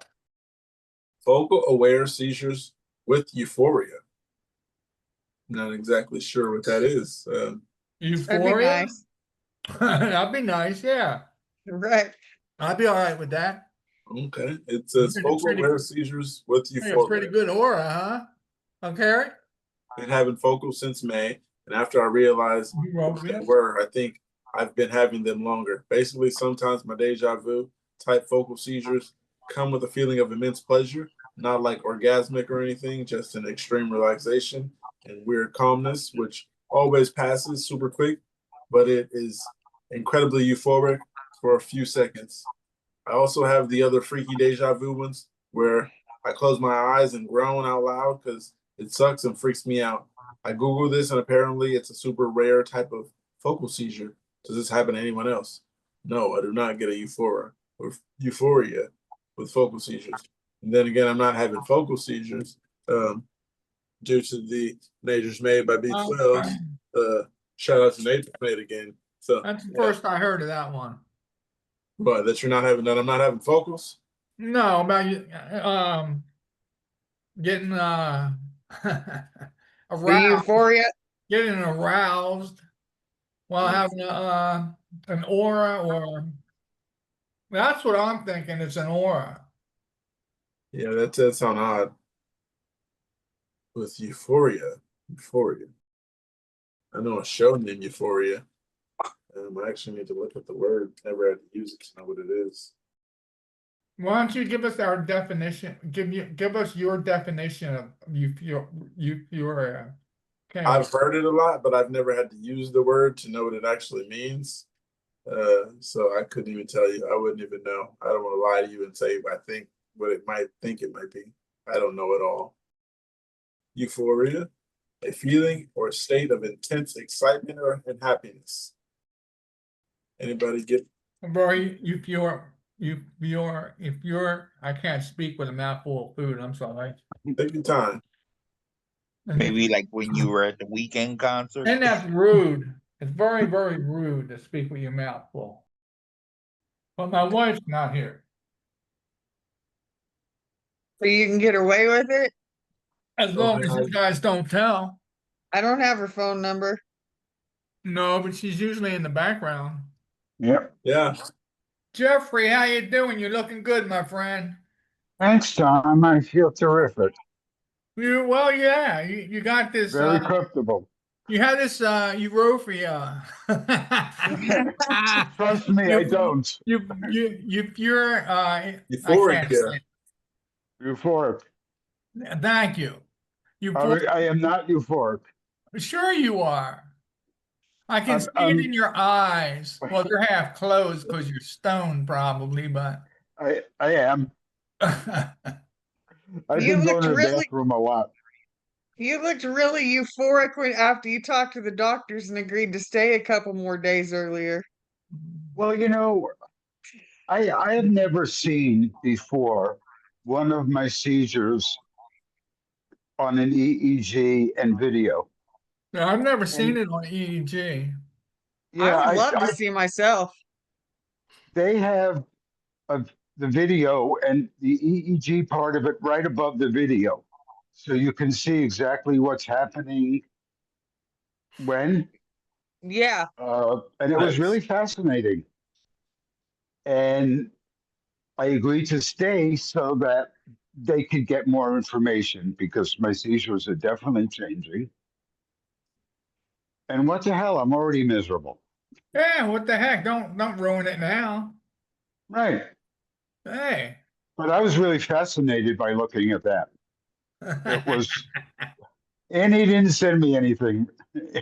focal aware seizures with euphoria. Not exactly sure what that is. Euphoria? nice. That'd be nice, yeah. Right. I'd be all right with that. Okay, it says Pretty- focal pretty- aware seizures with Hey, a euphoria. pretty good aura, huh? Okay. Been having focal since May, and after I realized You wrote what they this? were, I think I've been having them longer. Basically, sometimes my deja vu type focal seizures come with a feeling of immense pleasure, not like orgasmic or anything, just an extreme relaxation and weird calmness, which always passes super quick, but it is incredibly euphoric for a few seconds. I also have the other freaky deja vu ones where I close my eyes and groan out loud because it sucks and freaks me out. I Googled this and apparently it's a super rare type of focal seizure. Does this happen to anyone else? No, I do not get a euphoria with focal seizures. And then again, I'm not having focal seizures. due to the Nature's Made by Um, B12. Shout out to Nature's Made again. So That's the first I heard of that one. but that you're not having that I'm not having focals. No, about you getting The aroused, euphoria. getting aroused while having an aura, or that's what I'm thinking. It's an aura. Yeah, that does sound odd. With Euphoria. I know a show named Euphoria. I actually need to look at the word. Never had to use it to know what it is. Why don't you give us our definition? Give us your definition of euphoria. Okay. I've heard it a lot, but I've never had to use the word to know what it actually means. So I couldn't even tell you. I wouldn't even know. I don't want to lie to you and say I think what it might think it might be. I don't know at all. Euphoria, a feeling or a state of intense excitement and happiness. Anybody get? Bro, if you're, I can't speak with a mouthful of food. I'm sorry. Take your time. Maybe like when you were at the weekend concert. And that's rude. It's very, very rude to speak with your mouth full. But my wife's not here. So you can get away with it? As long as you guys don't tell. I don't have her phone number. No, but she's usually in the background. Yep. Yeah. Jeffrey, how you doing? You're looking good, my friend. Thanks, Tom. I feel terrific. Well, yeah, you got this. Very comfortable. You had this euphoria. Trust me, I don't. You're euphoric. Euphoric. Thank you. I am not euphoric. Sure you are. I can see it in your eyes. Well, they're half closed because you're stoned, probably, but I am. I've been going to the bathroom a lot. You looked really euphoric after you talked to the doctors and agreed to stay a couple more days earlier. Well, you know, I have never seen before one of my seizures on an EEG and video. No, I've never seen it on EEG. Yeah, I would love to see myself. They have the video and the EEG part of it right above the video. So you can see exactly what's happening when. Yeah. And it was really fascinating. And I agreed to stay so that they could get more information because my seizures are definitely changing. And what the hell? I'm already miserable. Yeah, what the heck? Don't ruin it now. Right. Hey. But I was really fascinated by looking at that. It was, and he didn't send me anything,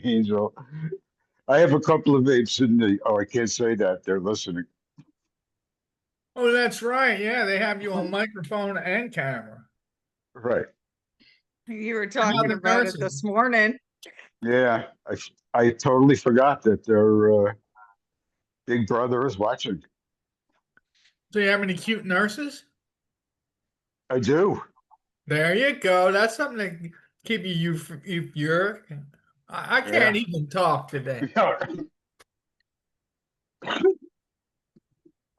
Angel. I have a couple of apes in the, I can't say that. They're listening. Oh, that's right. Yeah, they have you on microphone and camera. Right. You were talking about it this morning. Yeah, I totally forgot that their big brother is watching. So you have any cute nurses? I do. There you go. That's something to keep you euphoric. I can't even talk today.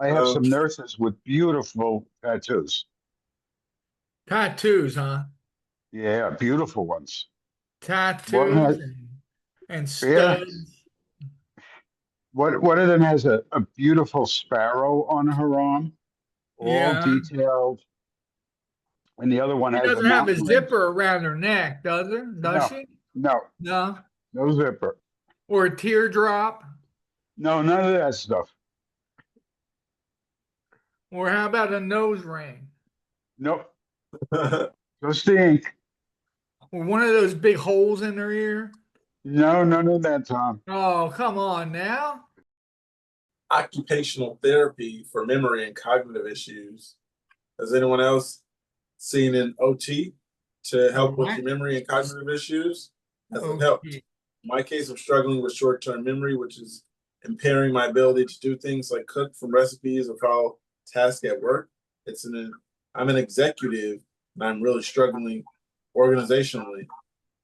I have some nurses with beautiful tattoos. Tattoos, huh? Yeah, beautiful ones. Tattoos and studs. One of them has a beautiful sparrow on her arm, all detailed. And the other one She doesn't have a zipper around her neck, does it? Does she? No. No. No zipper. Or a teardrop? No, none of that stuff. Or how about a nose ring? Nope. Just the ink. Or one of those big holes in her ear? No, none of that, Tom. Oh, come on now. Occupational therapy for memory and cognitive issues. Has anyone else seen an OT to help with your memory and cognitive issues? Has it helped? In my case, I'm struggling with short-term memory, which is impairing my ability to do things like cook from recipes or follow tasks at work. I'm an executive and I'm really struggling organizationally.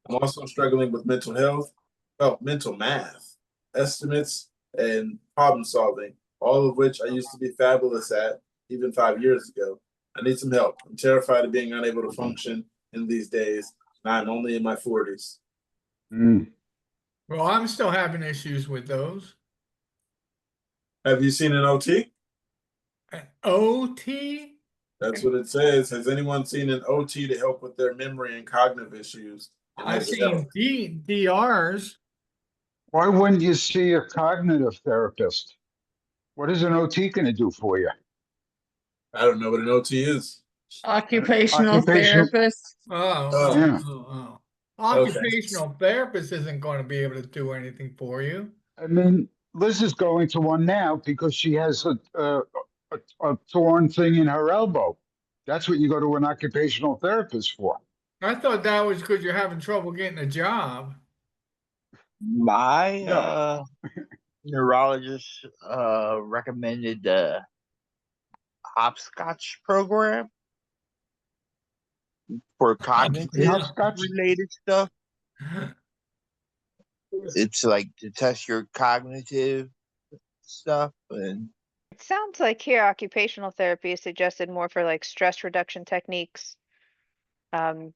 I'm also struggling with mental math, estimates, and problem solving, all of which I used to be fabulous at even 5 years ago. I need some help. I'm terrified of being unable to function in these days, and I'm only in my 40s. Well, I'm still having issues with those. Have you seen an OT? An OT? That's what it says. Has anyone seen an OT to help with their memory and cognitive issues? And I've has it helped? seen DRs. Why wouldn't you see a cognitive therapist? What is an OT going to do for you? I don't know what an OT is. Occupational Occupational. therapist. Yeah. Okay. Occupational therapist isn't going to be able to do anything for you. I mean, Liz is going to one now because she has a torn thing in her elbow. That's what you go to an occupational therapist for. I thought that was because you're having trouble getting a job. My No. neurologist recommended the hopscotch program for cognitive Hopscotch? related stuff. It's like to test your cognitive stuff, and It sounds like here occupational therapy is suggested more for like stress reduction techniques. Um,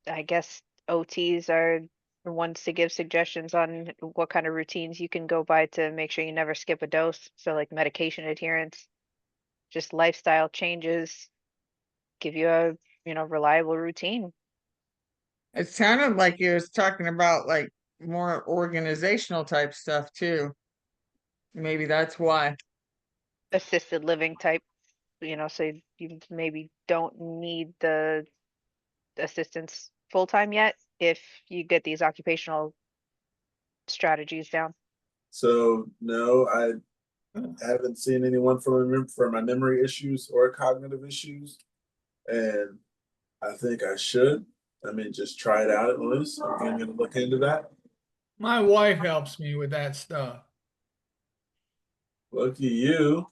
I guess OTs are the ones to give suggestions on what kind of routines you can go by to make sure you never skip a dose. So like medication adherence, just lifestyle changes, give you a, reliable routine. It sounded like he was talking about like more organizational type stuff too. Maybe that's why. Assisted living type, so you maybe don't need the assistance full time yet if you get these occupational strategies down. So no, I haven't seen anyone for my memory issues or cognitive issues, and I think I should. I mean, just try it out at least. I'm gonna look into that. My wife helps me with that stuff. Lucky you.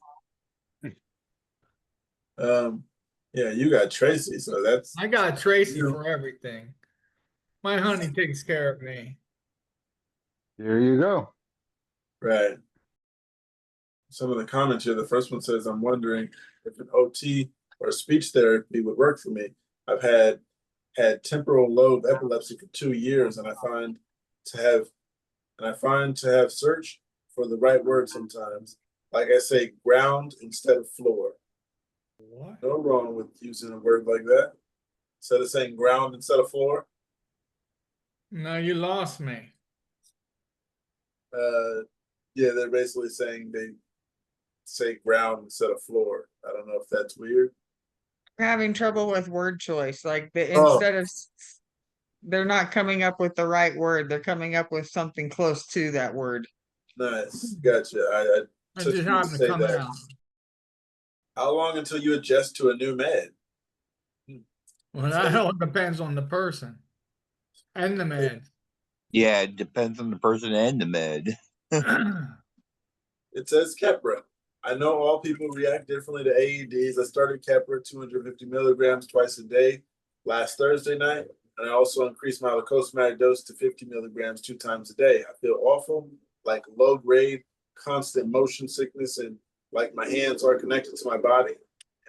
Yeah, you got Tracy, so that's I got Tracy you know. for everything. My honey takes care of me. There you go. Right. Some of the comments here, the first one says, I'm wondering if an OT or speech therapy would work for me. I've had temporal lobe epilepsy for 2 years, and I find to have searched for the right word sometimes. Like I say, ground instead of floor. What? No wrong with using a word like that. Instead of saying ground instead of floor. No, you lost me. Yeah, they're basically saying they say ground instead of floor. I don't know if that's weird. I'm having trouble with word choice. Like Oh. they're not coming up with the right word. They're coming up with something close to that word. Nice, gotcha. I I took just you to happened to say come that. out. How long until you adjust to a new med? Well, that all depends on the person and the man. yeah, it depends on the person and the med. It says Keppra. I know all people react differently to AEDs. I started Keppra 250 milligrams twice a day last Thursday night, and I also increased my lacosamide dose to 50 milligrams 2 times a day. I feel awful, like low grade, constant motion sickness, and like my hands are connected to my body,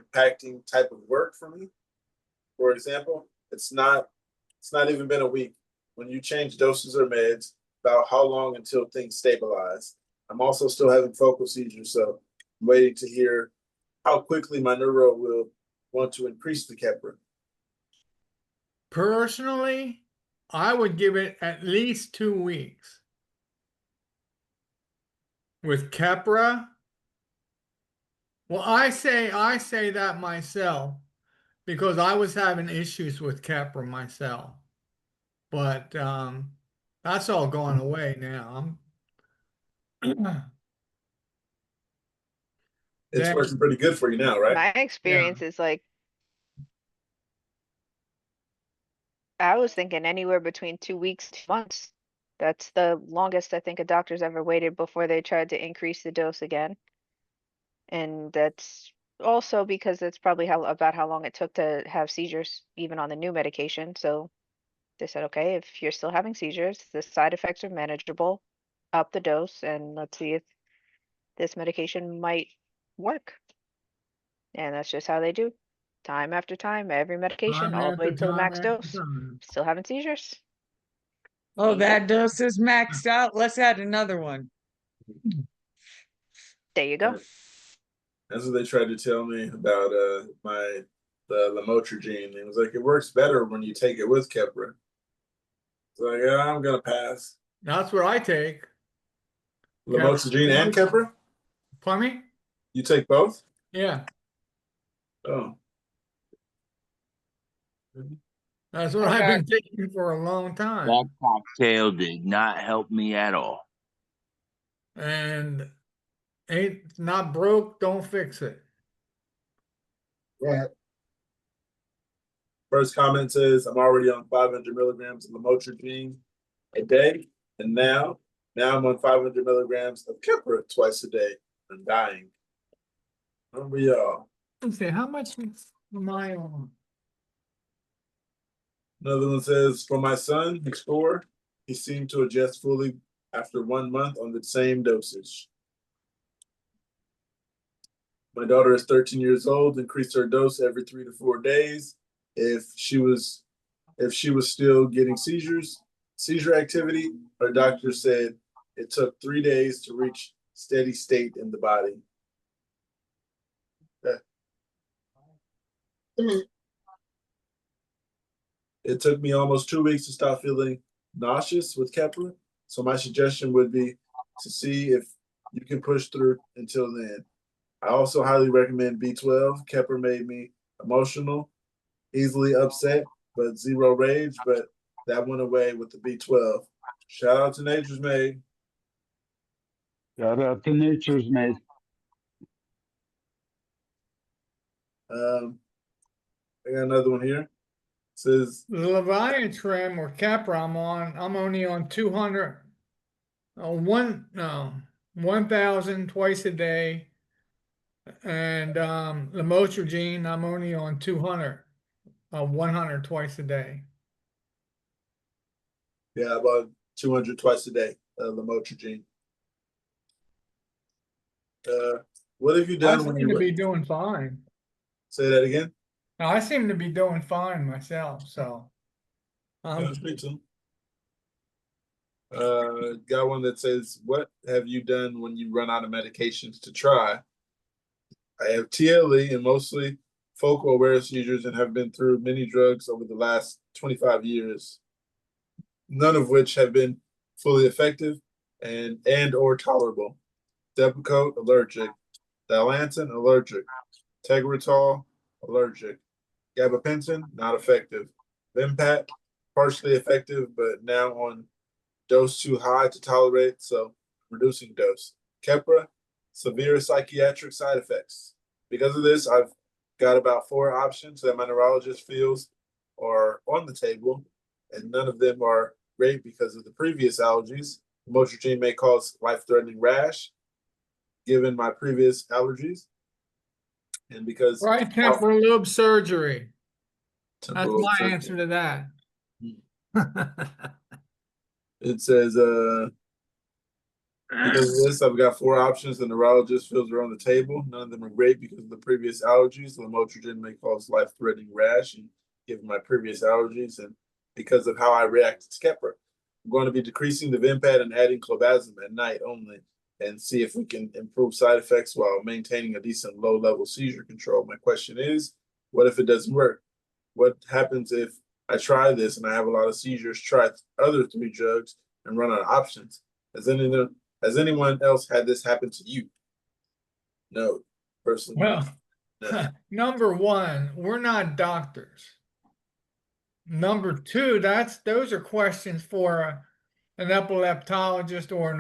impacting type of work for me. For example, it's not even been a week. When you change doses or meds, about how long until things stabilize? I'm also still having focal seizures, so I'm waiting to hear how quickly my neuro will want to increase the Keppra. Personally, I would give it at least 2 weeks. With Keppra, well, I say that myself because I was having issues with Keppra myself. But that's all gone away now. It's Then, working pretty good for you now, right? My experience is like I was thinking anywhere between 2 weeks to months. That's the longest I think a doctor's ever waited before they tried to increase the dose again. And that's also because that's probably how long it took to have seizures, even on the new medication. So They said, okay, if you're still having seizures, the side effects are manageable, up the dose, and let's see if this medication might work. And that's just how they do. Time after time, every medication, Time all the way after to the time max after dose. time. Still having seizures. Oh, Yep. that dose is maxed out. Let's add another one. There you go. That's what they tried to tell me about the lamotrigine. It was like it works better when you take it with Keppra. It's like, yeah, I'm gonna pass. That's what I take. Lamotrigine and Keppra? Pardon me? You take both? Yeah, Oh. that's what I've been taking for a long time. That cocktail did not help me at all. And ain't not broke, don't fix it. Yeah. First comment says, I'm already on 500 milligrams of lamotrigine a day, and now I'm on 500 milligrams of Keppra twice a day. I'm dying. Remember y'all. Let's see, how much am I on? Another one says, for my son, he's 4. He seemed to adjust fully after 1 month on the same dosage. My daughter is 13 years old, increased her dose every 3 to 4 days. If she was still getting seizure activity, her doctor said it took 3 days to reach steady state in the body. It took me almost 2 weeks to stop feeling nauseous with Keppra. So my suggestion would be to see if you can push through until then. I also highly recommend B12. Keppra made me emotional, easily upset, but zero rage. But that went away with the B12. Shout out to Nature's Made. Shout out to Nature's Made. I got another one here. It says The Leviatran or Keppra I'm only on 200, 1,000 twice a day. And lamotrigine, I'm only on 200, 100 twice a day. yeah, about 200 twice a day, lamotrigine. What have you done I when seem you to be doing fine. say that again? Now, I seem to be doing fine myself, so. Yeah, me too. Got one that says, what have you done when you run out of medications to try? I have TLE and mostly focal aware seizures and have been through many drugs over the last 25 years, none of which have been fully effective and or tolerable. Depakote, allergic. Dilantin, allergic. Tegretol, allergic. Gabapentin, not effective. Vimpat, partially effective, but now on dose too high to tolerate, so reducing dose. Keppra, severe psychiatric side effects. Because of this, I've got about 4 options that my neurologist feels are on the table, and none of them are great because of the previous allergies. Lamotrigine may cause life-threatening rash, given my previous allergies, and because Right temporal lobe surgery. That's temporal my surgery. answer to that. It says, because of this, I've got 4 options the neurologist feels are on the table. None of them are great because of the previous allergies. Lamotrigine may cause life-threatening rash, and given my previous allergies, and because of how I react to Keppra. I'm going to be decreasing the Vimpat and adding clobazam at night only, and see if we can improve side effects while maintaining a decent low-level seizure control. My question is, what if it doesn't work? What happens if I try this and I have a lot of seizures, try other 3 drugs, and run out of options? Has anyone else had this happen to you? No, personally. Well, no. number one, we're not doctors. Number two, those are questions for an epileptologist or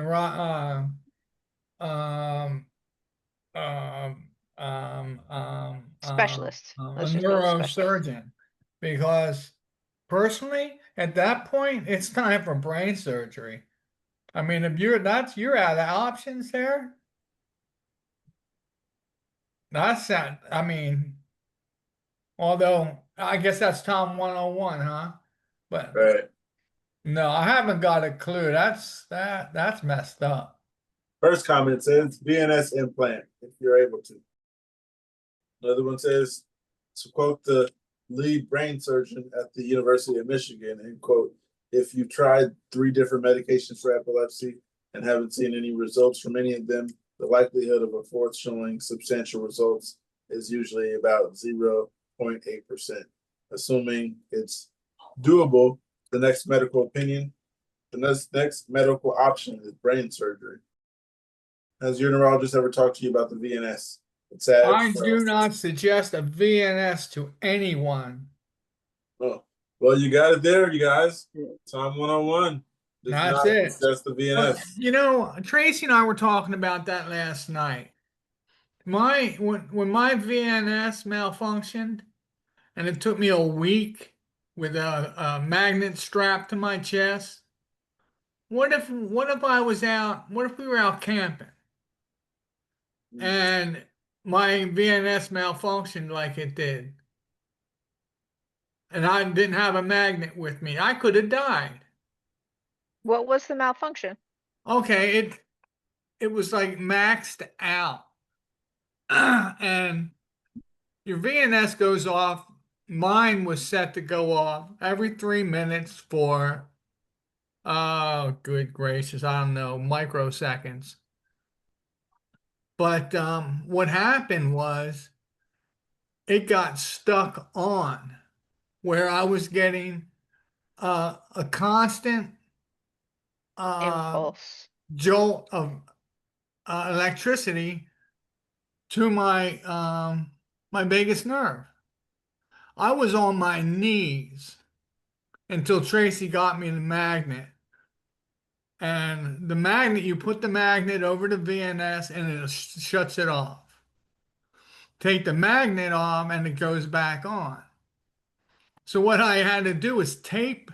Specialist. a Let's just go with specialist. neurosurgeon, because personally, at that point, it's time for brain surgery. I mean, if you're out of options there. That's that. I mean, although I guess that's Tom 101, huh? But Right. no, I haven't got a clue. That's messed up. First comment says VNS implant if you're able to. Another one says, to quote the lead brain surgeon at the University of Michigan, end quote, if you tried 3 different medications for epilepsy and haven't seen any results from any of them, the likelihood of a fourth showing substantial results is usually about 0.8%. Assuming it's doable, the next medical opinion, the next medical option is brain surgery. Has your neurologist ever talked to you about the VNS? It's I do not suggest a VNS to anyone. Oh, well, you got it there, you guys. Time 101. That's it. That's the Well, VNS. you know, Tracy and I were talking about that last night. When my VNS malfunctioned, and it took me a week with a magnet strapped to my chest. What if we were out camping and my VNS malfunctioned like it did, and I didn't have a magnet with me? I could have died. What was the malfunction? Okay, it was like maxed out. And your VNS goes off. Mine was set to go off every 3 minutes for, oh, good gracious, I don't know, microseconds. But what happened was it got stuck on where I was getting a constant Impulse. jolt of electricity to my vagus nerve. I was on my knees until Tracy got me the magnet. And the magnet, you put the magnet over the VNS and it shuts it off. Take the magnet off and it goes back on. So what I had to do is tape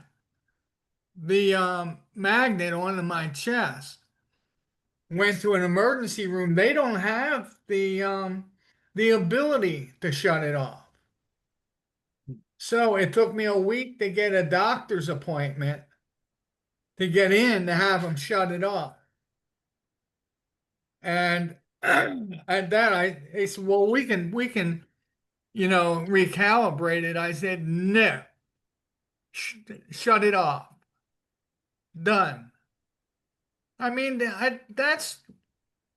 the magnet onto my chest. Went to an emergency room. They don't have the ability to shut it off. So it took me a week to get a doctor's appointment to get in to have them shut it off. And at that, they said, well, we can, recalibrate it. I said, no, shut it off. Done. I mean, that's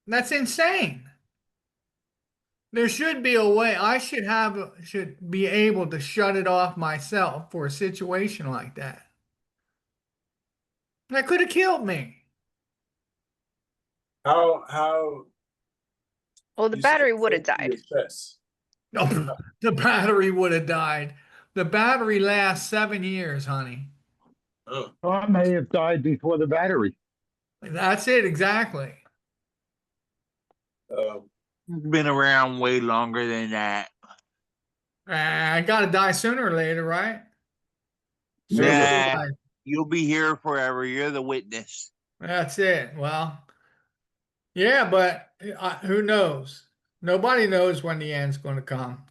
insane. There should be a way. I should be able to shut it off myself for a situation like that. That could have killed me. How Well, the you said battery would have it to died. your chest. No, the battery would have died. The battery lasts 7 years, honey. Oh. I may have died before the battery. That's it, exactly. Been around way longer than that. I gotta die sooner or later, right? Yeah, you'll be here forever. You're the witness. That's it. Well, yeah, but who knows? Nobody knows when the end's going to come.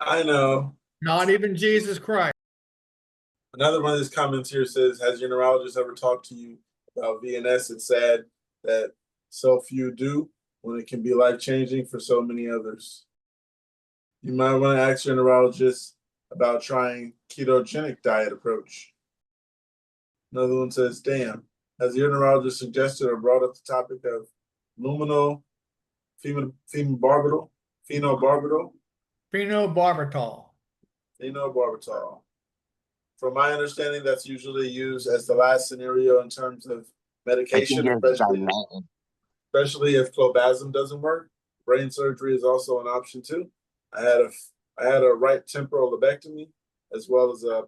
I know. Not even Jesus Christ. Another one of these comments here says, has your neurologist ever talked to you about VNS? It's sad that so few do when it can be life-changing for so many others. You might want to ask your neurologist about trying ketogenic diet approach. Another one says, damn, has your neurologist suggested or brought up the topic of luminal phenobarbital? Phenobarbital. From my understanding, that's usually used as the last scenario in terms of medication, especially if clobazam doesn't work. Brain surgery is also an option too. I had a right temporal lobectomy as well as a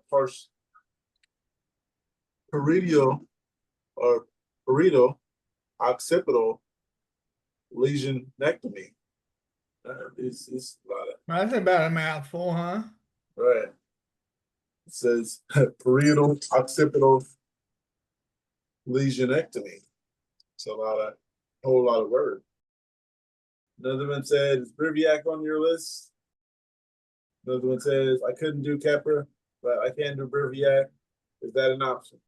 parietal occipital lesionectomy. It's a lot of. That's about a mouthful, huh? Right. It says parietal occipital lesionectomy. It's a whole lot of words. Another one said, is Briviac on your list? Another one says, I couldn't do Keppra, but I can do Briviac. Is that an option?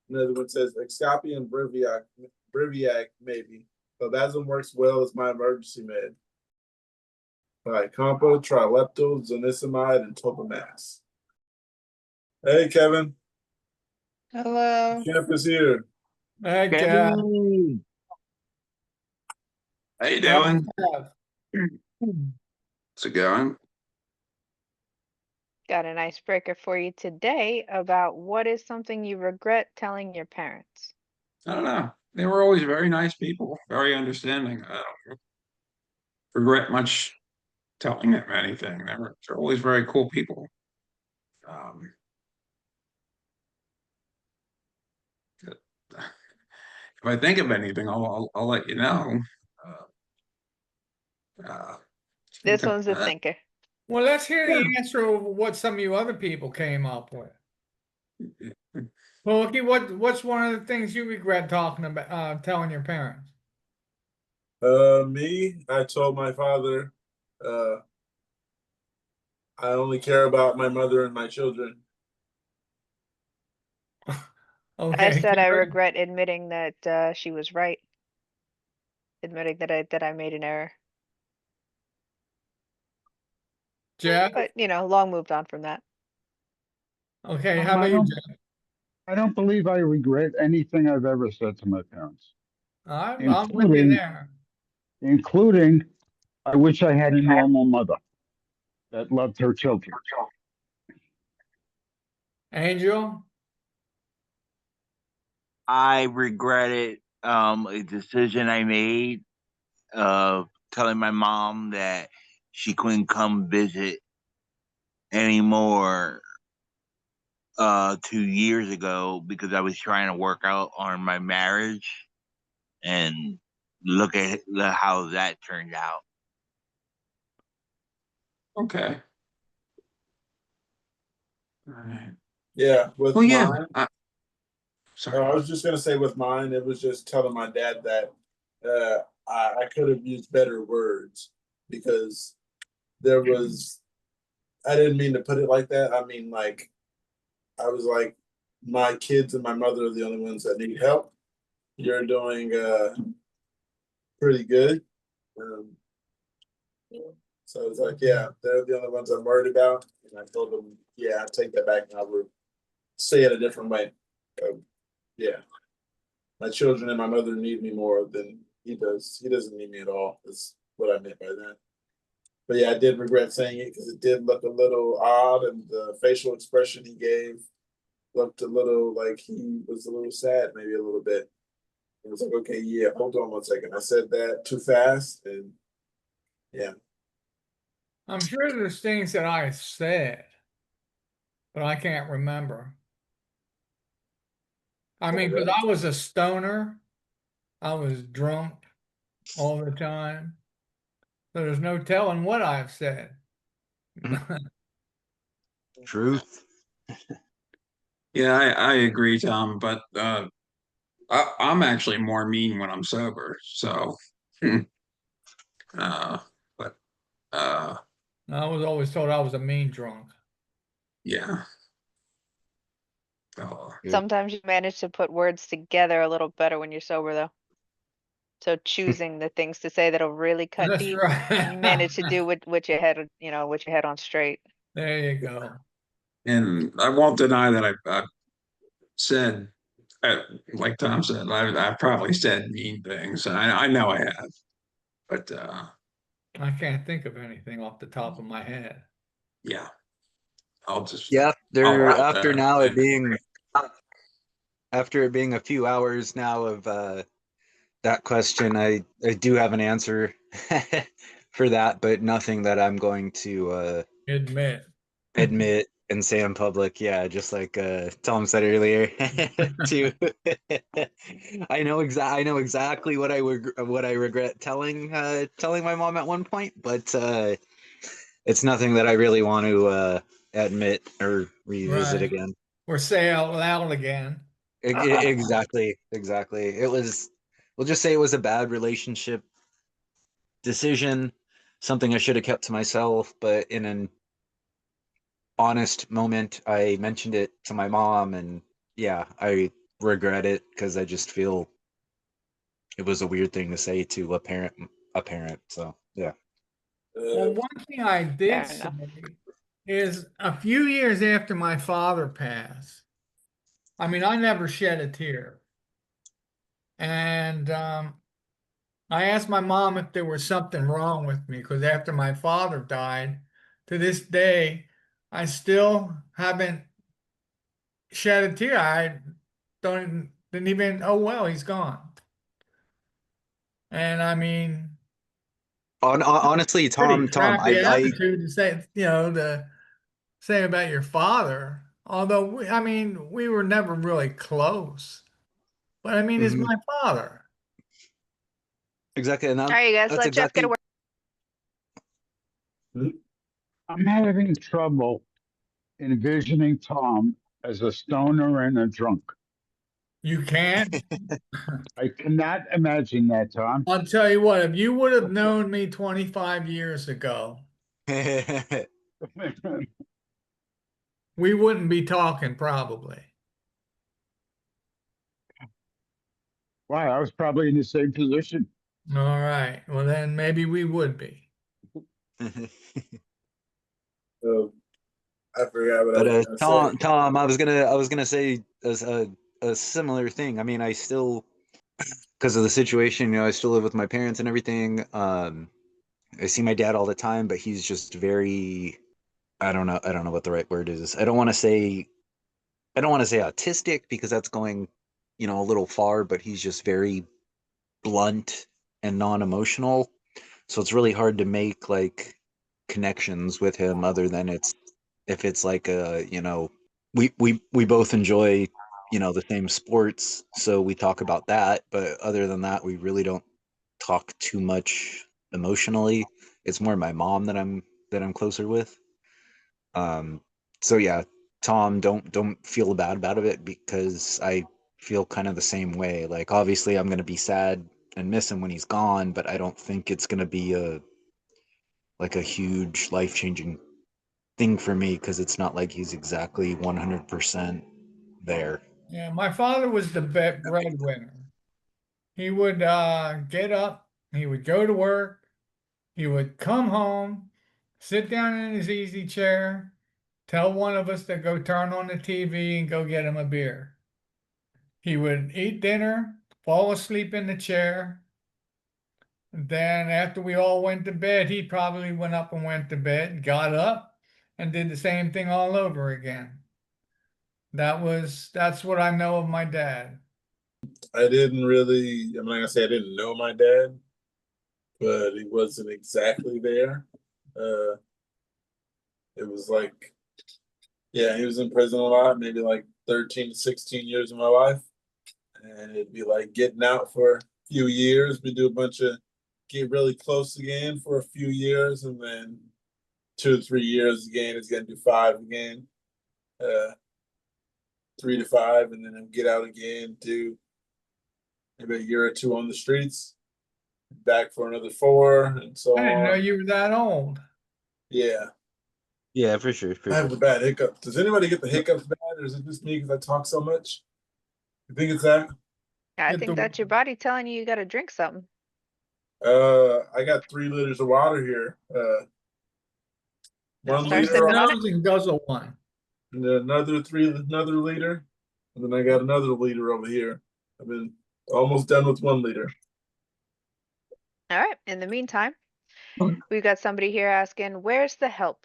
Another one says Excapia and Briviac maybe. Clobazam works well as my emergency med. Compo, Trileptal, Zonisamide, and Topamax. Hey, Kevin. Hello. Champ is here. Hey, Kev. Kevin. How you doing? How's it going? Got an icebreaker for you today about what is something you regret telling your parents. I don't know. They were always very nice people, very understanding. I don't regret much telling them anything. They're always very cool people. Um, if I think of anything, I'll let you know. This one's a thinker. Well, let's hear the answer of what some of you other people came up with. Well, okay, what's one of the things you regret talking about, telling your parents? Me, I told my father, I only care about my mother and my children. Okay. I said I regret admitting that she was right. Admitting that I made an error. Jeff? But long moved on from that. Okay, how about you, Jeff? I don't believe I regret anything I've ever said to my parents, I'm with you there. including I wish I had a normal mother that loved her children. Angel? I regretted a decision I made of telling my mom that she couldn't come visit anymore 2 years ago because I was trying to work out on my marriage, and look at how that turned out. Okay. All right. Yeah, with Well, yeah. mine. Sorry. I was just gonna say with mine, it was just telling my dad that I could have used better words because there was I didn't mean to put it like that. I mean like I was like my kids and my mother are the only ones that need help. You're doing pretty good. Um, so I was like, yeah, they're the only ones I'm worried about. And I told them, yeah, I take that back and I would say it a different way. Yeah. My children and my mother need me more than he does. He doesn't need me at all. Is what I meant by that. But yeah, I did regret saying it because it did look a little odd, and the facial expression he gave looked a little like he was a little sad, maybe a little bit. It was like, okay, yeah, hold on 1 second. I said that too fast, and yeah. I'm sure there's things that I said, but I can't remember. I mean, because I was a stoner, I was drunk all the time. So there's no telling what I've said. Truth. Yeah, I agree, Tom, but I'm actually more mean when I'm sober. So, but I was always told I was a mean drunk. yeah. Oh, Sometimes you manage to put words together a little better when you're sober, though. So choosing the things to say that'll really cut That's deep, right. you manage to do with your head, with your head on straight. There you go. and I won't deny that I said, like Tom said, I probably said mean things. I know I have, but I can't think of anything off the top of my head. yeah, I'll just Yeah, I'll there write after that. now it being after it being a few hours now of that question, I do have an answer for that, but nothing that I'm going to Admit. admit and say in public. Yeah, just like Tom said earlier. To I know exactly what I regret telling my mom at one point, but it's nothing that I really want to admit or revisit Right. again. Or say out loud again. Exactly. It was, we'll just say it was a bad relationship decision, something I should have kept to myself, but in an honest moment. I mentioned it to my mom, and yeah, I regret it because I just feel it was a weird thing to say to a parent. So yeah. Well, one thing I did Fair enough. say is a few years after my father passed, I mean, I never shed a tear. And I asked my mom if there was something wrong with me because after my father died, to this day, I still haven't shed a tear. I didn't even, oh, well, he's gone. And I mean, Honestly, pretty Tom, crappy attitude to say, to say about your father. Although, I mean, we were never really close. But I mean, it's mhm, my father. exactly, and All right, you guys, that's let Jeff get a exactly. word. I'm having trouble envisioning Tom as a stoner and a drunk. You can't. I cannot imagine that, Tom. I'll tell you what, if you would have known me 25 years ago, we wouldn't be talking probably. Wow, I was probably in the same position. All right. Well, then maybe we would be. So I forgot what I But was gonna say. Tom, I was gonna say a similar thing. I mean, I still, because of the situation, I still live with my parents and everything. I see my dad all the time, but he's just very, I don't know what the right word is. I don't want to say autistic because that's going, a little far, but he's just very blunt and non-emotional. So it's really hard to make like connections with him other than if it's like we both enjoy, the same sports, so we talk about that, but other than that, we really don't talk too much emotionally. It's more my mom that I'm closer with. Um, so yeah, Tom, don't feel bad about it because I feel kind of the same way. Like obviously I'm gonna be sad and miss him when he's gone, but I don't think it's gonna be a huge life-changing thing for me because it's not like he's exactly 100% there. Yeah, my father was the breadwinner. He would get up, he would go to work, he would come home, sit down in his easy chair, tell one of us to go turn on the TV and go get him a beer. He would eat dinner, fall asleep in the chair. Then after we all went to bed, he probably went up and went to bed, got up, and did the same thing all over again. That's what I know of my dad. I didn't really. I'm not gonna say I didn't know my dad, but he wasn't exactly there. Uh, it was like, yeah, he was in prison a lot, maybe like 13 to 16 years of my life, and it'd be like getting out for a few years. We do a bunch of get really close again for a few years, and then 2 to 3 years again. It's gonna do 5 again. 3 to 5, and then get out again, do maybe a year or two on the streets, back for another 4, and so I didn't know on. you were that old. Yeah, Yeah, for sure, for I have sure. the bad hiccups. Does anybody get the hiccups bad, or is it just me because I talk so much? You think it's that? I Get think the that's your body telling you got to drink something. I got 3 liters of water here. Now One start use your liter, sipping on it. nose and guzzle one. and then another liter, and then I got another liter over here. I've been almost done with 1 liter. All right. In the meantime, we've got somebody here asking, where's the help?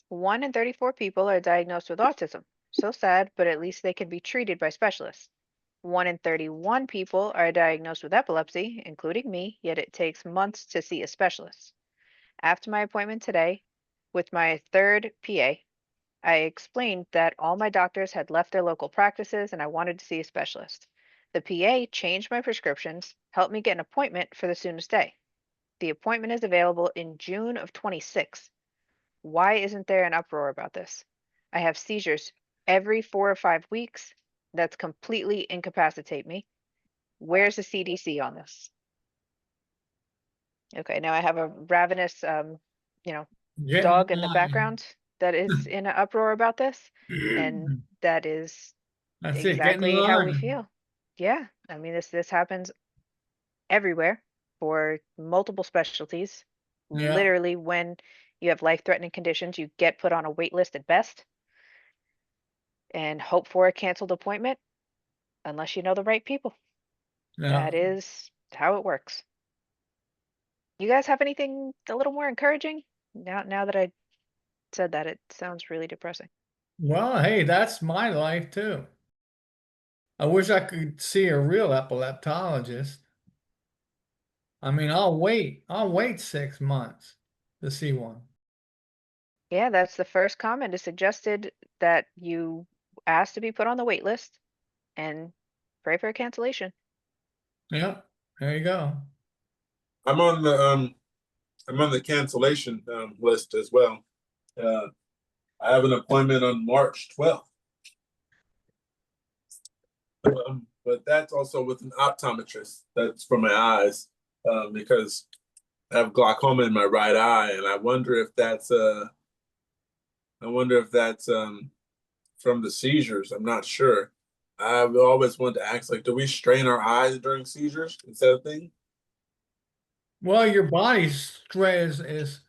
1 in 34 people are diagnosed with autism. So sad, but at least they can be treated by specialists. 1 in 31 people are diagnosed with epilepsy, including me, yet it takes months to see a specialist. After my appointment today with my third PA, I explained that all my doctors had left their local practices and I wanted to see a specialist. The PA changed my prescriptions, helped me get an appointment for the soonest day. The appointment is available in June of 26. Why isn't there an uproar about this? I have seizures every 4 or 5 weeks. That's completely incapacitate me. Where's the CDC on this? Okay, now I have a ravenous, Getting dog in the background that is in an uproar about this, and that is That's it. Get in exactly how we line. feel. Yeah, I mean this happens everywhere for multiple specialties. Yeah. Literally, when you have life-threatening conditions, you get put on a wait list at best and hope for a canceled appointment unless you know the right people. Yeah. That is how it works. You guys have anything a little more encouraging? Now that I said that, it sounds really depressing. Well, hey, that's my life too. I wish I could see a real epileptologist. I mean, I'll wait 6 months to see one. Yeah, that's the first comment. It suggested that you asked to be put on the wait list and pray for a cancellation. Yeah, there you go. I'm on the cancellation list as well. I have an appointment on March 12th. But that's also with an optometrist. That's for my eyes, because I have glaucoma in my right eye, and I wonder if that's from the seizures. I'm not sure. I've always wanted to ask, like, do we strain our eyes during seizures? Is that a thing? Well, your body's stress is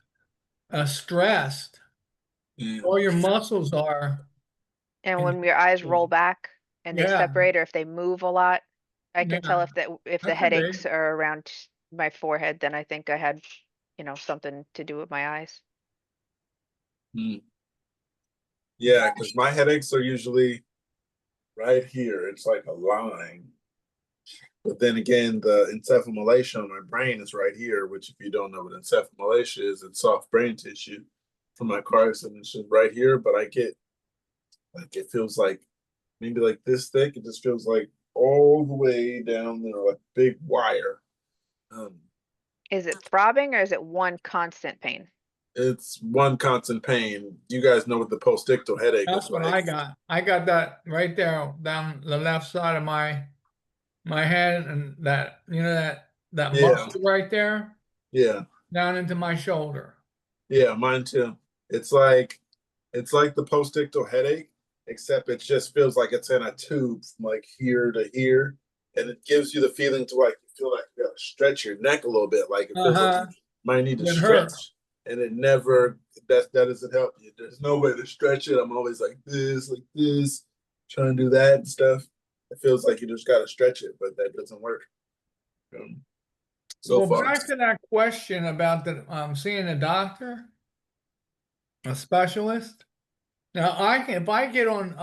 stressed. Yeah. All your muscles are. And when your eyes roll back and they Yeah, separate, or if they move a lot, I can tell yeah, if the that could be. headaches are around my forehead, then I think I had, something to do with my eyes. Mm. Yeah, because my headaches are usually right here. It's like a line. But then again, the encephalomalacia on my brain is right here, which if you don't know what encephalomalacia is, it's soft brain tissue from my car accident. It's just right here, but I get like it feels like maybe like this thick. It just feels like all the way down there, like big wire. Um, Is it throbbing or is it one constant pain? it's one constant pain. You guys know what the postictal headache That's is what like. I got. I got that right there down the left side of my head, and that Yeah, muscle right there yeah, down into my shoulder. yeah. Mine too. It's like the postictal headache, except it just feels like it's in a tube from like here to here, and it gives you the feeling to like feel like you gotta stretch your neck a little bit, like it feels like Uh-huh. you might need to It stretch, hurts. and it never that doesn't help you. There's no way to stretch it. I'm always like this, trying to do that and stuff. It feels like you just gotta stretch it, but that doesn't work. So Well, far. back to that question about the seeing a doctor, a specialist. Now, if I get on,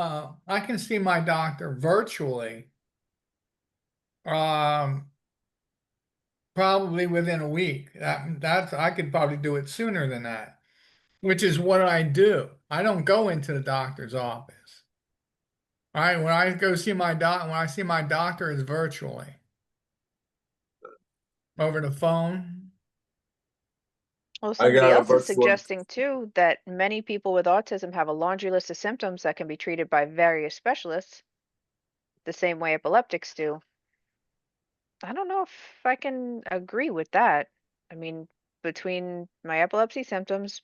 I can see my doctor virtually, um, probably within a week. I could probably do it sooner than that, which is what I do. I don't go into the doctor's office. All right, when I go see my when I see my doctor, it's virtually over the phone. Well, I somebody got a else is virtual. suggesting too that many people with autism have a laundry list of symptoms that can be treated by various specialists, the same way epileptics do. I don't know if I can agree with that. I mean, between my epilepsy symptoms,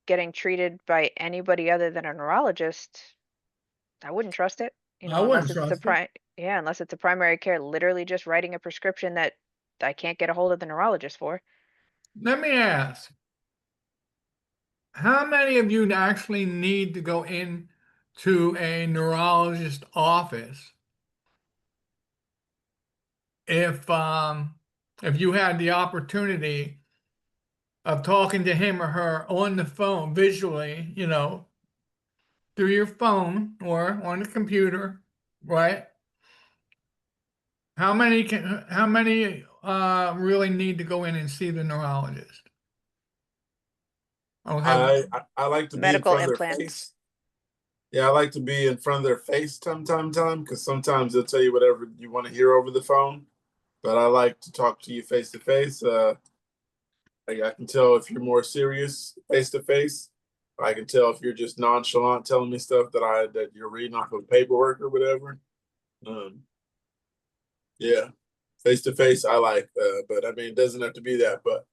getting treated by anybody other than a neurologist, I wouldn't trust it, I unless wouldn't it's a trust it. unless it's a primary care, literally just writing a prescription that I can't get a hold of the neurologist for. Let me ask, how many of you actually need to go in to a neurologist office if you had the opportunity of talking to him or her on the phone visually, through your phone or on the computer, right? How many really need to go in and see the neurologist? Okay. I like to be in Medical front of their implant. face. Yeah, I like to be in front of their face time, because sometimes they'll tell you whatever you want to hear over the phone. But I like to talk to you face to face. I can tell if you're more serious face to face. I can tell if you're just nonchalant telling me stuff that you're reading off of paperwork or whatever. Yeah, face to face I like, but I mean it doesn't have to be that. But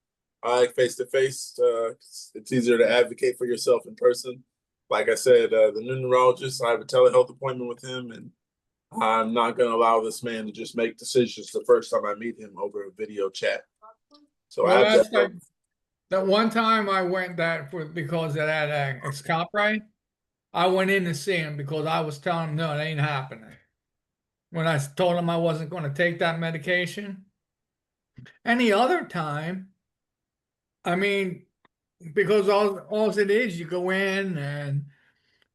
I like face to face. It's easier to advocate for yourself in person. like I said, the new neurologist, I have a telehealth appointment with him, and I'm not going to allow this man to just make decisions the first time I meet him over a video chat. So I Well, have that's that. like that one time I went that for because of that Excapre. I went in to see him because I was telling him, no, it ain't happening. When I told him I wasn't going to take that medication. Any other time, I mean, because all it is, you go in and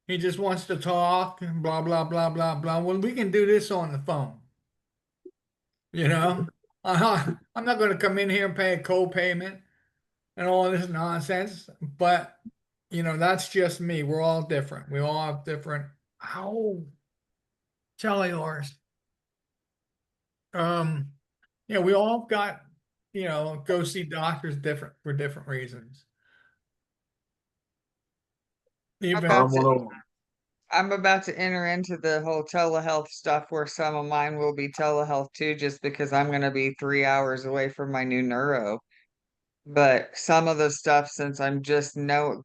he just wants to talk and blah, blah, blah, blah, blah. Well, we can do this on the phone. You know, I'm not going to come in here and pay a co-payment and all this nonsense, but you know, that's just me. We're all different. We all have different, ow, cellulars. Um, yeah, we all got, you know, go see doctors different for different reasons. Even About to, I'm about to enter into the whole telehealth stuff where some of mine will be telehealth too, just because I'm going to be 3 hours away from my new neuro. But some of the stuff, since I'm just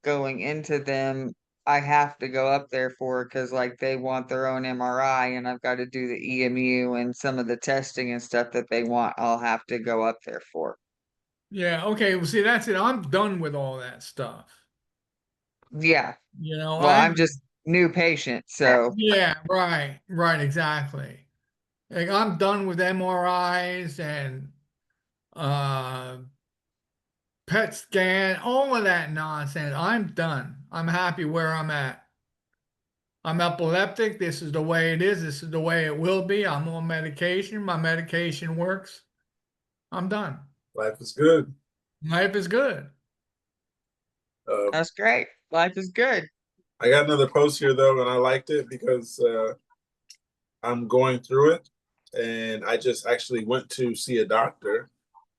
going into them, I have to go up there for because like they want their own MRI and I've got to do the EMU and some of the testing and stuff that they want, I'll have to go up there for. yeah, okay. Well, see, that's it. I'm done with all that stuff. Yeah. You know, Well, I'm just new patient, so yeah, right, right, exactly. Like I'm done with MRIs and uh PET scan, all of that nonsense. I'm done. I'm happy where I'm at. I'm epileptic. This is the way it is. This is the way it will be. I'm on medication. My medication works. I'm done. Life is good. Life is good. That's great. Life is good. I got another post here though, and I liked it because I'm going through it, and I just actually went to see a doctor.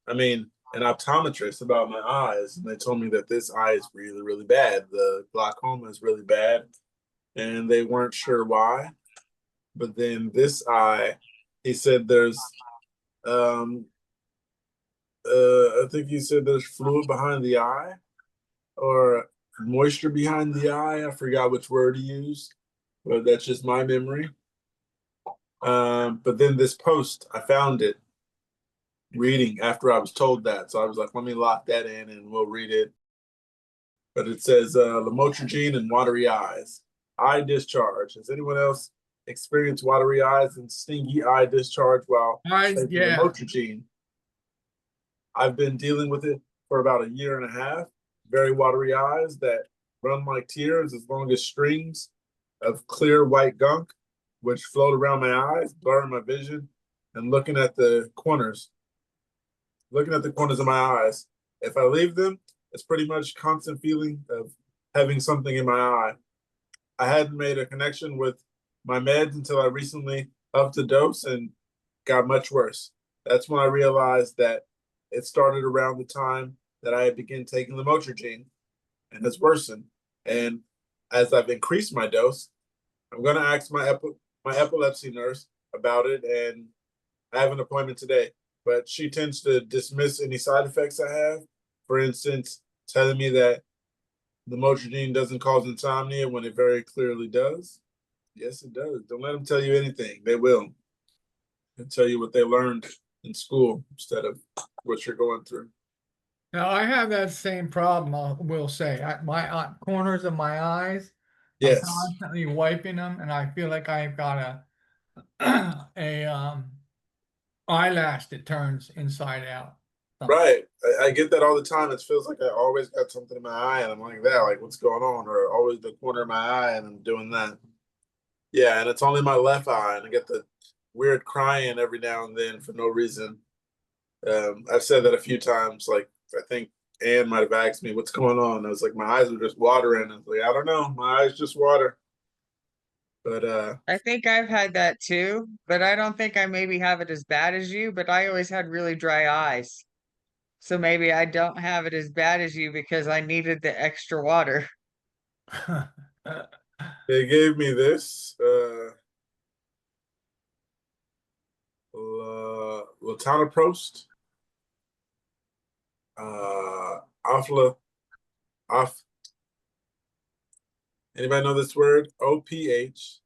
I mean, an optometrist about my eyes, and they told me that this eye is really, really bad. The glaucoma is really bad, and they weren't sure why. But then this eye, he said there's, um, I think he said there's fluid behind the eye or moisture behind the eye. I forgot which word he used, but that's just my memory. But then this post, I found it reading after I was told that. So I was like, let me lock that in and we'll read it. But it says lamotrigine and watery eyes. Eye discharge. Has anyone else experienced watery eyes and stingy eye discharge while taking Yeah. lamotrigine? I've been dealing with it for about a year and a half. Very watery eyes that run like tears as long as strings of clear white gunk, which float around my eyes, blurring my vision, and looking at the corners of my eyes. If I leave them, it's pretty much constant feeling of having something in my eye. I hadn't made a connection with my meds until I recently upped the dose and got much worse. That's when I realized that it started around the time that I had begun taking lamotrigine, and it's worsened. And as I've increased my dose, I'm going to ask my epilepsy nurse about it, and I have an appointment today. But she tends to dismiss any side effects I have. For instance, telling me that lamotrigine doesn't cause insomnia when it very clearly does. Yes, it does. Don't let them tell you anything. They will. They'll tell you what they learned in school instead of what you're going through. Now I have that same problem. I will say, my corners of my eyes. Yes. I'm constantly wiping them, and I feel like I've got a eyelash that turns inside out. Right. I get that all the time. It feels like I always got something in my eye, and I'm like that. Like, what's going on? Or always the corner of my eye, and I'm doing that. Yeah, and it's only my left eye, and I get the weird crying every now and then for no reason. I've said that a few times. Like, I think Anne might have asked me what's going on. I was like, my eyes are just watering. I was like, I don't know, my eyes just water. But I think I've had that too, but I don't think I maybe have it as bad as you, but I always had really dry eyes. So maybe I don't have it as bad as you because I needed the extra water. they gave me this Latanoprost, Afla, Af, Anybody know this word? OPHTHALIMIC.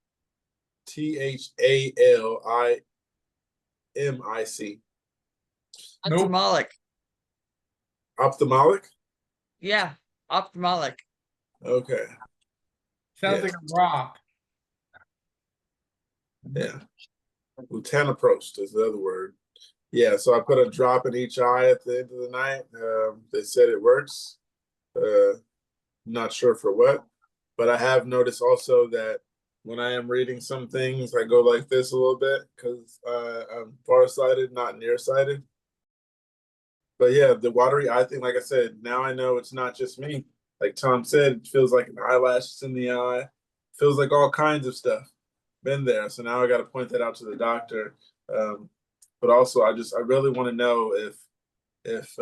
Nope. Ophthalmic. Ophthalmic? Yeah, ophthalmic. Okay. Sounds Yeah. like a rock. Yeah. Lutanoprost is the other word. Yeah, so I put a drop in each eye at the end of the night. They said it works. Not sure for what, but I have noticed also that when I am reading some things, I go like this a little bit because I'm farsighted, not nearsighted. But yeah, the watery eye thing, like I said, now I know it's not just me. Like Tom said, it feels like an eyelash is in the eye. Feels like all kinds of stuff. Been there. So now I got to point that out to the doctor. But also, I really want to know if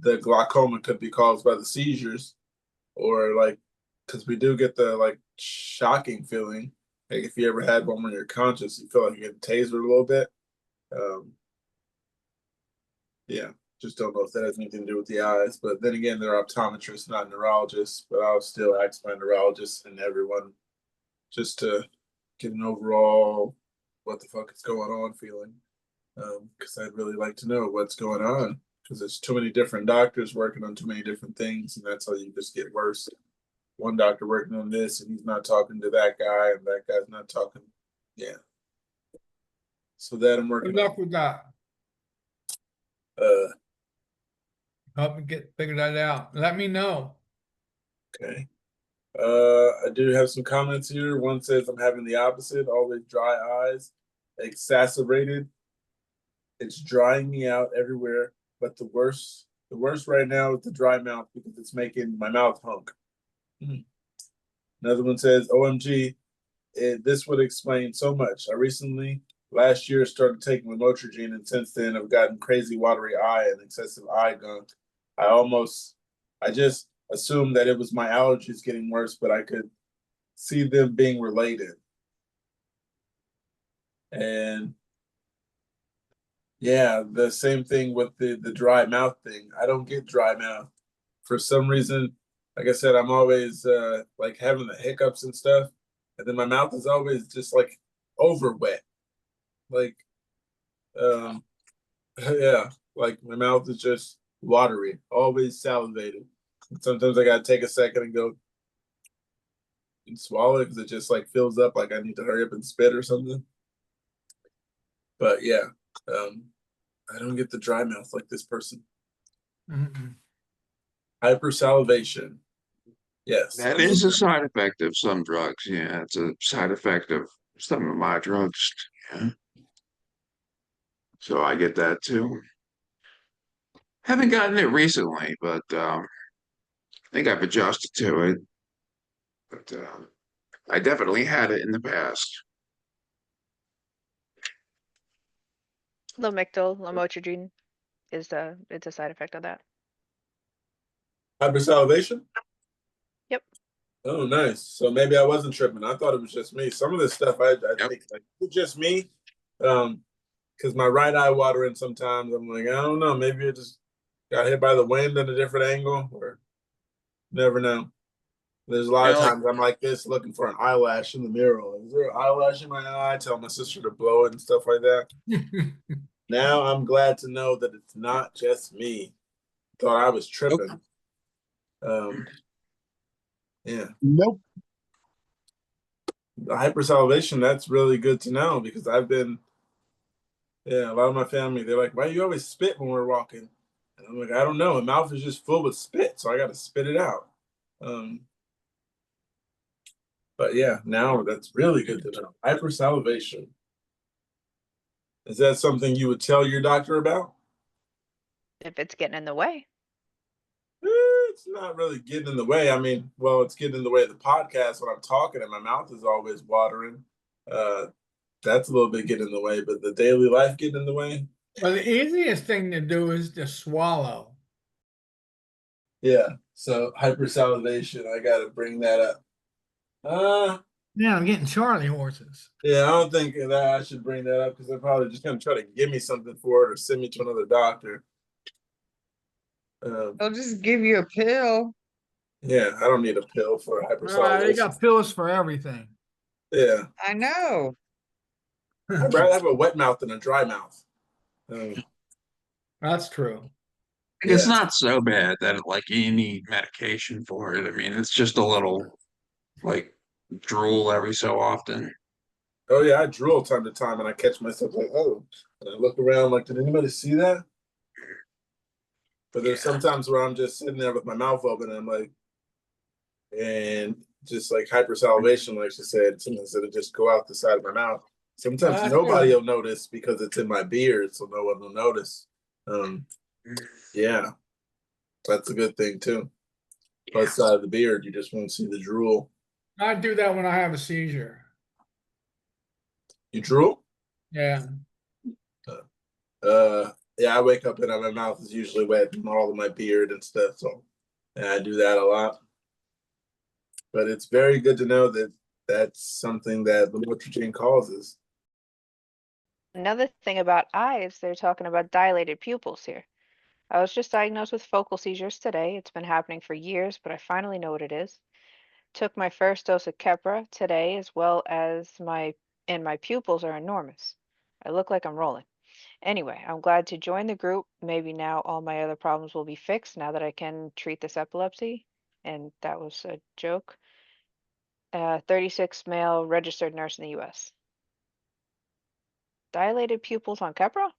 the glaucoma could be caused by the seizures, or like, because we do get the like shocking feeling. Like if you ever had one when you're conscious, you feel like you get tasered a little bit. Yeah, just don't know if that has anything to do with the eyes. But then again, they're optometrists, not neurologists. But I'll still ask my neurologist and everyone just to get an overall what the fuck is going on feeling. Because I'd really like to know what's going on. Because there's too many different doctors working on too many different things, and that's how you just get worse. One doctor working on this, and he's not talking to that guy, and that guy's not talking. Yeah. So that I'm working Good luck with that. on. Help me figure that out. Let me know. Okay. I do have some comments here. One says I'm having the opposite, always dry eyes, exacerbated. It's drying me out everywhere, but the worst right now is the dry mouth because it's making my mouth hunk. Another one says, OMG, this would explain so much. I recently, last year, started taking lamotrigine, and since then I've gotten crazy watery eye and excessive eye gunk. I just assumed that it was my allergies getting worse, but I could see them being related. And yeah, the same thing with the dry mouth thing. I don't get dry mouth. For some reason, like I said, I'm always like having the hiccups and stuff. And then my mouth is always just like over wet. Like yeah, like my mouth is just watery, always salivated. And sometimes I gotta take a second and go and swallow it because it just like fills up like I need to hurry up and spit or something. But yeah, I don't get the dry mouth like this person. Hypersalivation. Yes. That is a side effect of some drugs. Yeah, it's a side effect of some of my drugs. Yeah. So I get that too. Haven't gotten it recently, but I think I've adjusted to it. But I definitely had it in the past. Lamictal, lamotrigine it's a side effect of that. Hypersalivation? Yep. Oh, nice. So maybe I wasn't tripping. I thought it was just me. Some of this stuff I think like it's just me. Because my right eye watering sometimes. I'm like, I don't know. Maybe it just got hit by the wind at a different angle, or never know. There's a lot of times I'm like this looking for an eyelash in the mirror. Like, is there an eyelash in my eye? I tell my sister to blow it and stuff like that. Now I'm glad to know that it's not just me. Thought I was tripping. Yeah. Nope. The hypersalivation, that's really good to know because I've been, yeah, a lot of my family, they're like, why do you always spit when we're walking? And I'm like, I don't know. My mouth is just full with spit, so I got to spit it out. But yeah, now that's really good to know. Hypersalivation. Is that something you would tell your doctor about? If it's getting in the way. It's not really getting in the way. I mean, well, it's getting in the way of the podcast when I'm talking and my mouth is always watering. That's a little bit getting in the way, but the daily life getting in the way. Well, the easiest thing to do is to swallow. Yeah. So hypersalivation, I got to bring that up. Yeah, I'm getting Charlie horses. Yeah, I don't think that I should bring that up because they're probably just gonna try to give me something for it or send me to another doctor. They'll just give you a pill. Yeah, I don't need a pill for They hypersalivation. got pills for everything. Yeah, I know. I'd rather have a wet mouth than a dry mouth. That's true. It's Yeah. not so bad that like you need medication for it. I mean, it's just a little like drool every so often. Oh yeah, I drool time to time, and I catch myself like, oh, and I look around like, did anybody see that? But there's sometimes where I'm just sitting there with my mouth open, and I'm like, and just like hypersalivation, like she said, sometimes it'll just go out the side of my mouth. Sometimes nobody will notice because it's in my beard, so no one will notice. Yeah, that's a good thing too. Plus side of the beard, you just won't see the drool. I do that when I have a seizure. You drool? Yeah. Yeah, I wake up and my mouth is usually wet from all of my beard and stuff, so yeah, I do that a lot. But it's very good to know that that's something that lamotrigine causes. Another thing about eyes, they're talking about dilated pupils here. I was just diagnosed with focal seizures today. It's been happening for years, but I finally know what it is. Took my first dose of Keppra today, as well as my pupils are enormous. I look like I'm rolling. Anyway, I'm glad to join the group. Maybe now all my other problems will be fixed now that I can treat this epilepsy. And that was a joke. 36 male registered nurse in the US. Dilated pupils on Keppra?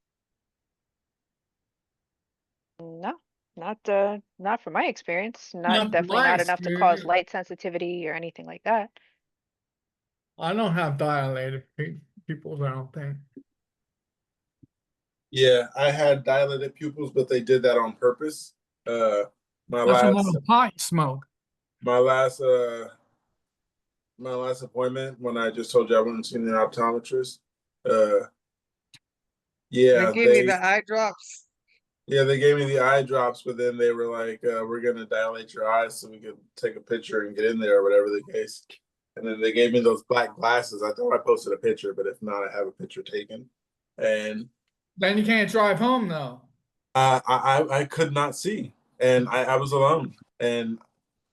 No, not from my experience. Not Definitely my not enough to cause experience. light sensitivity or anything like that. I don't have dilated pupils, I don't think. Yeah, I had dilated pupils, but they did that on purpose. My That's a last lot of pot you smoke. my last my last appointment when I just told you I went to see an optometrist. They Yeah, gave me the eye drops. yeah, they gave me the eye drops, but then they were like, we're gonna dilate your eyes so we can take a picture and get in there or whatever the case. And then they gave me those black glasses. I thought I posted a picture, but if not, I have a picture taken. And Then you can't drive home though. I could not see, and I was alone, and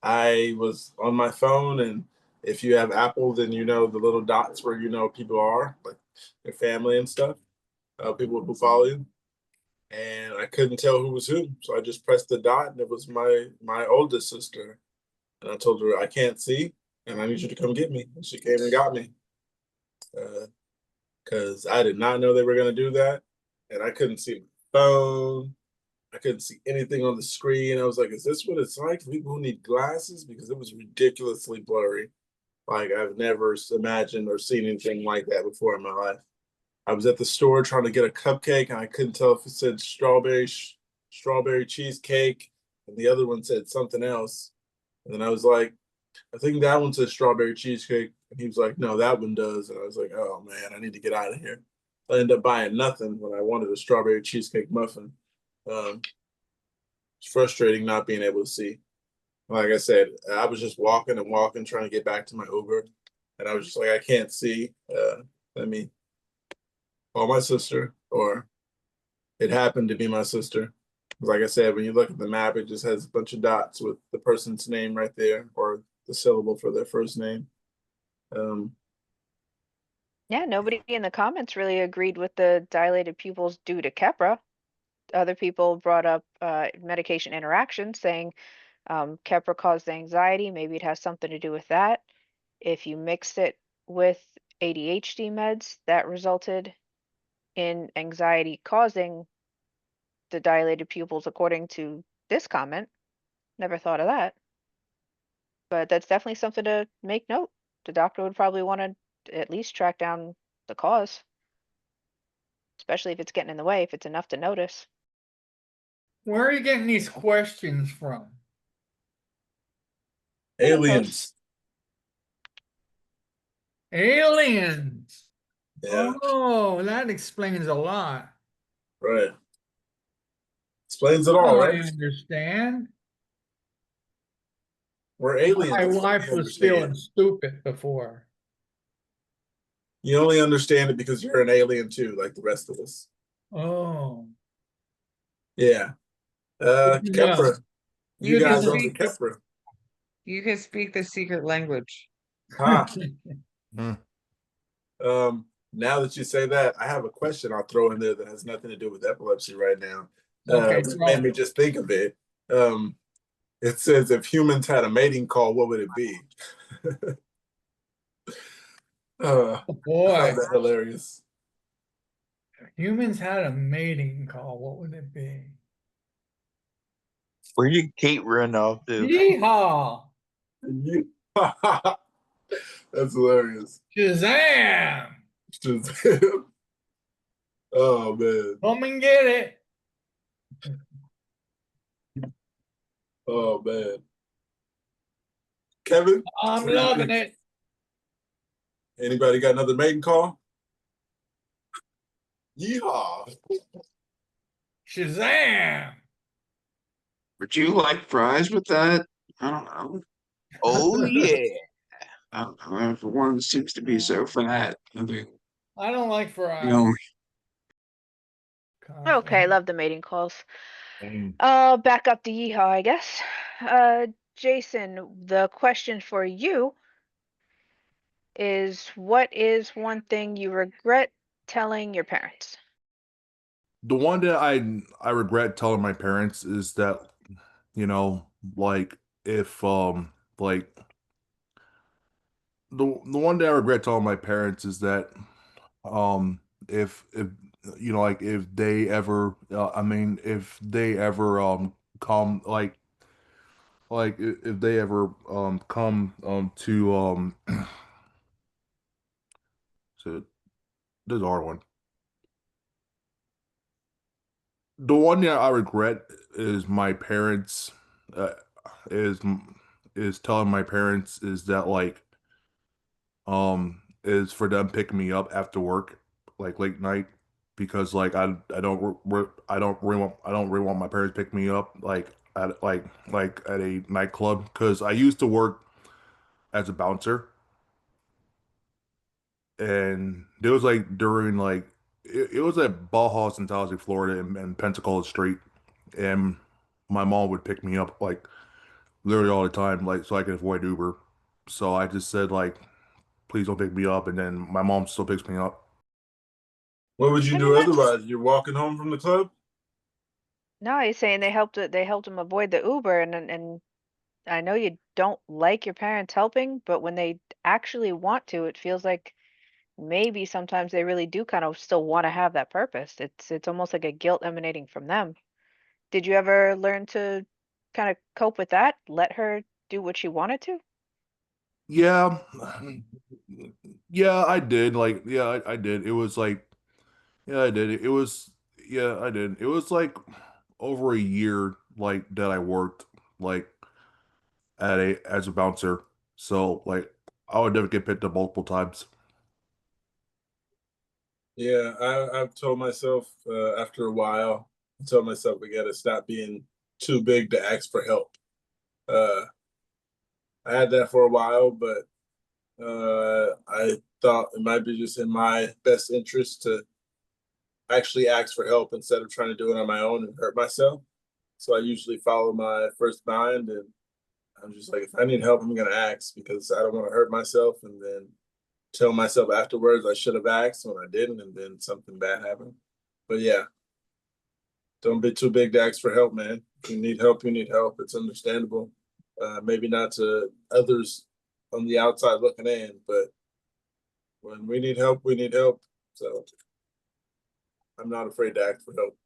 I was on my phone. And if you have Apple, then you know the little dots where you know people are, like your family and stuff, people who follow you. And I couldn't tell who was who, so I just pressed the dot, and it was my oldest sister. And I told her I can't see, and I need you to come get me. And she came and got me, because I did not know they were going to do that, and I couldn't see my phone. I couldn't see anything on the screen. I was like, is this what it's like for people who need glasses? Because it was ridiculously blurry. Like I've never imagined or seen anything like that before in my life. I was at the store trying to get a cupcake, and I couldn't tell if it said strawberry cheesecake, and the other one said something else. And then I was like, I think that one says strawberry cheesecake. And he was like, no, that one does. And I was like, oh man, I need to get out of here. I ended up buying nothing when I wanted a strawberry cheesecake muffin. It's frustrating not being able to see. Like I said, I was just walking and walking, trying to get back to my Uber. And I was just like, I can't see. Let me call my sister, or it happened to be my sister. Like I said, when you look at the map, it just has a bunch of dots with the person's name right there, or the syllable for their first name. Yeah, nobody in the comments really agreed with the dilated pupils due to Keppra. Other people brought up medication interaction, saying Keppra caused anxiety. Maybe it has something to do with that. If you mixed it with ADHD meds, that resulted in anxiety causing the dilated pupils, according to this comment. Never thought of that. But that's definitely something to make note. The doctor would probably want to at least track down the cause, especially if it's getting in the way, if it's enough to notice. Where are you getting these questions from? Aliens. Aliens. Yeah. Oh, that explains a lot. Right. Explains it all, I right? understand. We're aliens. My That's what wife we was feeling understand. stupid before. You only understand it because you're an alien too, like the rest of us. Oh. Yeah. Good to know. Kepler. You You guys just on the speak Kepler. You can speak the secret language. Ha. Now that you say that, I have a question I'll throw in there that has nothing to do with epilepsy right now. Okay, It made me just think of it. It says if humans had a mating call, what would it be? I boy, found that hilarious. humans had a mating call. What would it be? Where did Kate run off to? Yeehaw! That's hilarious. Shazam! Shazam. Oh man. Come and get it. Oh man. Kevin? I'm loving it. Anybody got another mating call? Yeehaw. Shazam! Would you like fries with that? I don't know. Oh yeah. I don't know. Everyone seems to be so fat. I don't like fries. You know, Okay, love the mating calls. Mm. Back up the yeehaw, I guess. Jason, the question for you is, what is one thing you regret telling your parents? The one that I regret telling my parents is that, like if like the one that I regret telling my parents is that if like if they ever if they ever come if they ever come to so this is a hard one. The one that I regret is my parents uh, is is telling my parents is that is for them picking me up after work like late night because like I don't really want my parents to pick me up like at a nightclub because I used to work as a bouncer and it was like during like it was at Bauhaus in Tallahassee, Florida and Pensacola Street and my mom would pick me up like literally all the time like so I could avoid Uber. So I just said like please don't pick me up and then my mom still picks me up. What would you do otherwise? You're walking home from the club? No, he's saying they helped him avoid the Uber, and I know you don't like your parents helping, but when they actually want to, it feels like maybe sometimes they really do kind of still want to have that purpose. It's almost like a guilt emanating from them. Did you ever learn to kind of cope with that? Let her do what she wanted to? Yeah, yeah, I did. Like, yeah, I did. It was like, yeah, I did. It was, yeah, I did. It was like over a year, like that I worked like at a as a bouncer. So like, I would never get picked up multiple times. Yeah, I've told myself after a while, I told myself we gotta stop being too big to ask for help. Uh, I had that for a while, but I thought it might be just in my best interest to actually ask for help instead of trying to do it on my own and hurt myself. So I usually follow my first mind, and I'm just like, if I need help, I'm gonna ask because I don't want to hurt myself and then tell myself afterwards I should have asked when I didn't, and then something bad happened. But yeah, don't be too big to ask for help, man. If you need help, you need help. It's understandable. Maybe not to others on the outside looking in, but when we need help, we need help. So I'm not afraid to ask for help.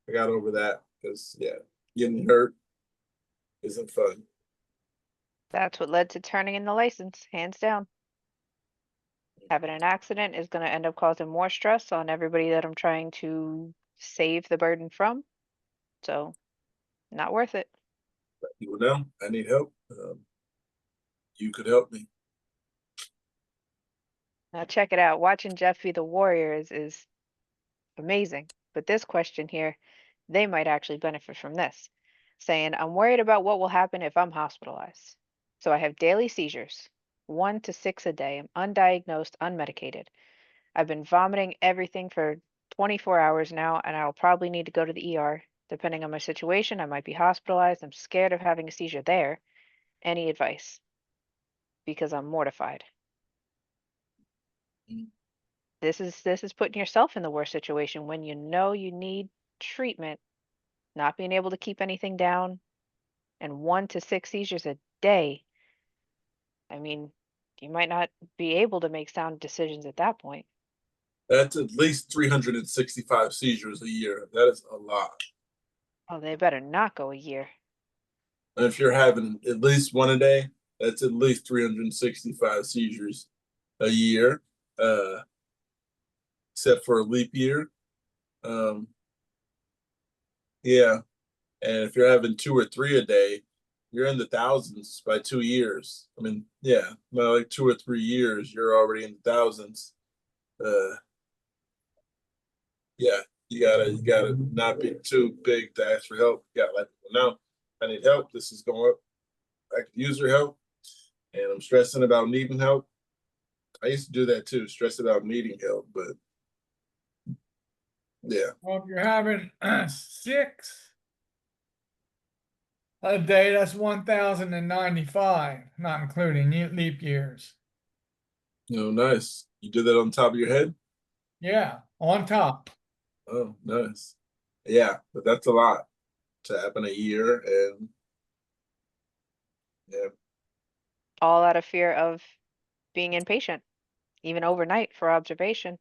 I got over that because yeah, getting hurt isn't fun. That's what led to turning in the license, hands down. Having an accident is going to end up causing more stress on everybody that I'm trying to save the burden from. So, not worth it. People know I need help. You could help me. Now, check it out. Watching Jeff be the warrior is amazing. But this question here, they might actually benefit from this. Saying, I'm worried about what will happen if I'm hospitalized. So I have daily seizures, 1 to 6 a day. I'm undiagnosed, unmedicated. I've been vomiting everything for 24 hours now, and I'll probably need to go to the ER. Depending on my situation, I might be hospitalized. I'm scared of having a seizure there. any advice because I'm mortified. This is putting yourself in the worst situation when you know you need treatment, not being able to keep anything down, and 1 to 6 seizures a day. I mean, you might not be able to make sound decisions at that point. That's at least 365 seizures a year. That is a lot. Oh, they better not go a year. And if you're having at least one a day, that's at least 365 seizures a year, except for a leap year. Yeah. And if you're having 2 or 3 a day, you're in the thousands by 2 years. I mean, yeah, well, like 2 or 3 years, you're already in the thousands. Yeah, you gotta not be too big to ask for help. You gotta let people know, I need help. This is going up. I could use your help, and I'm stressing about needing help. I used to do that too, stress about needing help, but yeah. Well, if you're having 6 a day, that's 1,095, not including leap years. Nice. You did that on top of your head? Yeah, on top. Oh, nice. Yeah, but that's a lot to happen a year, and yeah. All out of fear of being inpatient, even overnight for observation.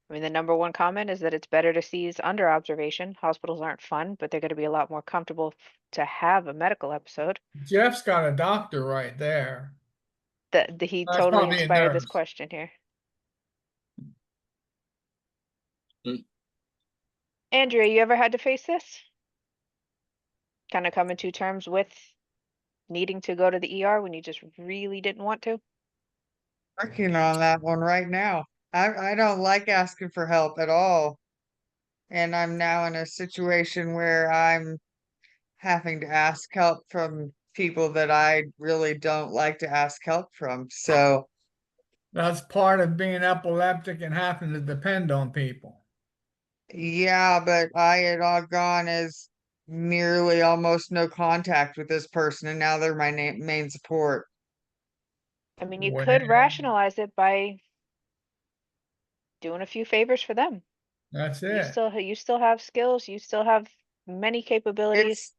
I mean, the number one comment is that it's better to seize under observation. Hospitals aren't fun, but they're going to be a lot more comfortable to have a medical episode. Jeff's got a doctor right there. He That's totally probably a inspired this nurse. question here. Mm. Andrea, you ever had to face this? Kind of coming to terms with needing to go to the ER when you just really didn't want to? Working on that one right now. I don't like asking for help at all. And I'm now in a situation where I'm having to ask help from people that I really don't like to ask help from. So, That's part of being epileptic and having to depend on people. yeah, but I had all gone as nearly almost no contact with this person, and now they're my main support. I mean, you Well, could rationalize it by doing a few favors for them. that's You it. still have skills, you still have many capabilities. It's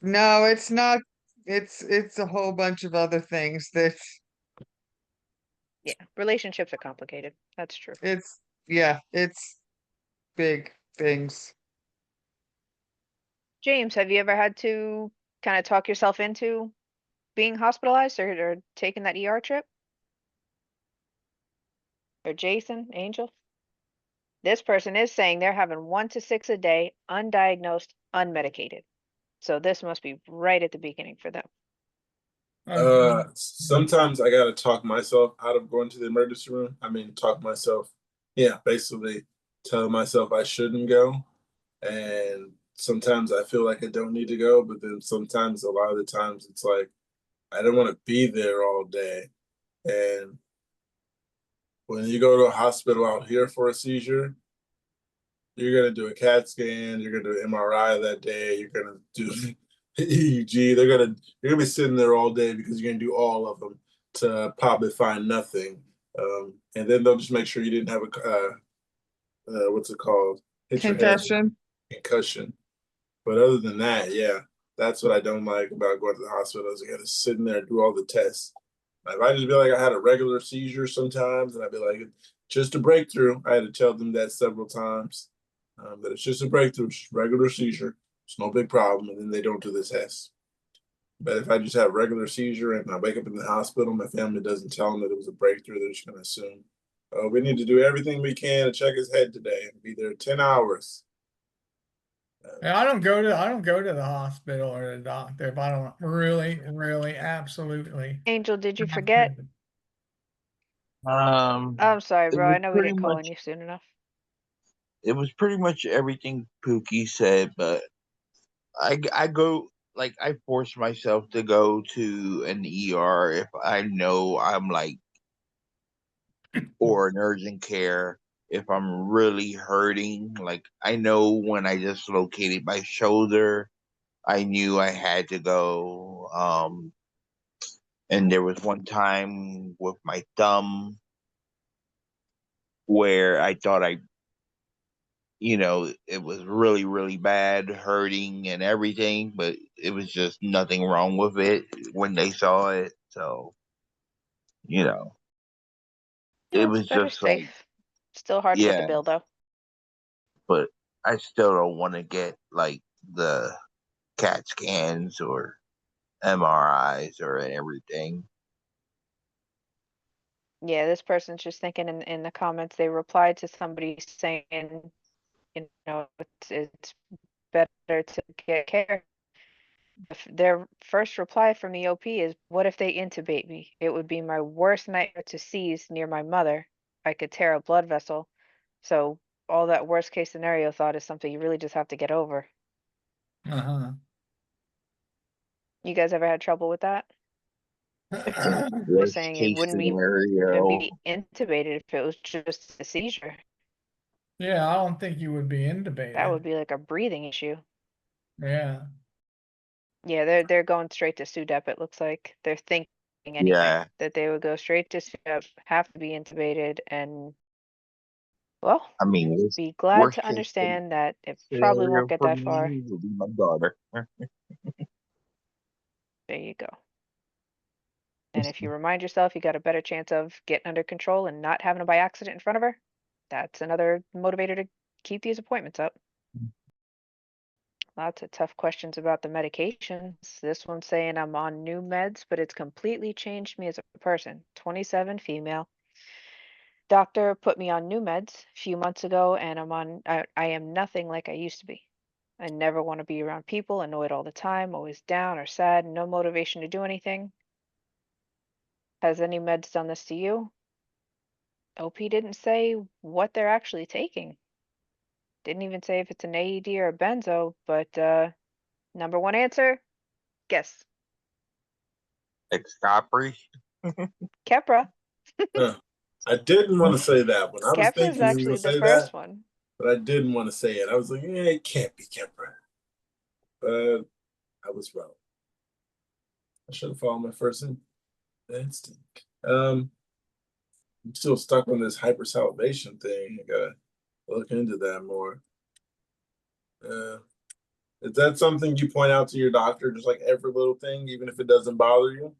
no, it's not. It's a whole bunch of other things that Yeah, relationships are complicated. That's true. it's big things. James, have you ever had to kind of talk yourself into being hospitalized or taking that ER trip? Or Jason, Angel? This person is saying they're having 1 to 6 a day, undiagnosed, unmedicated. So this must be right at the beginning for them. Sometimes I gotta talk myself out of going to the emergency room. I mean, talk myself, yeah, basically tell myself I shouldn't go. And sometimes I feel like I don't need to go, but then sometimes, a lot of the times, it's like I don't want to be there all day. And when you go to a hospital out here for a seizure, you're gonna do a CAT scan, you're gonna do an MRI that day, you're gonna do EEG. You're gonna be sitting there all day because you're gonna do all of them to probably find nothing. And then they'll just make sure you didn't have what's it called? Hit your head. Concussion. But other than that, yeah, that's what I don't like about going to the hospital is I gotta sit in there and do all the tests. If I just be like I had a regular seizure sometimes, and I'd be like, just a breakthrough. I had to tell them that several times. That it's just a breakthrough, just regular seizure. It's no big problem, and then they don't do the test. But if I just have regular seizure and I wake up in the hospital, my family doesn't tell them that it was a breakthrough. They're just gonna assume, oh, we need to do everything we can to check his head today and be there 10 hours. I don't go to the hospital or the doctor if I don't really, absolutely. Angel, did you have forget? to. I'm sorry, It bro. was I know we pretty didn't call on much you soon enough. it was pretty much everything Pookie said, but I go like I force myself to go to an ER if I know I'm like or an urgent care if I'm really hurting. Like I know when I dislocated my shoulder, I knew I had to go. And there was one time with my thumb where I thought it was really, really bad, hurting and everything, but it was just nothing wrong with it when they saw it. So, Yeah, it it's was better just like, safe. Still hard to get the yeah, bill though. but I still don't want to get like the CAT scans or MRIs or everything. Yeah, this person's just thinking in the comments, they replied to somebody saying, it's better to get care. Their first reply from the OP is, what if they intubate me? It would be my worst nightmare to seize near my mother. I could tear a blood vessel. So all that worst case scenario thought is something you really just have to get over. Uh-huh. You guys ever had trouble with that? Just Worst saying it case wouldn't even be scenario. intubated if it was just a seizure. Yeah, I don't think you would be That intubated. would be like a breathing issue. Yeah. Yeah, they're going straight to SUDEP, it looks like. They're thinking anyway Yeah, that they would go straight to SUDEP, have to be intubated, and well, I mean, be glad worst to case understand that it probably won't scenario get for that far. me would be my daughter. There you go. And if you remind yourself you got a better chance of getting under control and not having it by accident in front of her, that's another motivator to keep these appointments up. Lots of tough questions about the medications. This one's saying I'm on new meds, but it's completely changed me as a person. 27, female. Doctor put me on new meds a few months ago, and I am nothing like I used to be. I never want to be around people, annoyed all the time, always down or sad, no motivation to do anything. Has any meds done this to you? OP didn't say what they're actually taking. Didn't even say if it's an AED or a benzo, but number one answer, guess. Excopri. Keppra. I didn't want to say that one. I was Keppra is thinking you were actually going to the say first that, one. but I didn't want to say it. I was like, yeah, it can't be Kepra. But I was wrong. I should have followed my first instinct. I'm still stuck on this hypersalivation thing. I gotta look into that more. Is that something you point out to your doctor, just like every little thing, even if it doesn't bother you?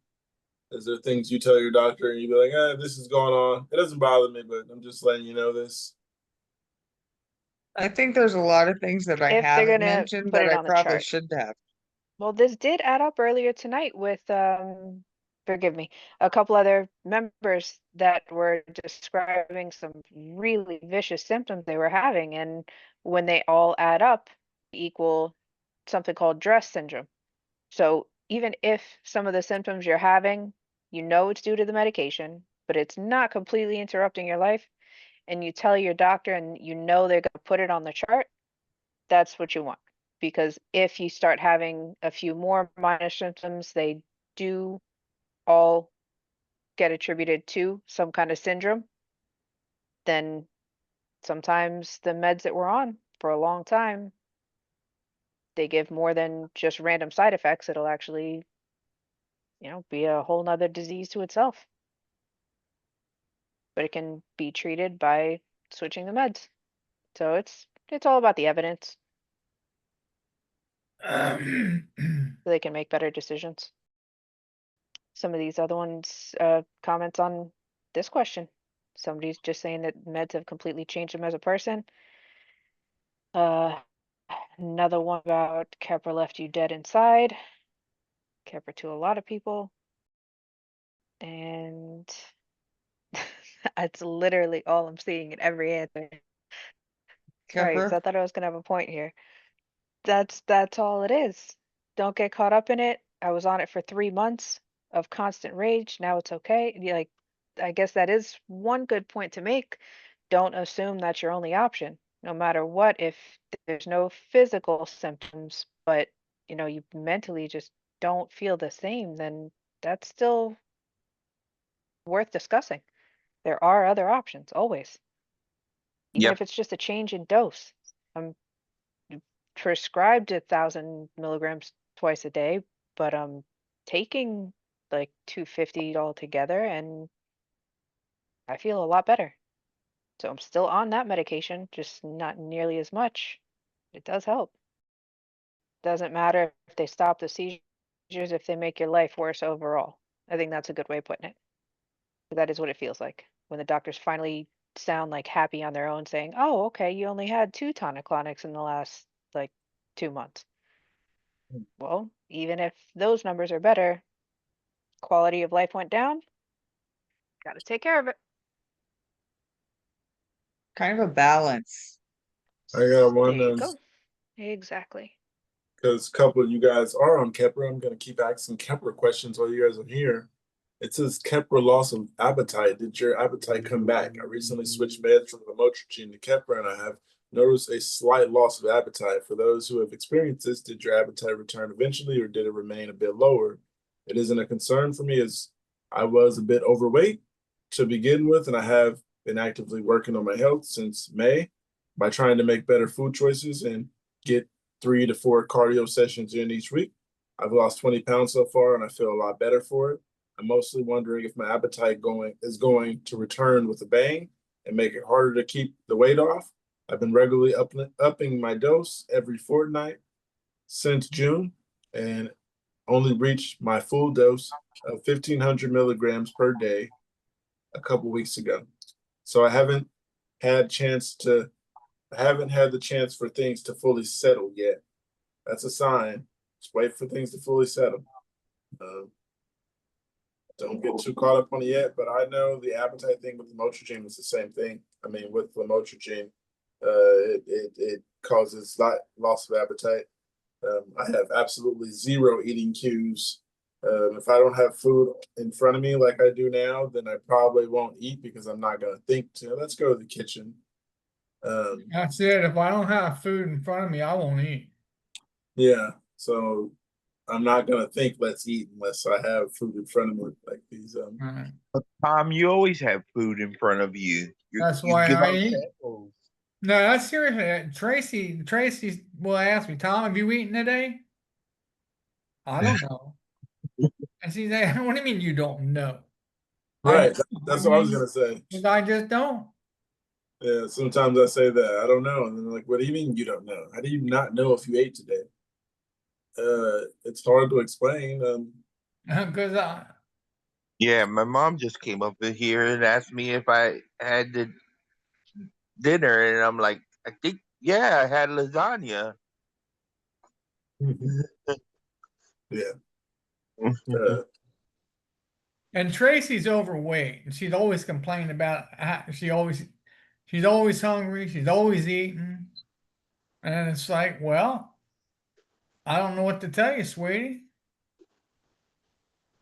Is there things you tell your doctor and you be like, this is going on. It doesn't bother me, but I'm just letting you know this. I think there's a lot of things that I If they're haven't gonna mentioned put that it I on the probably chart. should have. Well, this did add up earlier tonight with, forgive me, a couple other members that were describing some really vicious symptoms they were having. And when they all add up, equal something called DRESS syndrome. So even if some of the symptoms you're having, you know it's due to the medication, but it's not completely interrupting your life, and you tell your doctor and you know they're going to put it on the chart, that's what you want. Because if you start having a few more minor symptoms, they do all get attributed to some kind of syndrome, then sometimes the meds that we're on for a long time, they give more than just random side effects. It'll actually, be a whole nother disease to itself. But it can be treated by switching the meds. So it's all about the evidence. So they can make better decisions. Some of these other ones, comments on this question. Somebody's just saying that meds have completely changed them as a person. Another one about Kepler left you dead inside. Kepler to a lot of people. And that's literally all I'm seeing in every answer. Sorry, because I Kemper, thought I was gonna have a point here. That's all it is. Don't get caught up in it. I was on it for 3 months of constant rage. Now it's okay. Like, I guess that is one good point to make. Don't assume that's your only option. No matter what, if there's no physical symptoms, but you mentally just don't feel the same, then that's still worth discussing. There are other options, always. Even Yep. if it's just a change in dose. I'm prescribed 1,000 milligrams twice a day, but I'm taking like 250 altogether, and I feel a lot better. So I'm still on that medication, just not nearly as much. It does help. Doesn't matter if they stop the seizures, if they make your life worse overall. I think that's a good way of putting it. That is what it feels like when the doctors finally sound like happy on their own, saying, "Oh, okay, you only had 2 tonic-clonics in the last like 2 months." Well, even if those numbers are better, quality of life went down. Got to take care of it. Kind of a balance. I got one There you of go. Exactly. because a couple of you guys are on Kepra. I'm gonna keep asking Kepra questions while you guys are here. It says Kepra loss of appetite. Did your appetite come back? I recently switched meds from lamotrigine to Kepra, and I have noticed a slight loss of appetite. For those who have experienced this, did your appetite return eventually, or did it remain a bit lower? It isn't a concern for me, as I was a bit overweight to begin with, and I have been actively working on my health since May by trying to make better food choices and get 3 to 4 cardio sessions in each week. I've lost 20 pounds so far, and I feel a lot better for it. I'm mostly wondering if my appetite is going to return with a bang and make it harder to keep the weight off. I've been regularly upping my dose every fortnight since June, and only reached my full dose of 1,500 milligrams per day a couple weeks ago. So I haven't had the chance for things to fully settle yet. That's a sign. Just wait for things to fully settle. Don't get too caught up on it yet, but I know the appetite thing with lamotrigine was the same thing. I mean, with lamotrigine, it causes loss of appetite. I have absolutely zero eating cues. If I don't have food in front of me like I do now, then I probably won't eat because I'm not going to think to, let's go to the kitchen. That's it. If I don't have food in front of me, I won't eat. Yeah, so I'm not going to think let's eat unless I have food in front of me like these. Right. Tom, you always have food in front of you. That's You why give I out eat. samples. No, that's seriously. Tracy will ask me, Tom, have you eaten today? I don't know. And she's like, what do you mean you don't know? Right, I that's what I was going to say. I just don't. Yeah, sometimes I say that. I don't know. And they're like, what do you mean you don't know? How do you not know if you ate today? It's hard to explain. Because Yeah, my mom just came up in here and asked me if I had the dinner, and I'm like, I think, yeah, I had lasagna. Yeah. and Tracy's overweight, and she's always complaining about she's always hungry, she's always eating. And it's like, well, I don't know what to tell you, sweetie.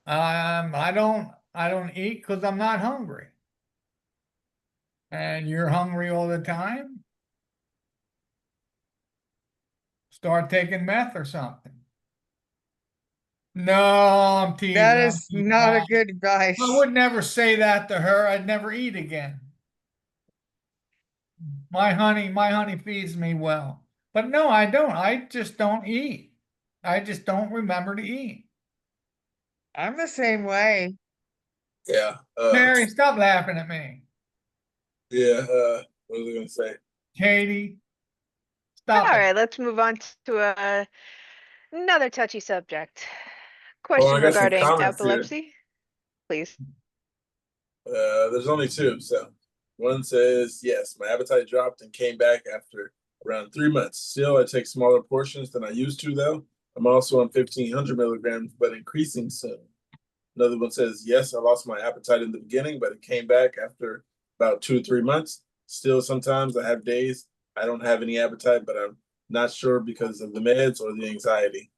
I don't eat because I'm not hungry. And you're hungry all the time. Start taking meth or something. No, I'm teasing. That is not a good advice. I would never say that to her. I'd never eat again. My honey feeds me well. But no, I don't. I just don't eat. I just don't remember to eat. I'm the same way. Yeah. Mary, stop laughing at me. Yeah. What was I going to say? Katie, All stop it. right, let's move on to another touchy subject. Oh, Question I got some regarding comments here. epilepsy, please. There's only two. So one says, yes, my appetite dropped and came back after around 3 months. Still, I take smaller portions than I used to, though. I'm also on 1,500 milligrams, but increasing soon. Another one says, yes, I lost my appetite in the beginning, but it came back after about 2 or 3 months. Still, sometimes I have days I don't have any appetite, but I'm not sure because of the meds or the anxiety.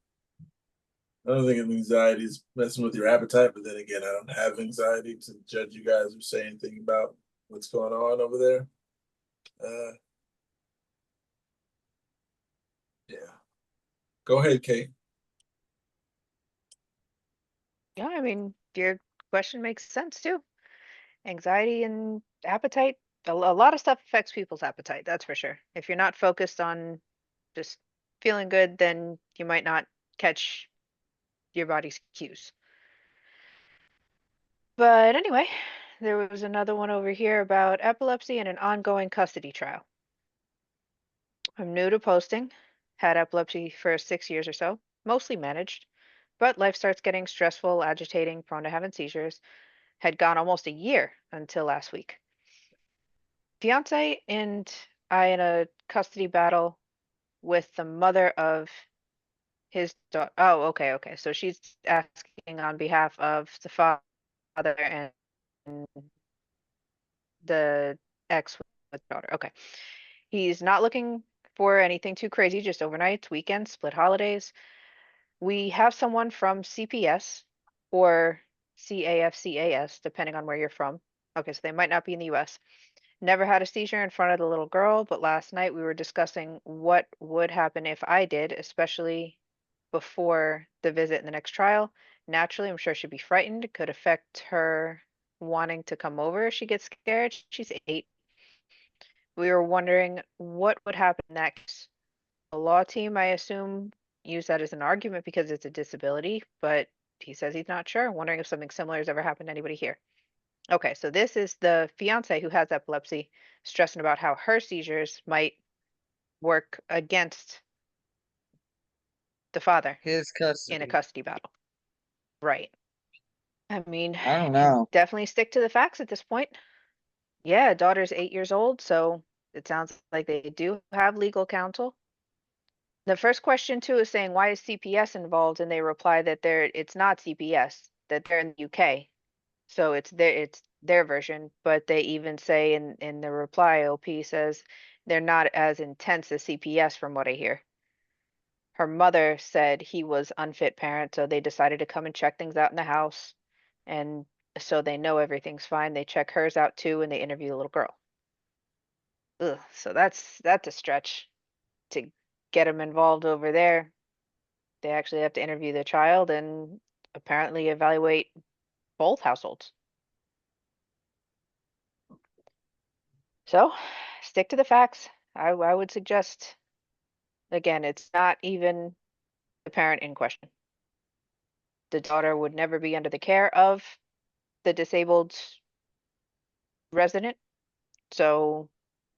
I don't think anxiety is messing with your appetite, but then again, I don't have anxiety to judge you guys or say anything about what's going on over there. Yeah. Go ahead, Kate. Yeah, I mean, your question makes sense too. Anxiety and appetite, a lot of stuff affects people's appetite, that's for sure. If you're not focused on just feeling good, then you might not catch your body's cues. But anyway, there was another one over here about epilepsy and an ongoing custody trial. I'm new to posting, had epilepsy for 6 years or so, mostly managed, but life starts getting stressful, agitating, prone to having seizures. Had gone almost a year until last week. Fiance and I in a custody battle with the mother of his daughter. Oh, okay. So she's asking on behalf of the father and the ex with the daughter. Okay. He's not looking for anything too crazy, just overnights, weekends, split holidays. We have someone from CPS or CAFCAS, depending on where you're from. Okay, so they might not be in the US. Never had a seizure in front of the little girl, but last night we were discussing what would happen if I did, especially before the visit in the next trial. Naturally, I'm sure she'd be frightened. It could affect her wanting to come over if she gets scared. She's 8. We were wondering what would happen next. The law team, I assume, use that as an argument because it's a disability, but he says he's not sure. Wondering if something similar has ever happened to anybody here. Okay, so this is the fiance who has epilepsy stressing about how her seizures might work against the father His in a custody. custody battle. Right. I mean, I don't know. definitely stick to the facts at this point. Yeah, daughter's 8 years old, so it sounds like they do have legal counsel. The first question too is saying why is CPS involved, and they reply that it's not CPS, that they're in the UK. So it's their version, but they even say in the reply, OP says they're not as intense as CPS from what I hear. Her mother said he was unfit parent, so they decided to come and check things out in the house. And so they know everything's fine. They check hers out too, and they interview the little girl. Ugh, so that's a stretch to get them involved over there. They actually have to interview the child and apparently evaluate both households. So stick to the facts. I would suggest, again, it's not even the parent in question. The daughter would never be under the care of the disabled resident. So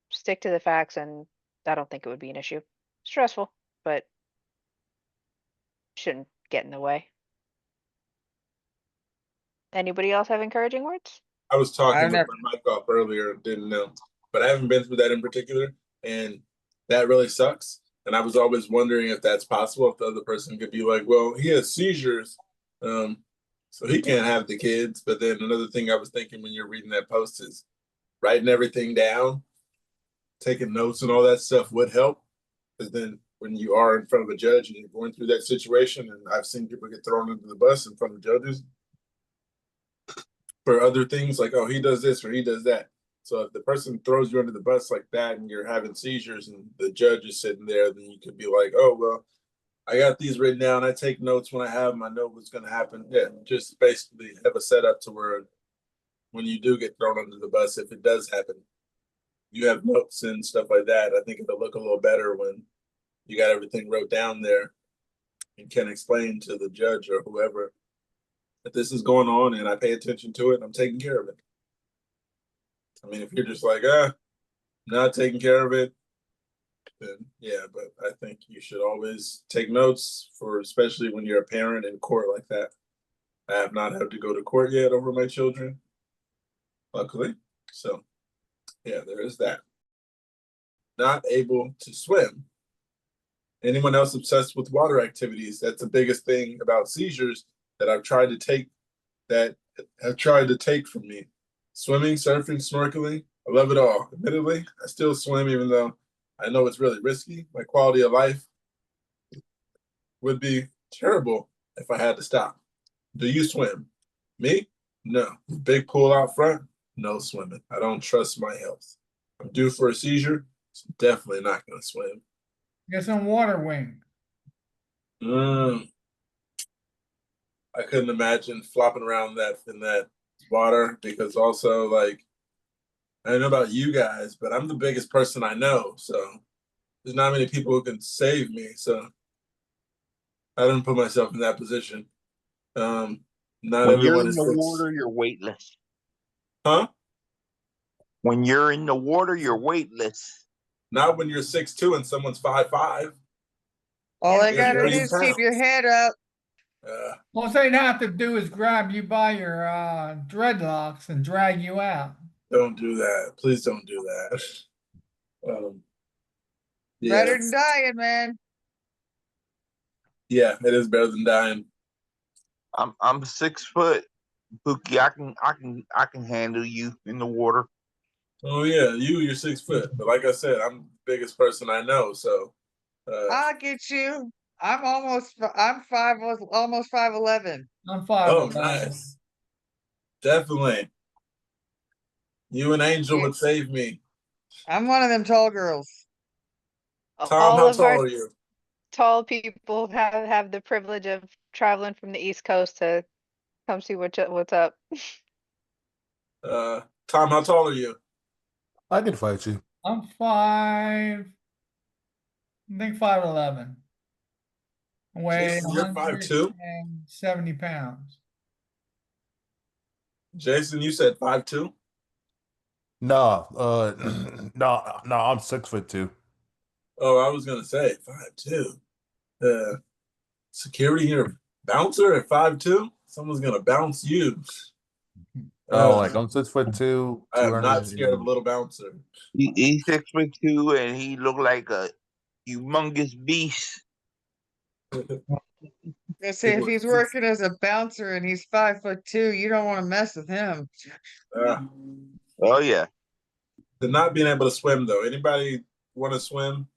stick to the facts, and I don't think it would be an issue. Stressful, but shouldn't get in the way. Anybody else have encouraging words? I was talking I've with never. my mic off earlier, didn't know, but I haven't been through that in particular, and that really sucks. And I was always wondering if that's possible, if the other person could be like, "Well, he has seizures, so he can't have the kids." But then another thing I was thinking when you're reading that post is writing everything down, taking notes, and all that stuff would help. Because then when you are in front of a judge and you're going through that situation, and I've seen people get thrown into the bus in front of judges for other things like, oh, he does this or he does that. So if the person throws you under the bus like that and you're having seizures and the judge is sitting there, then you could be like, oh, well, I got these written down. I take notes when I have them. I know what's going to happen. Yeah, just basically have a setup to where when you do get thrown under the bus, if it does happen, you have notes and stuff like that. I think it'll look a little better when you got everything wrote down there and can explain to the judge or whoever that this is going on and I pay attention to it and I'm taking care of it. I mean, if you're just like, not taking care of it, then yeah, but I think you should always take notes for, especially when you're a parent in court like that. I have not had to go to court yet over my children, luckily. So yeah, there is that. Not able to swim. Anyone else obsessed with water activities? That's the biggest thing about seizures that I've tried to take from me. Swimming, surfing, snorkeling, I love it all. Admittedly, I still swim even though I know it's really risky. My quality of life would be terrible if I had to stop. Do you swim? Me? No. Big pool out front? No swimming. I don't trust my health. I'm due for a seizure, so definitely not going to swim. Get some water wings. I couldn't imagine flopping around in that water because also like I don't know about you guys, but I'm the biggest person I know, so there's not many people who can save me. So I didn't put myself in that position. Not When you're everyone in is the six. water, you're weightless. Huh? When you're in the water, you're weightless. Not when you're 6'2" and someone's 5'5". All I He has a gotta do million is keep your pounds. head up. All they'd have to do is grab you by your dreadlocks and drag you out. Don't do that. Please don't do that. Yeah, Better than dying, man. yeah, it is better than dying. I'm 6 foot. Pookie, I can handle you in the water. Oh yeah, you're 6 foot. But like I said, I'm the biggest person I know. So I'll get you. I'm almost 5'11". I'm oh 5'11". nice. Definitely. You and Angel Yeah, would save me. I'm one of them tall girls. Tom, All how of our tall are you? tall people have the privilege of traveling from the East Coast to come see what's up. Tom, how tall are you? I can fight you. I'm 5, I think 5'11". Weigh Jason, you're 5'2"? 170 pounds. Jason, you said 5'2"? Nah, no, I'm 6'2". Oh, I was gonna say 5'2". Security here, bouncer at 5'2"? Someone's gonna bounce you. Oh, like I'm 6'2", I am 200. not scared of a little bouncer. He's 6'2", and he looked like a humongous beast. I say if he's working as a bouncer and he's 5'2", you don't want to mess with him. Oh yeah. The not being able to swim though. Anybody want to swim?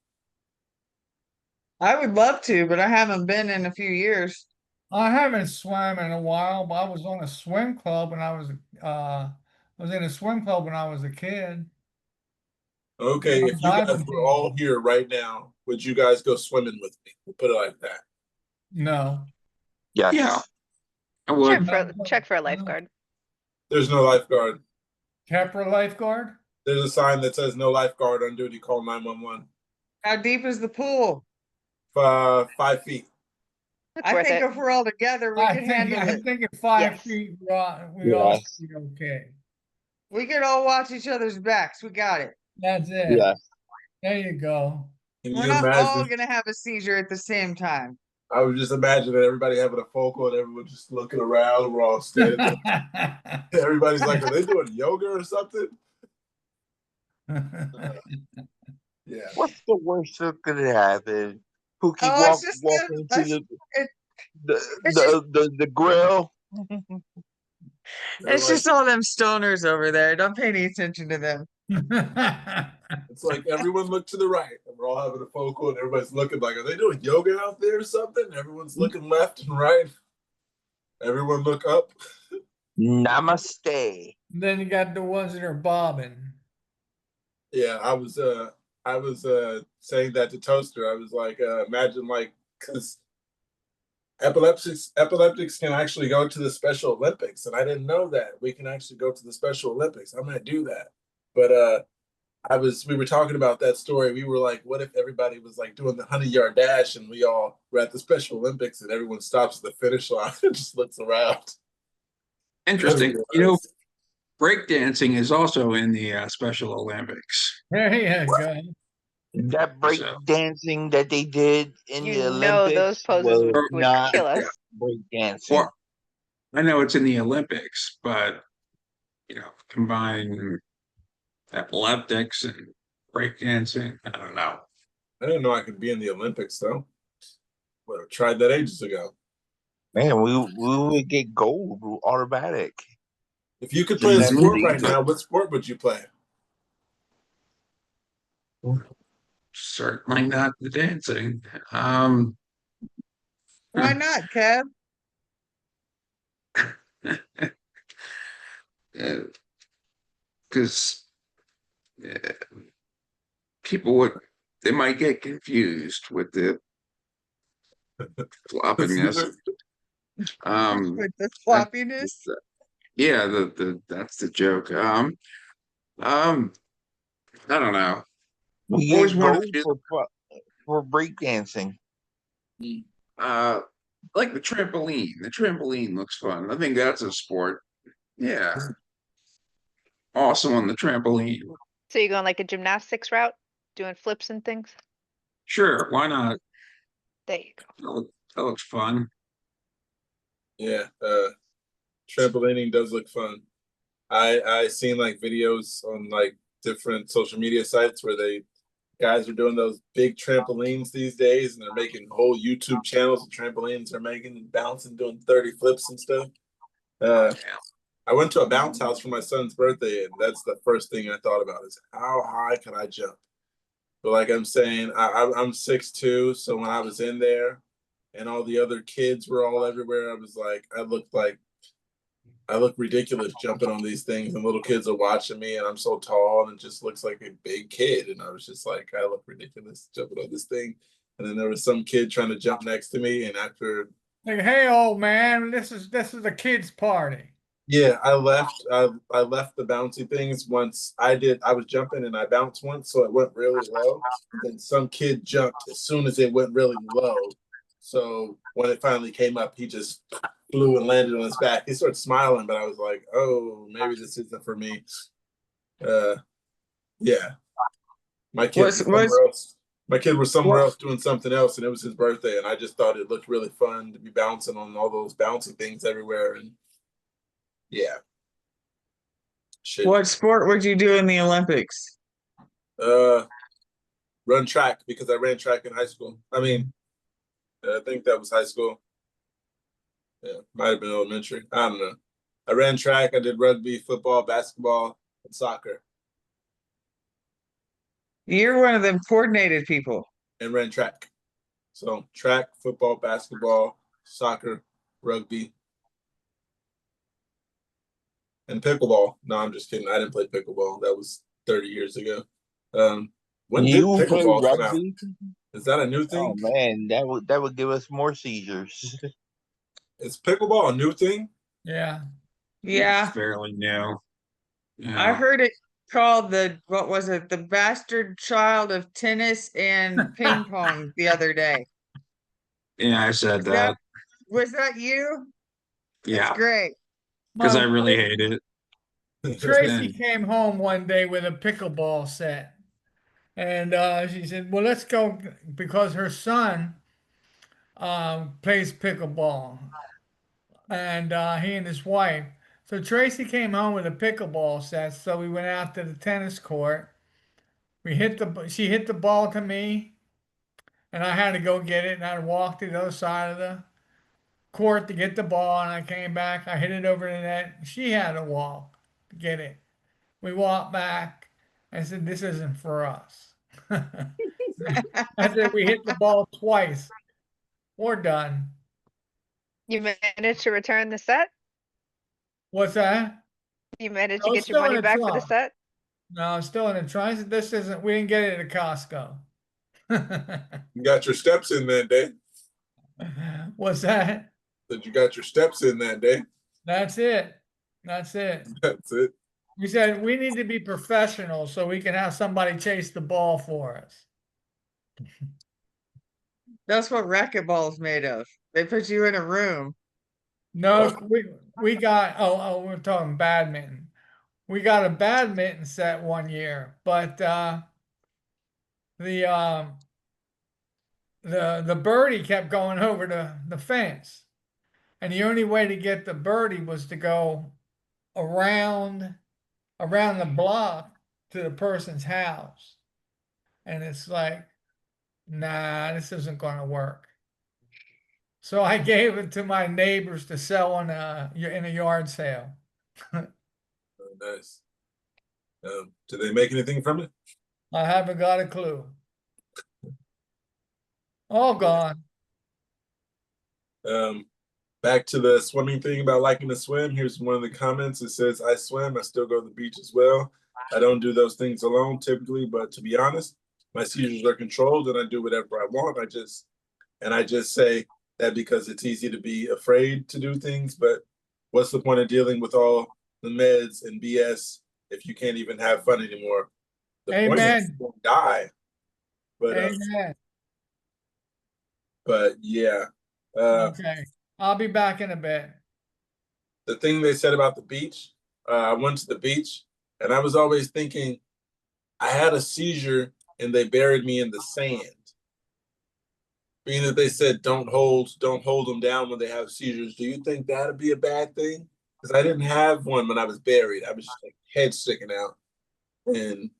I would love to, but I haven't been in a few years. I haven't swam in a while, but I was on a swim club when I was in a swim club when I was a kid. Okay, On if you guys diving were team. all here right now, would you guys go swimming with me? We'll put it like that. No. Yes. Yeah, I would. Check for a lifeguard. There's no lifeguard. Capra lifeguard? There's a sign that says no lifeguard on duty. Call 911. How deep is the pool? 5 feet. I worth think it. if we're all together, we can handle I it. think at 5 Yes. feet, we all Yes. should be okay. We could all watch each other's backs. We got it. That's it. Yes. There you go. Can We're you not all imagine? gonna have a seizure at the same time. I would just imagine that everybody having a focal and everyone just looking around. We're all standing there. Everybody's like, are they doing yoga or something? Yeah. What's the worst that could happen? Pookie Oh, walk it's just walk them. into It's just, the grill. They're it's like, just all them stoners over there. Don't pay any attention to them. it's like everyone look to the right, and we're all having a focal, and everybody's looking like, are they doing yoga out there or something? Everyone's looking left and right. Everyone look up. Namaste. Then you got the ones that are bobbing. Yeah, I was saying that to Toaster. I was like, imagine like, because epileptics can actually go to the Special Olympics, and I didn't know that we can actually go to the Special Olympics. I'm gonna do that, but we were talking about that story. We were like, what if everybody was like doing the 100-yard dash, and we all were at the Special Olympics, and everyone stops at the finish line and just looks around. Interesting. You know, breakdancing is also in the Special Olympics. There you go. That break dancing that they did in the Olympics those poses was would not kill us. break dancing. Well, I know it's in the Olympics, but combine epileptics and breakdancing. I don't know. I didn't know I could be in the Olympics though. Would have tried that ages ago. Man, we would get gold automatic. If you could play a sport right Mm-hmm. now, what sport would you play? Certainly not the dancing. Why not, Kev? Because people they might get confused with the floppiness. With the floppiness? Yeah, that's the joke. I don't know. We Always get wanted gold to do for break dancing. Like the trampoline. The trampoline looks fun. I think that's a sport. Yeah. Awesome on the trampoline. So you're going like a gymnastics route, doing flips and things? Sure, why not? There you go. That looks fun. Yeah, trampolining does look fun. I seen like videos on like different social media sites where guys are doing those big trampolines these days, and they're making whole YouTube channels of trampolines they're making and bouncing, doing 30 flips and stuff. I went to a bounce house for my son's birthday, and that's the first thing I thought about is how high can I jump? But like I'm saying, I'm 6'2", so when I was in there and all the other kids were all everywhere, I was like, I look ridiculous jumping on these things, and little kids are watching me, and I'm so tall, and it just looks like a big kid. And I was just like, I look ridiculous jumping on this thing. And then there was some kid trying to jump next to me, and after, Like, hey, old man, this is a kid's party. yeah, I left the bouncy things once. I was jumping and I bounced once, so it went really low. And then some kid jumped as soon as it went really low. So when it finally came up, he just flew and landed on his back. He started smiling, but I was like, oh, maybe this isn't for me. Yeah. My kid was somewhere else. My kid was somewhere else doing something else, and it was his birthday, and I just thought it looked really fun to be bouncing on all those bouncy things everywhere. And yeah. What sport would you do in the Olympics? Run track, because I ran track in high school. I mean, I think that was high school. Yeah, might have been elementary. I don't know. I ran track. I did rugby, football, basketball, and soccer. You're one of them coordinated people. And ran track. So track, football, basketball, soccer, rugby, and pickleball. No, I'm just kidding. I didn't play pickleball. That was 30 years ago. When did pickleball come out? Is that a new thing? Oh man, that would give us more seizures. Is pickleball a new thing? Yeah. Yeah. It's fairly new. I heard it called what was it? The bastard child of tennis and ping pong the other day. Yeah, I said that. Was that you? Yeah. That's great. Because I really hate it. Tracy came home one day with a pickleball set. And she said, well, let's go, because her son plays pickleball. And he and his wife. So Tracy came home with a pickleball set. So we went out to the tennis court. She hit the ball to me, and I had to go get it. And I walked to the other side of the court to get the ball, and I came back. I hit it over the net. She had to walk to get it. We walked back. I said, this isn't for us. I said, we hit the ball twice. We're done. You managed to return the set? What's that? You managed No, to it's get your still in money the back for the trunk. set? No, it's still in the trunk. I said, this isn't, we didn't get it at Costco. You got your steps in that day. What's that? That you got your steps in that day. That's it. That's it. That's it. We said we need to be professional so we can have somebody chase the ball for us. That's what racquetball is made of. They put you in a room. No, we got we're talking badminton. We got a badminton set one year, but the birdie kept going over the fence, and the only way to get the birdie was to go around the block to the person's house, and it's like, nah, this isn't going to work. So I gave it to my neighbors to sell in a yard sale. Oh, nice. Do they make anything from it? I haven't got a clue. All gone. Back to the swimming thing about liking to swim. Here's one of the comments. It says, I swim. I still go to the beach as well. I don't do those things alone typically, but to be honest, my seizures are controlled and I do whatever I want. I just say that because it's easy to be afraid to do things, but what's the point of dealing with all the meds and BS if you can't even have fun anymore? The point is you won't die. But Amen. but yeah, Okay. I'll be back in a bit. The thing they said about the beach, I went to the beach and I was always thinking I had a seizure and they buried me in the sand. Being that they said don't hold them down when they have seizures, do you think that'd be a bad thing? Because I didn't have one when I was buried. I was just like head sticking out, and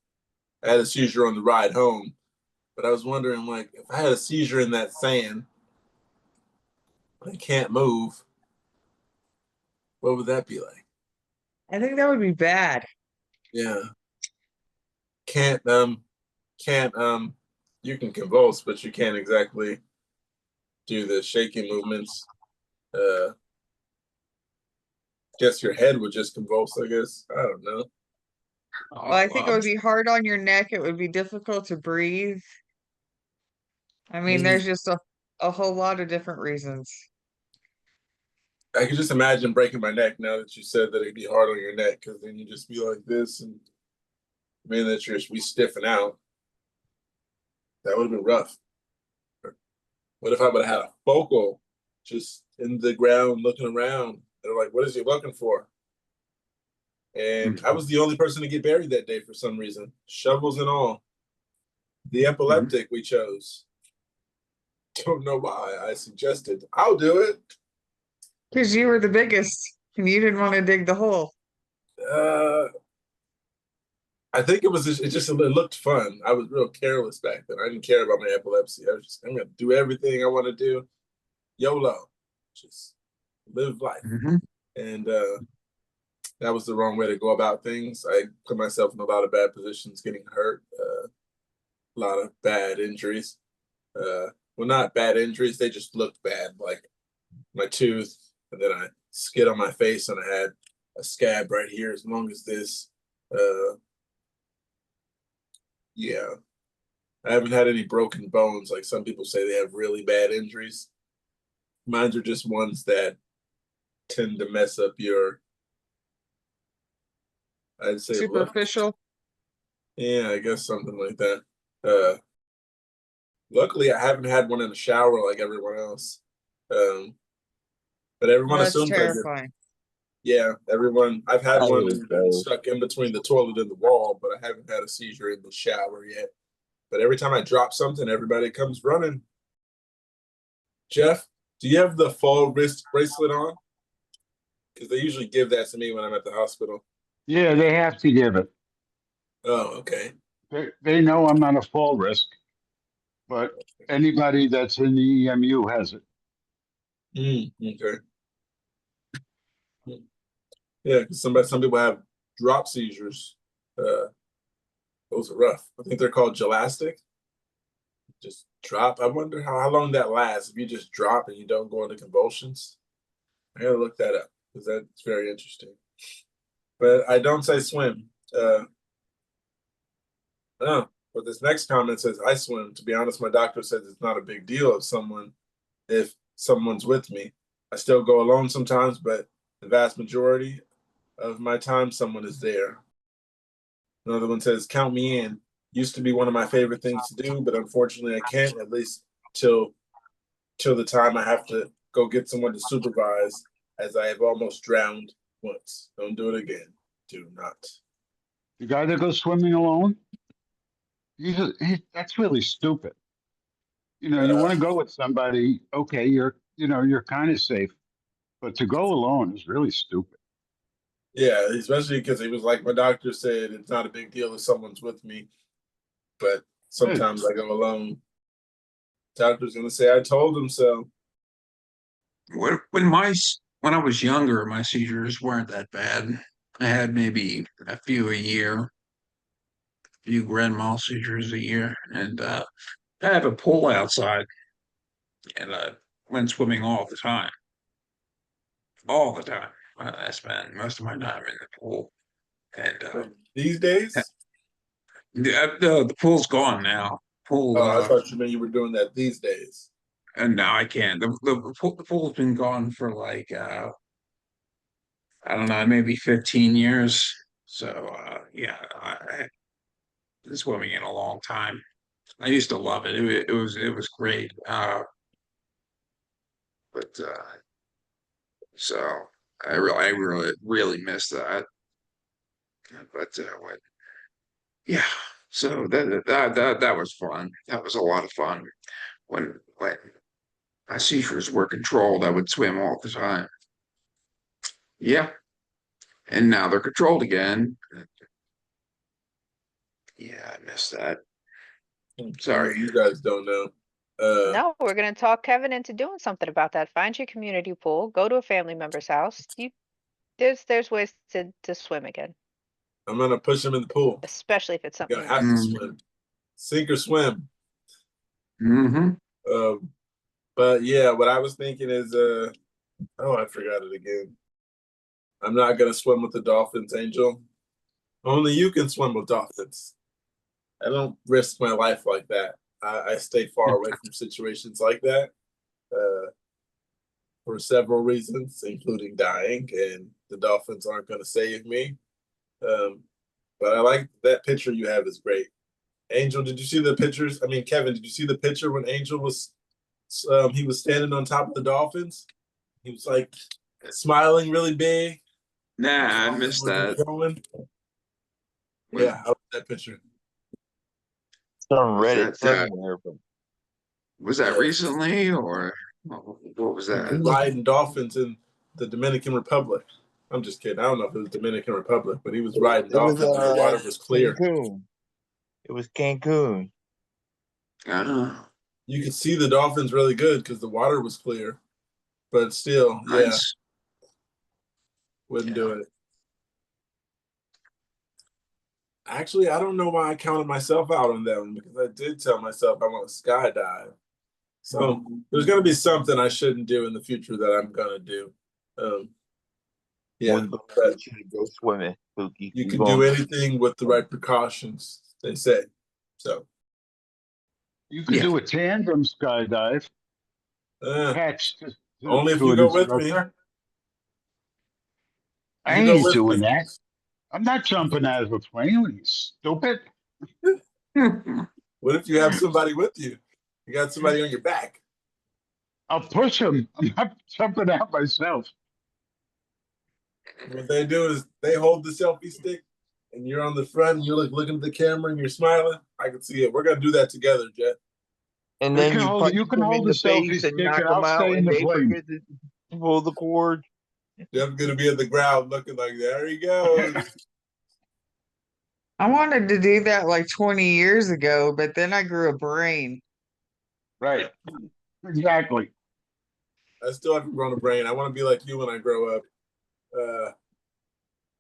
I had a seizure on the ride home. But I was wondering, like, if I had a seizure in that sand, I can't move, what would that be like? I think that would be bad. Yeah, can't can't you can convulse, but you can't exactly do the shaking movements. Guess your head would just convulse, I guess. I don't know. Well, I think it would be hard on your neck. It would be difficult to breathe. I mean, there's just a whole lot of different reasons. I could just imagine breaking my neck now that you said that it'd be hard on your neck, because then you just be like this, and man, that you're we stiffen out. That would have been rough. What if I would have had a focal just in the ground looking around? They're like, "What is he looking for?" And I was the only person to get buried that day for some reason, shovels and all. The epileptic we chose. Don't know why. I suggested I'll do it. Because you were the biggest and you didn't want to dig the hole. I think it looked fun. I was real careless back then. I didn't care about my epilepsy. I was just, I'm gonna do everything I want to do. YOLO. Just live life. And that was the wrong way to go about things. I put myself in a lot of bad positions, getting hurt, a lot of bad injuries. Well, not bad injuries, they just looked bad, like my tooth, and then I skid on my face and I had a scab right here as long as this. Yeah. I haven't had any broken bones like some people say they have really bad injuries. Mine are just ones that tend to mess up your, I'd say, look. Superficial. Yeah, I guess something like that. Luckily, I haven't had one in the shower like everyone else. But everyone That's assumes I did. terrifying. Yeah, everyone. I've had one Oh, that's been stuck in between the toilet and the wall, but I haven't had a seizure in the shower yet. But every time I drop something, everybody comes running. Jeff, do you have the fall wrist bracelet on? Because they usually give that to me when I'm at the hospital. Yeah, they have to give it. Oh, okay. They know I'm not a fall risk, but anybody that's in the EMU has it. Okay. Yeah, because some people have drop seizures. Those are rough. I think they're called gelastic. Just drop. I wonder how long that lasts if you just drop and you don't go into convulsions. I gotta look that up because that's very interesting. But I don't say swim. No, but this next comment says I swim. To be honest, my doctor says it's not a big deal if someone's with me. I still go alone sometimes, but the vast majority of my time someone is there. Another one says, count me in. Used to be one of my favorite things to do, but unfortunately I can't, at least till the time I have to go get someone to supervise, as I have almost drowned once. Don't do it again. Do not. The guy that goes swimming alone, that's really stupid. You know, you want to go with somebody, okay, you're kind of safe, but to go alone is really stupid. Yeah, especially because he was like, my doctor said it's not a big deal if someone's with me, but sometimes I go alone. Doctor's gonna say I told him so. When I was younger, my seizures weren't that bad. I had maybe a few a year, a few grand mal seizures a year, and I have a pool outside, and I went swimming all the time. I spent most of my time in the pool, and These days? the pool's gone now. Pool, Oh, I thought you meant you were doing that these days. and now I can't. The pool's been gone for like I don't know, maybe 15 years. So yeah, I haven't been swimming in a long time. I used to love it. It was great. But so I really miss that. But yeah, so that was fun. That was a lot of fun. When my seizures were controlled, I would swim all the time. Yeah, and now they're controlled again. Yeah, I miss that. Sorry. You guys don't know. No, we're gonna talk Kevin into doing something about that. Find your community pool, go to a family member's house. There's ways to swim again, I'm gonna push him in the pool. especially if it's something You're you gonna have to miss. swim, sink or swim. Mm-hmm. But yeah, what I was thinking is, oh, I forgot it again. I'm not gonna swim with the dolphins, Angel. Only you can swim with dolphins. I don't risk my life like that. I stay far away from situations like that for several reasons, including dying, and the dolphins aren't going to save me. But I like that picture you have is great. Angel, did you see the pictures? I mean, Kevin, did you see the picture when Angel was he was standing on top of the dolphins? He was like smiling really big. Nah, I missed that. Yeah, how was that picture? It's on Was Reddit that somewhere, but was that recently or what was that? Riding dolphins in the Dominican Republic. I'm just kidding. I don't know if it was Dominican Republic, but he was riding it was dolphins and the water was clear. Cancun. It was Cancun. You could see the dolphins really good because the water was clear, but still, yeah, Nice. wouldn't do it. Actually, I don't know why I counted myself out on that one because I did tell myself I want to skydive. So there's going to be something I shouldn't do in the future that I'm going to do. Yeah, We're gonna get you to go swimming, Pookie. you We're can do gonna- anything with the right precautions, they say. So You could do a tandem skydive attached to, only if to you an go with me. instructor. I You go ain't with doing me. that. I'm not jumping out of a plane. Are you stupid? What if you have somebody with you? You got somebody on your back. I'll push them. I'm not jumping out myself. What they do is they hold the selfie stick and you're on the front and you're like looking at the camera and you're smiling. I can see it. We're gonna do that together, Jet. And then you punch You can them in hold the the selfie face and stick knock and them I'll out, stay in and the they plane. forget to pull the cord. Jeff's gonna be at the ground looking like there he goes. I wanted to do that like 20 years ago, but then I grew a brain. Right. Exactly. I still haven't grown a brain. I want to be like you when I grow up.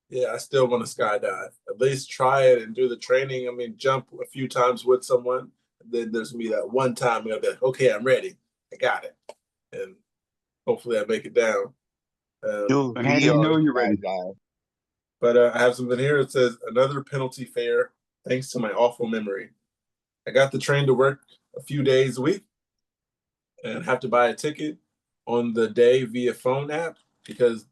Yeah, I still want to skydive. At least try it and do the training. I mean, jump a few times with someone. Then there's gonna be that one time I'll be like, okay, I'm ready. I got it. And hopefully I make it down. And how do you know you're ready? But I have something here. It says another penalty fare thanks to my awful memory. I got the train to work a few days a week and have to buy a ticket on the day via phone app because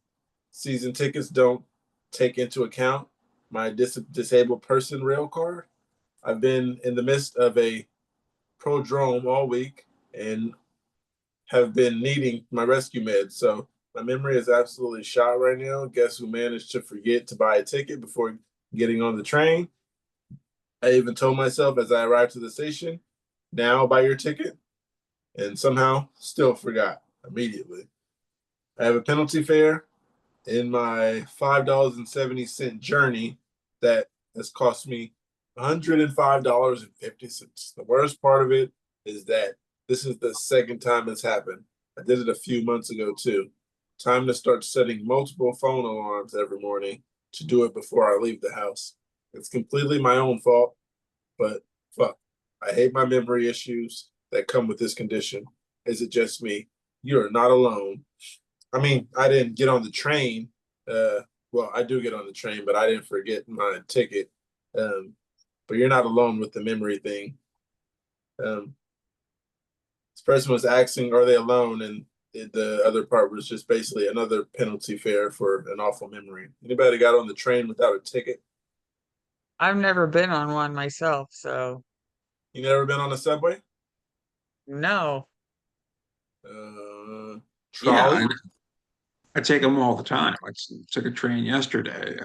season tickets don't take into account my disabled person rail card. I've been in the midst of a prodrome all week and have been needing my rescue meds. So my memory is absolutely shot right now. Guess who managed to forget to buy a ticket before getting on the train? I even told myself as I arrived to the station, now buy your ticket, and somehow still forgot immediately. I have a penalty fare in my $5.70 journey that has cost me $105.50. The worst part of it is that this is the second time it's happened. I did it a few months ago too. Time to start setting multiple phone alarms every morning to do it before I leave the house. It's completely my own fault, but fuck, I hate my memory issues that come with this condition. Is it just me? You're not alone. I mean, I didn't get on the train. Well, I do get on the train, but I didn't forget my ticket. But you're not alone with the memory thing. This person was asking, are they alone? And the other part was just basically another penalty fare for an awful memory. Anybody got on the train without a ticket? I've never been on one myself, so You never been on a subway? no. Yeah, Trolley? and I take them all the time. I took a train yesterday.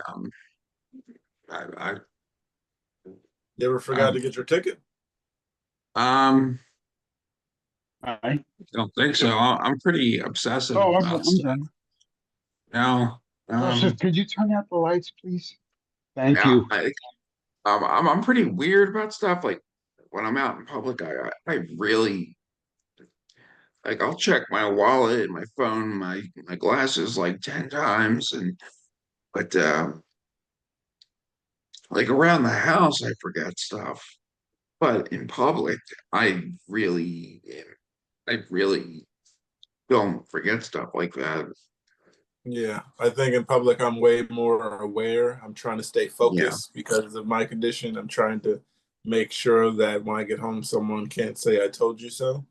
I You ever forgot um to get your ticket? um I, don't think so. I'm pretty obsessive oh, about I'm stuff done. now. Joseph, could you turn out the lights, please? Thank Yeah, you. I'm pretty weird about stuff. Like when I'm out in public, I really like I'll check my wallet, my phone, my glasses like 10 times, and but like around the house I forget stuff. But in public, I really I really don't forget stuff like that. Yeah, I think in public I'm way more aware. I'm trying to stay Yeah. focused because of my condition. I'm trying to make sure that when I get home, someone can't say I told you so.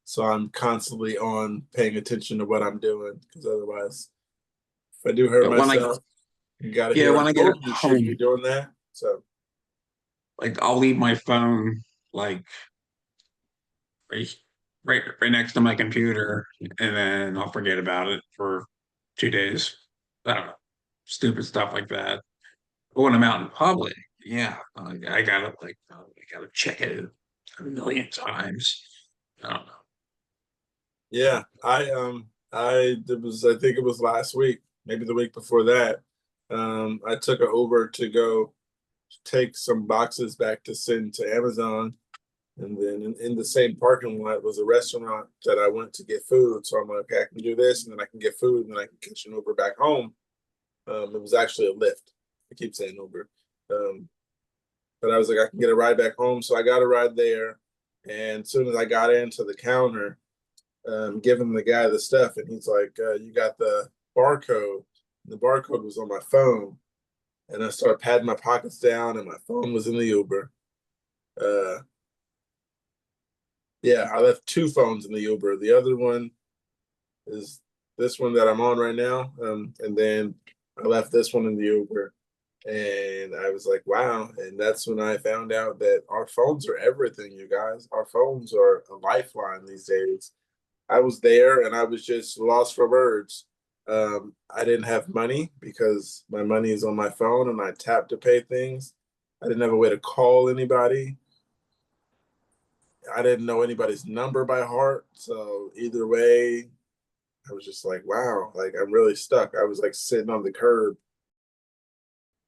So I'm constantly on paying attention to what I'm doing because otherwise, if I do hurt But myself, you gotta yeah, hear I when I get told you you shouldn't be home, doing that. So like I'll leave my phone like right, right next to my computer, and then I'll forget about it for 2 days. I don't know, stupid stuff like that. But when I'm out in public, yeah, I gotta I gotta check it a million times. I don't know. yeah, I think it was last week, maybe the week before that. I took an Uber to go take some boxes back to send to Amazon. And then in the same parking lot was a restaurant that I went to get food. So I'm like, okay, I can do this, and then I can get food, and then I can catch an Uber back home. It was actually a Lyft. I keep saying Uber. Um, but I was like, I can get a ride back home. So I got a ride there. And as soon as I got into the counter, giving the guy the stuff, and he's like, you got the barcode. And the barcode was on my phone. And I started patting my pockets down, and my phone was in the Uber. Uh, Yeah, I left two phones in the Uber. The other one is this one that I'm on right now. And then I left this one in the Uber. And I was like, wow. And that's when I found out that our phones are everything, you guys. Our phones are a lifeline these days. I was there and I was just lost for words. I didn't have money because my money is on my phone and I tap to pay things. I didn't have a way to call anybody. I didn't know anybody's number by heart. So either way, I was just like, wow, like I'm really stuck. I was like sitting on the curb.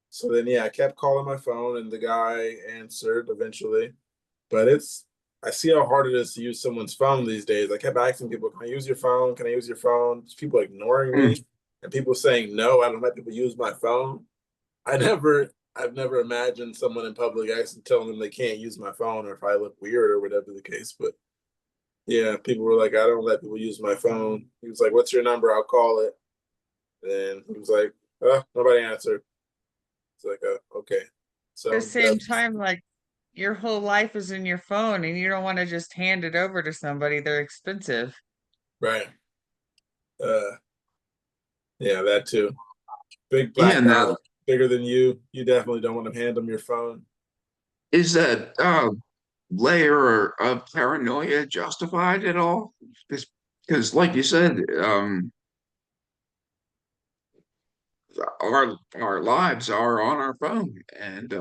So then, yeah, I kept calling my phone and the guy answered eventually. But I see how hard it is to use someone's phone these days. I kept asking people, can I use your phone? Can I use your phone? Just people ignoring Mm. me and people saying, no, I don't let people use my phone. I've never imagined someone in public actually telling them they can't use my phone or if I look weird or whatever the case. But yeah, people were like, I don't let people use my phone. He was like, what's your number? I'll call it. And he was like, oh, nobody answered. It's like, oh, okay. At the So same time, like your whole life is in your phone and you don't want to just hand it over to somebody. They're expensive. right. Uh yeah, that too. Big Yeah, black guy now bigger than you. You definitely don't want to hand them your phone. is that layer of paranoia justified at all? Because like you said, our lives are on our phone, and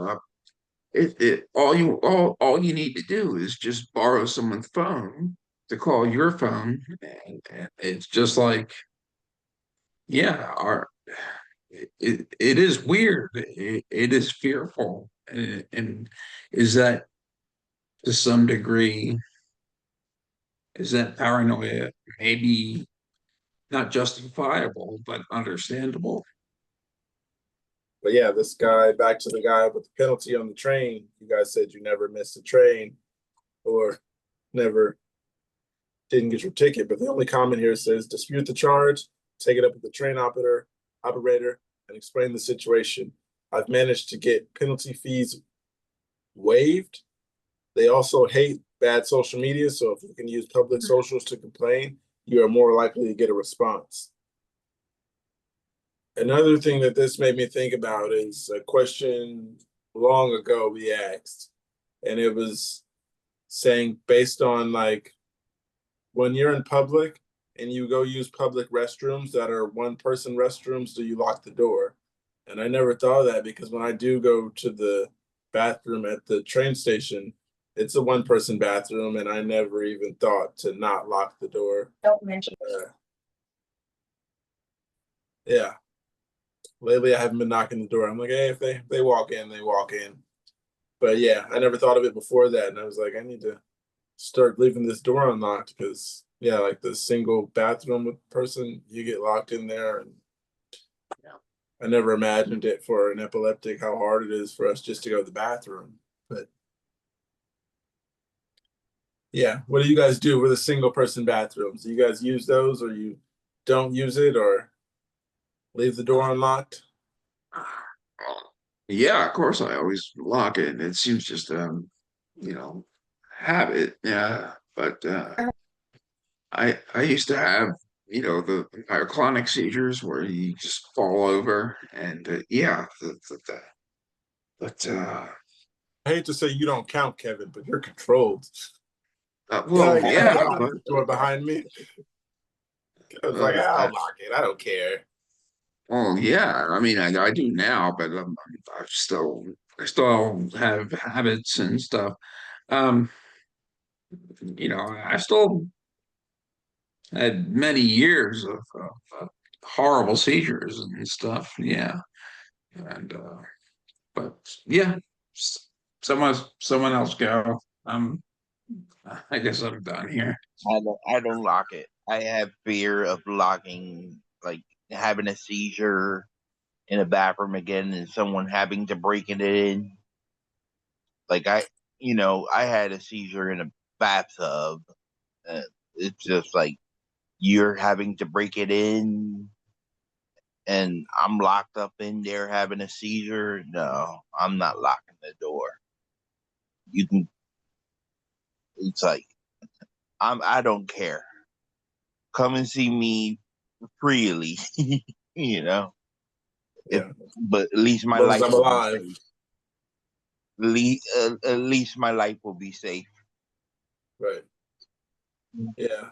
it all you need to do is just borrow someone's phone to call your phone, and it's just like, yeah, it is weird, it is fearful, and is that to some degree, is that paranoia maybe not justifiable but understandable? But yeah, this guy, back to the guy with the penalty on the train. You guys said you never missed a train or never didn't get your ticket. But the only comment here says dispute the charge, take it up with the train operator, and explain the situation. I've managed to get penalty fees waived. They also hate bad social media, so if you can use public socials to complain, you are more likely to get a response. Another thing that this made me think about is a question long ago we asked, and it was saying based on like when you're in public, and you go use public restrooms that are one-person restrooms, do you lock the door? And I never thought of that because when I do go to the bathroom at the train station, it's a one-person bathroom, and I never even thought to not lock the door. Don't mention. Yeah. Lately, I haven't been knocking the door. I'm like, hey, if they walk in, they walk in. But yeah, I never thought of it before that, and I was like, I need to start leaving this door unlocked because yeah, like the single bathroom with person, you get locked in there, and I never imagined it for an epileptic how hard it is for us just to go to the bathroom. But yeah, what do you guys do with a single person bathrooms? Do you guys use those, or you don't use it, or leave the door unlocked? Yeah, of course I always lock it. It seems just you know, habit. Yeah, but I used to have, the myoclonic seizures where you just fall over and yeah, but I hate to say you don't count, Kevin, but you're controlled. well, Yeah, yeah, I the door behind me. I was like, I'll lock it. I don't care. well, yeah. I mean, I do now, but I still have habits and stuff. Um, I still had many years of horrible seizures and stuff. Yeah, and but yeah, s- someone else go. I guess I'm done here. I don't lock it. I have fear of locking, like having a seizure in a bathroom again and someone having to break it in. Like I had a seizure in a bathtub. Uh, it's just like you're having to break it in, and I'm locked up in there having a seizure. No, I'm not locking the door. You can. It's like I don't care. Come and see me freely. you know. If, Yeah. but at least my As long as life I'm will be alive. safe. At least my life will be safe. Right. Yeah.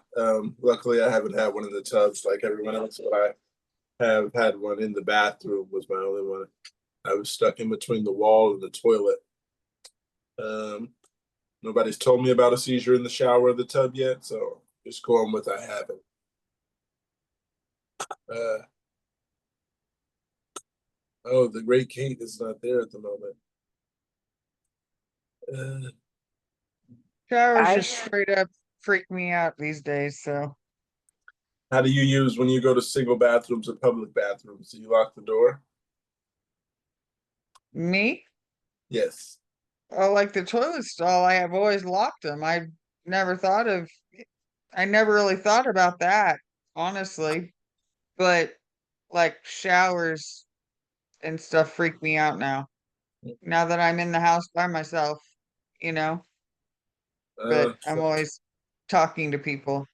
Luckily I haven't had one in the tubs like everyone else, but I have had one in the bathroom was my only one. I was stuck in between the wall and the toilet. Um, Nobody's told me about a seizure in the shower or the tub yet, so just going with I haven't. Uh, oh, the Great Kate is not there at the moment. Showers I just straight up freak me out these days. So How do you use when you go to single bathrooms or public bathrooms? Do you lock the door? me, Yes. oh, like the toilet stall, I have always locked them. Never thought of, I never really thought about that, honestly. But like showers and stuff freak me out now. Now that I'm in the house by myself, you know, but I'm So, always talking to people.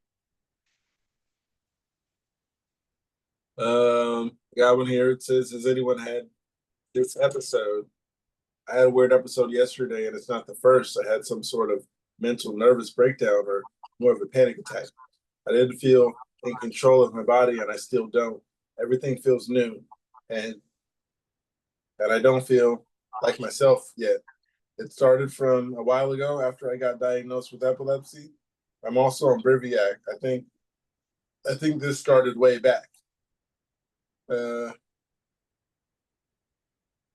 got one here. It says, has anyone had this episode? I had a weird episode yesterday, and it's not the first. I had some sort of mental nervous breakdown or more of a panic attack. I didn't feel in control of my body, and I still don't. Everything feels new, and I don't feel like myself yet. It started from a while ago after I got diagnosed with epilepsy. I'm also on Briviac. I think this started way back. Uh,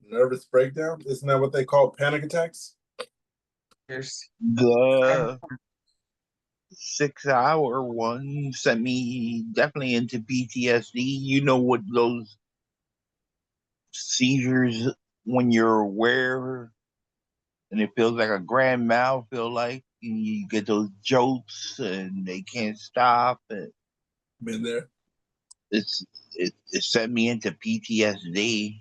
Nervous breakdown, isn't that what they call panic attacks? The 6 hour one sent me definitely into PTSD. You know what those seizures when you're aware and it feels like a grand mal feel like and you get those jolts and they can't stop and Been there. it sent me into PTSD.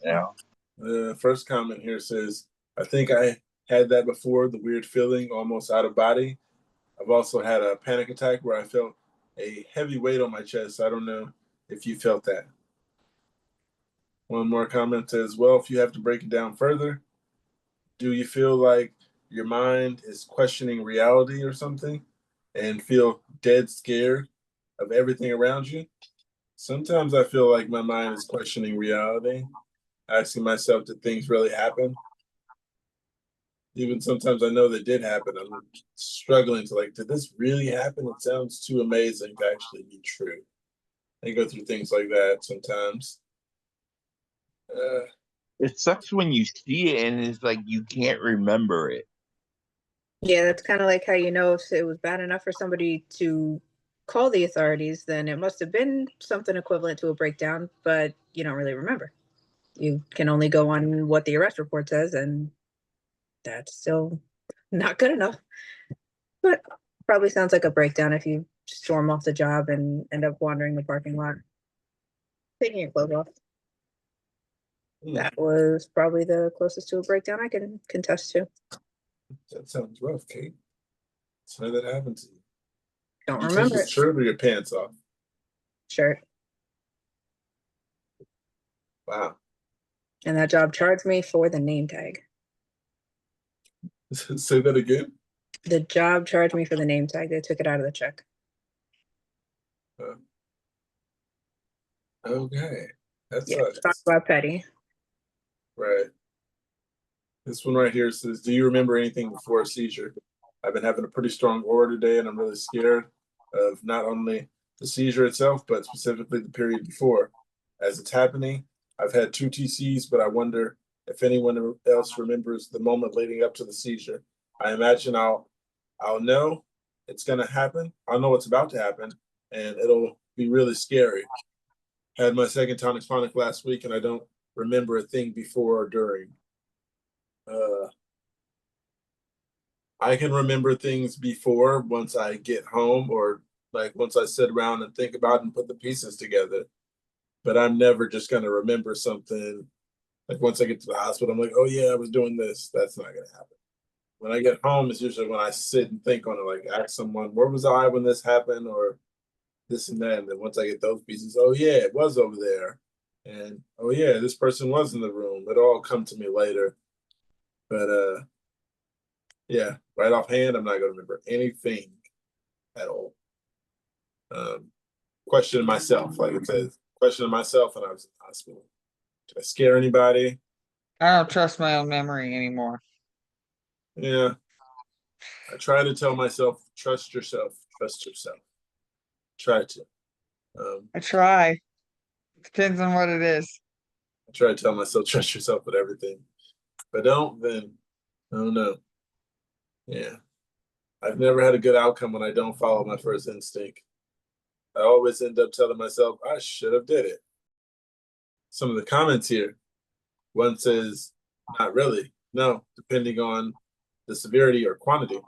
Yeah. First comment here says, I think I had that before, the weird feeling almost out of body. I've also had a panic attack where I felt a heavy weight on my chest. I don't know if you felt that. One more comment says, well, if you have to break it down further, do you feel like your mind is questioning reality or something? and feel dead scared of everything around you. Sometimes I feel like my mind is questioning reality, asking myself, did things really happen? Even sometimes I know that did happen. I'm struggling to like, did this really happen? It sounds too amazing to actually be true. I go through things like that sometimes. It sucks when you see it and it's like you can't remember it. Yeah, that's kind of like how you know if it was bad enough for somebody to call the authorities, then it must have been something equivalent to a breakdown, but you don't really remember. You can only go on what the arrest report says, and that's still not good enough. But probably sounds like a breakdown if you storm off the job and end up wandering the parking lot, taking your clothes off. That was probably the closest to a breakdown I can contest to. That sounds rough, Kate. So that happened to you. Don't Did you remember take your it. shirt or your pants off? Shirt. Wow. And that job charged me for the name tag. Say that again. The job charged me for the name tag. They took it out of the check. Okay. That Yeah, sucks. talk about petty. Right. This one right here says, do you remember anything before a seizure? I've been having a pretty strong aura today, and I'm really scared of not only the seizure itself, but specifically the period before. As it's happening, I've had 2 TCs, but I wonder if anyone else remembers the moment leading up to the seizure. I imagine I'll know it's gonna happen. I'll know what's about to happen, and it'll be really scary. Had my second tonic clonic last week, and I don't remember a thing before or during. I can remember things before once I get home or like once I sit around and think about it and put the pieces together. But I'm never just gonna remember something like once I get to the hospital, I'm like, oh yeah, I was doing this. That's not gonna happen. When I get home, it's usually when I sit and think on it, like ask someone, where was I when this happened, or this and that. And then once I get those pieces, oh yeah, it was over there. And oh yeah, this person was in the room. It'll all come to me later. But yeah, right offhand, I'm not gonna remember anything at all. Questioning myself, like it says, questioning myself when I was in the hospital. Did I scare anybody? I don't trust my own memory anymore. Yeah. I try to tell myself, trust yourself, trust yourself. Try to. I try. Depends on what it is. I try to tell myself, trust yourself with everything. If I don't, then I don't know. Yeah. I've never had a good outcome when I don't follow my first instinct. I always end up telling myself, I should have did it. Some of the comments here, one says, not really. No, depending on the severity or quantity.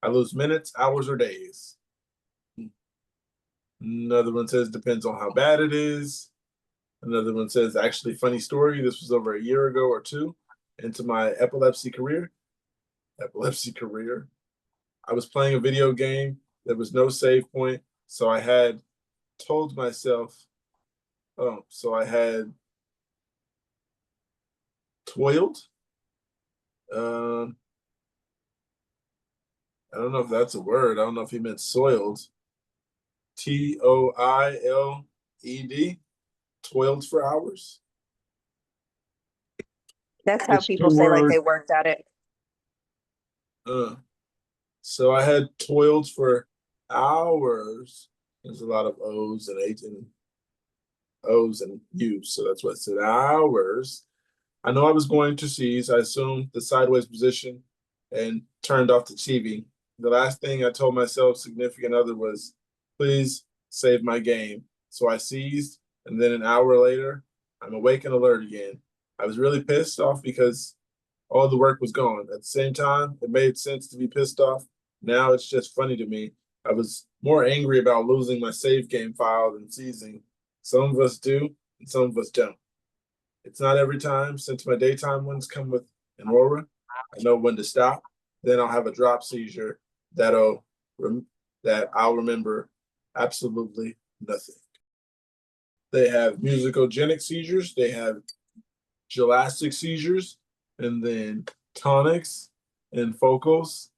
I lose minutes, hours, or days. Another one says, depends on how bad it is. Another one says, actually, funny story. This was over a year ago or two into my epilepsy career. Epilepsy career. I was playing a video game. There was no save point. So I had told myself, so I had toiled. I don't know if that's a word. I don't know if he meant soiled. TOILED. Toiled for hours. That's how It's people 2 say like they words. worked at it. So I had toiled for hours. There's a lot of O's and H's and O's and U's. So that's what I said, hours. I know I was going to seize. I assumed the sideways position and turned off the TV. The last thing I told myself, significant other, was, please save my game. So I seized, and then an hour later, I'm awake and alert again. I was really pissed off because all the work was gone. At the same time, it made sense to be pissed off. Now it's just funny to me. I was more angry about losing my save game file than seizing. Some of us do, and some of us don't. It's not every time, since my daytime ones come with an aura. I know when to stop. Then I'll have a drop seizure that I'll remember absolutely nothing. They have musicogenic seizures. They have gelastic seizures, and then tonics and focals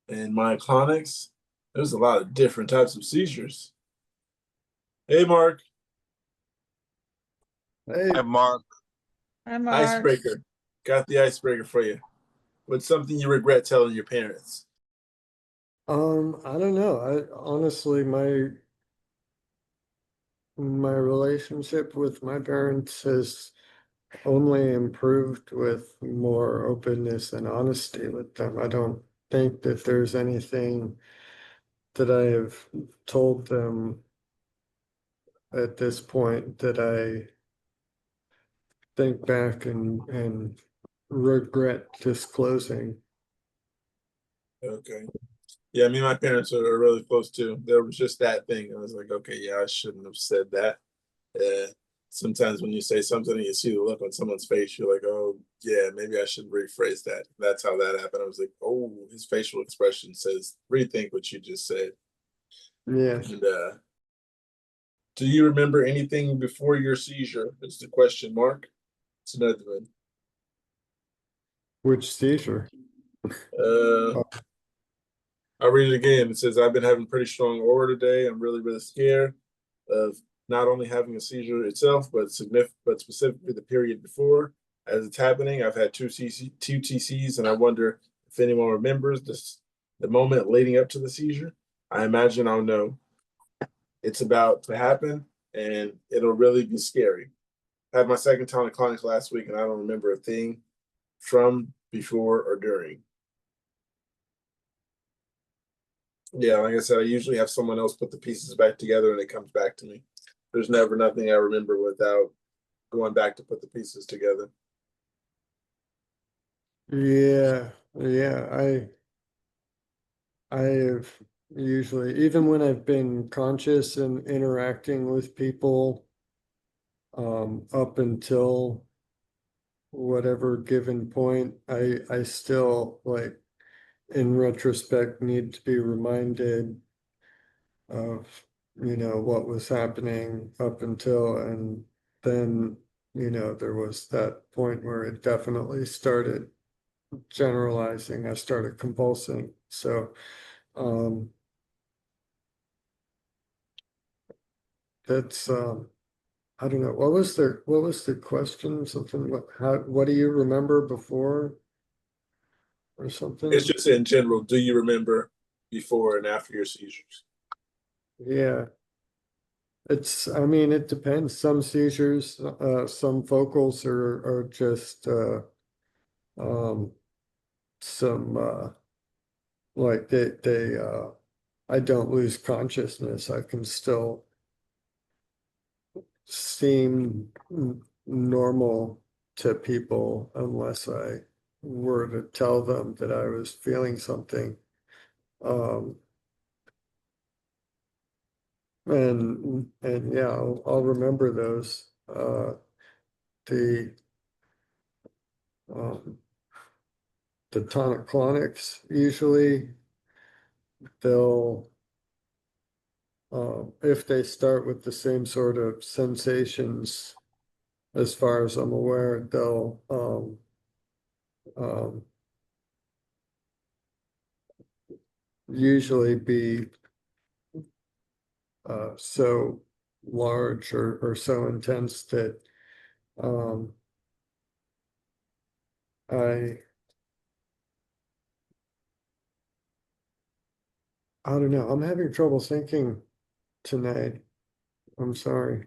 and myoclonics There's a lot of different types of seizures. Hey, Mark. Hey, Hi, Mark. Hi, Mark. Icebreaker. Got the icebreaker for you. What's something you regret telling your parents? I don't know. I honestly, my relationship with my parents has only improved with more openness and honesty with them. I don't think that there's anything that I have told them at this point that I think back and regret disclosing. Okay. Yeah, me and my parents are really close too. There was just that thing. I was like, okay, yeah, I shouldn't have said that. Sometimes when you say something and you see the look on someone's face, you're like, oh, yeah, maybe I should rephrase that. That's how that happened. I was like, oh, his facial expression says, rethink what you just said. Yes. And do you remember anything before your seizure? Is the question, Mark. It's another one. Which seizure? I'll read it again. It says, I've been having pretty strong aura today. I'm really, really scared of not only having a seizure itself, but specifically the period before. As it's happening, I've had two TCs, and I wonder if anyone remembers the moment leading up to the seizure. I imagine I'll know it's about to happen, and it'll really be scary. I had my second tonic-clonic last week, and I don't remember a thing from before or during. Yeah, like I said, I usually have someone else put the pieces back together and it comes back to me. There's never nothing I remember without going back to put the pieces together. Yeah, I have usually, even when I've been conscious and interacting with people, up until whatever given point, I still, like, in retrospect, need to be reminded of, what was happening up until, and then, there was that point where it definitely started generalizing. I started convulsing. So, that's, I don't know, what was the question? Something, what do you remember before? Or something? It's just in general, do you remember before and after your seizures? Yeah. I mean, it depends. Some seizures, some focals are just, um, some, like I don't lose consciousness. I can still seem normal to people unless I were to tell them that I was feeling something. Um, and yeah, I'll remember those. The um, the tonic-clonics, usually they'll, if they start with the same sort of sensations, as far as I'm aware, they'll usually be so large or so intense that I don't know. I'm having trouble thinking tonight. I'm sorry.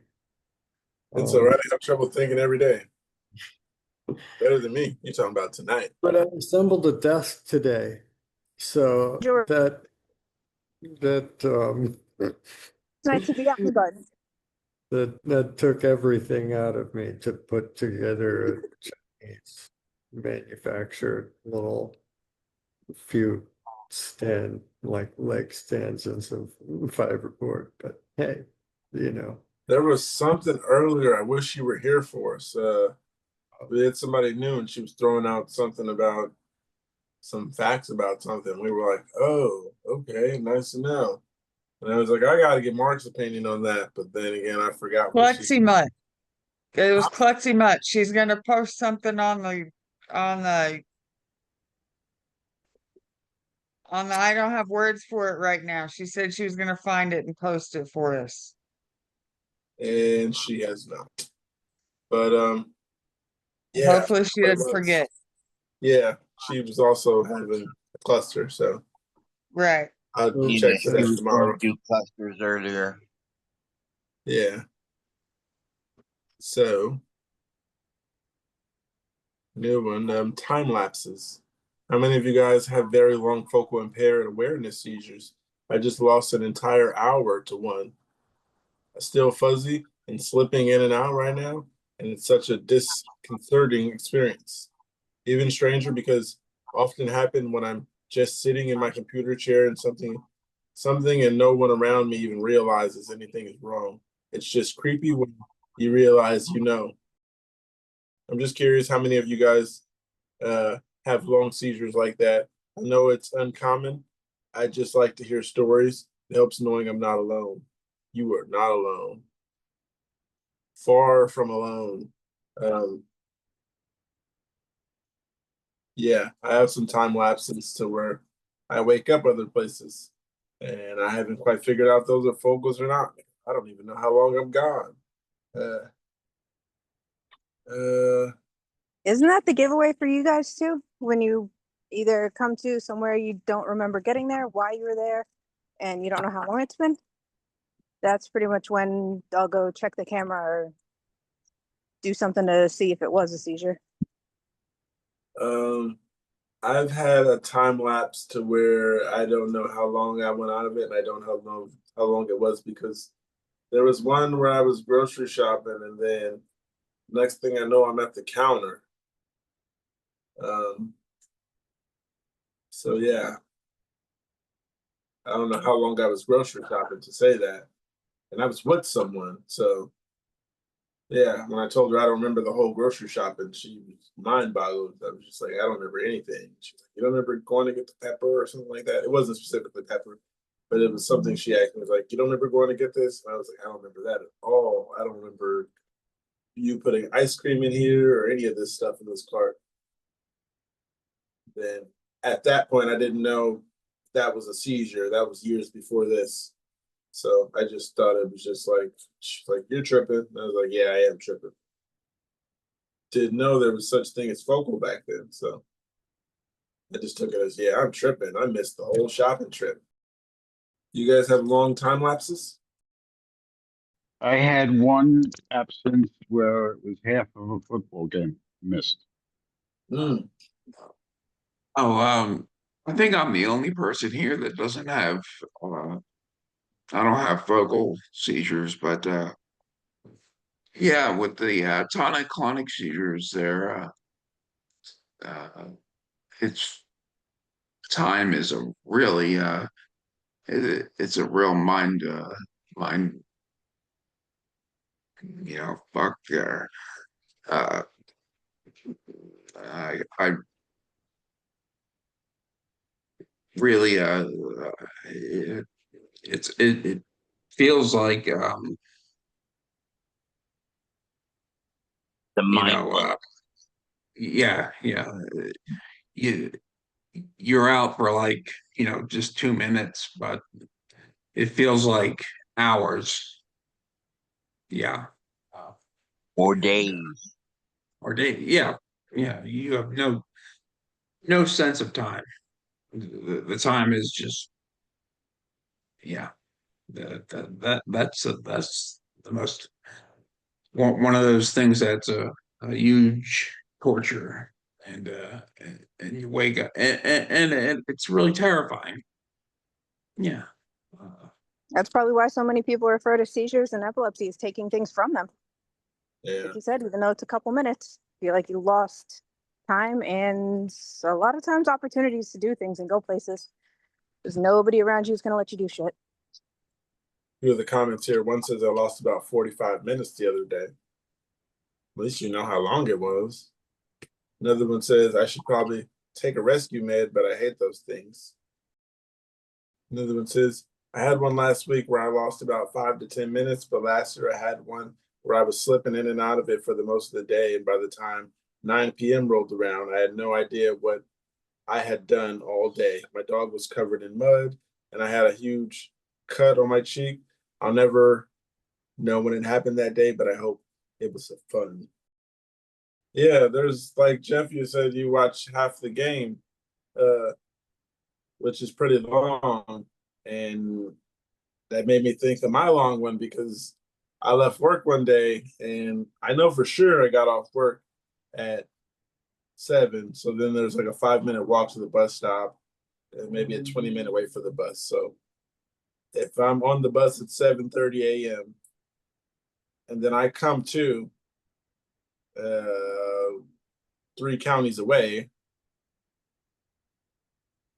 It's all right. I have trouble thinking every day. Better than me. You're talking about tonight. But I assembled a desk today, so that Nice to be on the garden. that took everything out of me to put together a Chinese manufactured little few like leg stands and some fiberboard. But hey, There was something earlier. I wish you were here for us. We had somebody new and she was throwing out something about some facts about something. We were like, oh, okay, nice to know. And I was like, I got to get Mark's opinion on that. But then again, I forgot what she. Klutzy Mutt. It was Klutzy Mutt. She's gonna post something on the I don't have words for it right now. She said she was gonna find it and post it for us. And she has not. But yeah. Hopefully she what it didn't was. forget. Yeah, she was also having a cluster, so Right. I'll Yeah, check for she that was going tomorrow. through clusters earlier. Yeah. So new one, time lapses. How many of you guys have very long focal impaired awareness seizures? I just lost an entire hour to one. Still fuzzy and slipping in and out right now, and it's such a disconcerting experience. Even stranger because often happen when I'm just sitting in my computer chair and something and no one around me even realizes anything is wrong. It's just creepy when you realize you know. I'm just curious how many of you guys have long seizures like that. I know it's uncommon. I just like to hear stories. It helps knowing I'm not alone. You are not alone. Far from alone. Um, yeah, I have some time lapses to where I wake up other places, and I haven't quite figured out those are focals or not. I don't even know how long I'm gone. Uh, Isn't that the giveaway for you guys too? When you either come to somewhere you don't remember getting there, why you were there, and you don't know how long it's been? That's pretty much when I'll go check the camera or do something to see if it was a seizure. I've had a time lapse to where I don't know how long I went out of it, and I don't know how long it was because there was one where I was grocery shopping, and then next thing I know, I'm at the counter. So yeah, I don't know how long I was grocery shopping to say that, and I was with someone. So yeah, when I told her I don't remember the whole grocery shopping, she was mind boggled. I was just like, I don't remember anything. She's like, you don't remember going to get the pepper or something like that? It wasn't specifically pepper, but it was something she asked me. Was like, you don't remember going to get this? And I was like, I don't remember that at all. I don't remember you putting ice cream in here or any of this stuff in this cart. Then at that point, I didn't know that was a seizure. That was years before this. So I just thought it was just like, she's like, you're tripping. And I was like, yeah, I am tripping. Didn't know there was such thing as focal back then. So I just took it as, yeah, I'm tripping. I missed the whole shopping trip. You guys have long time lapses? I had one absence where it was half of a football game missed. Mm. Oh, I think I'm the only person here that doesn't have I don't have focal seizures, but yeah, with the tonic-clonic seizures, uh, it's time is a really it's a real mind fuck there. Uh, I really it feels like The you mind. know yeah you you're out for like just 2 minutes, but it feels like hours. Yeah. Or days. Or day. Yeah. Yeah. You have no sense of time. The time is just yeah. That's the most one of those things that's a huge torture and you wake up and it's really terrifying. Yeah. That's probably why so many people are afraid of seizures and epilepsy is taking things from them. Yeah. Like you said, even though it's a couple minutes, feel like you lost time and a lot of times opportunities to do things and go places. There's nobody around you who's gonna let you do shit. Few of the comments here. One says I lost about 45 minutes the other day. At least you know how long it was. Another one says I should probably take a rescue med, but I hate those things. Another one says I had one last week where I lost about 5 to 10 minutes, but last year I had one where I was slipping in and out of it for the most of the day. And by the time 9 p.m. rolled around, I had no idea what I had done all day. My dog was covered in mud, and I had a huge cut on my cheek. I'll never know when it happened that day, but I hope it was fun. Yeah, there's like Jeff, you said you watch half the game, uh, which is pretty long, and that made me think of my long one because I left work one day, and I know for sure I got off work at 7. So then there's like a 5-minute walk to the bus stop, and maybe a 20-minute wait for the bus. So if I'm on the bus at 7:30 a.m. and then I come to 3 counties away,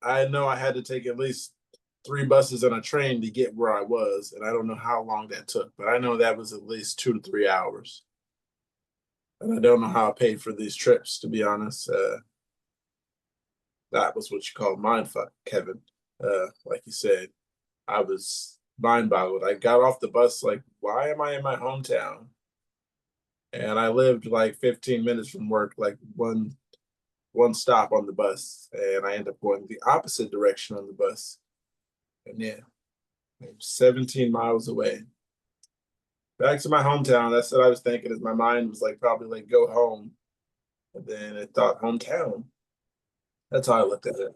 I know I had to take at least 3 buses and a train to get where I was, and I don't know how long that took, but I know that was at least 2 to 3 hours. And I don't know how I paid for these trips, to be honest. That was what you call mindfuck, Kevin. Like you said, I was mind boggled. I got off the bus like, why am I in my hometown? And I lived like 15 minutes from work, like one stop on the bus, and I ended up going the opposite direction on the bus. And yeah, 17 miles away. Back to my hometown. That's what I was thinking as my mind was like probably like go home. And then it thought hometown. That's how I looked at it.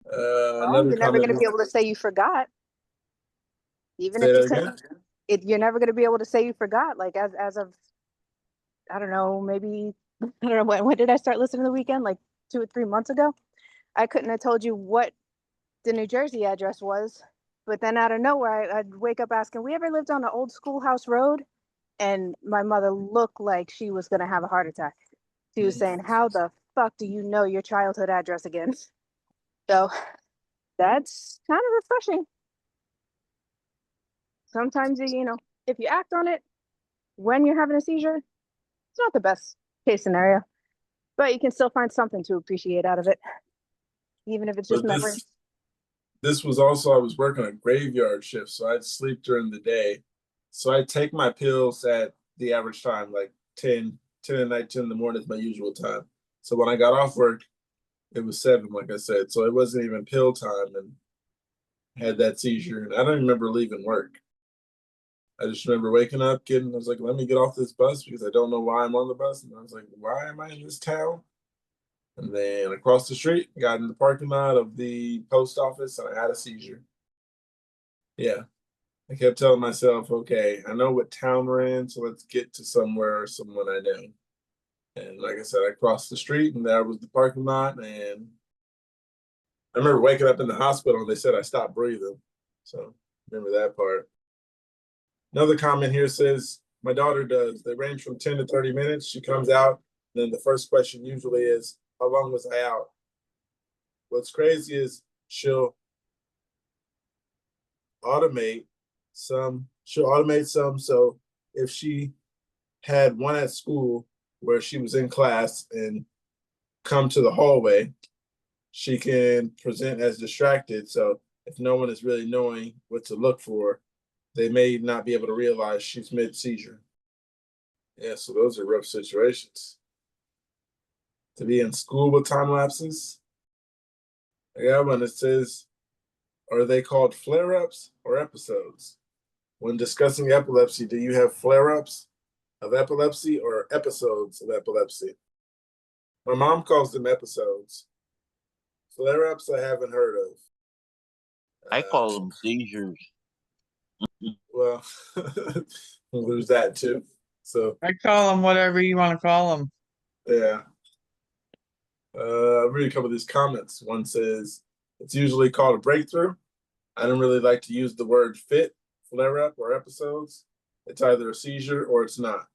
Well, Another you're never going to comment. be able to say you forgot, even Say if you that said again? it. You're never going to be able to say you forgot. Like as of, I don't know, maybe I don't know when did I start listening to the weekend? Like 2 or 3 months ago. I couldn't have told you what the New Jersey address was, but then out of nowhere, I'd wake up asking, "We ever lived on an old schoolhouse road?" And my mother looked like she was going to have a heart attack. She was saying, "How the fuck do you know your childhood address again?" So that's kind of refreshing. Sometimes, if you act on it when you're having a seizure, it's not the best case scenario, but you can still find something to appreciate out of it, even if it's just But memory. this was also, I was working a graveyard shift, so I'd sleep during the day. So I'd take my pills at the average time, like 10 at night, 10 in the morning is my usual time. So when I got off work, it was 7, like I said. So it wasn't even pill time, and had that seizure. And I don't remember leaving work. I just remember waking up, I was like, let me get off this bus because I don't know why I'm on the bus. And I was like, why am I in this town? And then across the street, I got in the parking lot of the post office and I had a seizure. Yeah. I kept telling myself, okay, I know what town we're in, so let's get to somewhere or someone I know. And like I said, I crossed the street and there was the parking lot. And I remember waking up in the hospital and they said I stopped breathing. So remember that part. Another comment here says, my daughter does. They range from 10 to 30 minutes. She comes out. Then the first question usually is, how long was I out? What's crazy is she'll automate some. So if she had one at school where she was in class and come to the hallway, she can present as distracted. So if no one is really knowing what to look for, they may not be able to realize she's mid-seizure. Yeah, so those are rough situations. To be in school with time lapses. I got one that says, are they called flare-ups or episodes? When discussing epilepsy, do you have flare-ups of epilepsy or episodes of epilepsy? My mom calls them episodes. Flare-ups I haven't heard of. I call them seizures. Well, there's that too. So I call them whatever you want to call them. yeah. I'll read a couple of these comments. One says, it's usually called a breakthrough. I don't really like to use the word fit, flare-up, or episodes. It's either a seizure or it's not.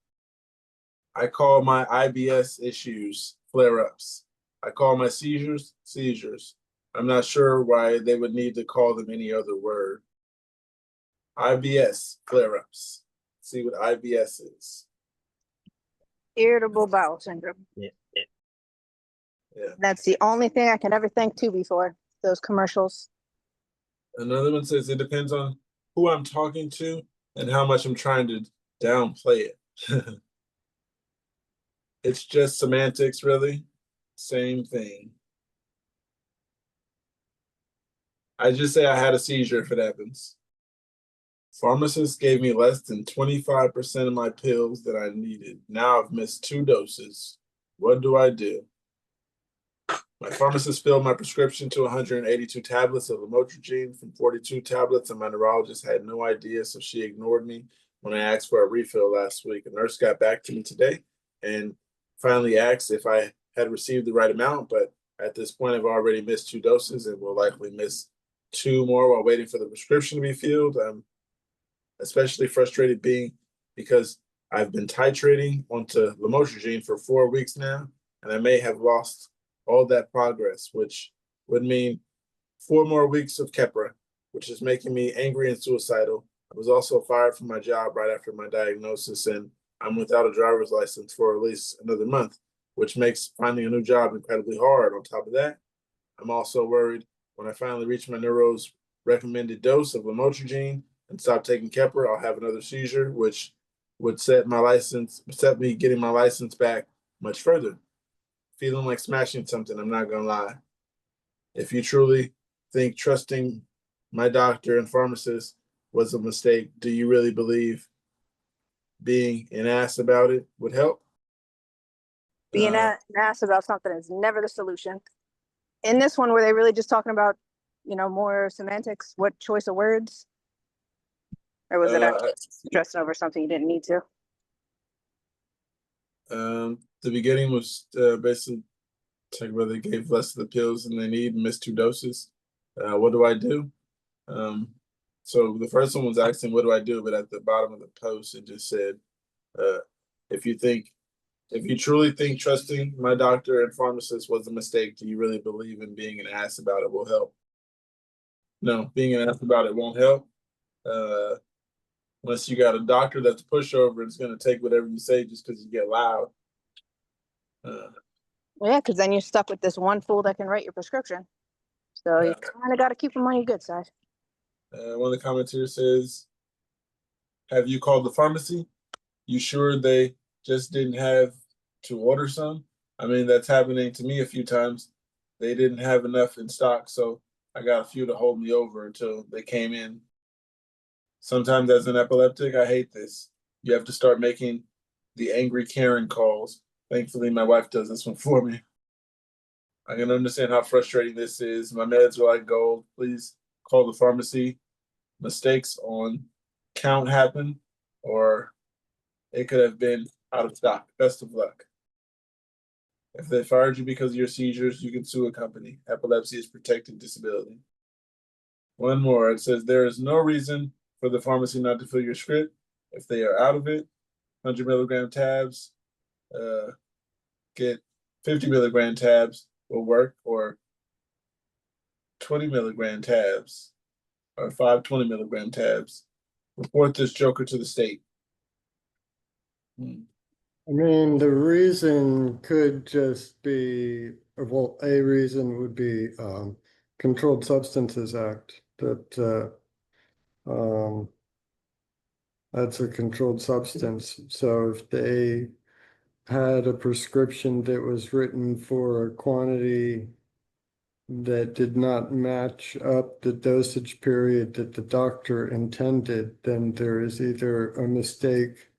I call my IBS issues flare-ups. I call my seizures seizures. I'm not sure why they would need to call them any other word. IBS flare-ups. See what IBS is. Irritable bowel syndrome. Yeah. That's the only thing I can ever thank Tubi for, those commercials. Another one says it depends on who I'm talking to and how much I'm trying to downplay it. It's just semantics, really. Same thing. I just say I had a seizure if it happens. Pharmacist gave me less than 25% of my pills that I needed. Now I've missed 2 doses. What do I do? My pharmacist filled my prescription to 182 tablets of lamotrigine from 42 tablets, and my neurologist had no idea, so she ignored me when I asked for a refill last week. A nurse got back to me today and finally asked if I had received the right amount, but at this point, I've already missed 2 doses and will likely miss 2 more while waiting for the prescription to be filled. I'm especially frustrated because I've been titrating onto lamotrigine for 4 weeks now, and I may have lost all that progress, which would mean 4 more weeks of Keppra, which is making me angry and suicidal. I was also fired from my job right after my diagnosis, and I'm without a driver's license for at least another month, which makes finding a new job incredibly hard. On top of that, I'm also worried when I finally reach my neuro's recommended dose of lamotrigine and stop taking Keppra, I'll have another seizure, which would set me getting my license back much further. Feeling like smashing something, I'm not gonna lie. If you truly think trusting my doctor and pharmacist was a mistake, do you really believe being an ass about it would help? Being an ass about something is never the solution. In this one, were they really just talking about, more semantics? What choice of words? Or was it actually stressing over something you didn't need to? The beginning was basically talking about they gave less of the pills than they need and missed 2 doses. What do I do? So the first one was asking, what do I do? But at the bottom of the post, it just said, if you truly think trusting my doctor and pharmacist was a mistake, do you really believe in being an ass about it will help? No, being an ass about it won't help. Unless you got a doctor that's a pushover, it's going to take whatever you say just because you get loud. Yeah, because then you're stuck with this one fool that can write your prescription. So you kind of got to keep them on your good side. One of the commenters says, have you called the pharmacy? You sure they just didn't have to order some? I mean, that's happening to me a few times. They didn't have enough in stock, so I got a few to hold me over until they came in. Sometimes as an epileptic, I hate this. You have to start making the angry Karen calls. Thankfully, my wife does this one for me. I can understand how frustrating this is. My meds are like gold. Please call the pharmacy. Mistakes on count happen, or it could have been out of stock. Best of luck. If they fired you because of your seizures, you can sue a company. Epilepsy is protected disability. One more. It says there is no reason for the pharmacy not to fill your script. If they are out of it, 100 milligram tabs, get 50 milligram tabs will work, or 20 milligram tabs, or 520 milligram tabs. Report this joker to the state. I mean, the reason could just be, well, a reason would be Controlled Substances Act that that's a controlled substance. So if they had a prescription that was written for a quantity that did not match up the dosage period that the doctor intended, then there is either a mistake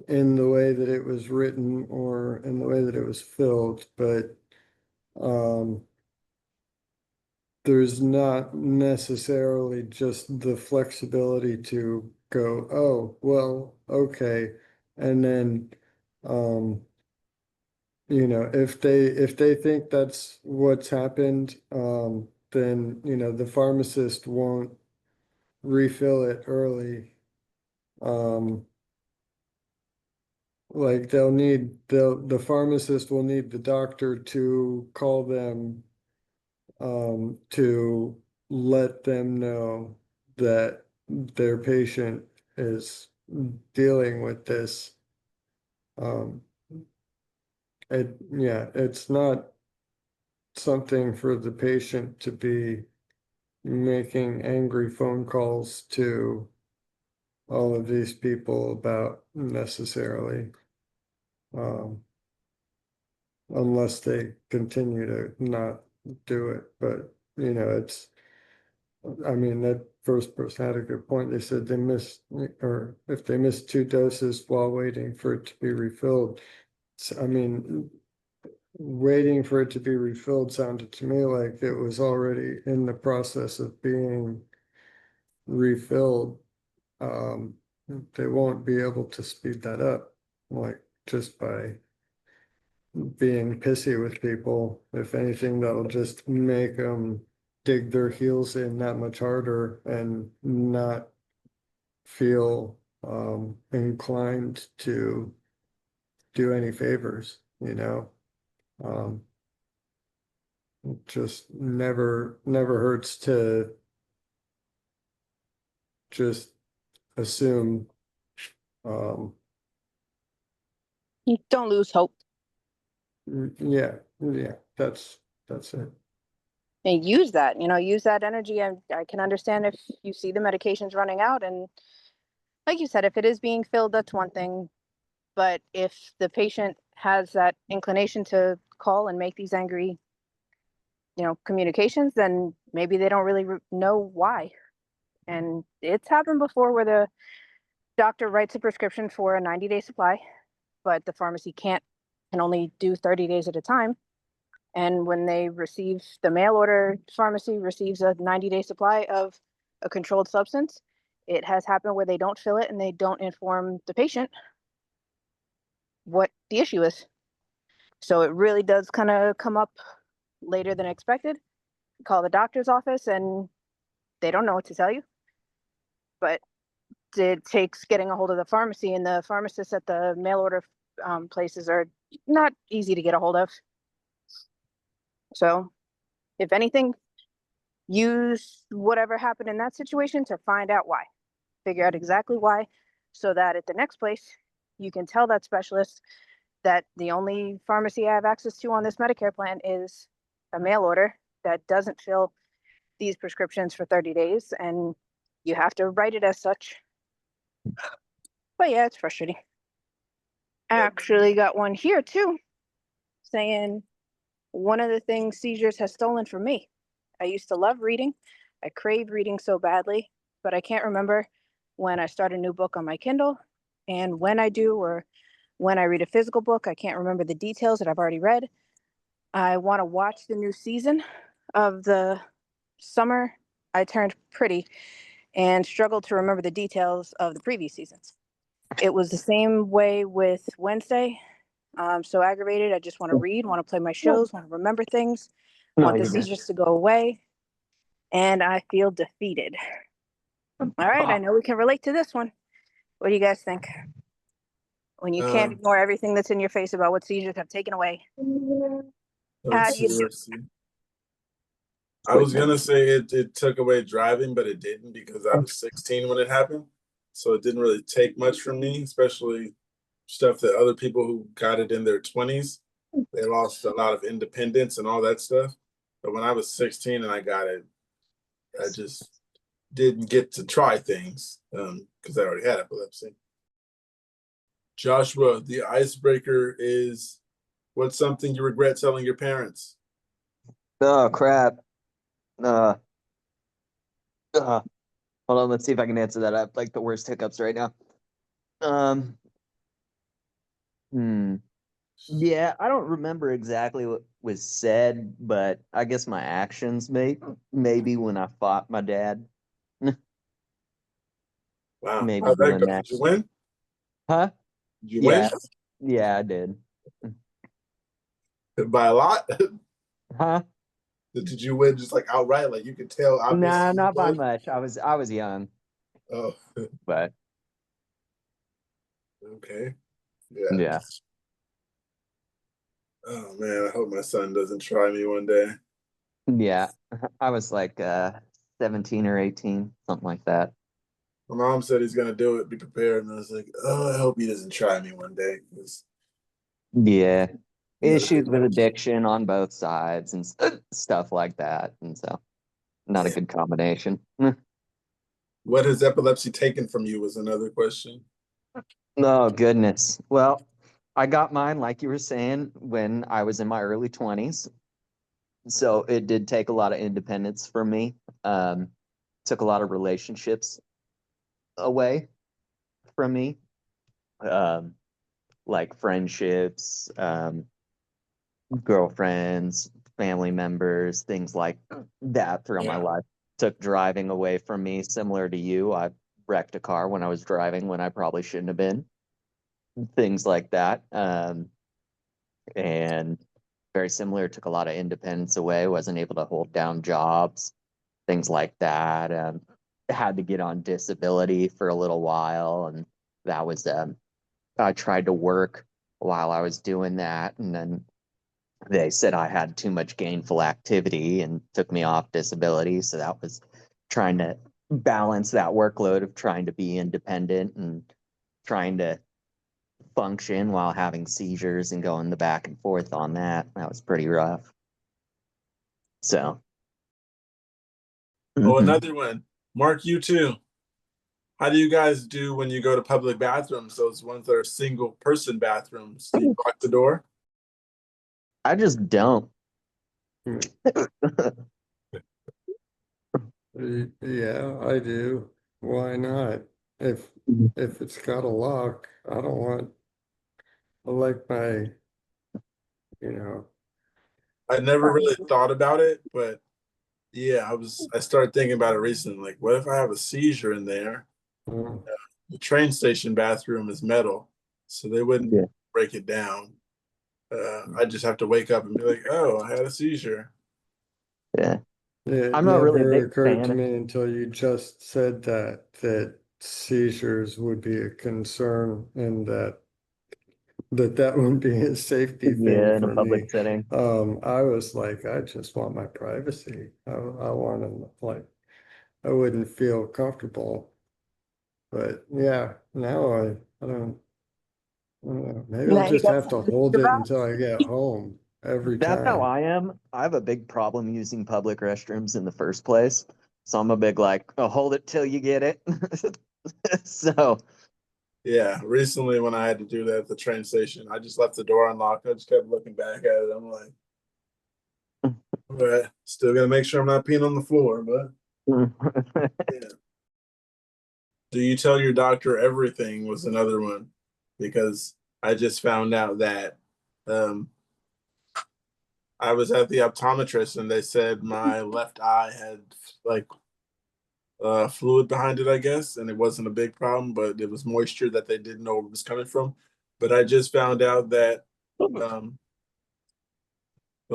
in the way that it was written or in the way that it was filled, but there's not necessarily just the flexibility to go, oh, well, okay. And then, if they think that's what's happened, then, the pharmacist won't refill it early. Like the pharmacist will need the doctor to call them to let them know that their patient is dealing with this. It's not something for the patient to be making angry phone calls to all of these people about necessarily. Unless they continue to not do it, but it's I mean, that first person had a good point. They said they missed, or if they missed 2 doses while waiting for it to be refilled. I mean, waiting for it to be refilled sounded to me like it was already in the process of being refilled. Um, they won't be able to speed that up, like just by being pissy with people. If anything, that'll just make them dig their heels in that much harder and not feel inclined to do any favors, you know? Um, it just never hurts to just assume. Um, You don't lose hope yeah, that's it. and use that, use that energy. I can understand if you see the medications running out, and like you said, if it is being filled, that's one thing. But if the patient has that inclination to call and make these angry, communications, then maybe they don't really know why. And it's happened before where the doctor writes a prescription for a 90-day supply, but the pharmacy can only do 30 days at a time. And when they receive the mail order, pharmacy receives a 90-day supply of a controlled substance. It has happened where they don't fill it and they don't inform the patient what the issue is. So it really does kind of come up later than expected. Call the doctor's office and they don't know what to tell you. But it takes getting a hold of the pharmacy, and the pharmacists at the mail order places are not easy to get a hold of. So if anything, use whatever happened in that situation to find out why. Figure out exactly why, so that at the next place, you can tell that specialist that the only pharmacy I have access to on this Medicare plan is a mail order that doesn't fill these prescriptions for 30 days, and you have to write it as such. But yeah, it's frustrating. I actually got one here too, saying one of the things Seizures has stolen from me. I used to love reading. I crave reading so badly, but I can't remember when I start a new book on my Kindle. And when I do, or when I read a physical book, I can't remember the details that I've already read. I want to watch the new season of the summer I turned pretty and struggled to remember the details of the previous seasons. It was the same way with Wednesday. I'm so aggravated. I just want to read, want to play my shows, want to remember things, want the seizures to go away, and I feel defeated. All right, I know we can relate to this one. What do you guys think? When you can't ignore everything that's in your face about what seizures have taken away, how do you do? I was gonna say it took away driving, but it didn't, because I was 16 when it happened. So it didn't really take much from me, especially stuff that other people who got it in their 20s, they lost a lot of independence and all that stuff. But when I was 16 and I got it, I just didn't get to try things because I already had epilepsy. Joshua, the icebreaker is, what's something you regret telling your parents? Oh crap. Hold on, let's see if I can answer that. I have like the worst hiccups right now. Yeah, I don't remember exactly what was said, but I guess my actions maybe when I fought my dad. Wow. Maybe How'd that doing go? that. Did you win? Huh? Did you Yeah. win? Yeah, I did. By a lot? Huh? Did you win just like outright? Like you could tell obviously Nah, you not by won? much. I was young, Oh, but okay. Yeah. yeah. Oh man, I hope my son doesn't try me one day. Yeah. I was like 17 or 18, something like that. My mom said he's gonna do it, be prepared, and I was like, oh, I hope he doesn't try me one day. Yeah. Yeah. Issues with addiction on both sides and stuff like that. And so not a good combination. What has epilepsy taken from you was another question. Oh, goodness. Well, I got mine, like you were saying, when I was in my early 20s. So it did take a lot of independence from me. took a lot of relationships away from me, like friendships, girlfriends, family members, things like that throughout my life. Took driving away from me, similar to you. I wrecked a car when I was driving when I probably shouldn't have been. Things like that. And very similar, took a lot of independence away, wasn't able to hold down jobs, things like that. Had to get on disability for a little while, and that was I tried to work while I was doing that, and then they said I had too much gainful activity and took me off disability. So that was trying to balance that workload of trying to be independent and trying to function while having seizures and going the back and forth on that. That was pretty rough. So. Oh, another one. Mark, you too. How do you guys do when you go to public bathrooms? Those ones that are single person bathrooms. Do you lock the door? I just don't. Yeah, I do. Why not? If it's got a lock, I don't want, I like my, you know. I never really thought about it, but yeah, I started thinking about it recently. Like, what if I have a seizure in there? The train station bathroom is metal, so they wouldn't break it down. I just have to wake up and be like, "Oh, I had a seizure." Yeah. It I'm not really a never big occurred to fan. me until you just said that seizures would be a concern and that wouldn't be a safety thing Yeah, in a for me. public setting. I was like, I just want my privacy. I want to, like, I wouldn't feel comfortable. But yeah, now I don't know. Maybe I'll Now you just got have to something to hold think it about. until I get home every That's how time. I am. I have a big problem using public restrooms in the first place. So I'm a big like, oh, hold it till you get it. So Yeah, recently when I had to do that at the train station, I just left the door unlocked. I just kept looking back at it. I'm like, all right, still gonna make sure I'm not peeing on the floor, but yeah. Do you tell your doctor everything was another one? Because I just found out that I was at the optometrist and they said my left eye had like fluid behind it, I guess, and it wasn't a big problem, but it was moisture that they didn't know where it was coming from. But I just found out that the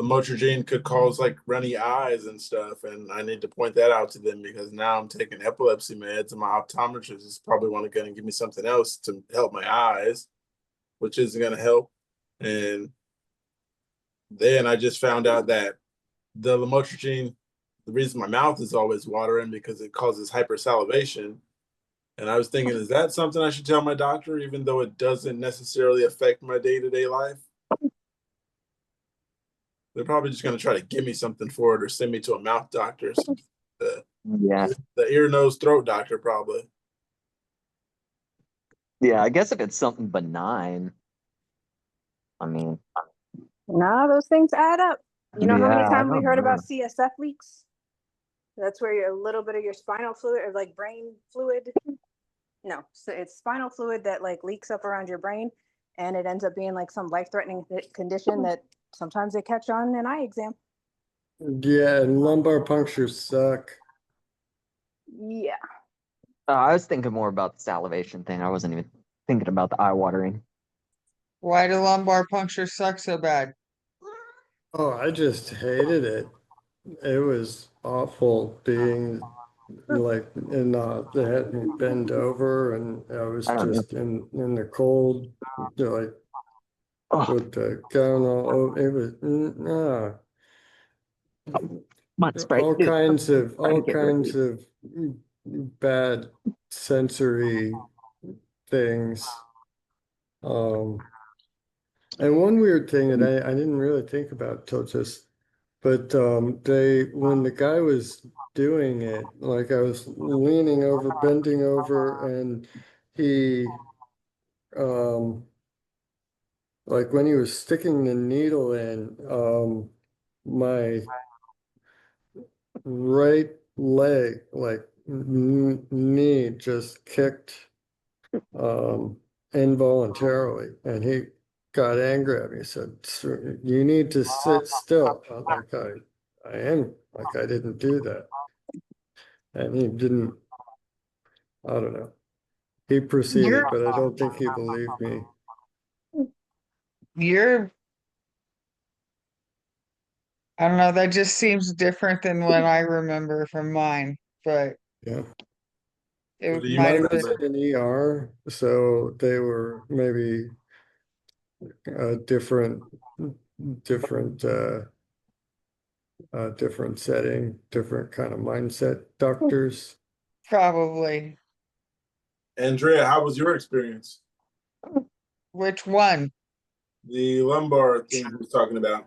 Motrigine could cause like runny eyes and stuff, and I need to point that out to them because now I'm taking epilepsy meds, and my optometrist is probably going to give me something else to help my eyes, which isn't going to help. And then I just found out that the lamotrigine, the reason my mouth is always watering because it causes hypersalivation. And I was thinking, is that something I should tell my doctor, even though it doesn't necessarily affect my day-to-day life? They're probably just going to try to give me something for it or send me to a mouth doctor. yeah. The ear, nose, throat doctor, probably. Yeah, I guess if it's something benign, I mean, Nah, those things add up. You know how many yeah, I times we don't heard about know. CSF leaks? That's where a little bit of your spinal fluid or like brain fluid. No, so it's spinal fluid that like leaks up around your brain, and it ends up being like some life-threatening condition that sometimes they catch on an eye exam. Yeah, and lumbar punctures suck. Yeah. I was thinking more about the salivation thing. I wasn't even thinking about the eye watering. Why do lumbar punctures suck so bad? Oh, I just hated it. It was awful being like they had me bend over and I was I don't know. just in the cold, like with the gown all over. It was Sprite, dude. all Get rid kinds of bad sensory things. And one weird thing that I didn't really think about till just, but when the guy was doing it, like I was leaning over, bending over, and he like when he was sticking the needle in, my right leg like knee just kicked involuntarily, and he got angry at me. He said, "Sir, you need to sit still." I'm like, I am, like, I didn't do that. And he didn't, I don't know. He proceeded, but I don't think he believed me. You're, I don't know, that just seems different than what I remember from mine, but Yeah. it you might Mine have been. was in ER, so they were maybe different, different, different setting, different kind of mindset doctors. Probably. Andrea, how was your experience? Which one? The lumbar thing we were talking about.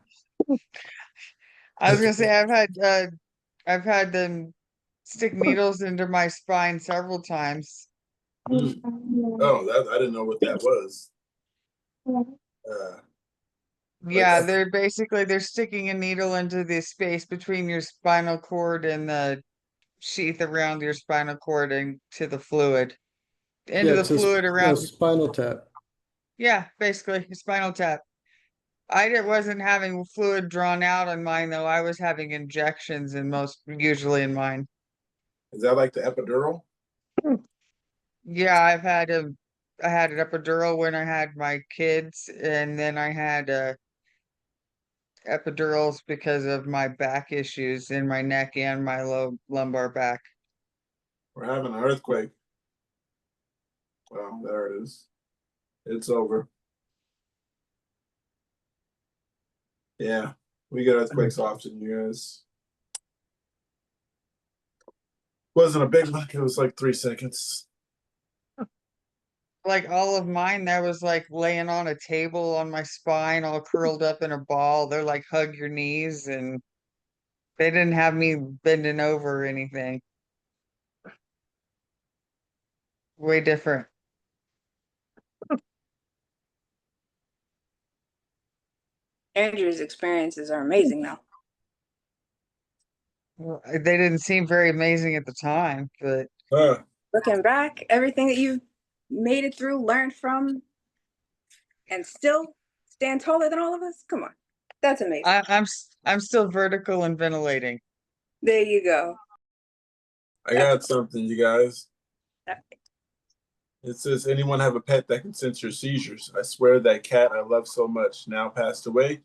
I was gonna say I've had them stick needles into my spine several times. Oh, that I didn't know what that was. Yeah, they're sticking a needle into the space between your spinal cord and the sheath around your spinal cord and to the fluid. Into Yeah, the it's fluid a around. spinal tap. Yeah, basically a spinal tap. Wasn't having fluid drawn out on mine though. I was having injections usually in mine. Is that like the epidural? Yeah, I had an epidural when I had my kids, and then I had epidurals because of my back issues in my neck and my lumbar back. We're having an earthquake. Well, there it is. It's over. Yeah, we get earthquakes often, you guys. Wasn't a big one. It was like 3 seconds. Like all of mine, that was like laying on a table on my spine, all curled up in a ball. They're like hug your knees, and they didn't have me bending over or anything. Way different. Andrew's experiences are amazing now. Well, they didn't seem very amazing at the time, but Looking back, everything that you've made it through, learned from, and still stand taller than all of us. Come on, that's amazing. I'm still vertical and ventilating. There you go. I got something, you guys. It says, anyone have a pet that can sense your seizures? I swear that cat I love so much now passed away.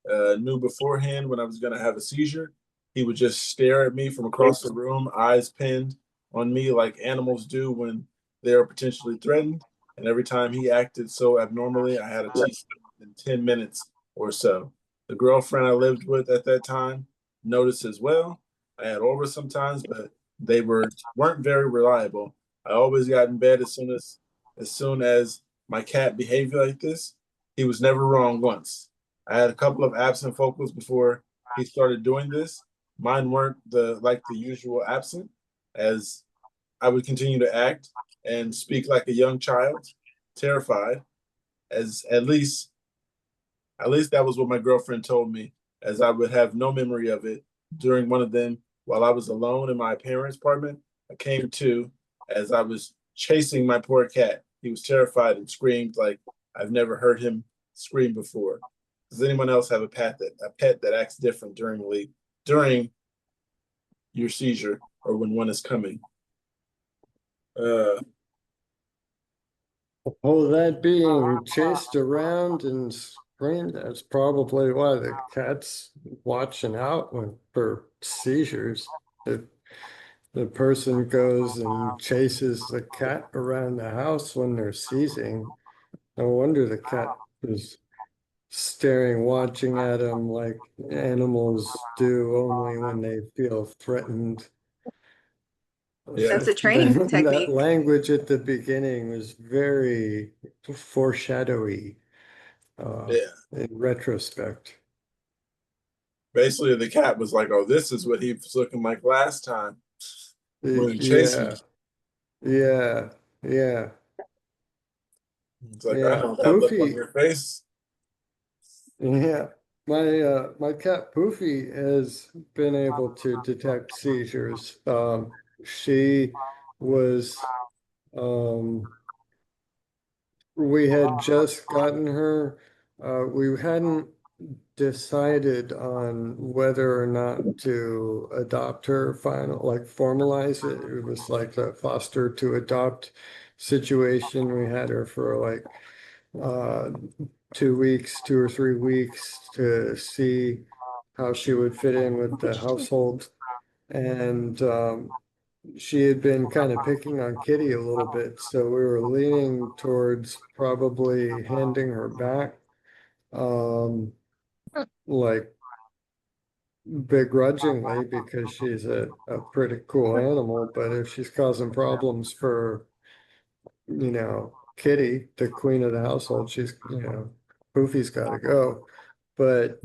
Knew beforehand when I was going to have a seizure. He would just stare at me from across the room, eyes pinned on me like animals do when they are potentially threatened. And every time he acted so abnormally, I had a teaspoon in 10 minutes or so. The girlfriend I lived with at that time noticed as well. I had over sometimes, but they weren't very reliable. I always got in bed as soon as my cat behaved like this. He was never wrong once. I had a couple of absent focals before he started doing this. Mine weren't the usual absent, as I would continue to act and speak like a young child, terrified. As at least that was what my girlfriend told me, as I would have no memory of it. During one of them, while I was alone in my parents' apartment, I came to as I was chasing my poor cat. He was terrified and screamed like I've never heard him scream before. Does anyone else have a pet that acts different during your seizure or when one is coming? Oh, that being chased around and screamed, that's probably why the cat's watching out for seizures. If the person goes and chases the cat around the house when they're seizing, no wonder the cat is staring, watching at him like animals do only when they feel threatened. Yeah. That's a training That technique. language at the beginning was very foreshadowy in retrospect. Basically, the cat was like, "Oh, this is what he was looking like last time when he chased me." Yeah. It's like, I know that look on your face. Yeah. My cat Poofy has been able to detect seizures. She was, we had just gotten her. We hadn't decided on whether or not to adopt her like formalize it. It was like a foster to adopt situation. We had her for like 2 weeks, 2 or 3 weeks to see how she would fit in with the household. And she had been kind of picking on Kitty a little bit, so we were leaning towards probably handing her back, like begrudgingly, because she's a pretty cool animal. But if she's causing problems for, Kitty, the queen of the household, Poofy's got to go. But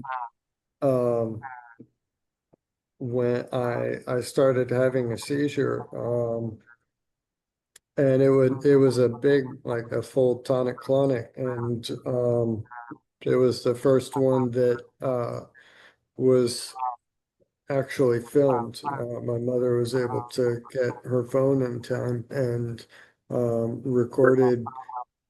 when I started having a seizure, and it was a big, like a full tonic clonic, and it was the first one that was actually filmed. My mother was able to get her phone in time and recorded.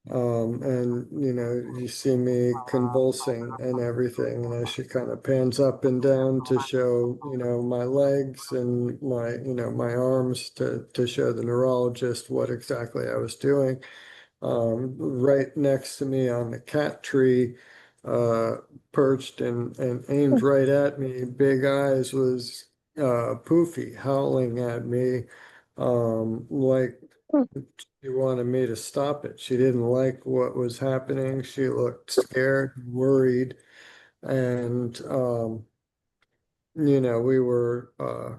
And you see me convulsing and everything, and as she kind of pans up and down to show, my legs and my arms to show the neurologist what exactly I was doing. Right next to me on the cat tree, perched and aimed right at me, big eyes, was Poofy howling at me, like she wanted me to stop it. She didn't like what was happening. She looked scared, worried, and we were I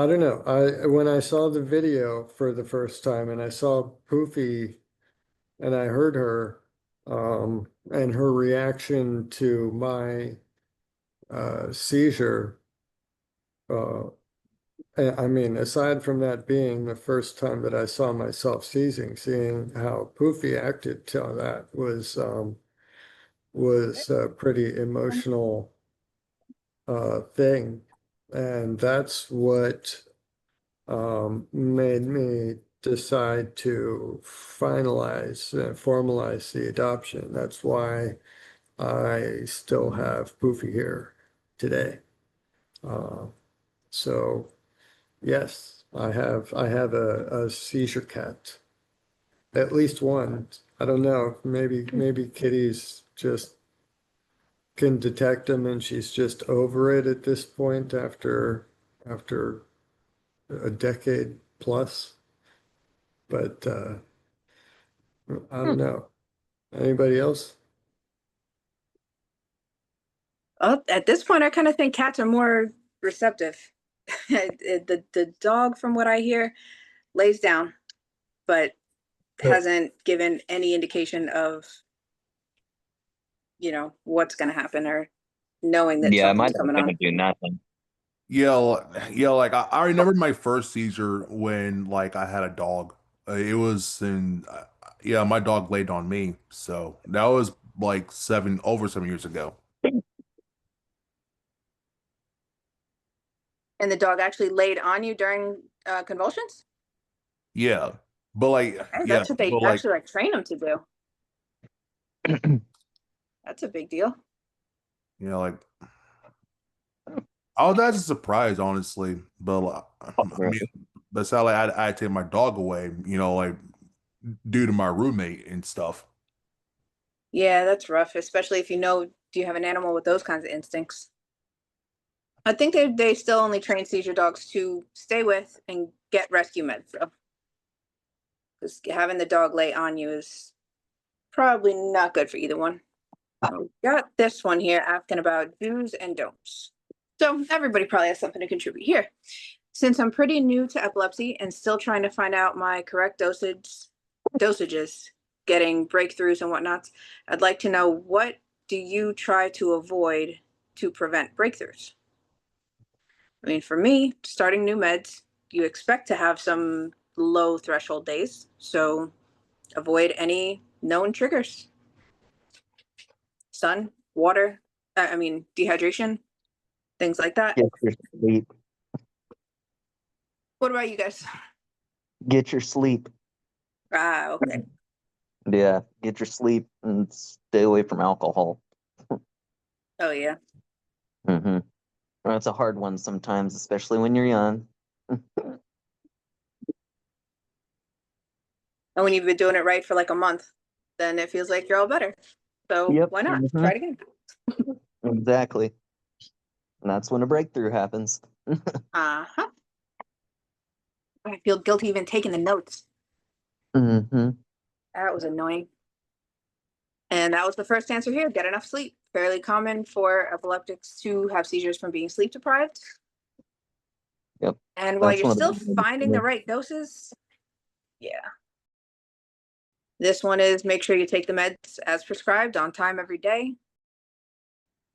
don't know. When I saw the video for the first time and I saw Poofy and I heard her, and her reaction to my seizure, uh, I mean, aside from that being the first time that I saw myself seeing how Poofy acted to that was a pretty emotional thing, and that's what made me decide to formalize the adoption. That's why I still have Poofy here today. Uh, so yes, I have a seizure cat, at least one. I don't know. Maybe Kitty's just can detect them and she's just over it at this point after a decade plus. But I don't know. Anybody else? Well, at this point, I kind of think cats are more receptive. The dog, from what I hear, lays down, but hasn't given any indication of, what's going to happen or knowing that Yeah, my something's dog's coming gonna on. do nothing. Yeah, like I remember my first seizure when like I had a dog. It was in yeah, my dog laid on me. So that was like over 7 years ago. And the dog actually laid on you during convulsions? Yeah. But like And yeah, that's what they but like actually like train them to do. That's a big deal. like I was actually surprised, honestly. But I mean, that's how like I had to take my dog away, like due to my roommate and stuff. Yeah, that's rough, especially if do you have an animal with those kinds of instincts? I think they still only train seizure dogs to stay with and get rescue meds, though. Because having the dog lay on you is probably not good for either one. We got this one here asking about do's and don'ts. So everybody probably has something to contribute here. Since I'm pretty new to epilepsy and still trying to find out my correct dosages, getting breakthroughs and whatnots, I'd like to know, what do you try to avoid to prevent breakthroughs? I mean, for me, starting new meds, you expect to have some low threshold days, so avoid any known triggers. Sun, water, dehydration, things like that. Get your sleep. What about you guys? Get your sleep. Ah, okay. Yeah, get your sleep and stay away from alcohol. Oh yeah. Mm-hmm. Well, it's a hard one sometimes, especially when you're young. And when you've been doing it right for like a month, then it feels like you're all better. So Yep. why not? Mhm. Try it again. Exactly. And that's when a breakthrough happens. Uh-huh. I feel guilty even taking the notes. Mm-hmm. That was annoying. And that was the first answer here. Get enough sleep. Fairly common for epileptics to have seizures from being sleep deprived. Yep. And while That's you're one of still the finding the right doses, yeah. This one is make sure you take the meds as prescribed on time every day.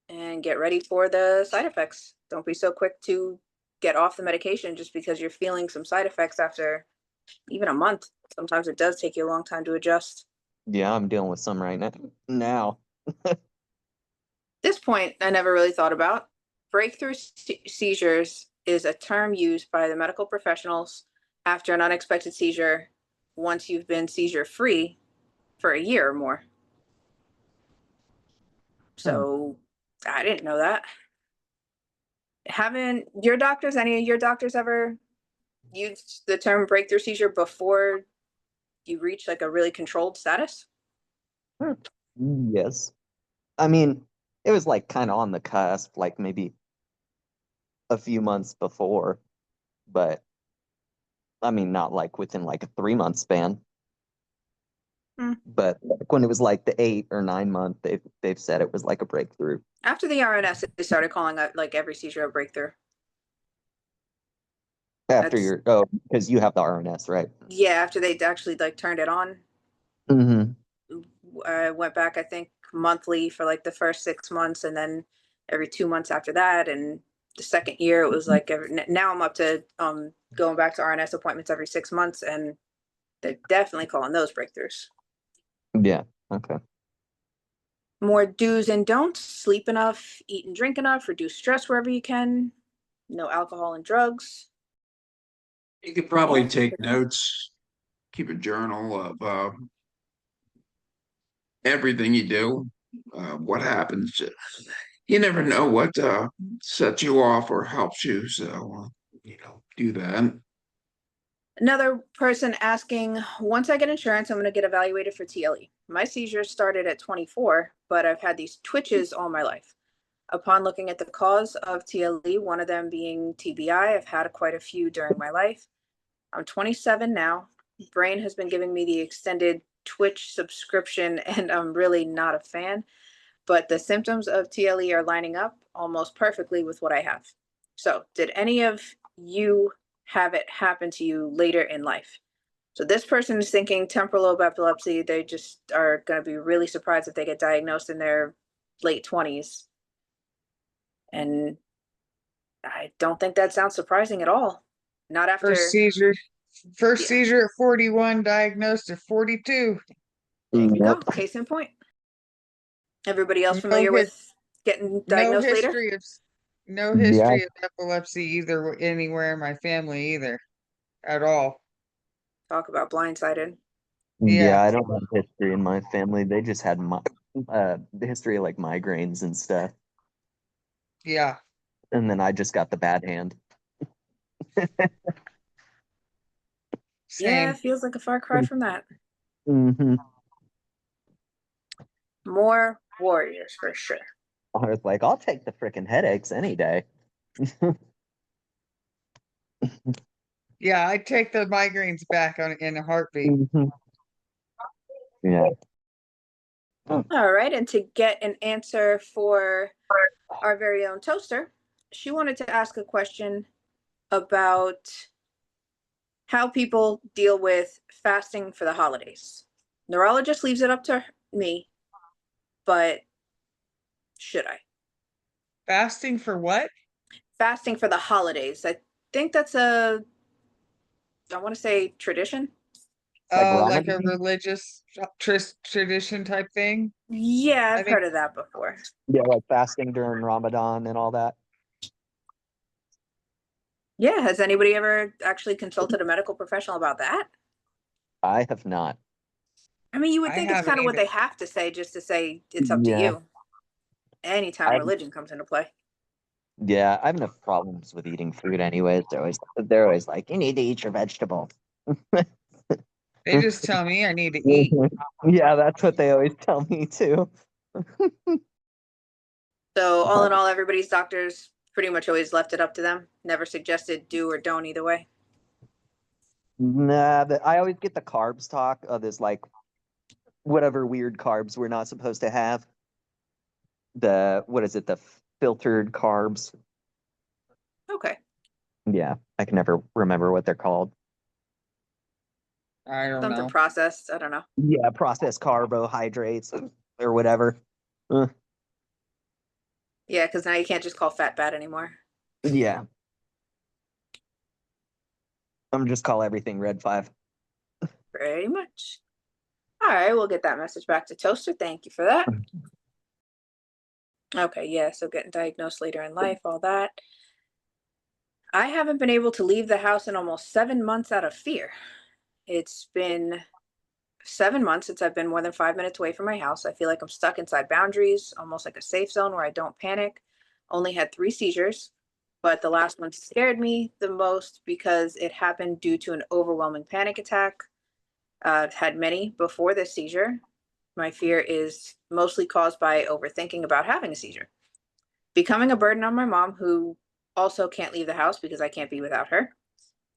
And get ready for the side effects. Don't be so quick to get off the medication just because you're feeling some side effects after even a month. Sometimes it does take you a long time to adjust. Yeah, I'm dealing with some right now. This point I never really thought about. Breakthrough seizures is a term used by the medical professionals after an unexpected seizure once you've been seizure free for a year or more. So I didn't know that. Haven't any of your doctors ever used the term breakthrough seizure before you reach like a really controlled status? Yes. I mean, it was like kind of on the cusp, like maybe a few months before, but I mean, not like within like a 3-month span. But like when it was like the 8 or 9 month, they've said it was like a breakthrough. After the RNS, they started calling it like every seizure a breakthrough. After because you have the RNS, right? Yeah, after they actually like turned it on. Mm-hmm. I went back, I think, monthly for like the first 6 months, and then every 2 months after that. And the second year, it was like now I'm up to going back to RNS appointments every 6 months, and they're definitely calling those breakthroughs. Yeah. Okay. More do's and don'ts: sleep enough, eat and drink enough, reduce stress wherever you can, no alcohol and drugs. You could probably take notes, keep a journal of everything you do, what happens. You never know what sets you off or helps you. So, do that. Another person asking, once I get insurance, I'm going to get evaluated for TLE. My seizures started at 24, but I've had these twitches all my life. Upon looking at the cause of TLE, one of them being TBI, I've had quite a few during my life. I'm 27 now. Brain has been giving me the extended Twitch subscription, and I'm really not a fan. But the symptoms of TLE are lining up almost perfectly with what I have. So, did any of you have it happen to you later in life? So this person is thinking temporal lobe epilepsy. They just are going to be really surprised if they get diagnosed in their late 20s. And I don't think that sounds surprising at all. Not after First Yeah. seizure at 41, diagnosed at 42. There you go. Case in point. Everybody else familiar with getting diagnosed later? No history of epilepsy either anywhere in my family either, at all. Talk about blindsided. Yeah, I don't have history in my family. They just had the history of like migraines and stuff. Yeah. And then I just got the bad hand. Yeah, it feels like a far cry from that. Mm-hmm. More warriors for sure. I was like, I'll take the freaking headaches any day. Yeah, I'd take the migraines back in a heartbeat. Yeah. All right, and to get an answer for our very own toaster, she wanted to ask a question about how people deal with fasting for the holidays. Neurologist leaves it up to me, but should I? Fasting for what? Fasting for the holidays. I think that's I want to say tradition. Like a religious tradition type thing? Yeah, I've heard of that before. Yeah, like fasting during Ramadan and all that. Yeah, has anybody ever actually consulted a medical professional about that? I have not. I mean, you would I think it's haven't kind of what either. they have to say, just to say it's up to Yeah. you. Anytime I religion comes into play. Yeah, I have enough problems with eating food anyways. They're always like, you need to eat your vegetables. They just tell me I need to eat. Yeah, that's what they always tell me too. So all in all, everybody's doctors pretty much always left it up to them. Never suggested do or don't either way. Nah, I always get the carbs talk of this like whatever weird carbs we're not supposed to have. What is it? The filtered carbs. Okay. Yeah, I can never remember what they're called. I don't Something know. processed. I don't know. Yeah, processed carbohydrates or whatever. Yeah, because now you can't just call fat bad anymore. Yeah. I'm just call everything red 5. Pretty much. All right, we'll get that message back to Toaster. Thank you for that. Okay, yeah, so getting diagnosed later in life, all that. I haven't been able to leave the house in almost 7 months out of fear. It's been 7 months since I've been more than 5 minutes away from my house. I feel like I'm stuck inside boundaries, almost like a safe zone where I don't panic. Only had 3 seizures, but the last one scared me the most because it happened due to an overwhelming panic attack. I've had many before this seizure. My fear is mostly caused by overthinking about having a seizure. Becoming a burden on my mom, who also can't leave the house because I can't be without her,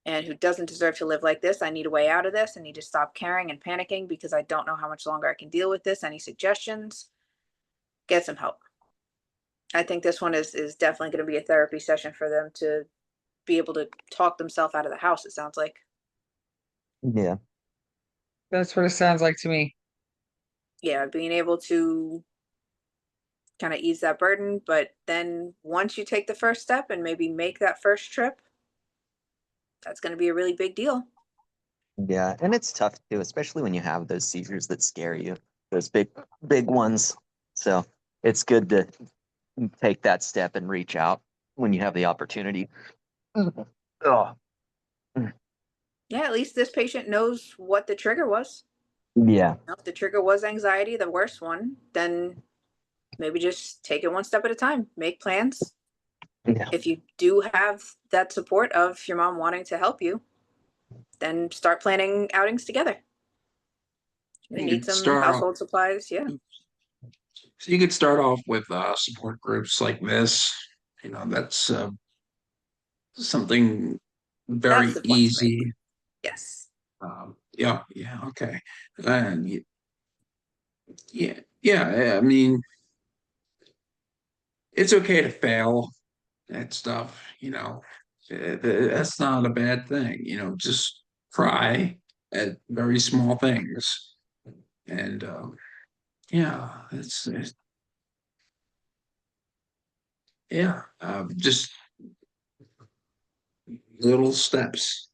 and who doesn't deserve to live like this. I need a way out of this. I need to stop caring and panicking because I don't know how much longer I can deal with this. Any suggestions? Get some help. I think this one is definitely going to be a therapy session for them to be able to talk themselves out of the house, it sounds like. Yeah. That's what it sounds like to me. Yeah, being able to kind of ease that burden. But then once you take the first step and maybe make that first trip, that's going to be a really big deal. Yeah, and it's tough too, especially when you have those seizures that scare you, those big ones. So it's good to take that step and reach out when you have the opportunity. Oh, Yeah, at least this patient knows what the trigger was. yeah. If the trigger was anxiety, the worst one, then maybe just take it one step at a time. Make plans. Yeah. If you do have that support of your mom wanting to help you, then start planning outings together. They need some household supplies. Yeah. So you could start off with support groups like this. You know, that's something very That's the point to make. easy. Yes. Yeah, okay. And yeah, I mean, it's okay to fail at stuff, you know. That's not a bad thing, you know, just try at very small things. And yeah, just little steps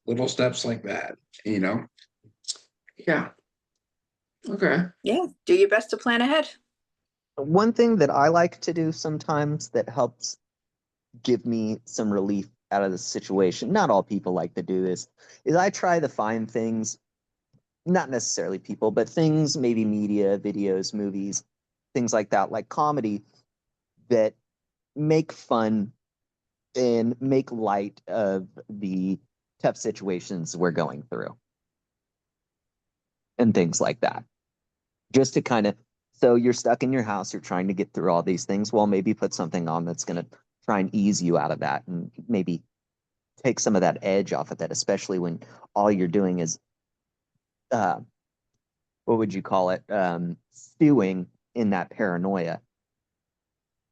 like that, you know. Yeah. Okay. Yeah. Do your best to plan ahead. One thing that I like to do sometimes that helps give me some relief out of the situation, not all people like to do this, is I try to find things, not necessarily people, but things, maybe media, videos, movies, things like that, like comedy, that make fun and make light of the tough situations we're going through and things like that. Just to kind of, so you're stuck in your house, you're trying to get through all these things. Well, maybe put something on that's going to try and ease you out of that and maybe take some of that edge off of that, especially when all you're doing is, what would you call it? Stewing in that paranoia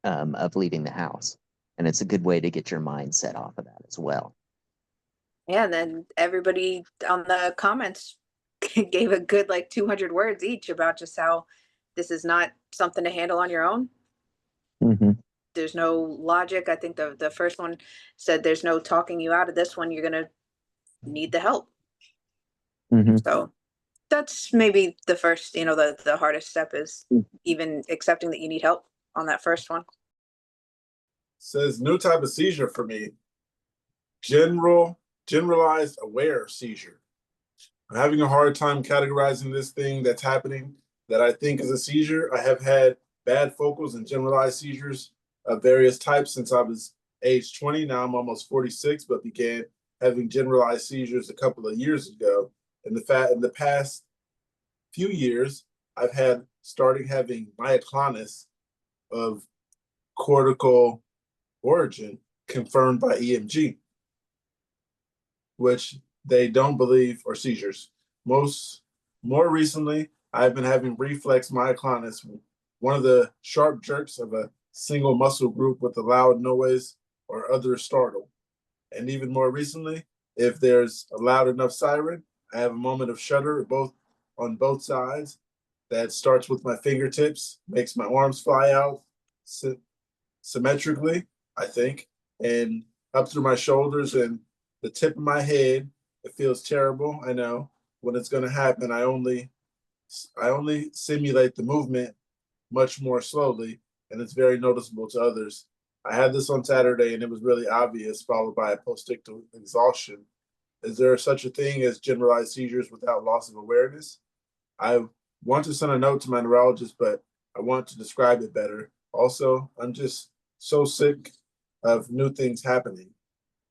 of leaving the house. And it's a good way to get your mindset off of that as well. Yeah. And then everybody on the comments gave a good like 200 words each about just how this is not something to handle on your own. Mm-hmm. There's no logic. I think the first one said there's no talking you out of this one. You're gonna need the help. Mm-hmm. So that's maybe the first, the hardest step is even accepting that you need help on that first one. Says new type of seizure for me. generalized aware seizure. I'm having a hard time categorizing this thing that's happening that I think is a seizure. I have had bad focals and generalized seizures of various types since I was age 20. Now I'm almost 46, but began having generalized seizures a couple of years ago. In the past few years, I've started having myoclonus of cortical origin confirmed by EMG, which they don't believe are seizures. More recently, I've been having reflex myoclonus, one of the sharp jerks of a single muscle group with a loud noise or other startle. And even more recently, if there's a loud enough siren, I have a moment of shudder on both sides that starts with my fingertips, makes my arms fly out symmetrically, I think, and up through my shoulders and the tip of my head. It feels terrible. I know when it's going to happen. I only simulate the movement much more slowly, and it's very noticeable to others. I had this on Saturday, and it was really obvious, followed by a post-ictal exhaustion. Is there such a thing as generalized seizures without loss of awareness? I want to send a note to my neurologist, but I want to describe it better. Also, I'm just so sick of new things happening.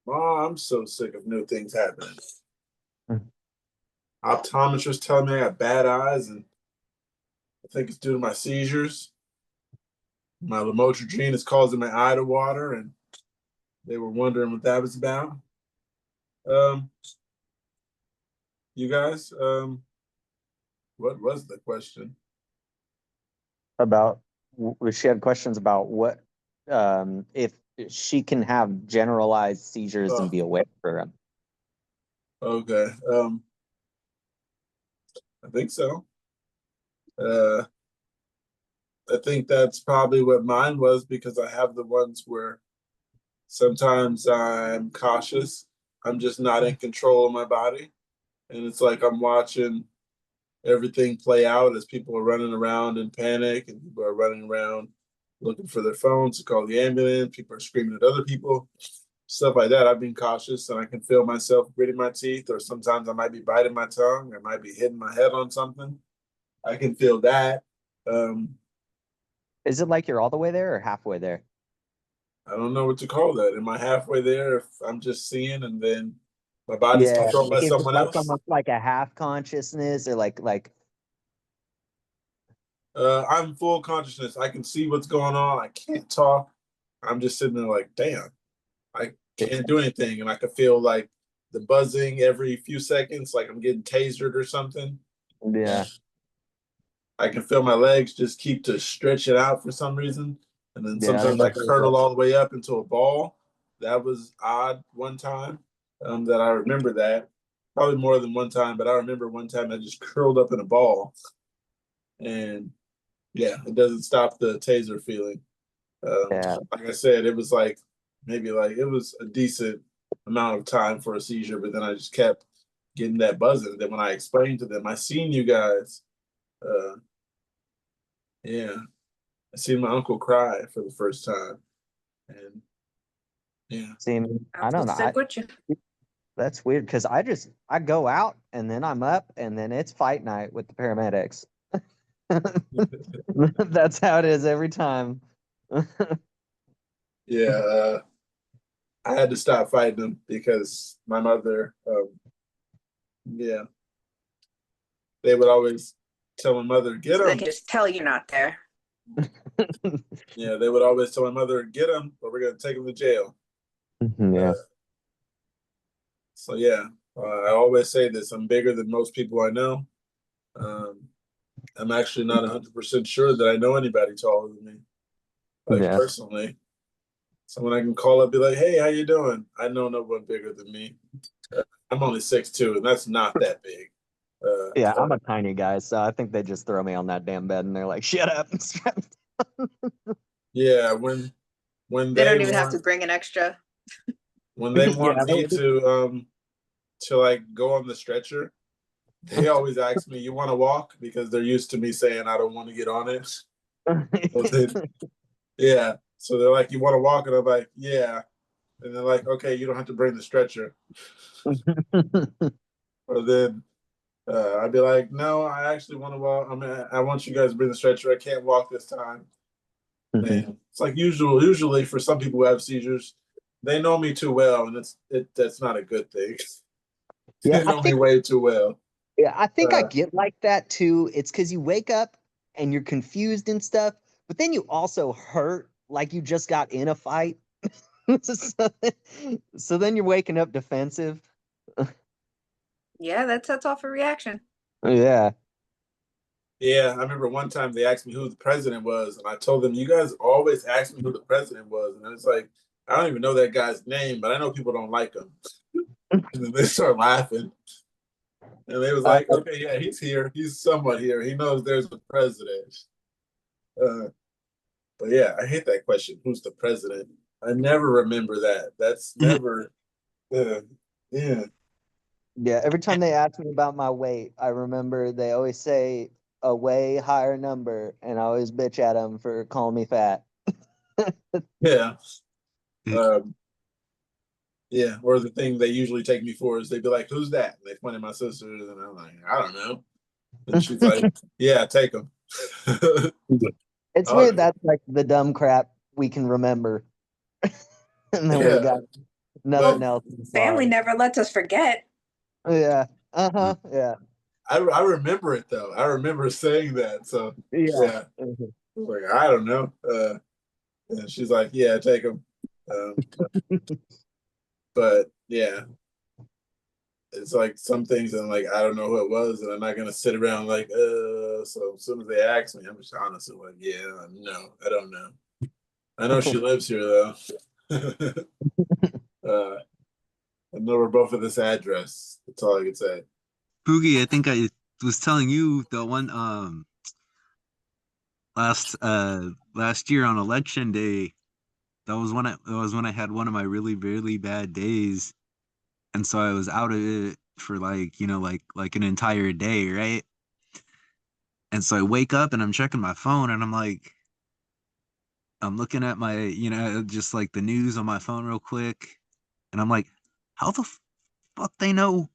Oh, I'm so sick of new things happening. Optometrist telling me I got bad eyes, and I think it's due to my seizures. My lamotrigine is causing my eye to water, and they were wondering what that was about. You guys, what was the question? About she had questions about what if she can have generalized seizures and be aware for them. Okay. I think so. I think that's probably what mine was, because I have the ones where sometimes I'm cautious. I'm just not in control of my body. And it's like I'm watching everything play out as people are running around in panic, and people are running around looking for their phones to call the ambulance. People are screaming at other people, stuff like that. I've been cautious, and I can feel myself gritting my teeth, or sometimes I might be biting my tongue. I might be hitting my head on something. I can feel that. Is it like you're all the way there or halfway there? I don't know what to call that. Am I halfway there if I'm just seeing and then my body's Yeah, controlled by is it someone like else? almost like a half consciousness, or like I'm full consciousness. I can see what's going on. I can't talk. I'm just sitting there like, damn, I can't do anything. And I can feel like the buzzing every few seconds, like I'm getting tasered or something. Yeah. I can feel my legs just keep to stretching out for some reason. And then Yeah, sometimes I curdle all the way up into a ball. That was odd one time, that I remember that. Probably more than one time, but I remember one time I just curled up in a ball. And yeah, it doesn't stop the taser feeling. Yeah. Like I said, it was like maybe like it was a decent amount of time for a seizure, but then I just kept getting that buzzing. Then when I explained to them, I seen you guys. Yeah, I seen my uncle cry for the first time, and yeah. See, I don't know. That's weird because I go out and then I'm up and then it's fight night with the paramedics. That's how it is every time. Yeah, I had to stop fighting them because my mother, yeah, they would always tell my mother, "Get They him." can just tell you're not there. Yeah, they would always tell my mother, "Get him, or we're gonna take him to jail." Yeah. So yeah, I always say this: I'm bigger than most people I know. I'm actually not 100% sure that I know anybody taller than me, like personally. Someone I can call up, be like, "Hey, how you doing?" I know no one bigger than me. I'm only 6'2", and that's not that big. Yeah, I'm a tiny guy, so I think they just throw me on that damn bed and they're like, "Shut up and strap down." Yeah, when They they don't even have to want bring an extra. when they want me to like go on the stretcher, they always ask me, "You want to walk?" Because they're used to me saying I don't want to get on it. So yeah, so they're like, "You want to walk?" And I'm like, "Yeah." and they're like, okay, you don't have to bring the stretcher. Or then I'd be like, no, I actually want to walk. I want you guys to bring the stretcher. I can't walk this time. And it's like usually for some people who have seizures, they know me too well, and that's not a good thing. Yeah, They know me way too well. Yeah, I think I get like that too. It's because you wake up and you're confused and stuff, but then you also hurt like you just got in a fight. so, so then you're waking up defensive. Yeah, that sets off a reaction. Yeah. Yeah, I remember one time they asked me who the president was, and I told them, "You guys always ask me who the president was," and it's like, I don't even know that guy's name, but I know people don't like him. And then they start laughing, and they was like, "Okay, yeah, he's here. He's somewhat here. He knows there's a president." But yeah, I hate that question. Who's the president? I never remember that. That's never. Yeah. Yeah, every time they ask me about my weight, I remember they always say a way higher number, and I always bitch at them for calling me fat. Yeah. Yeah, or the thing they usually take me for is they'd be like, "Who's that?" And they point at my sisters, and I'm like, "I don't know." And she's like, "Yeah, take them." It's weird that's like the dumb crap we can remember. And then we got nothing else. Family never lets us forget. Yeah. Uh-huh. Yeah. I remember it though. I remember saying that. So yeah. Like, I don't know. And she's like, "Yeah, take them." But yeah, it's like some things I'm like, I don't know who it was, and I'm not gonna sit around like, so as soon as they ask me, I'm just honestly like, yeah, no, I don't know. I know she lives here though. I know we're both at this address. That's all I can say. Boogie, I think I was telling you the one last year on election day. That was when I had one of my really, really bad days. And so I was out of it for like, like an entire day, right? And so I wake up and I'm checking my phone and I'm looking at my, just like the news on my phone real quick. And I'm like, how the fuck they know?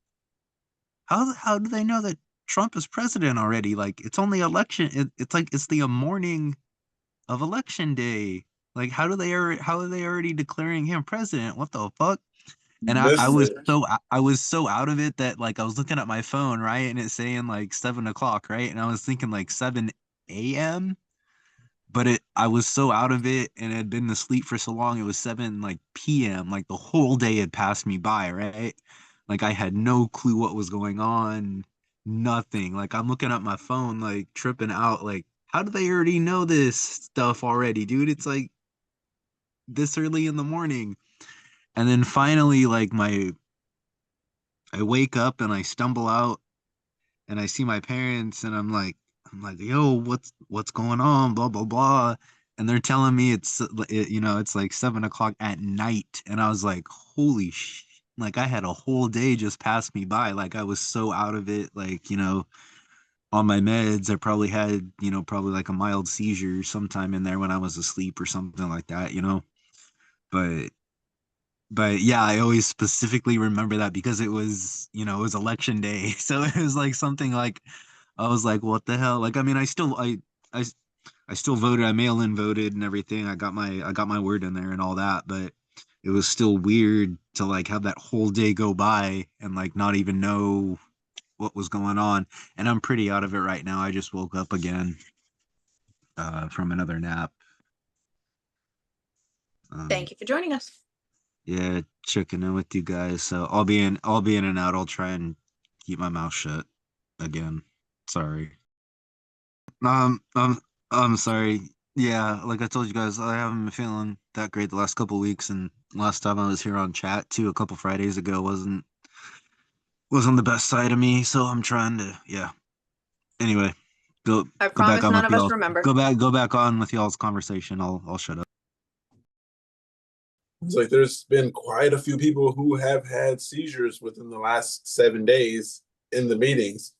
How do they know that Trump is president already? Like it's only election. It's like it's the morning of election day. Like how are they already declaring him president? What the fuck? And I was so out of it that like I was looking at my phone, right? And it's saying like 7 o'clock, right? And I was thinking like 7 a.m. But I was so out of it and had been asleep for so long, it was 7 like p.m. Like the whole day had passed me by, right? Like I had no clue what was going on, nothing. Like I'm looking at my phone, like tripping out, like, how do they already know this stuff already, dude? It's like this early in the morning. And then finally, like I wake up and I stumble out and I see my parents and I'm like, yo, what's going on? Blah blah blah. And they're telling me it's like 7 o'clock at night. And I was like, holy sh! Like I had a whole day just pass me by. Like I was so out of it. Like, on my meds, I probably had, probably like a mild seizure sometime in there when I was asleep or something like that. But yeah, I always specifically remember that because it was election day. So it was like something like I was like, what the hell? Like, I mean, I I still voted, I mail-in voted and everything. I got my word in there and all that, but it was still weird to like have that whole day go by and like not even know what was going on. And I'm pretty out of it right now. I just woke up again from another nap. Thank you for joining us. Yeah, checking in with you guys. So I'll be in and out. I'll try and keep my mouth shut again. Sorry. Um, um, I'm sorry. Yeah, like I told you guys, I haven't been feeling that great the last couple weeks, and last time I was here on chat too, a couple Fridays ago, wasn't the best side of me. So I'm trying to, yeah. Anyway, I go back promise on none with of us y'all. remember. Go back on with y'all's conversation. I'll shut up. It's like there's been quite a few people who have had seizures within the last 7 days in the meetings.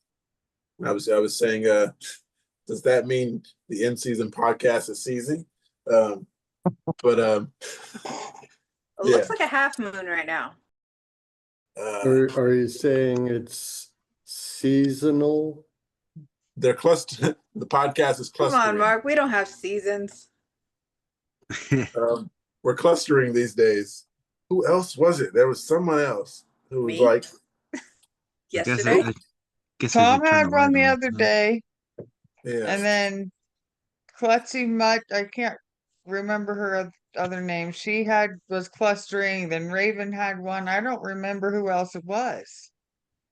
I was saying, does that mean the in season podcast is seizing? But It looks like a half moon right now. Are you saying it's seasonal? They're clustered. The podcast is Come clustering. on, Mark. We don't have seasons. We're clustering these days. Who else was it? There was someone else who was Me? like Yesterday? Tom had one the other day, Yeah. and then Klutzy Mutt, I can't remember her other name. She was clustering, then Raven had one. I don't remember who else it was.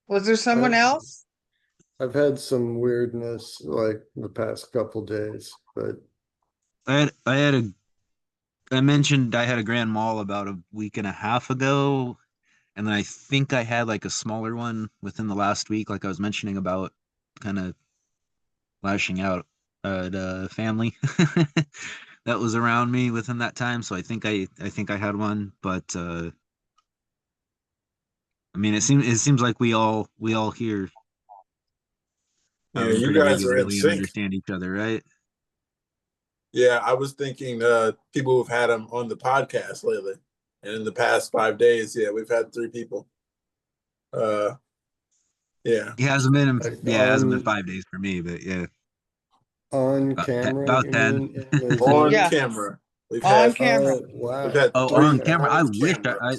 Was there someone else? I've had some weirdness like the past couple days, but I mentioned I had a grand mal about a week and a half ago, and then I think I had like a smaller one within the last week, like I was mentioning about kind of lashing out at family that was around me within that time. So I think I had one, but I mean it seems like we all here Yeah, have them you pretty guys are in regularly and sync. understand each other, right? Yeah, I was thinking people who've had them on the podcast lately. And in the past 5 days, yeah, we've had 3 people. Yeah. It hasn't been like it hasn't been 5 days for me, but yeah. on About camera, you 10. mean in the On Zoom? camera. We've On had camera. Wow. we've had Oh, 3 on camera. I on wish camera. I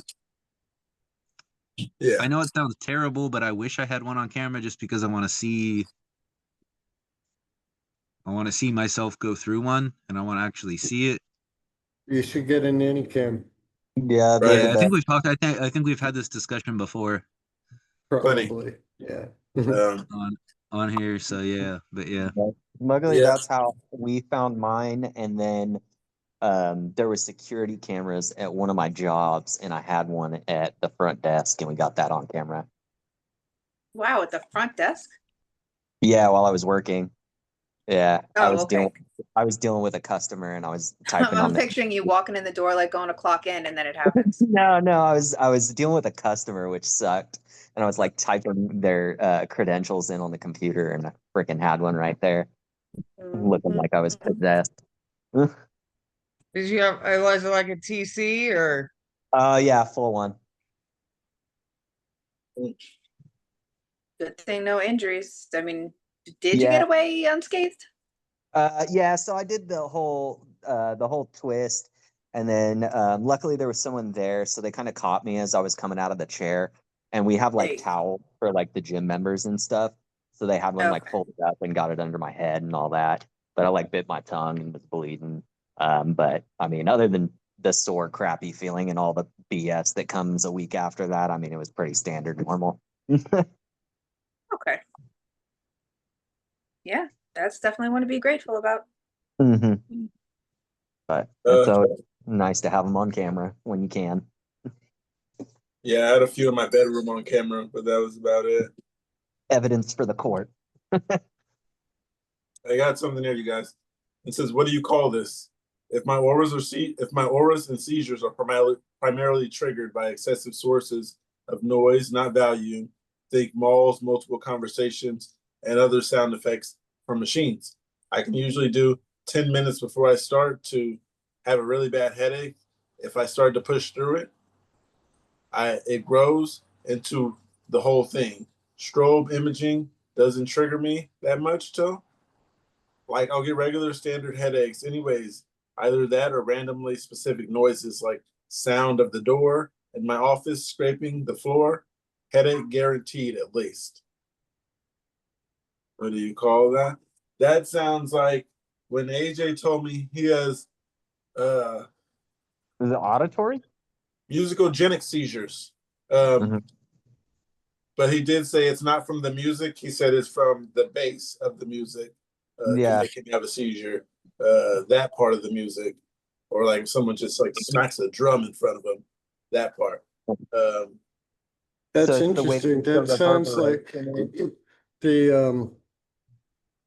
Yeah. know it sounds terrible, but I wish I had one on camera just because I want to see myself go through one and I want to actually see it. You should get a nanny cam. Yeah, Right. they're the Yeah, I think best. we've talked I think we've had this discussion before Funny. Probably. Yeah. on here, so yeah, but yeah. Luckily, Yeah. that's how we found mine. And then there was security cameras at one of my jobs, and I had one at the front desk, and we got that on camera. Wow, at the front desk? Yeah, while I was working. Yeah, I Oh, was okay. dealing with a customer, and I was typing on I'm the. picturing you walking in the door like going to clock in and then it happens. No, I was dealing with a customer, which sucked, and I was like typing their credentials in on the computer, and I freaking had one right there, looking like I was possessed. Did you have, was it like a TC or? Oh yeah, full one. Good thing no injuries. I mean, did you Yeah. get away unscathed? Yeah, so I did the whole twist, and then luckily there was someone there, so they kind of caught me as I was coming out of the chair, and we have like Hey. towel for like the gym members and stuff, so they had one like Okay. folded up and got it under my head and all that, but I like bit my tongue and was bleeding. But I mean, other than the sore, crappy feeling and all the BS that comes a week after that, I mean, it was pretty standard, normal. Okay. Yeah, that's definitely one to be grateful about. Mm-hmm. But it's always nice to have them on camera when you can. Yeah, I had a few in my bedroom on camera, but that was about it. Evidence for the court. I got something here, you guys. It says, "What do you call this? If my auras and seizures are primarily triggered by excessive sources of noise, not value, think malls, multiple conversations, and other sound effects from machines. I can usually do 10 minutes before I start to have a really bad headache. If I start to push through it, it grows into the whole thing. Strobe imaging doesn't trigger me that much, though. Like I'll get regular standard headaches anyways, either that or randomly specific noises like sound of the door in my office scraping the floor. Headache guaranteed at least." What do you call that? That sounds like when AJ told me he has Is it auditory? musicogenic seizures. But he did say it's not from the music. He said it's from the bass of the music. Can make him have a seizure. That part of the music, or like someone just like smacks a drum in front of him. That part. That's interesting. That sounds like the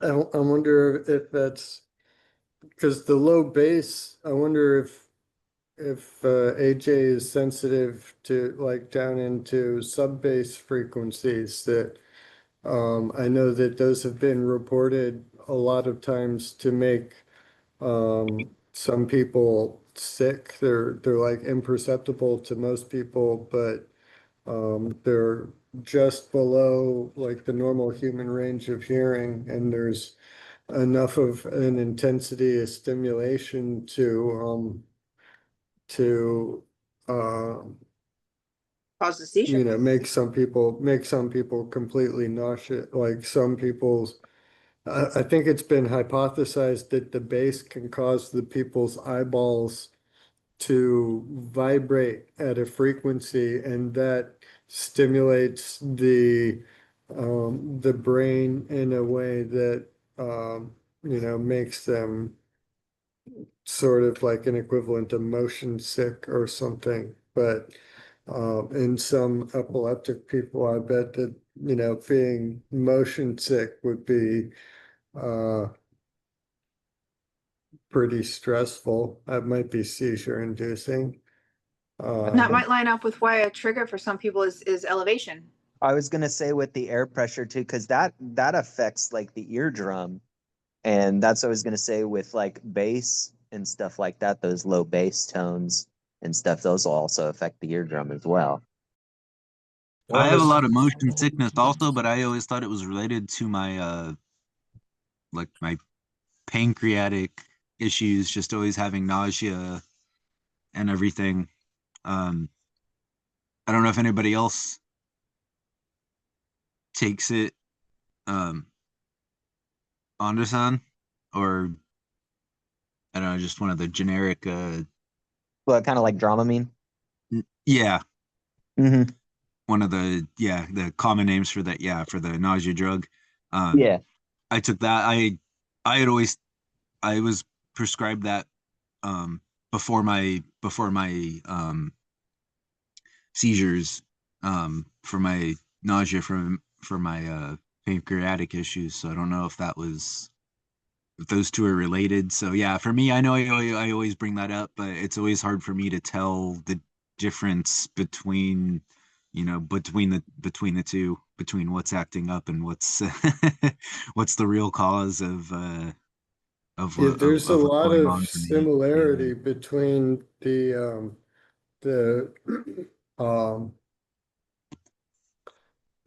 I wonder if that's because the low bass, I wonder if AJ is sensitive to like down into sub bass frequencies that I know that those have been reported a lot of times to make some people sick. They're like imperceptible to most people, but they're just below like the normal human range of hearing, and there's enough of an intensity of stimulation to Cause the seizure. you know, make some people completely nauseous. Like some people's, I think it's been hypothesized that the bass can cause the people's eyeballs to vibrate at a frequency, and that stimulates the brain in a way that you know, makes them sort of like an equivalent of motion sick or something. But in some epileptic people, I bet that, you know, being motion sick would be pretty stressful. That might be seizure inducing. And that might line up with why a trigger for some people is elevation. I was gonna say with the air pressure too, because that affects like the eardrum, and that's what I was gonna say with like bass and stuff like that. Those low bass tones and stuff, those will also affect the eardrum as well. I have a lot of motion sickness also, but I always thought it was related to my like my pancreatic issues, just always having nausea and everything. I don't know if anybody else takes it Anderson, or I don't know, just one of the generic Well, kind of like Dramamine. Yeah. Mm-hmm. One of the the common names for that, for the nausea drug. Yeah. I took that. I was prescribed that before my seizures, for my nausea for my pancreatic issues. So I don't know if those two are related. So yeah, for me, I know I always bring that up, but it's always hard for me to tell the difference between, between the two, between what's acting up and what's what's the real cause of Yeah, what there's a of what's lot going of on for me. similarity between the um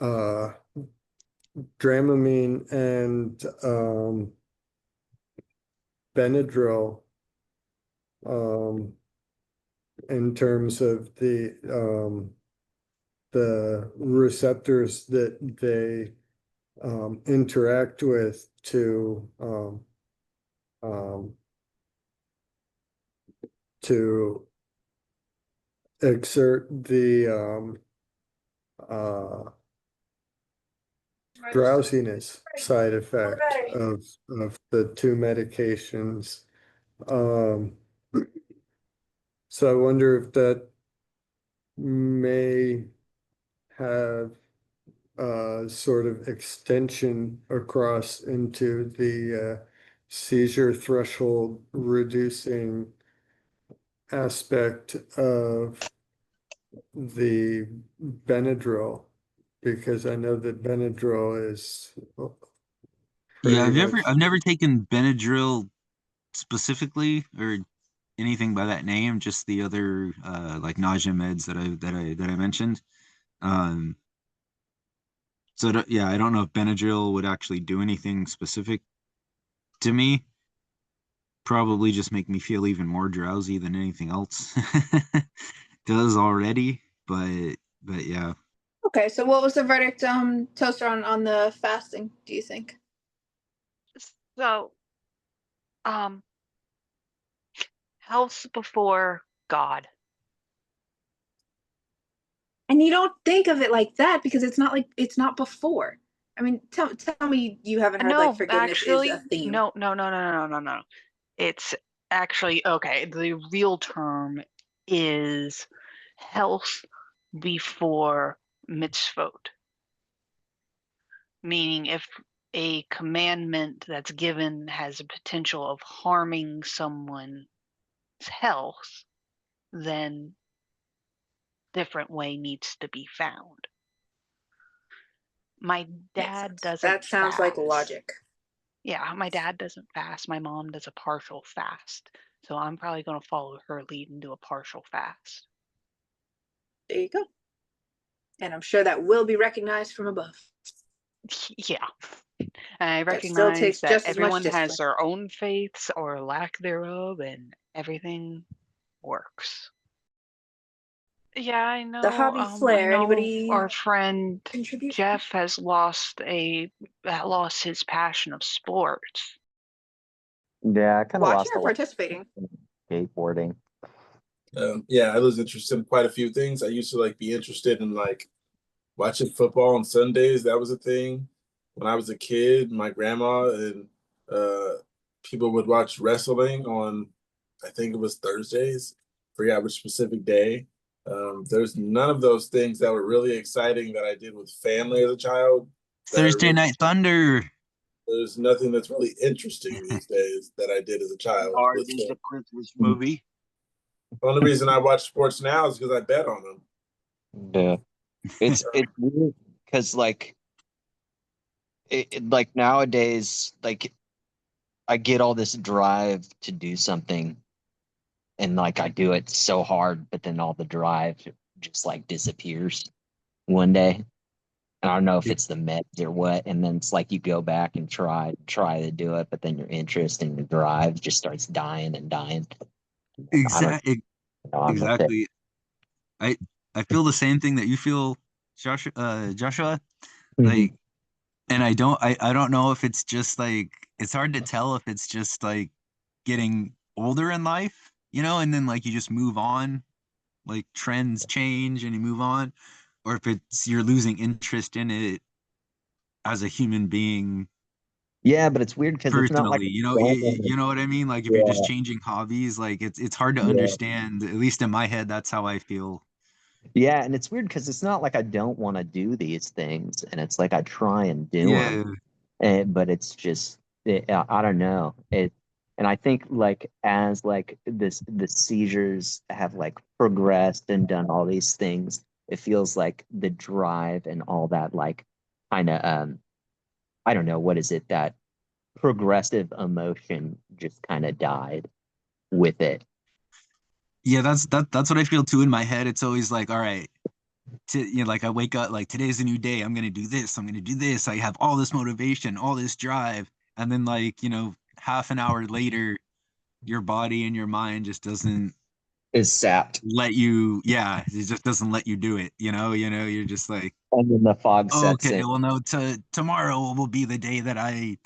uh Dramamine and Benadryl in terms of the receptors that they interact with to exert the drowsiness side effect of the two medications. So I wonder if that may have sort of extension across into the seizure threshold reducing aspect of the Benadryl, because I know that Benadryl is Yeah, pretty much. I've never taken Benadryl specifically or anything by that name, just the other like nausea meds that I mentioned. So yeah, I don't know if Benadryl would actually do anything specific to me. Probably just make me feel even more drowsy than anything else does already. But yeah. Okay, so what was the verdict, Toaster, on the fasting, do you think? So, health before God. And you don't think of it like that because it's not before. I mean, tell me you haven't heard like No, forgiveness is actually, a theme. no. It's actually okay. The real term is health before mitzvot, meaning if a commandment that's given has a potential of harming someone's health, then different way needs to be found. My dad doesn't That sounds like fast. logic. Yeah, my dad doesn't fast. My mom does a partial fast. So I'm probably going to follow her lead and do a partial fast. There you go. And I'm sure that will be recognized from above. Yeah. And I That still recognize takes that just as much everyone has discipline. their own faiths or lack thereof, and everything works. Yeah, I know. The hobby I flair. know Anybody our friend contribute? Jeff has lost his passion of sports. Yeah, I kind of Watching lost a or lot participating? in skateboarding. Yeah, I was interested in quite a few things. I used to like be interested in like watching football on Sundays. That was a thing. When I was a kid, my grandma and people would watch wrestling on, I think it was Thursdays. Forgot which specific day. There's none of those things that were really exciting that I did with family as a child. Thursday Night Thunder. There's nothing that's really interesting these days that I did as a child. Hard With is them. a Christmas movie. The only reason I watch sports now is because I bet on them. Yeah, it's weird because like like nowadays, like I get all this drive to do something, and like I do it so hard, but then all the drive just like disappears one day. And I don't know if it's the meds or what. And then it's like you go back and try to do it, but then your interest and your drive just starts dying and dying. Exactly. I'm with it. Exactly. I feel the same thing that you feel, Joshua. Like, and I don't know if it's just like it's hard to tell if it's just like getting older in life, and then like you just move on, like trends change and you move on, or if it's you're losing interest in it as a human being Yeah, but it's weird because it's not like personally, I you know, don't you, want to. you know what I mean? Like if you're just Yeah, changing hobbies, like it's hard to yeah, understand, at least in my head, that's how I feel. yeah, and it's weird because it's not like I don't want to do these things, and it's like I try and do them, Yeah. but it's just I don't know it. And I think like as like the seizures have like progressed and done all these things, it feels like the drive and all that like kind of I don't know what is it, that progressive emotion just kind of died with it. Yeah, that's what I feel too in my head. It's always like, all right, like I wake up like today's a new day. I'm gonna do this. I'm gonna do this. I have all this motivation, all this drive, and then like half an hour later, your body and your mind just doesn't Is sapped, let you. Yeah, it just doesn't let you do it. You're just like, and then the fog oh, sets okay, in. well, no, tomorrow will be the day that I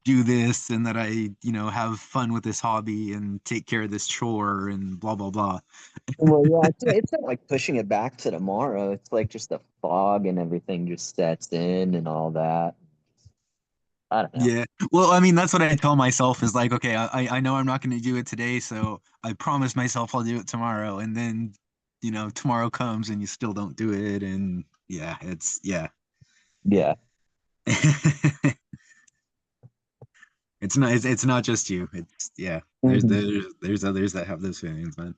do this and that I have fun with this hobby and take care of this chore and blah blah blah. Well, yeah, it's not like pushing it back to tomorrow. It's like just the fog and everything just sets in and all that. I don't know. Yeah. Well, I mean, that's what I tell myself is like, okay, I know I'm not going to do it today, so I promise myself I'll do it tomorrow. And then, tomorrow comes and you still don't do it. And yeah, yeah. Yeah. It's not just you. It's yeah. There's others that have those feelings, man.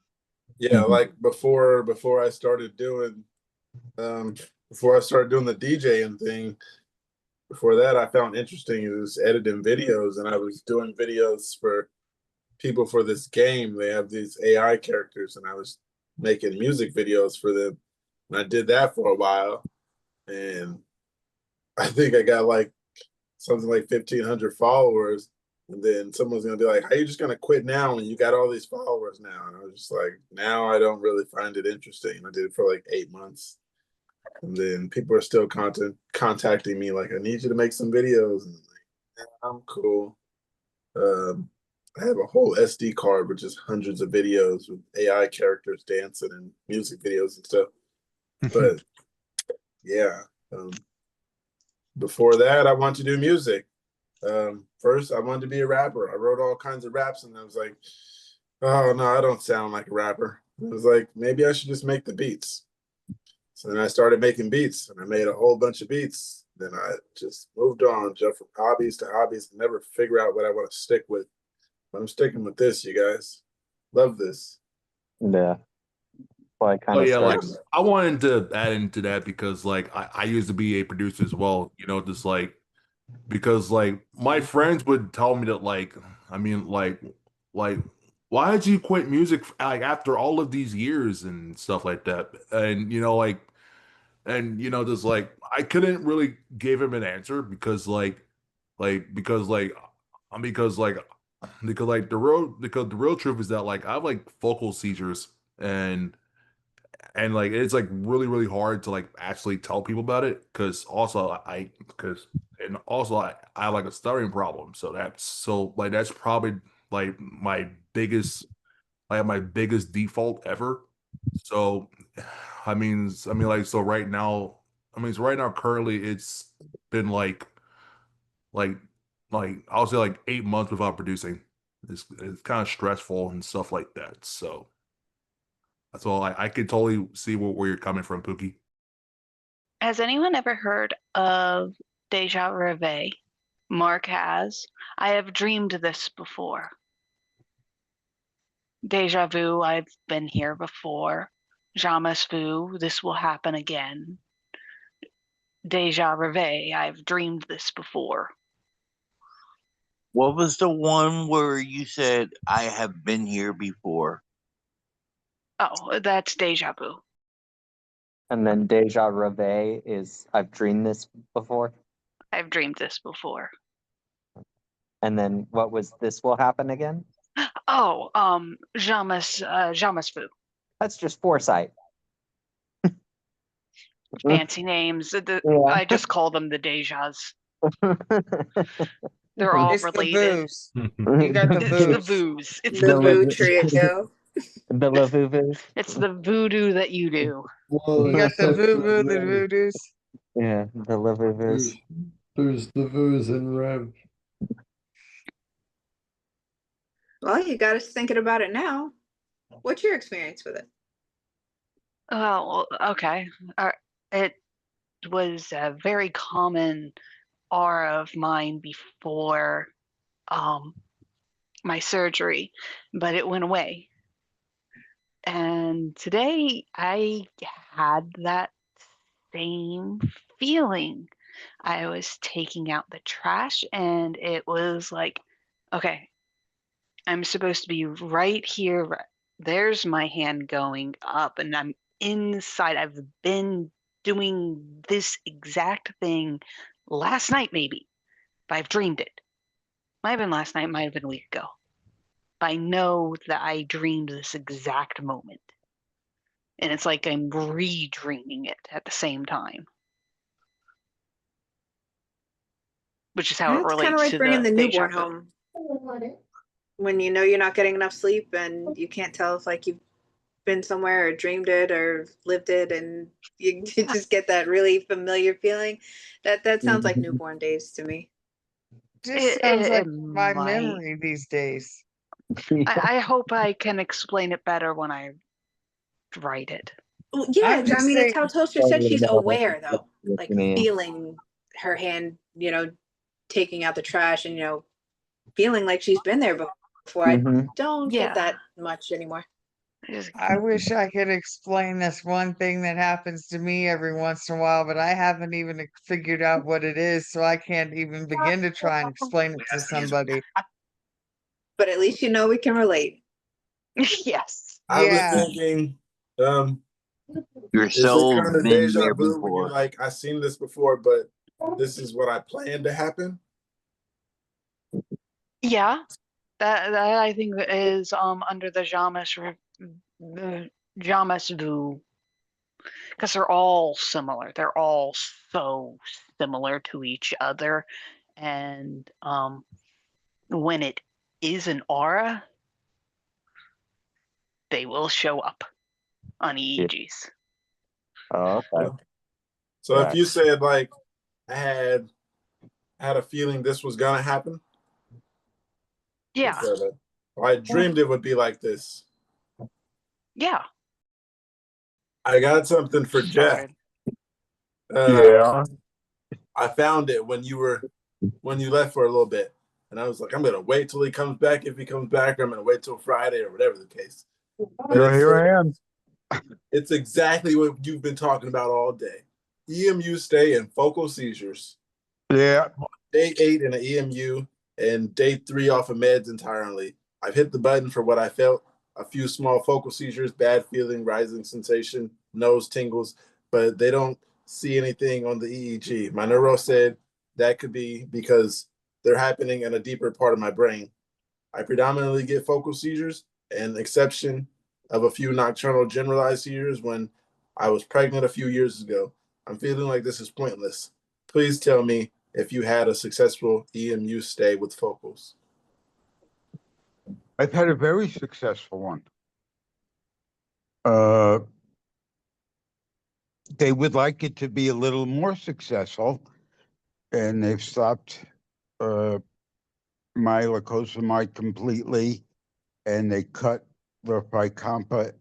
Yeah, like before I started doing before I started doing the DJing thing, before that I found interesting is editing videos, and I was doing videos for people for this game. They have these AI characters, and I was making music videos for them. And I did that for a while, and I think I got like something like 1,500 followers. And then someone's gonna be like, "How are you just gonna quit now when you got all these followers now?" And I was just like, "Now I don't really find it interesting." I did it for like 8 months, and then people are still contacting me like, "I need you to make some videos." And I'm like, "Yeah, I'm cool." Um, I have a whole SD card with just hundreds of videos with AI characters dancing and music videos and stuff. But yeah, before that, I wanted to do music. First, I wanted to be a rapper. I wrote all kinds of raps, and I was like, "Oh no, I don't sound like a rapper." I was like, maybe I should just make the beats. So then I started making beats, and I made a whole bunch of beats. Then I just moved on, jumped from hobbies to hobbies, and never figure out what I want to stick with. But I'm sticking with this, you guys. Love this. Yeah. Well, I kind Oh of yeah, like started. I wanted to add into that because like I used to be a producer as well, just like because like my friends would tell me that like I mean like why did you quit music like after all of these years and stuff like that? And just like I couldn't really give him an answer because like because like because the real truth is that like I have like focal seizures and like it's like really hard to like actually tell people about it because I have like a stuttering problem, so that's probably like my biggest default ever. So so right now, currently it's been like I'll say like 8 months without producing. It's kind of stressful and stuff like that. So that's all. I could totally see where you're coming from, Pookie. Has anyone ever heard of Deja Reve? Mark has. I have dreamed this before. Deja vu, I've been here before. Jamas vu, this will happen again. Deja Reve, I've dreamed this before. What was the one where you said I have been here before? Oh, that's deja vu. And then Deja Reve is I've dreamed this before. I've dreamed this before. And then what was this will happen again? Oh, Jamas vu. That's just foresight. Fancy names. Yeah. I just call them the Dejas. They're all It's the related. booze. You got the It's booze. the booze. It's The the Boo booze. Trio. The Lavuvu. It's the voodoo that you do. Well, You got the except boo for boo, the Rev. voodoos. Yeah, the Lavuvus. There's the Voo's and Rev. Well, you got us thinking about it now. What's your experience with it? Oh, well, okay. It was a very common aura of mine before my surgery, but it went away. And today I had that same feeling. I was taking out the trash and it was like, okay, I'm supposed to be right here. There's my hand going up and I'm inside. I've been doing this exact thing last night, maybe, but I've dreamed it. Might have been last night, might have been a week ago. But I know that I dreamed this exact moment. And it's like I'm re-dreaming it at the same time. Which is how it It's kind of relates like to bringing the the deja newborn vu. home. When you know you're not getting enough sleep and you can't tell if like you've been somewhere or dreamed it or lived it, and you just get that really familiar feeling. That sounds like newborn days to me. Just sounds like It my might. memory these days. I hope I can explain it better when I write it. Well, yeah, I'm I just mean, it's saying, how Toaster said she's aware though, like feeling her hand, taking out the trash and feeling like she's been there before. I don't get that much anymore. I wish I could explain this one thing that happens to me every once in a while, but I haven't even figured out what it is, so I can't even begin to try and explain it to somebody. But at least we can relate. Yes. I was Yeah. thinking, Your is it soul's kind of been deja there vu when you're before. like, I've seen this before, but this is what I planned to happen? Yeah. That I think is under the Jamas vu, because they're all similar. They're all so similar to each other. And when it is an aura, they will show up on EEGs. Oh, okay. So if you said like I had a feeling this was gonna happen, yeah, or I dreamed it would be like this. Yeah. I got something for Jeff. Yeah. I found it when you left for a little bit, and I was like, I'm gonna wait till he comes back. If he comes back, I'm gonna wait till Friday or whatever the case. Well, here I am. It's exactly what you've been talking about all day. EMU stay and focal seizures. Yeah. Day 8 in an EMU and day 3 off of meds entirely. I've hit the button for what I felt. A few small focal seizures, bad feeling, rising sensation, nose tingles, but they don't see anything on the EEG. My neuro said that could be because they're happening in a deeper part of my brain. I predominantly get focal seizures, an exception of a few nocturnal generalized seizures when I was pregnant a few years ago. I'm feeling like this is pointless. Please tell me if you had a successful EMU stay with focals. I've had a very successful one. They would like it to be a little more successful, and they've stopped my lacosamide completely, and they cut the Fycompa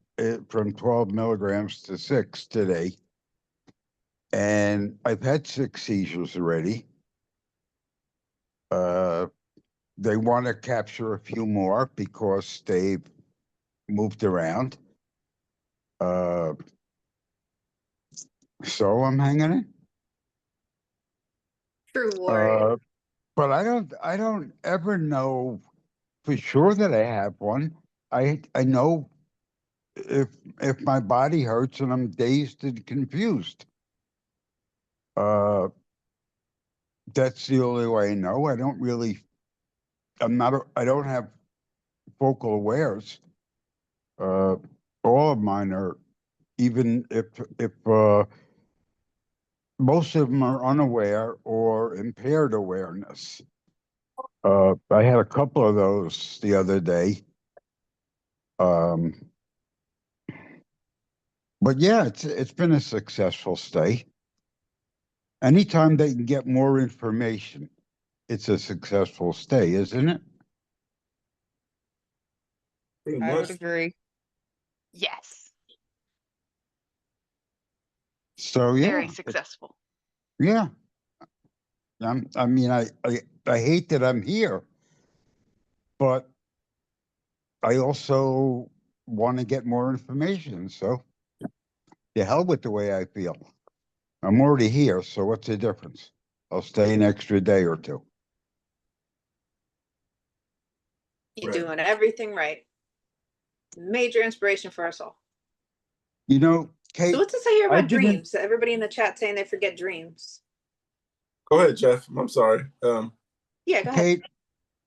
from 12 milligrams to 6 today. And I've had 6 seizures already. They want to capture a few more because they've moved around. So I'm hanging in. True warrior. But I don't ever know for sure that I have one. I know if my body hurts and I'm dazed and confused. That's the only way I know. I don't have focal awares. All of mine are, even if most of them are unaware or impaired awareness. I had a couple of those the other day. But yeah, it's been a successful stay. Anytime they can get more information, it's a successful stay, isn't it? I would agree. Yes. So yeah, Very successful. yeah. I mean, I hate that I'm here, but I also want to get more information. So the hell with the way I feel. I'm already here, so what's the difference? I'll stay an extra day or two. You're doing everything right. Major inspiration for us all. You know, Kate. So what's it say here I about didn't- dreams? Everybody in the chat saying they forget dreams. Go ahead, Jeff. I'm sorry. Yeah, go ahead.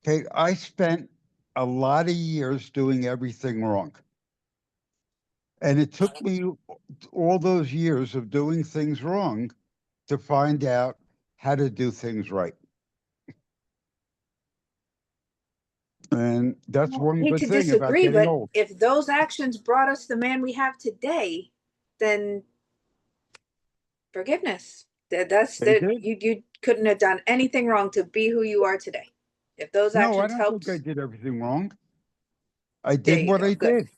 Kate, I spent a lot of years doing everything wrong. And it took me all those years of doing things wrong to find out how to do things right. And that's one I hate good to thing about disagree, getting but old. if those actions brought us the man we have today, then forgiveness. You couldn't have done anything wrong to be who you are today. If those No, I actions don't helped, think I did everything wrong. I there did you what go. I Good. did.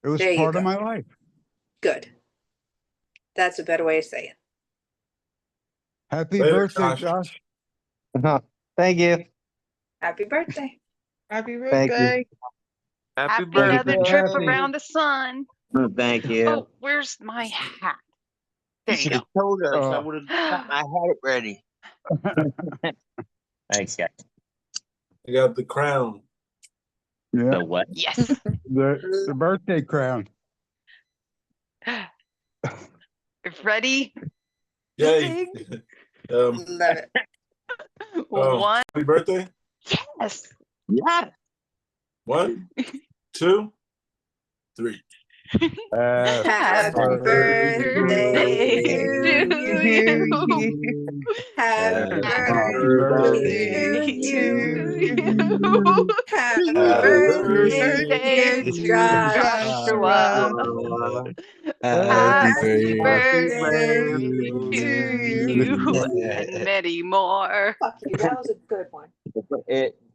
It was There you part of go. my life. Good. That's a better way of saying. Happy Later, birthday, Josh. Josh. Thank you. Happy birthday. Happy Thank you. birthday. Happy birthday. other trip Happy. around the sun. Thank you. Oh, where's my hat? There You you should go. have told us. I would have got my hat ready. Thanks, guys. You got the crown. Yeah. The what? Yes. The birthday crown. Ready? Yay. Love it. One. Happy birthday. Yes. Yeah. 1, 2, 3. Happy birthday to you. Happy birthday to you. Happy birthday, dear Joshua. Happy birthday to you. And many more. Fuck you, that was a good one.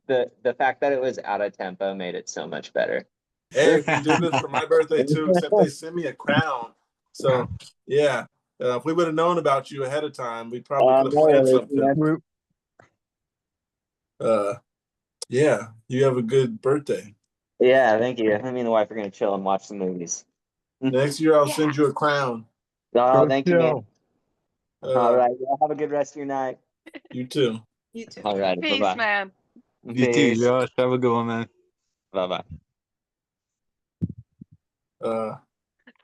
The fact that it was out of tempo made it so much better. Hey, if we do this for my birthday too, except they send me a crown. So yeah, if we would have known about you ahead of time, we probably could have planned something. Yeah, you have a good birthday. Yeah, thank you. Me and the wife are gonna chill and watch some movies. Next year, I'll send you a crown. Oh, thank you, man. Uh, All right, well, have a good rest of your night. You too. You too. All right, Peace, bye-bye. man. You too, Josh. Have a good one, man. Bye-bye.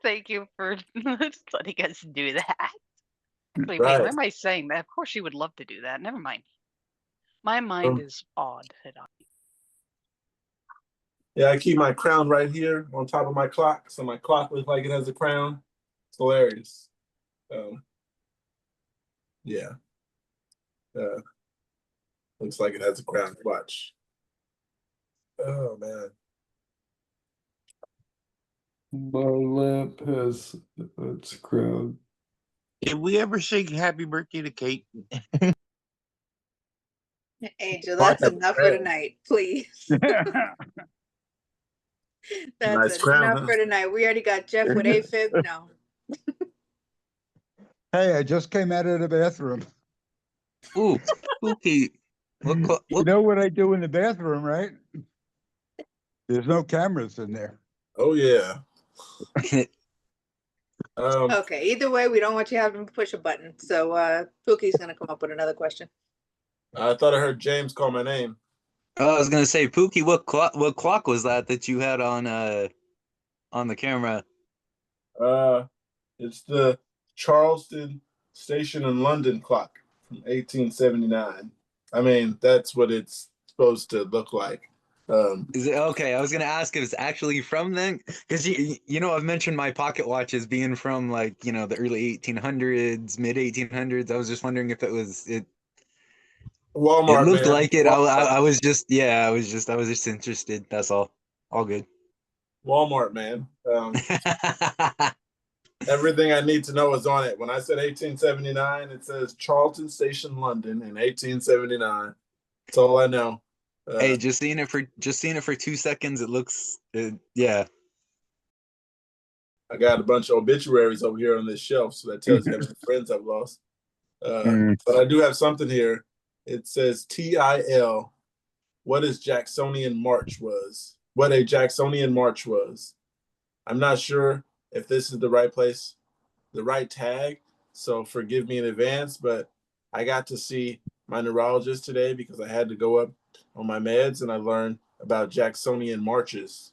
Thank you for letting us do that. Wait, Right. why am I saying that? Of course you would love to do that. Never mind. My mind is odd today. Yeah, I keep my crown right here on top of my clock, so my clock looks like it has a crown. It's hilarious. Yeah. Looks like it has a crown. Watch. Oh man. My lamp has its crown. Did we ever sing happy birthday to Kate? Angel, Clock that's has a enough for crown. tonight, please. That's Nice crown, enough huh? for tonight. We already got Jeff with AFib. No. Hey, I just came out of the bathroom. Ooh, spooky. You know what I do in the bathroom, right? There's no cameras in there. Oh yeah. Okay, either way, we don't want you having to push a button. So Pookie's gonna come up with another question. I thought I heard James call my name. I was gonna say, Pookie, what clock was that you had on the camera? It's the Charleston Station in London clock from 1879. I mean, that's what it's supposed to look like. Is it okay? I was gonna ask if it's actually from then, because you know I've mentioned my pocket watches being from like the early 1800s, mid 1800s. I was just wondering if it was it. Walmart, It looked man. like it. Walmart. I was just I was just interested. That's all. All good. Walmart, man. Everything I need to know is on it. When I said 1879, it says Charlton Station, London, in 1879. That's all I know. Hey, just seeing it for 2 seconds, it looks yeah. I got a bunch of obituaries over here on this shelf, so that tells you how many friends I've lost. But I do have something here. It says TIL. What is Jacksonian March was? What a Jacksonian March was. I'm not sure if this is the right place, the right tag. So forgive me in advance, but I got to see my neurologist today because I had to go up on my meds, and I learned about Jacksonian marches,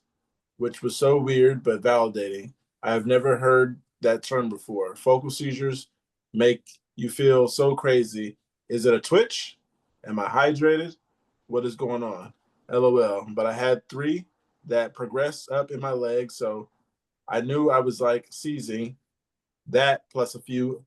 which was so weird but validating. I have never heard that term before. Focal seizures make you feel so crazy. Is it a twitch? Am I hydrated? What is going on? LOL. But I had 3 that progressed up in my leg, so I knew I was like seizing. That plus a few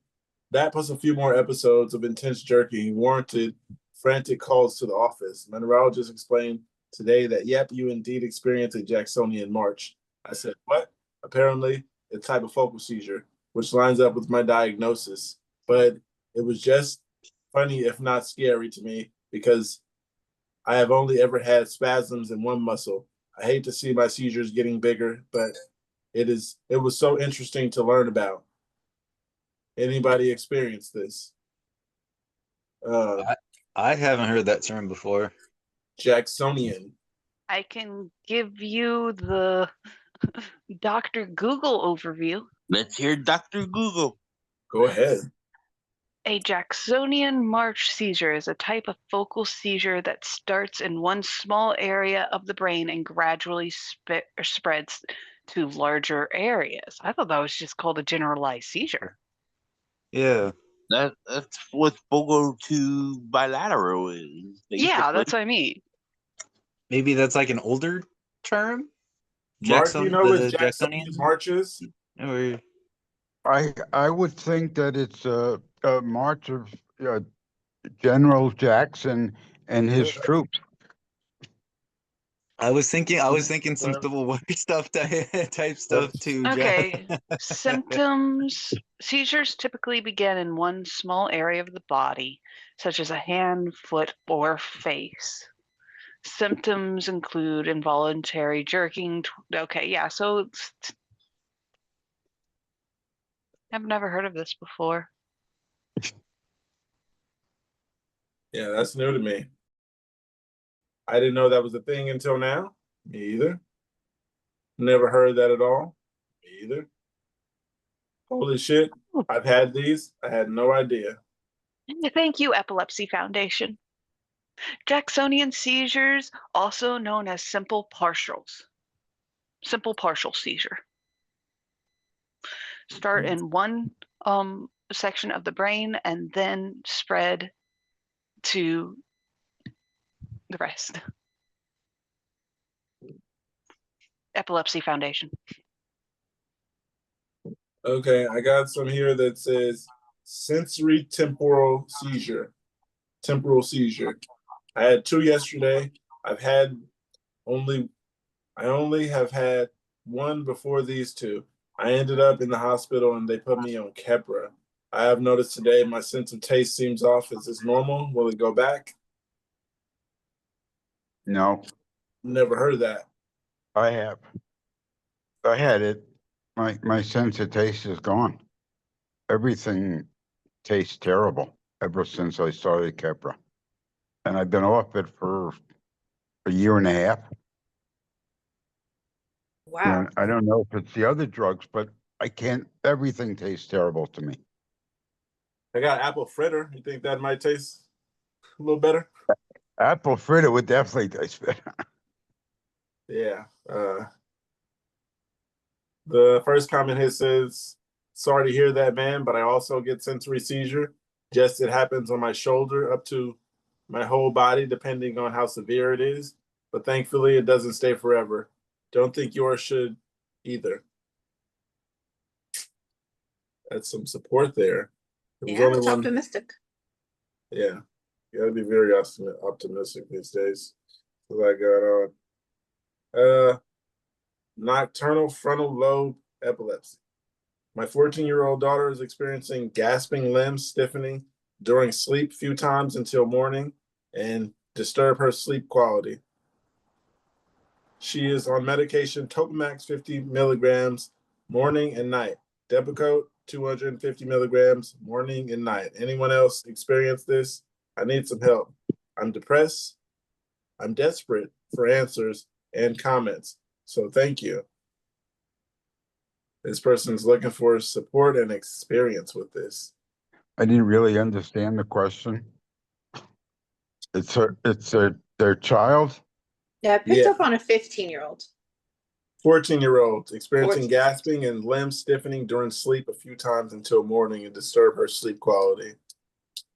more episodes of intense jerking warranted frantic calls to the office. My neurologist explained today that, yep, you indeed experienced a Jacksonian March. I said, what? Apparently, it's type of focal seizure, which lines up with my diagnosis. But it was just funny, if not scary to me, because I have only ever had spasms in one muscle. I hate to see my seizures getting bigger, but it was so interesting to learn about. Anybody experience this? I haven't heard that term before. Jacksonian. I can give you the Dr. Google overview. Let's hear Dr. Google. Go ahead. A Jacksonian March seizure is a type of focal seizure that starts in one small area of the brain and gradually spreads to larger areas. I thought that was just called a generalized seizure. Yeah. That's what focal to bilateral is. Yeah, that's what I mean. Maybe that's like an older term. Mark, do you know what The Jacksonian Jacksonian? March is? Or I would think that it's a march of General Jackson and his troops. I was thinking some Civil War stuff type stuff too. Okay. Symptoms. Seizures typically begin in one small area of the body, such as a hand, foot, or face. Symptoms include involuntary jerking. Okay, yeah, so I've never heard of this before. Yeah, that's new to me. I didn't know that was a thing until now. Me either. Never heard that at all. Me either. Holy shit. I've had these. I had no idea. Thank you, Epilepsy Foundation. Jacksonian seizures, also known as simple partial seizure. Start in one section of the brain and then spread to the rest. Epilepsy Foundation. Okay, I got some here that says sensory temporal seizure. Temporal seizure. I had 2 yesterday. I only have had 1 before these 2. I ended up in the hospital and they put me on Keppra. I have noticed today my sense of taste seems off. Is this normal? Will it go back? No, Never heard of that. I have. I had it. My sense of taste is gone. Everything tastes terrible ever since I started Keppra. And I've been off it for a year and a half. Wow. And I don't know if it's the other drugs, but everything tastes terrible to me. I got apple fritter. You think that might taste a little better? Apple fritter would definitely taste better. Yeah. The first comment here says, sorry to hear that, man, but I also get sensory seizure. Just it happens on my shoulder up to my whole body, depending on how severe it is. But thankfully, it doesn't stay forever. Don't think yours should either. That's some support there. Yeah, it's optimistic. Yeah, you gotta be very optimistic these days. What I got on. Nocturnal frontal lobe epilepsy. My 14-year-old daughter is experiencing gasping limbs stiffening during sleep few times until morning and disturb her sleep quality. She is on medication Topamax 50 milligrams morning and night. Depakote 250 milligrams morning and night. Anyone else experience this? I need some help. I'm depressed. I'm desperate for answers and comments. So thank you. This person's looking for support and experience with this. I didn't really understand the question. It's their child? Yeah, I picked up on a 15-year-old. 14-year-old experiencing 14. gasping and limb stiffening during sleep a few times until morning and disturb her sleep quality.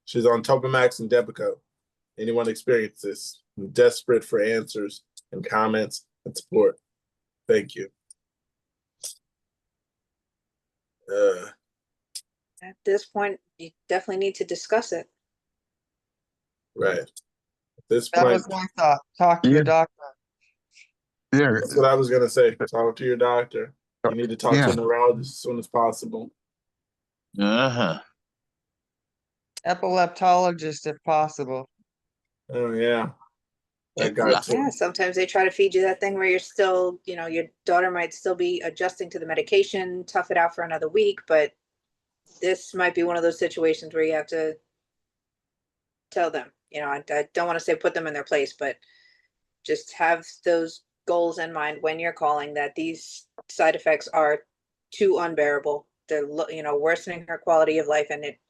She's on Topamax and Depakote. Anyone experience this? I'm desperate for answers and comments and support. Thank you. At this point, you definitely need to discuss it. Right. At this That point, was my thought. Talk to your doctor. Yeah. That's what I was gonna say. Talk to your doctor. You need to talk to a neurologist as soon as possible. Epileptologist if possible. Oh yeah. That guy too. Yeah, sometimes they try to feed you that thing where you're still, your daughter might still be adjusting to the medication, tough it out for another week, but this might be one of those situations where you have to tell them, I don't want to say put them in their place, but just have those goals in mind when you're calling that these side effects are too unbearable. They're, worsening her quality of life, and it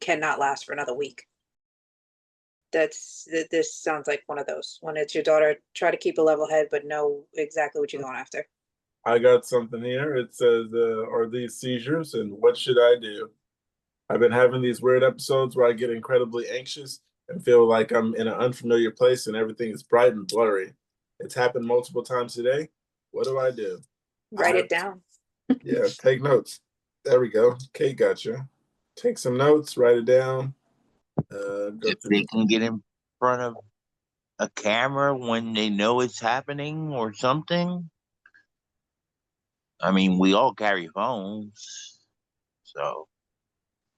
cannot last for another week. This sounds like one of those. When it's your daughter, try to keep a level head, but know exactly what you're going after. I got something here. It says, are these seizures and what should I do? I've been having these weird episodes where I get incredibly anxious and feel like I'm in an unfamiliar place and everything is bright and blurry. It's happened multiple times today. What do I do? Write it down. Yeah, take notes. There we go. Kate got you. Take some notes, write it down. If they can get in front of a camera when they know it's happening or something. I mean, we all carry phones, so.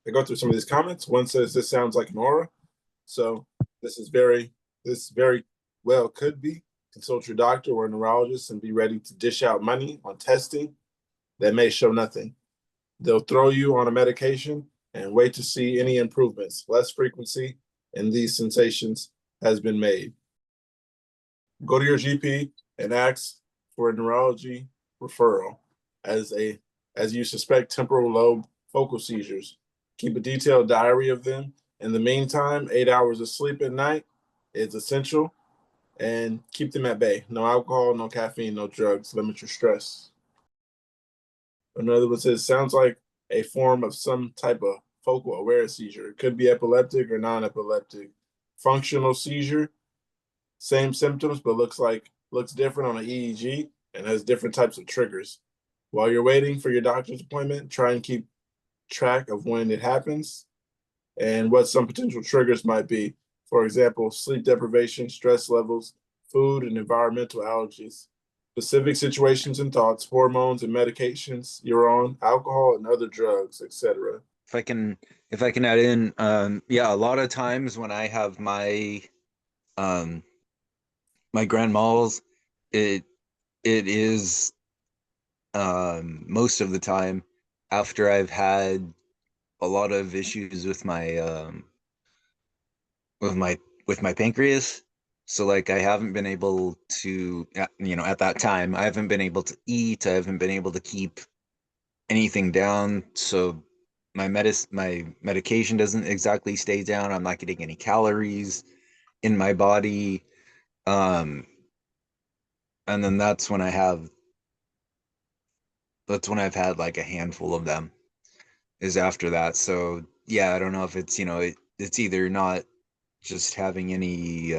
I go through some of these comments. One says this sounds like an aura. So this very well could be. Consult your doctor or a neurologist and be ready to dish out money on testing that may show nothing. They'll throw you on a medication and wait to see any improvements. Less frequency in these sensations has been made. Go to your GP and ask for a neurology referral as you suspect temporal lobe focal seizures. Keep a detailed diary of them. In the meantime, 8 hours of sleep at night is essential, and keep them at bay. No alcohol, no caffeine, no drugs. Limit your stress. Another one says, sounds like a form of some type of focal aware seizure. It could be epileptic or non-epileptic. Functional seizure, same symptoms, but looks different on an EEG and has different types of triggers. While you're waiting for your doctor's appointment, try and keep track of when it happens and what some potential triggers might be. For example, sleep deprivation, stress levels, food and environmental allergies, specific situations and thoughts, hormones and medications you're on, alcohol and other drugs, etc. If I can add in, yeah, a lot of times when I have my my grand mal's, it is most of the time after I've had a lot of issues with my with my pancreas. So like I haven't been able to, you know, at that time I haven't been able to eat, I haven't been able to keep anything down, so my medication doesn't exactly stay down. I'm not getting any calories in my body. And then that's when I've had like a handful of them is after that. So yeah, I don't know if it's, you know, it's either not just having any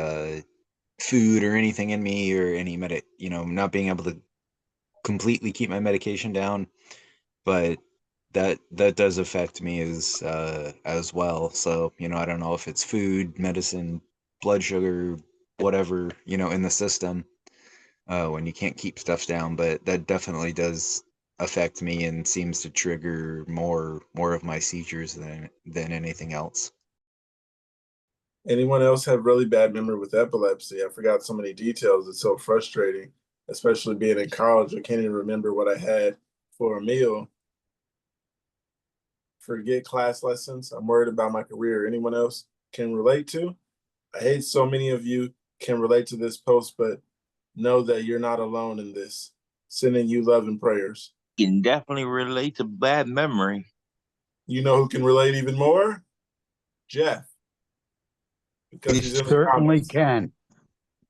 food or anything in me, or any you know, not being able to completely keep my medication down, but that does affect me as well. So, you know, I don't know if it's food, medicine, blood sugar, whatever, you know, in the system, when you can't keep stuff down, but that definitely does affect me and seems to trigger more of my seizures than anything else. Anyone else have really bad memory with epilepsy? I forgot so many details. It's so frustrating, especially being in college. I can't even remember what I had for a meal. Forget class lessons. I'm worried about my career. Anyone else can relate to? I hate so many of you can relate to this post, but know that you're not alone in this. Sending you love and prayers. Can definitely relate to bad memory. You know who can relate even more? Jeff. Because You he's in the certainly comments. can.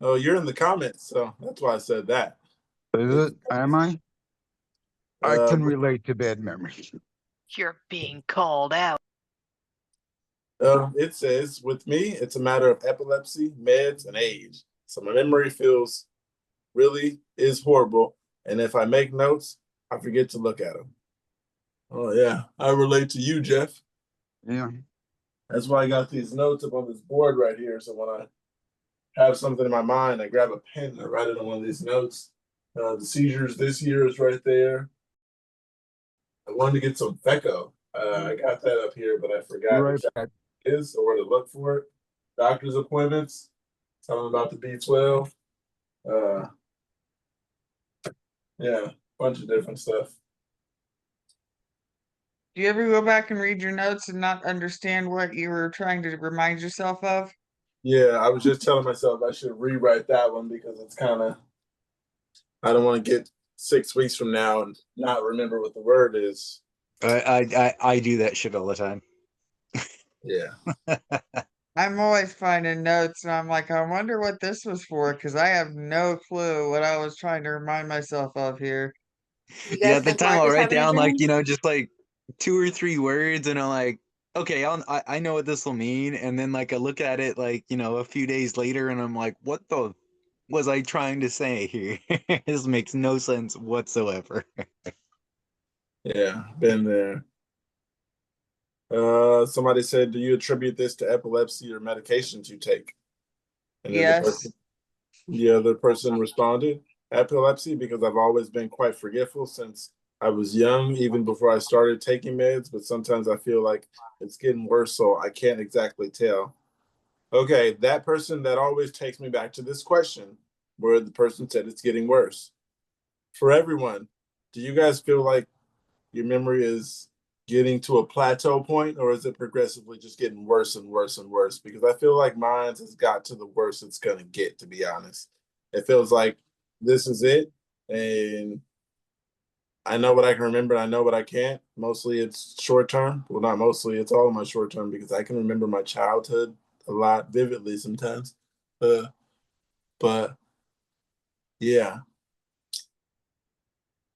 Oh, you're in the comments, so that's why I said that. Is it? Am I? I can relate to bad memories. You're being called out. It says, with me, it's a matter of epilepsy, meds, and age. So my memory really is horrible. And if I make notes, I forget to look at them. Oh, yeah. I relate to you, Jeff. Yeah. That's why I got these notes up on this board right here. So when I have something in my mind, I grab a pen and I write it on one of these notes. The seizures this year is right there. I wanted to get some Feco. I got that up here, but I forgot Right. which it is or where to look for it. Doctor's appointments. Tell them about the B12. Yeah, bunch of different stuff. Do you ever go back and read your notes and not understand what you were trying to remind yourself of? Yeah, I was just telling myself I should rewrite that one because it's kind of, I don't want to get 6 weeks from now and not remember what the word is. I do that shit all the time. Yeah. I'm always finding notes and I'm like, I wonder what this was for because I have no clue what I was trying to remind myself of here. Yeah, at the time I'll write down like, you know, just like 2 or 3 words, and I'm like, okay, I know what this will mean, and then like I look at it like, you know, a few days later, and I'm like, what the was I trying to say here? This makes no sense whatsoever. Yeah, been there. Somebody said, do you attribute this to epilepsy or medications you take? And then Yes. the other person responded, epilepsy, because I've always been quite forgetful since I was young, even before I started taking meds, but sometimes I feel like it's getting worse, so I can't exactly tell. Okay, that person, that always takes me back to this question where the person said it's getting worse. For everyone, do you guys feel like your memory is getting to a plateau point, or is it progressively just getting worse and worse and worse? Because I feel like mine has got to the worst it's gonna get, to be honest. It feels like this is it, and I know what I can remember, and I know what I can't. Mostly it's short term. Well, not mostly, it's all of my short term because I can remember my childhood a lot vividly sometimes. But yeah,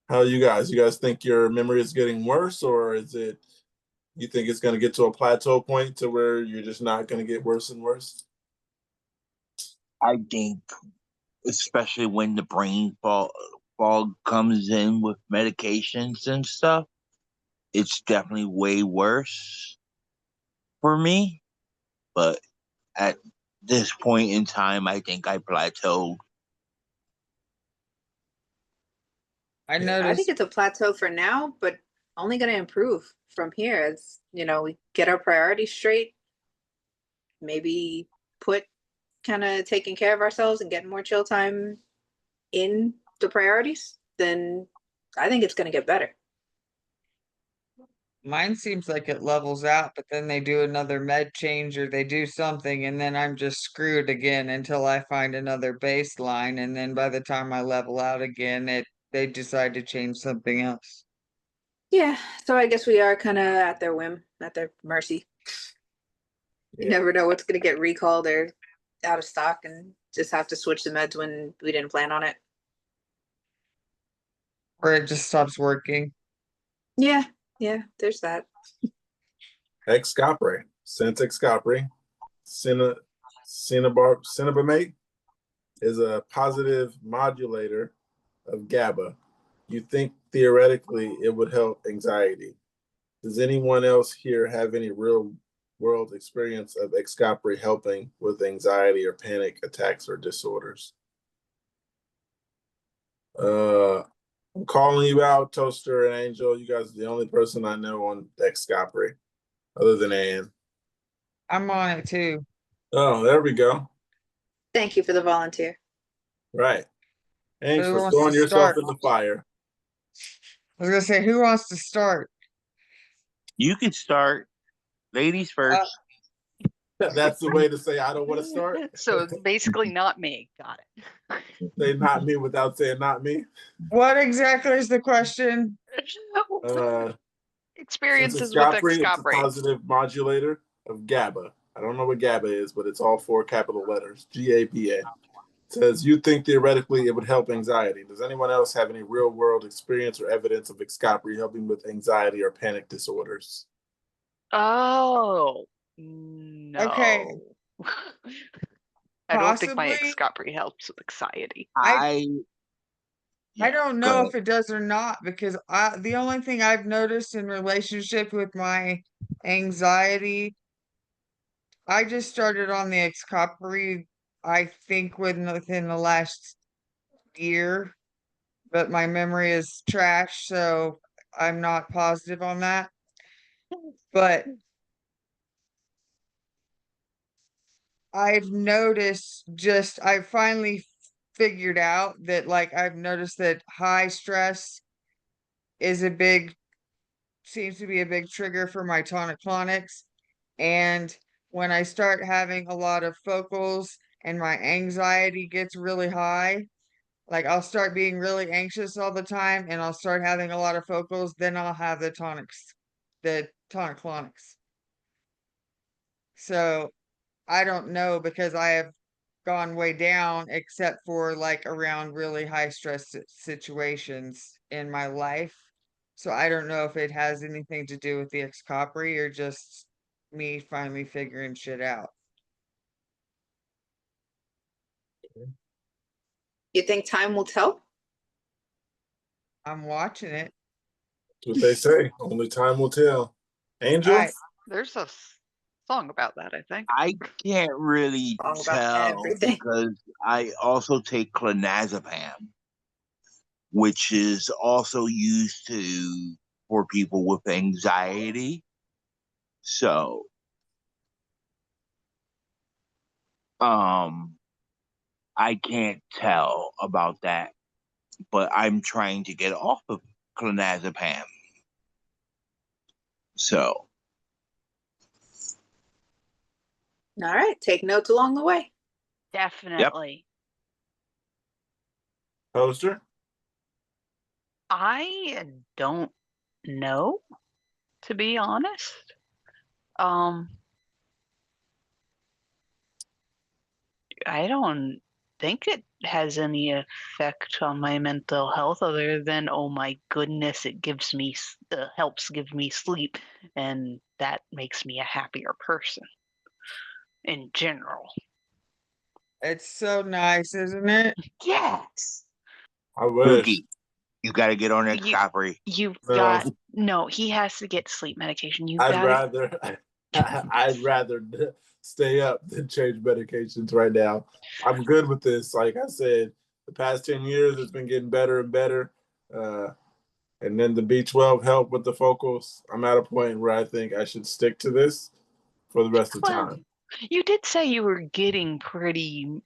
how you guys? You guys think your memory is getting worse, or is it? You think it's going to get to a plateau point to where you're just not going to get worse and worse? I think, especially when the brain fog comes in with medications and stuff, it's definitely way worse for me. But at this point in time, I think I plateaued. I I think noticed it's a plateau for now, but only going to improve from here as, we get our priorities straight, maybe put kind of taking care of ourselves and getting more chill time in the priorities, then I think it's going to get better. mine seems like it levels out, but then they do another med change or they do something, and then I'm just screwed again until I find another baseline. And then by the time I level out again, they decide to change something else. Yeah, so I guess we are kind of at their whim, at their mercy. You never know what's going to get recalled or out of stock and just have to switch the meds when we didn't plan on it. Or it just stops working. Yeah, there's that. Excapre, Centexcapre, Cenobamate is a positive modulator of GABA. You think theoretically it would help anxiety. Does anyone else here have any real world experience of Excapre helping with anxiety or panic attacks or disorders? I'm calling you out, Toaster and Angel. You guys are the only person I know on Excapre, other than Anne. I'm on it too. Oh, there we go. Thank you for the volunteer. Right. Thanks Who for wants throwing to yourself start? in the fire. I was gonna say, who wants to start? You can start. Ladies first. That's the way to say I don't want to start. So it's basically not me. Got it. Say not me without saying not me. What exactly is the question? Experiences with Excapre, it's a Excapre. positive modulator of GABA. I don't know what GABA is, but it's all 4 capital letters. GABA. It says you think theoretically it would help anxiety. Does anyone else have any real world experience or evidence of Excapre helping with anxiety or panic disorders? Oh, no. Okay. I don't think my Possibly. Excapre helps with anxiety. I don't go know ahead. if it does or not, because the only thing I've noticed in relationship with my anxiety, I just started on the Excapre, I think within the last year, but my memory is trash, so I'm not positive on that. But I've noticed I've finally figured out that, like, I've noticed that high stress is seems to be a big trigger for my tonic-clonics. And when I start having a lot of focals and my anxiety gets really high, like I'll start being really anxious all the time and I'll start having a lot of focals, then I'll have the tonic-clonics. So I don't know, because I have gone way down except for like around really high stress situations in my life. So I don't know if it has anything to do with the Excapre or just me finally figuring shit out. You think time will tell? I'm watching it. That's what they say. Only time will tell. Angel? There's a song about that, I think. I can't really All about tell everything. because I also take clonazepam, which is also used for people with anxiety. So, I can't tell about that, but I'm trying to get off of clonazepam. So, All right, take notes along the way. Definitely. Poster? I don't know, to be honest. I don't think it has any effect on my mental health other than, oh my goodness, it gives me helps give me sleep, and that makes me a happier person in general. It's so nice, isn't it? Yes. I wish. Cookie, you got to get on that You coppery. you've No. got no. He has to get sleep medication. You I'd got rather I'd rather stay up than change medications right now. I'm good with this. Like I said, the past 10 years it's been getting better and better. And then the B12 helped with the focals. I'm at a point where I think I should stick to this for the rest of Well, time. you did say you were getting pretty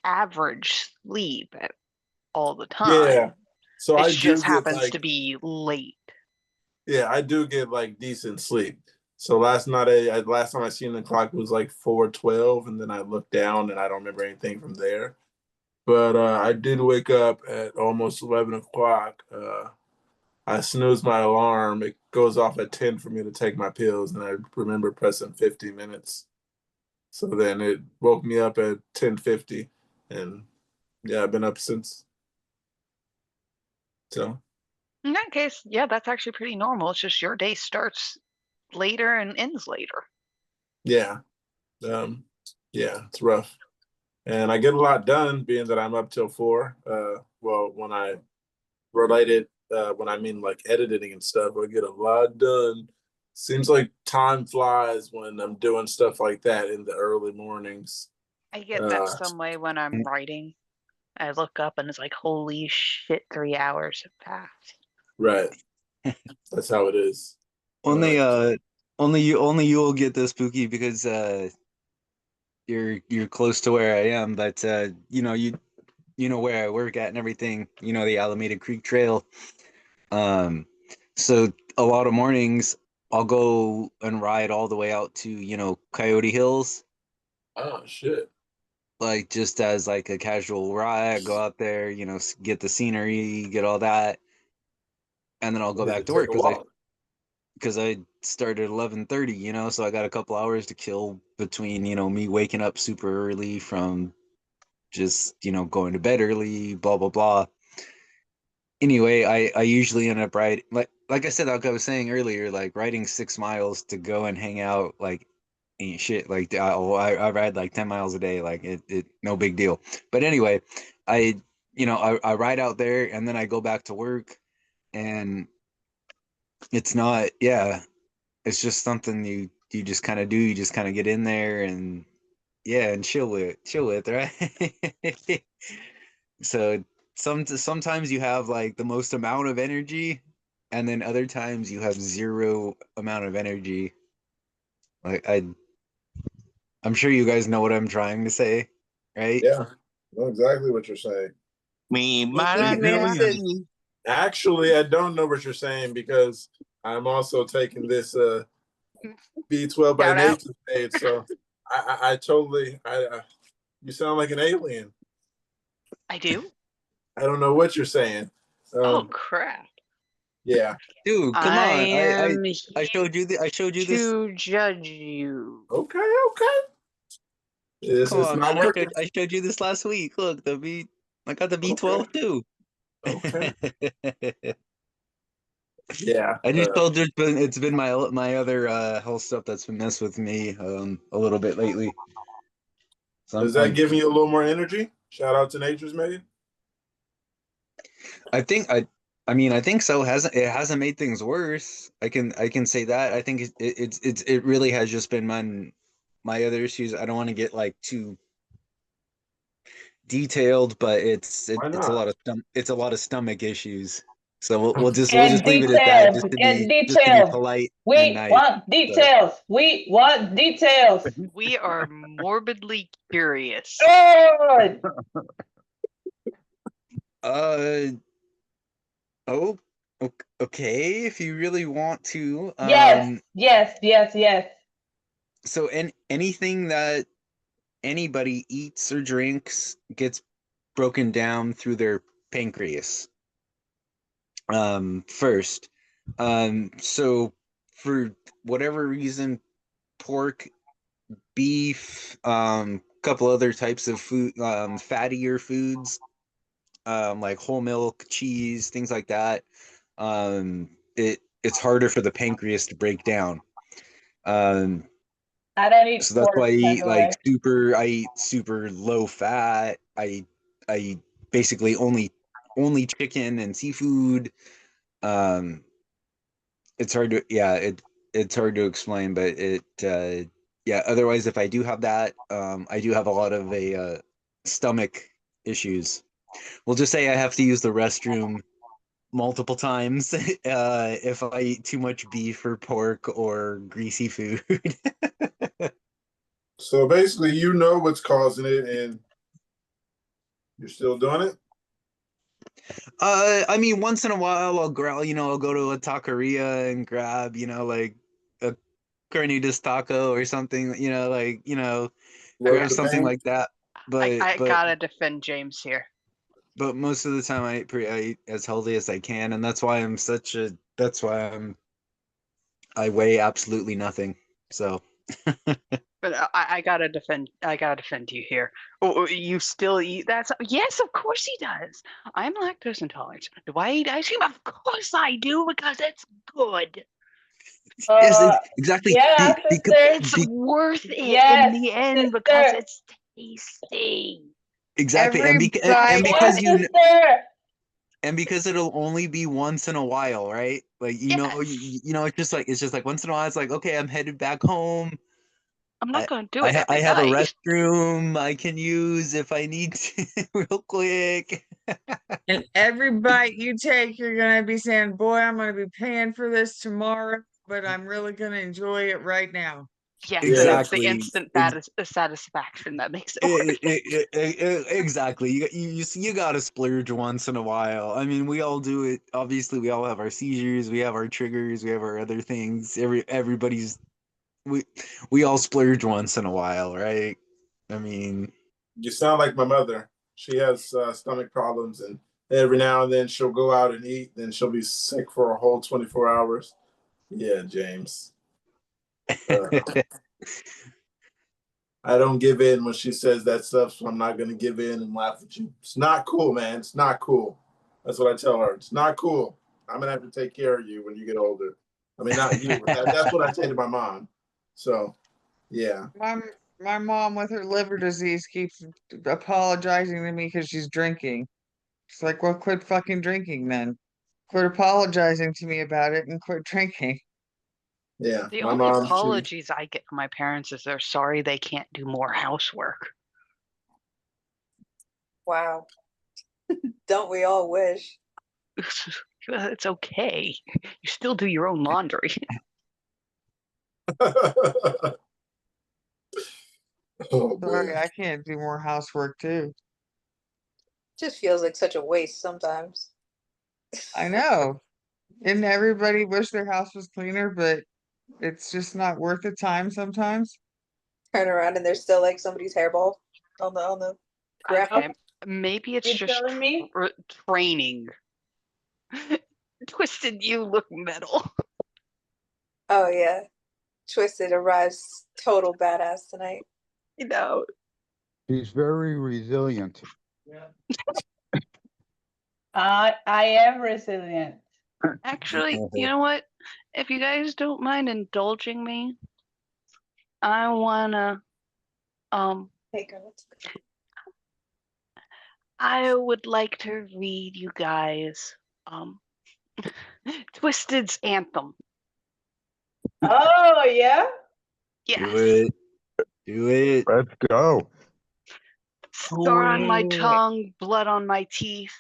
average sleep all the Yeah. time. So It I do just get happens like to be late. yeah, I do get like decent sleep. So last time I seen the clock was like 4:12, and then I looked down and I don't remember anything from there. But I did wake up at almost 11 o'clock. I snoozed my alarm. It goes off at 10 for me to take my pills, and I remember pressing 50 minutes. So then it woke me up at 10:50, and yeah, I've been up since. So In that case, yeah, that's actually pretty normal. It's just your day starts later and ends later. yeah, yeah, it's rough. And I get a lot done being that I'm up till 4. Well, when I when I mean like editing and stuff, I get a lot done. Seems like time flies when I'm doing stuff like that in the early mornings. I get that some way when I'm writing. I look up and it's like, holy shit, 3 hours have passed. Right. That's how it is. Only only you will get this, Spooky, because you're close to where I am, but you know where I work at and everything, you know, the Alameda Creek Trail. So a lot of mornings I'll go and ride all the way out to, you know, Coyote Hills, Oh shit. like just as like a casual ride, go out there, you know, get the scenery, get all that, and then I'll go back to Take work a walk. because I started at 11:30, you know, so I got a couple hours to kill between, you know, me waking up super early from just, you know, going to bed early, blah blah blah. Anyway, I usually end up riding like I said, like I was saying earlier, like riding 6 miles to go and hang out like ain't shit. Like I ride like 10 miles a day, like it no big deal. But anyway, I you know I ride out there and then I go back to work, and it's not, yeah, it's just something you just kind of do. You just kind of get in there and yeah, and chill with, right? So sometimes you have like the most amount of energy, and then other times you have zero amount of energy. Like I'm sure you guys know what I'm trying to say, right? Yeah. I know exactly what you're saying. Me, Hey, Billy, actually, I don't know what you're saying because I'm also taking this B12 by Shout out. nature aid. So I totally you sound like an alien. I do? I don't know what you're saying. Oh crap. Yeah. Dude, come I on. am I showed you I showed you this. to judge you. Okay. This Come is on, not man. working. I showed you this last week. Look, I got the B12 too. Okay. Yeah. I just told you it's been my other health stuff that's been messed with me a little bit lately. So Is that giving you a little more energy? Shout out to Nature's Made. I think I mean I think so. It hasn't made things worse. I can say that. I think it really has just been my other issues. I don't want to get like too detailed, but it's Why a lot not? of it's a lot of stomach issues. So we'll just Get leave it at that, details. Get just to be details. polite and We nice. want So. details. We want details. We are morbidly curious. Good. Uh oh, okay. If you really want to, Yes. Yes. Yes. Yes. so anything that anybody eats or drinks gets broken down through their pancreas. First, so for whatever reason, pork, beef, couple other types of food, fattier foods, like whole milk, cheese, things like that, it's harder for the pancreas to break down. I don't eat So that's pork, why by the way. I eat super low fat. I basically only chicken and seafood. It's hard to it's hard to explain, but yeah, otherwise if I do have that, I do have a lot of stomach issues. We'll just say I have to use the restroom multiple times if I eat too much beef or pork or greasy food. So basically, you know what's causing it, and you're still doing it. I mean, once in a while I'll grab, I'll go to a taqueria and grab, like a carnitas taco or something, grab something like that. I But gotta defend James here. most of the time I eat as healthy as I can, and that's why I weigh absolutely nothing. So But I gotta defend you here. Oh, you still eat that? Yes, of course he does. I'm lactose intolerant. Do I eat ice cream? Of course I do, because it's good. yes, exactly. Yeah, sister. It's worth it in the end because sister. it's tasty. Exactly, Every and bite, sister. and because it'll only be once in a while, right? Like it's just like once in a while. It's like, okay, I'm headed back home. I'm not going to do I, it I every have a night. restroom I can use if I need to, real quick. and every bite you take, you're gonna be saying, "Boy, I'm gonna be paying for this tomorrow, but I'm really gonna enjoy it right now." Yes, and it's the Exactly. instant satisfaction that makes it worth it. Exactly. You gotta splurge once in a while. I mean, we all do it. Obviously, we all have our seizures, we have our triggers, we have our other things. Everybody's we all splurge once in a while, right? I mean, You sound like my mother. She has stomach problems, and every now and then she'll go out and eat, then she'll be sick for a whole 24 hours. Yeah, James. I don't give in when she says that stuff, so I'm not going to give in and laugh at you. It's not cool, man. It's not cool. That's what I tell her. It's not cool. I'm going to have to take care of you when you get older. I mean, not you. That's what I say to my mom. So, yeah. My mom with her liver disease keeps apologizing to me because she's drinking. It's like, well, quit fucking drinking then. Quit apologizing to me about it and quit drinking. Yeah, The my only mom. apologies I get from my parents is they're sorry they can't do more housework. Wow. Don't we all wish? It's okay. You still do your own laundry. Oh, Sorry, I can't do more housework too. Just feels like such a waste sometimes. I know. And everybody wish their house was cleaner, but it's just not worth the time sometimes. Turn around and there's still like somebody's hairball on the ground. Okay, maybe it's You just telling me? training. Twisted, you look metal. Oh yeah. Twisted arrives total badass tonight. You know. He's very resilient. I am resilient. Actually, you know what? If you guys don't mind indulging me, I wanna Hey girl. I would like to read you guys Twisted's anthem. Oh yeah. Yes. Do it. Do it. Let's go. Scar on my tongue, blood on my teeth.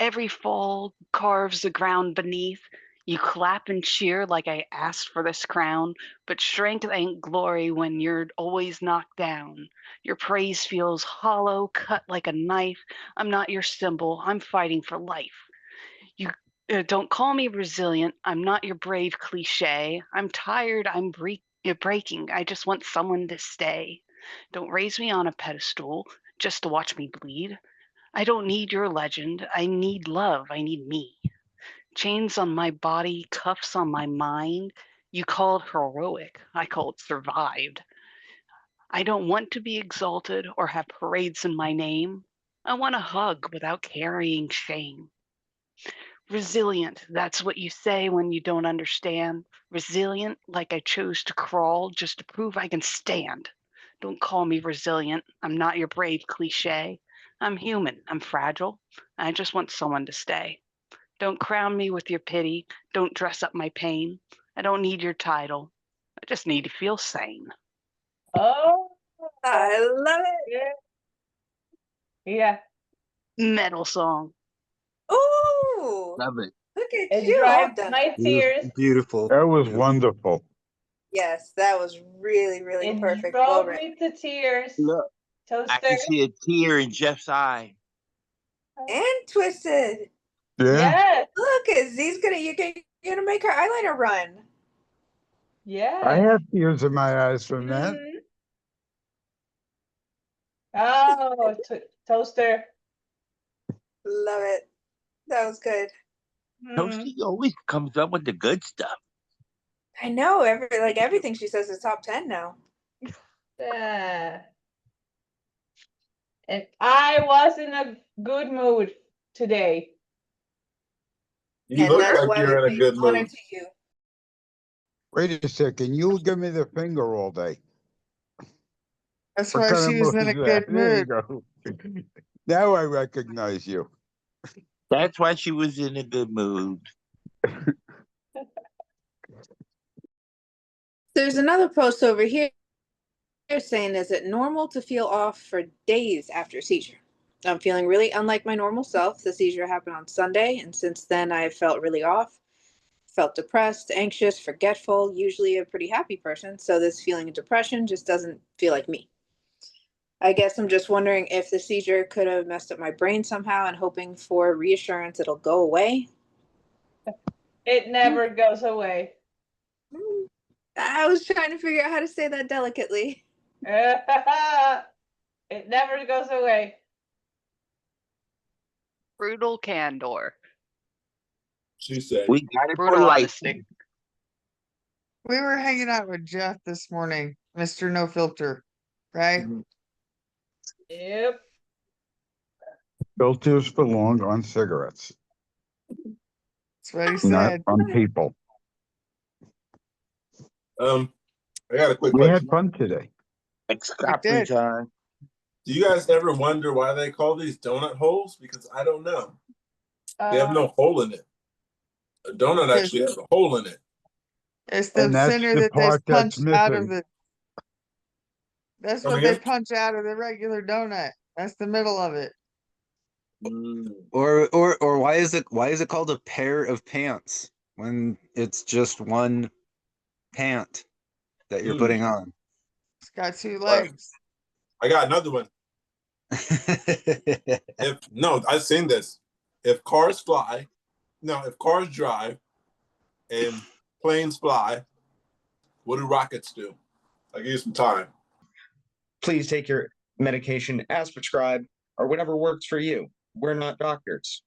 Every fall carves the ground beneath. You clap and cheer like I asked for this crown, but strength ain't glory when you're always knocked down. Your praise feels hollow, cut like a knife. I'm not your symbol, I'm fighting for life. You don't call me resilient, I'm not your brave cliche. I'm tired, I'm breaking, I just want someone to stay. Don't raise me on a pedestal just to watch me bleed. I don't need your legend. I need love. I need me. Chains on my body, cuffs on my mind. You called heroic. I called survived. I don't want to be exalted or have parades in my name. I want a hug without carrying shame. Resilient, that's what you say when you don't understand. Resilient, like I chose to crawl just to prove I can stand. Don't call me resilient. I'm not your brave cliche. I'm human. I'm fragile. I just want someone to stay. Don't crown me with your pity. Don't dress up my pain. I don't need your title. I just need to feel sane. Oh, I love it. yeah. Metal song. Ooh, Love it. look at It you, all dried done. my tears. Beautiful. That was wonderful. Yes, that was really, really It perfect. Well drove written. me to tears. Look, I Toaster. can see a tear in Jeff's eye. And twisted. Yeah. Yes. Look, you're gonna make her eyeliner run. I Yes. have tears in my eyes from that. Mhm. Oh, toaster. Love it. That was good. Toasty always comes up with the good stuff. I know everything she says is top 10 now. Yeah. And I was in a good mood today. You And look that's like why you're we in a pay good honor mood. to you. Wait a second, you give me the finger all day. That's What why kind she of was mood in a is that? good There you mood. go. Now I recognize you. That's why she was in a good mood. There's another post over here saying, is it normal to feel off for days after a seizure? I'm feeling really unlike my normal self. The seizure happened on Sunday, and since then I've felt really off, felt depressed, anxious, forgetful, usually a pretty happy person. So this feeling of depression just doesn't feel like me. I guess I'm just wondering if the seizure could have messed up my brain somehow and hoping for reassurance it'll go away. It never goes away. I was trying to figure out how to say that delicately. It never goes away. Brutal candor. She said. We got it for Brutal life. honesty. We were hanging out with Jeff this morning, Mr. No Filter, right? Yep. Filters belong on cigarettes, That's what he not said. on people. I got a quick We had question. fun today. It's We Capri did. time. Do you guys ever wonder why they call these donut holes? Because I don't know. They have no hole in it. A donut actually has a hole in it. It's the And that's center the that they part that's punch out of missing. the. That's Come what they again? punch out of the regular donut. That's the middle of it. Or why is it called a pair of pants when it's just one pant that you're putting on? It's got two Well, legs. I got another one. I've seen this. If cars drive and planes fly, what do rockets do? I'll give you some time. Please take your medication as prescribed or whatever works for you. We're not doctors.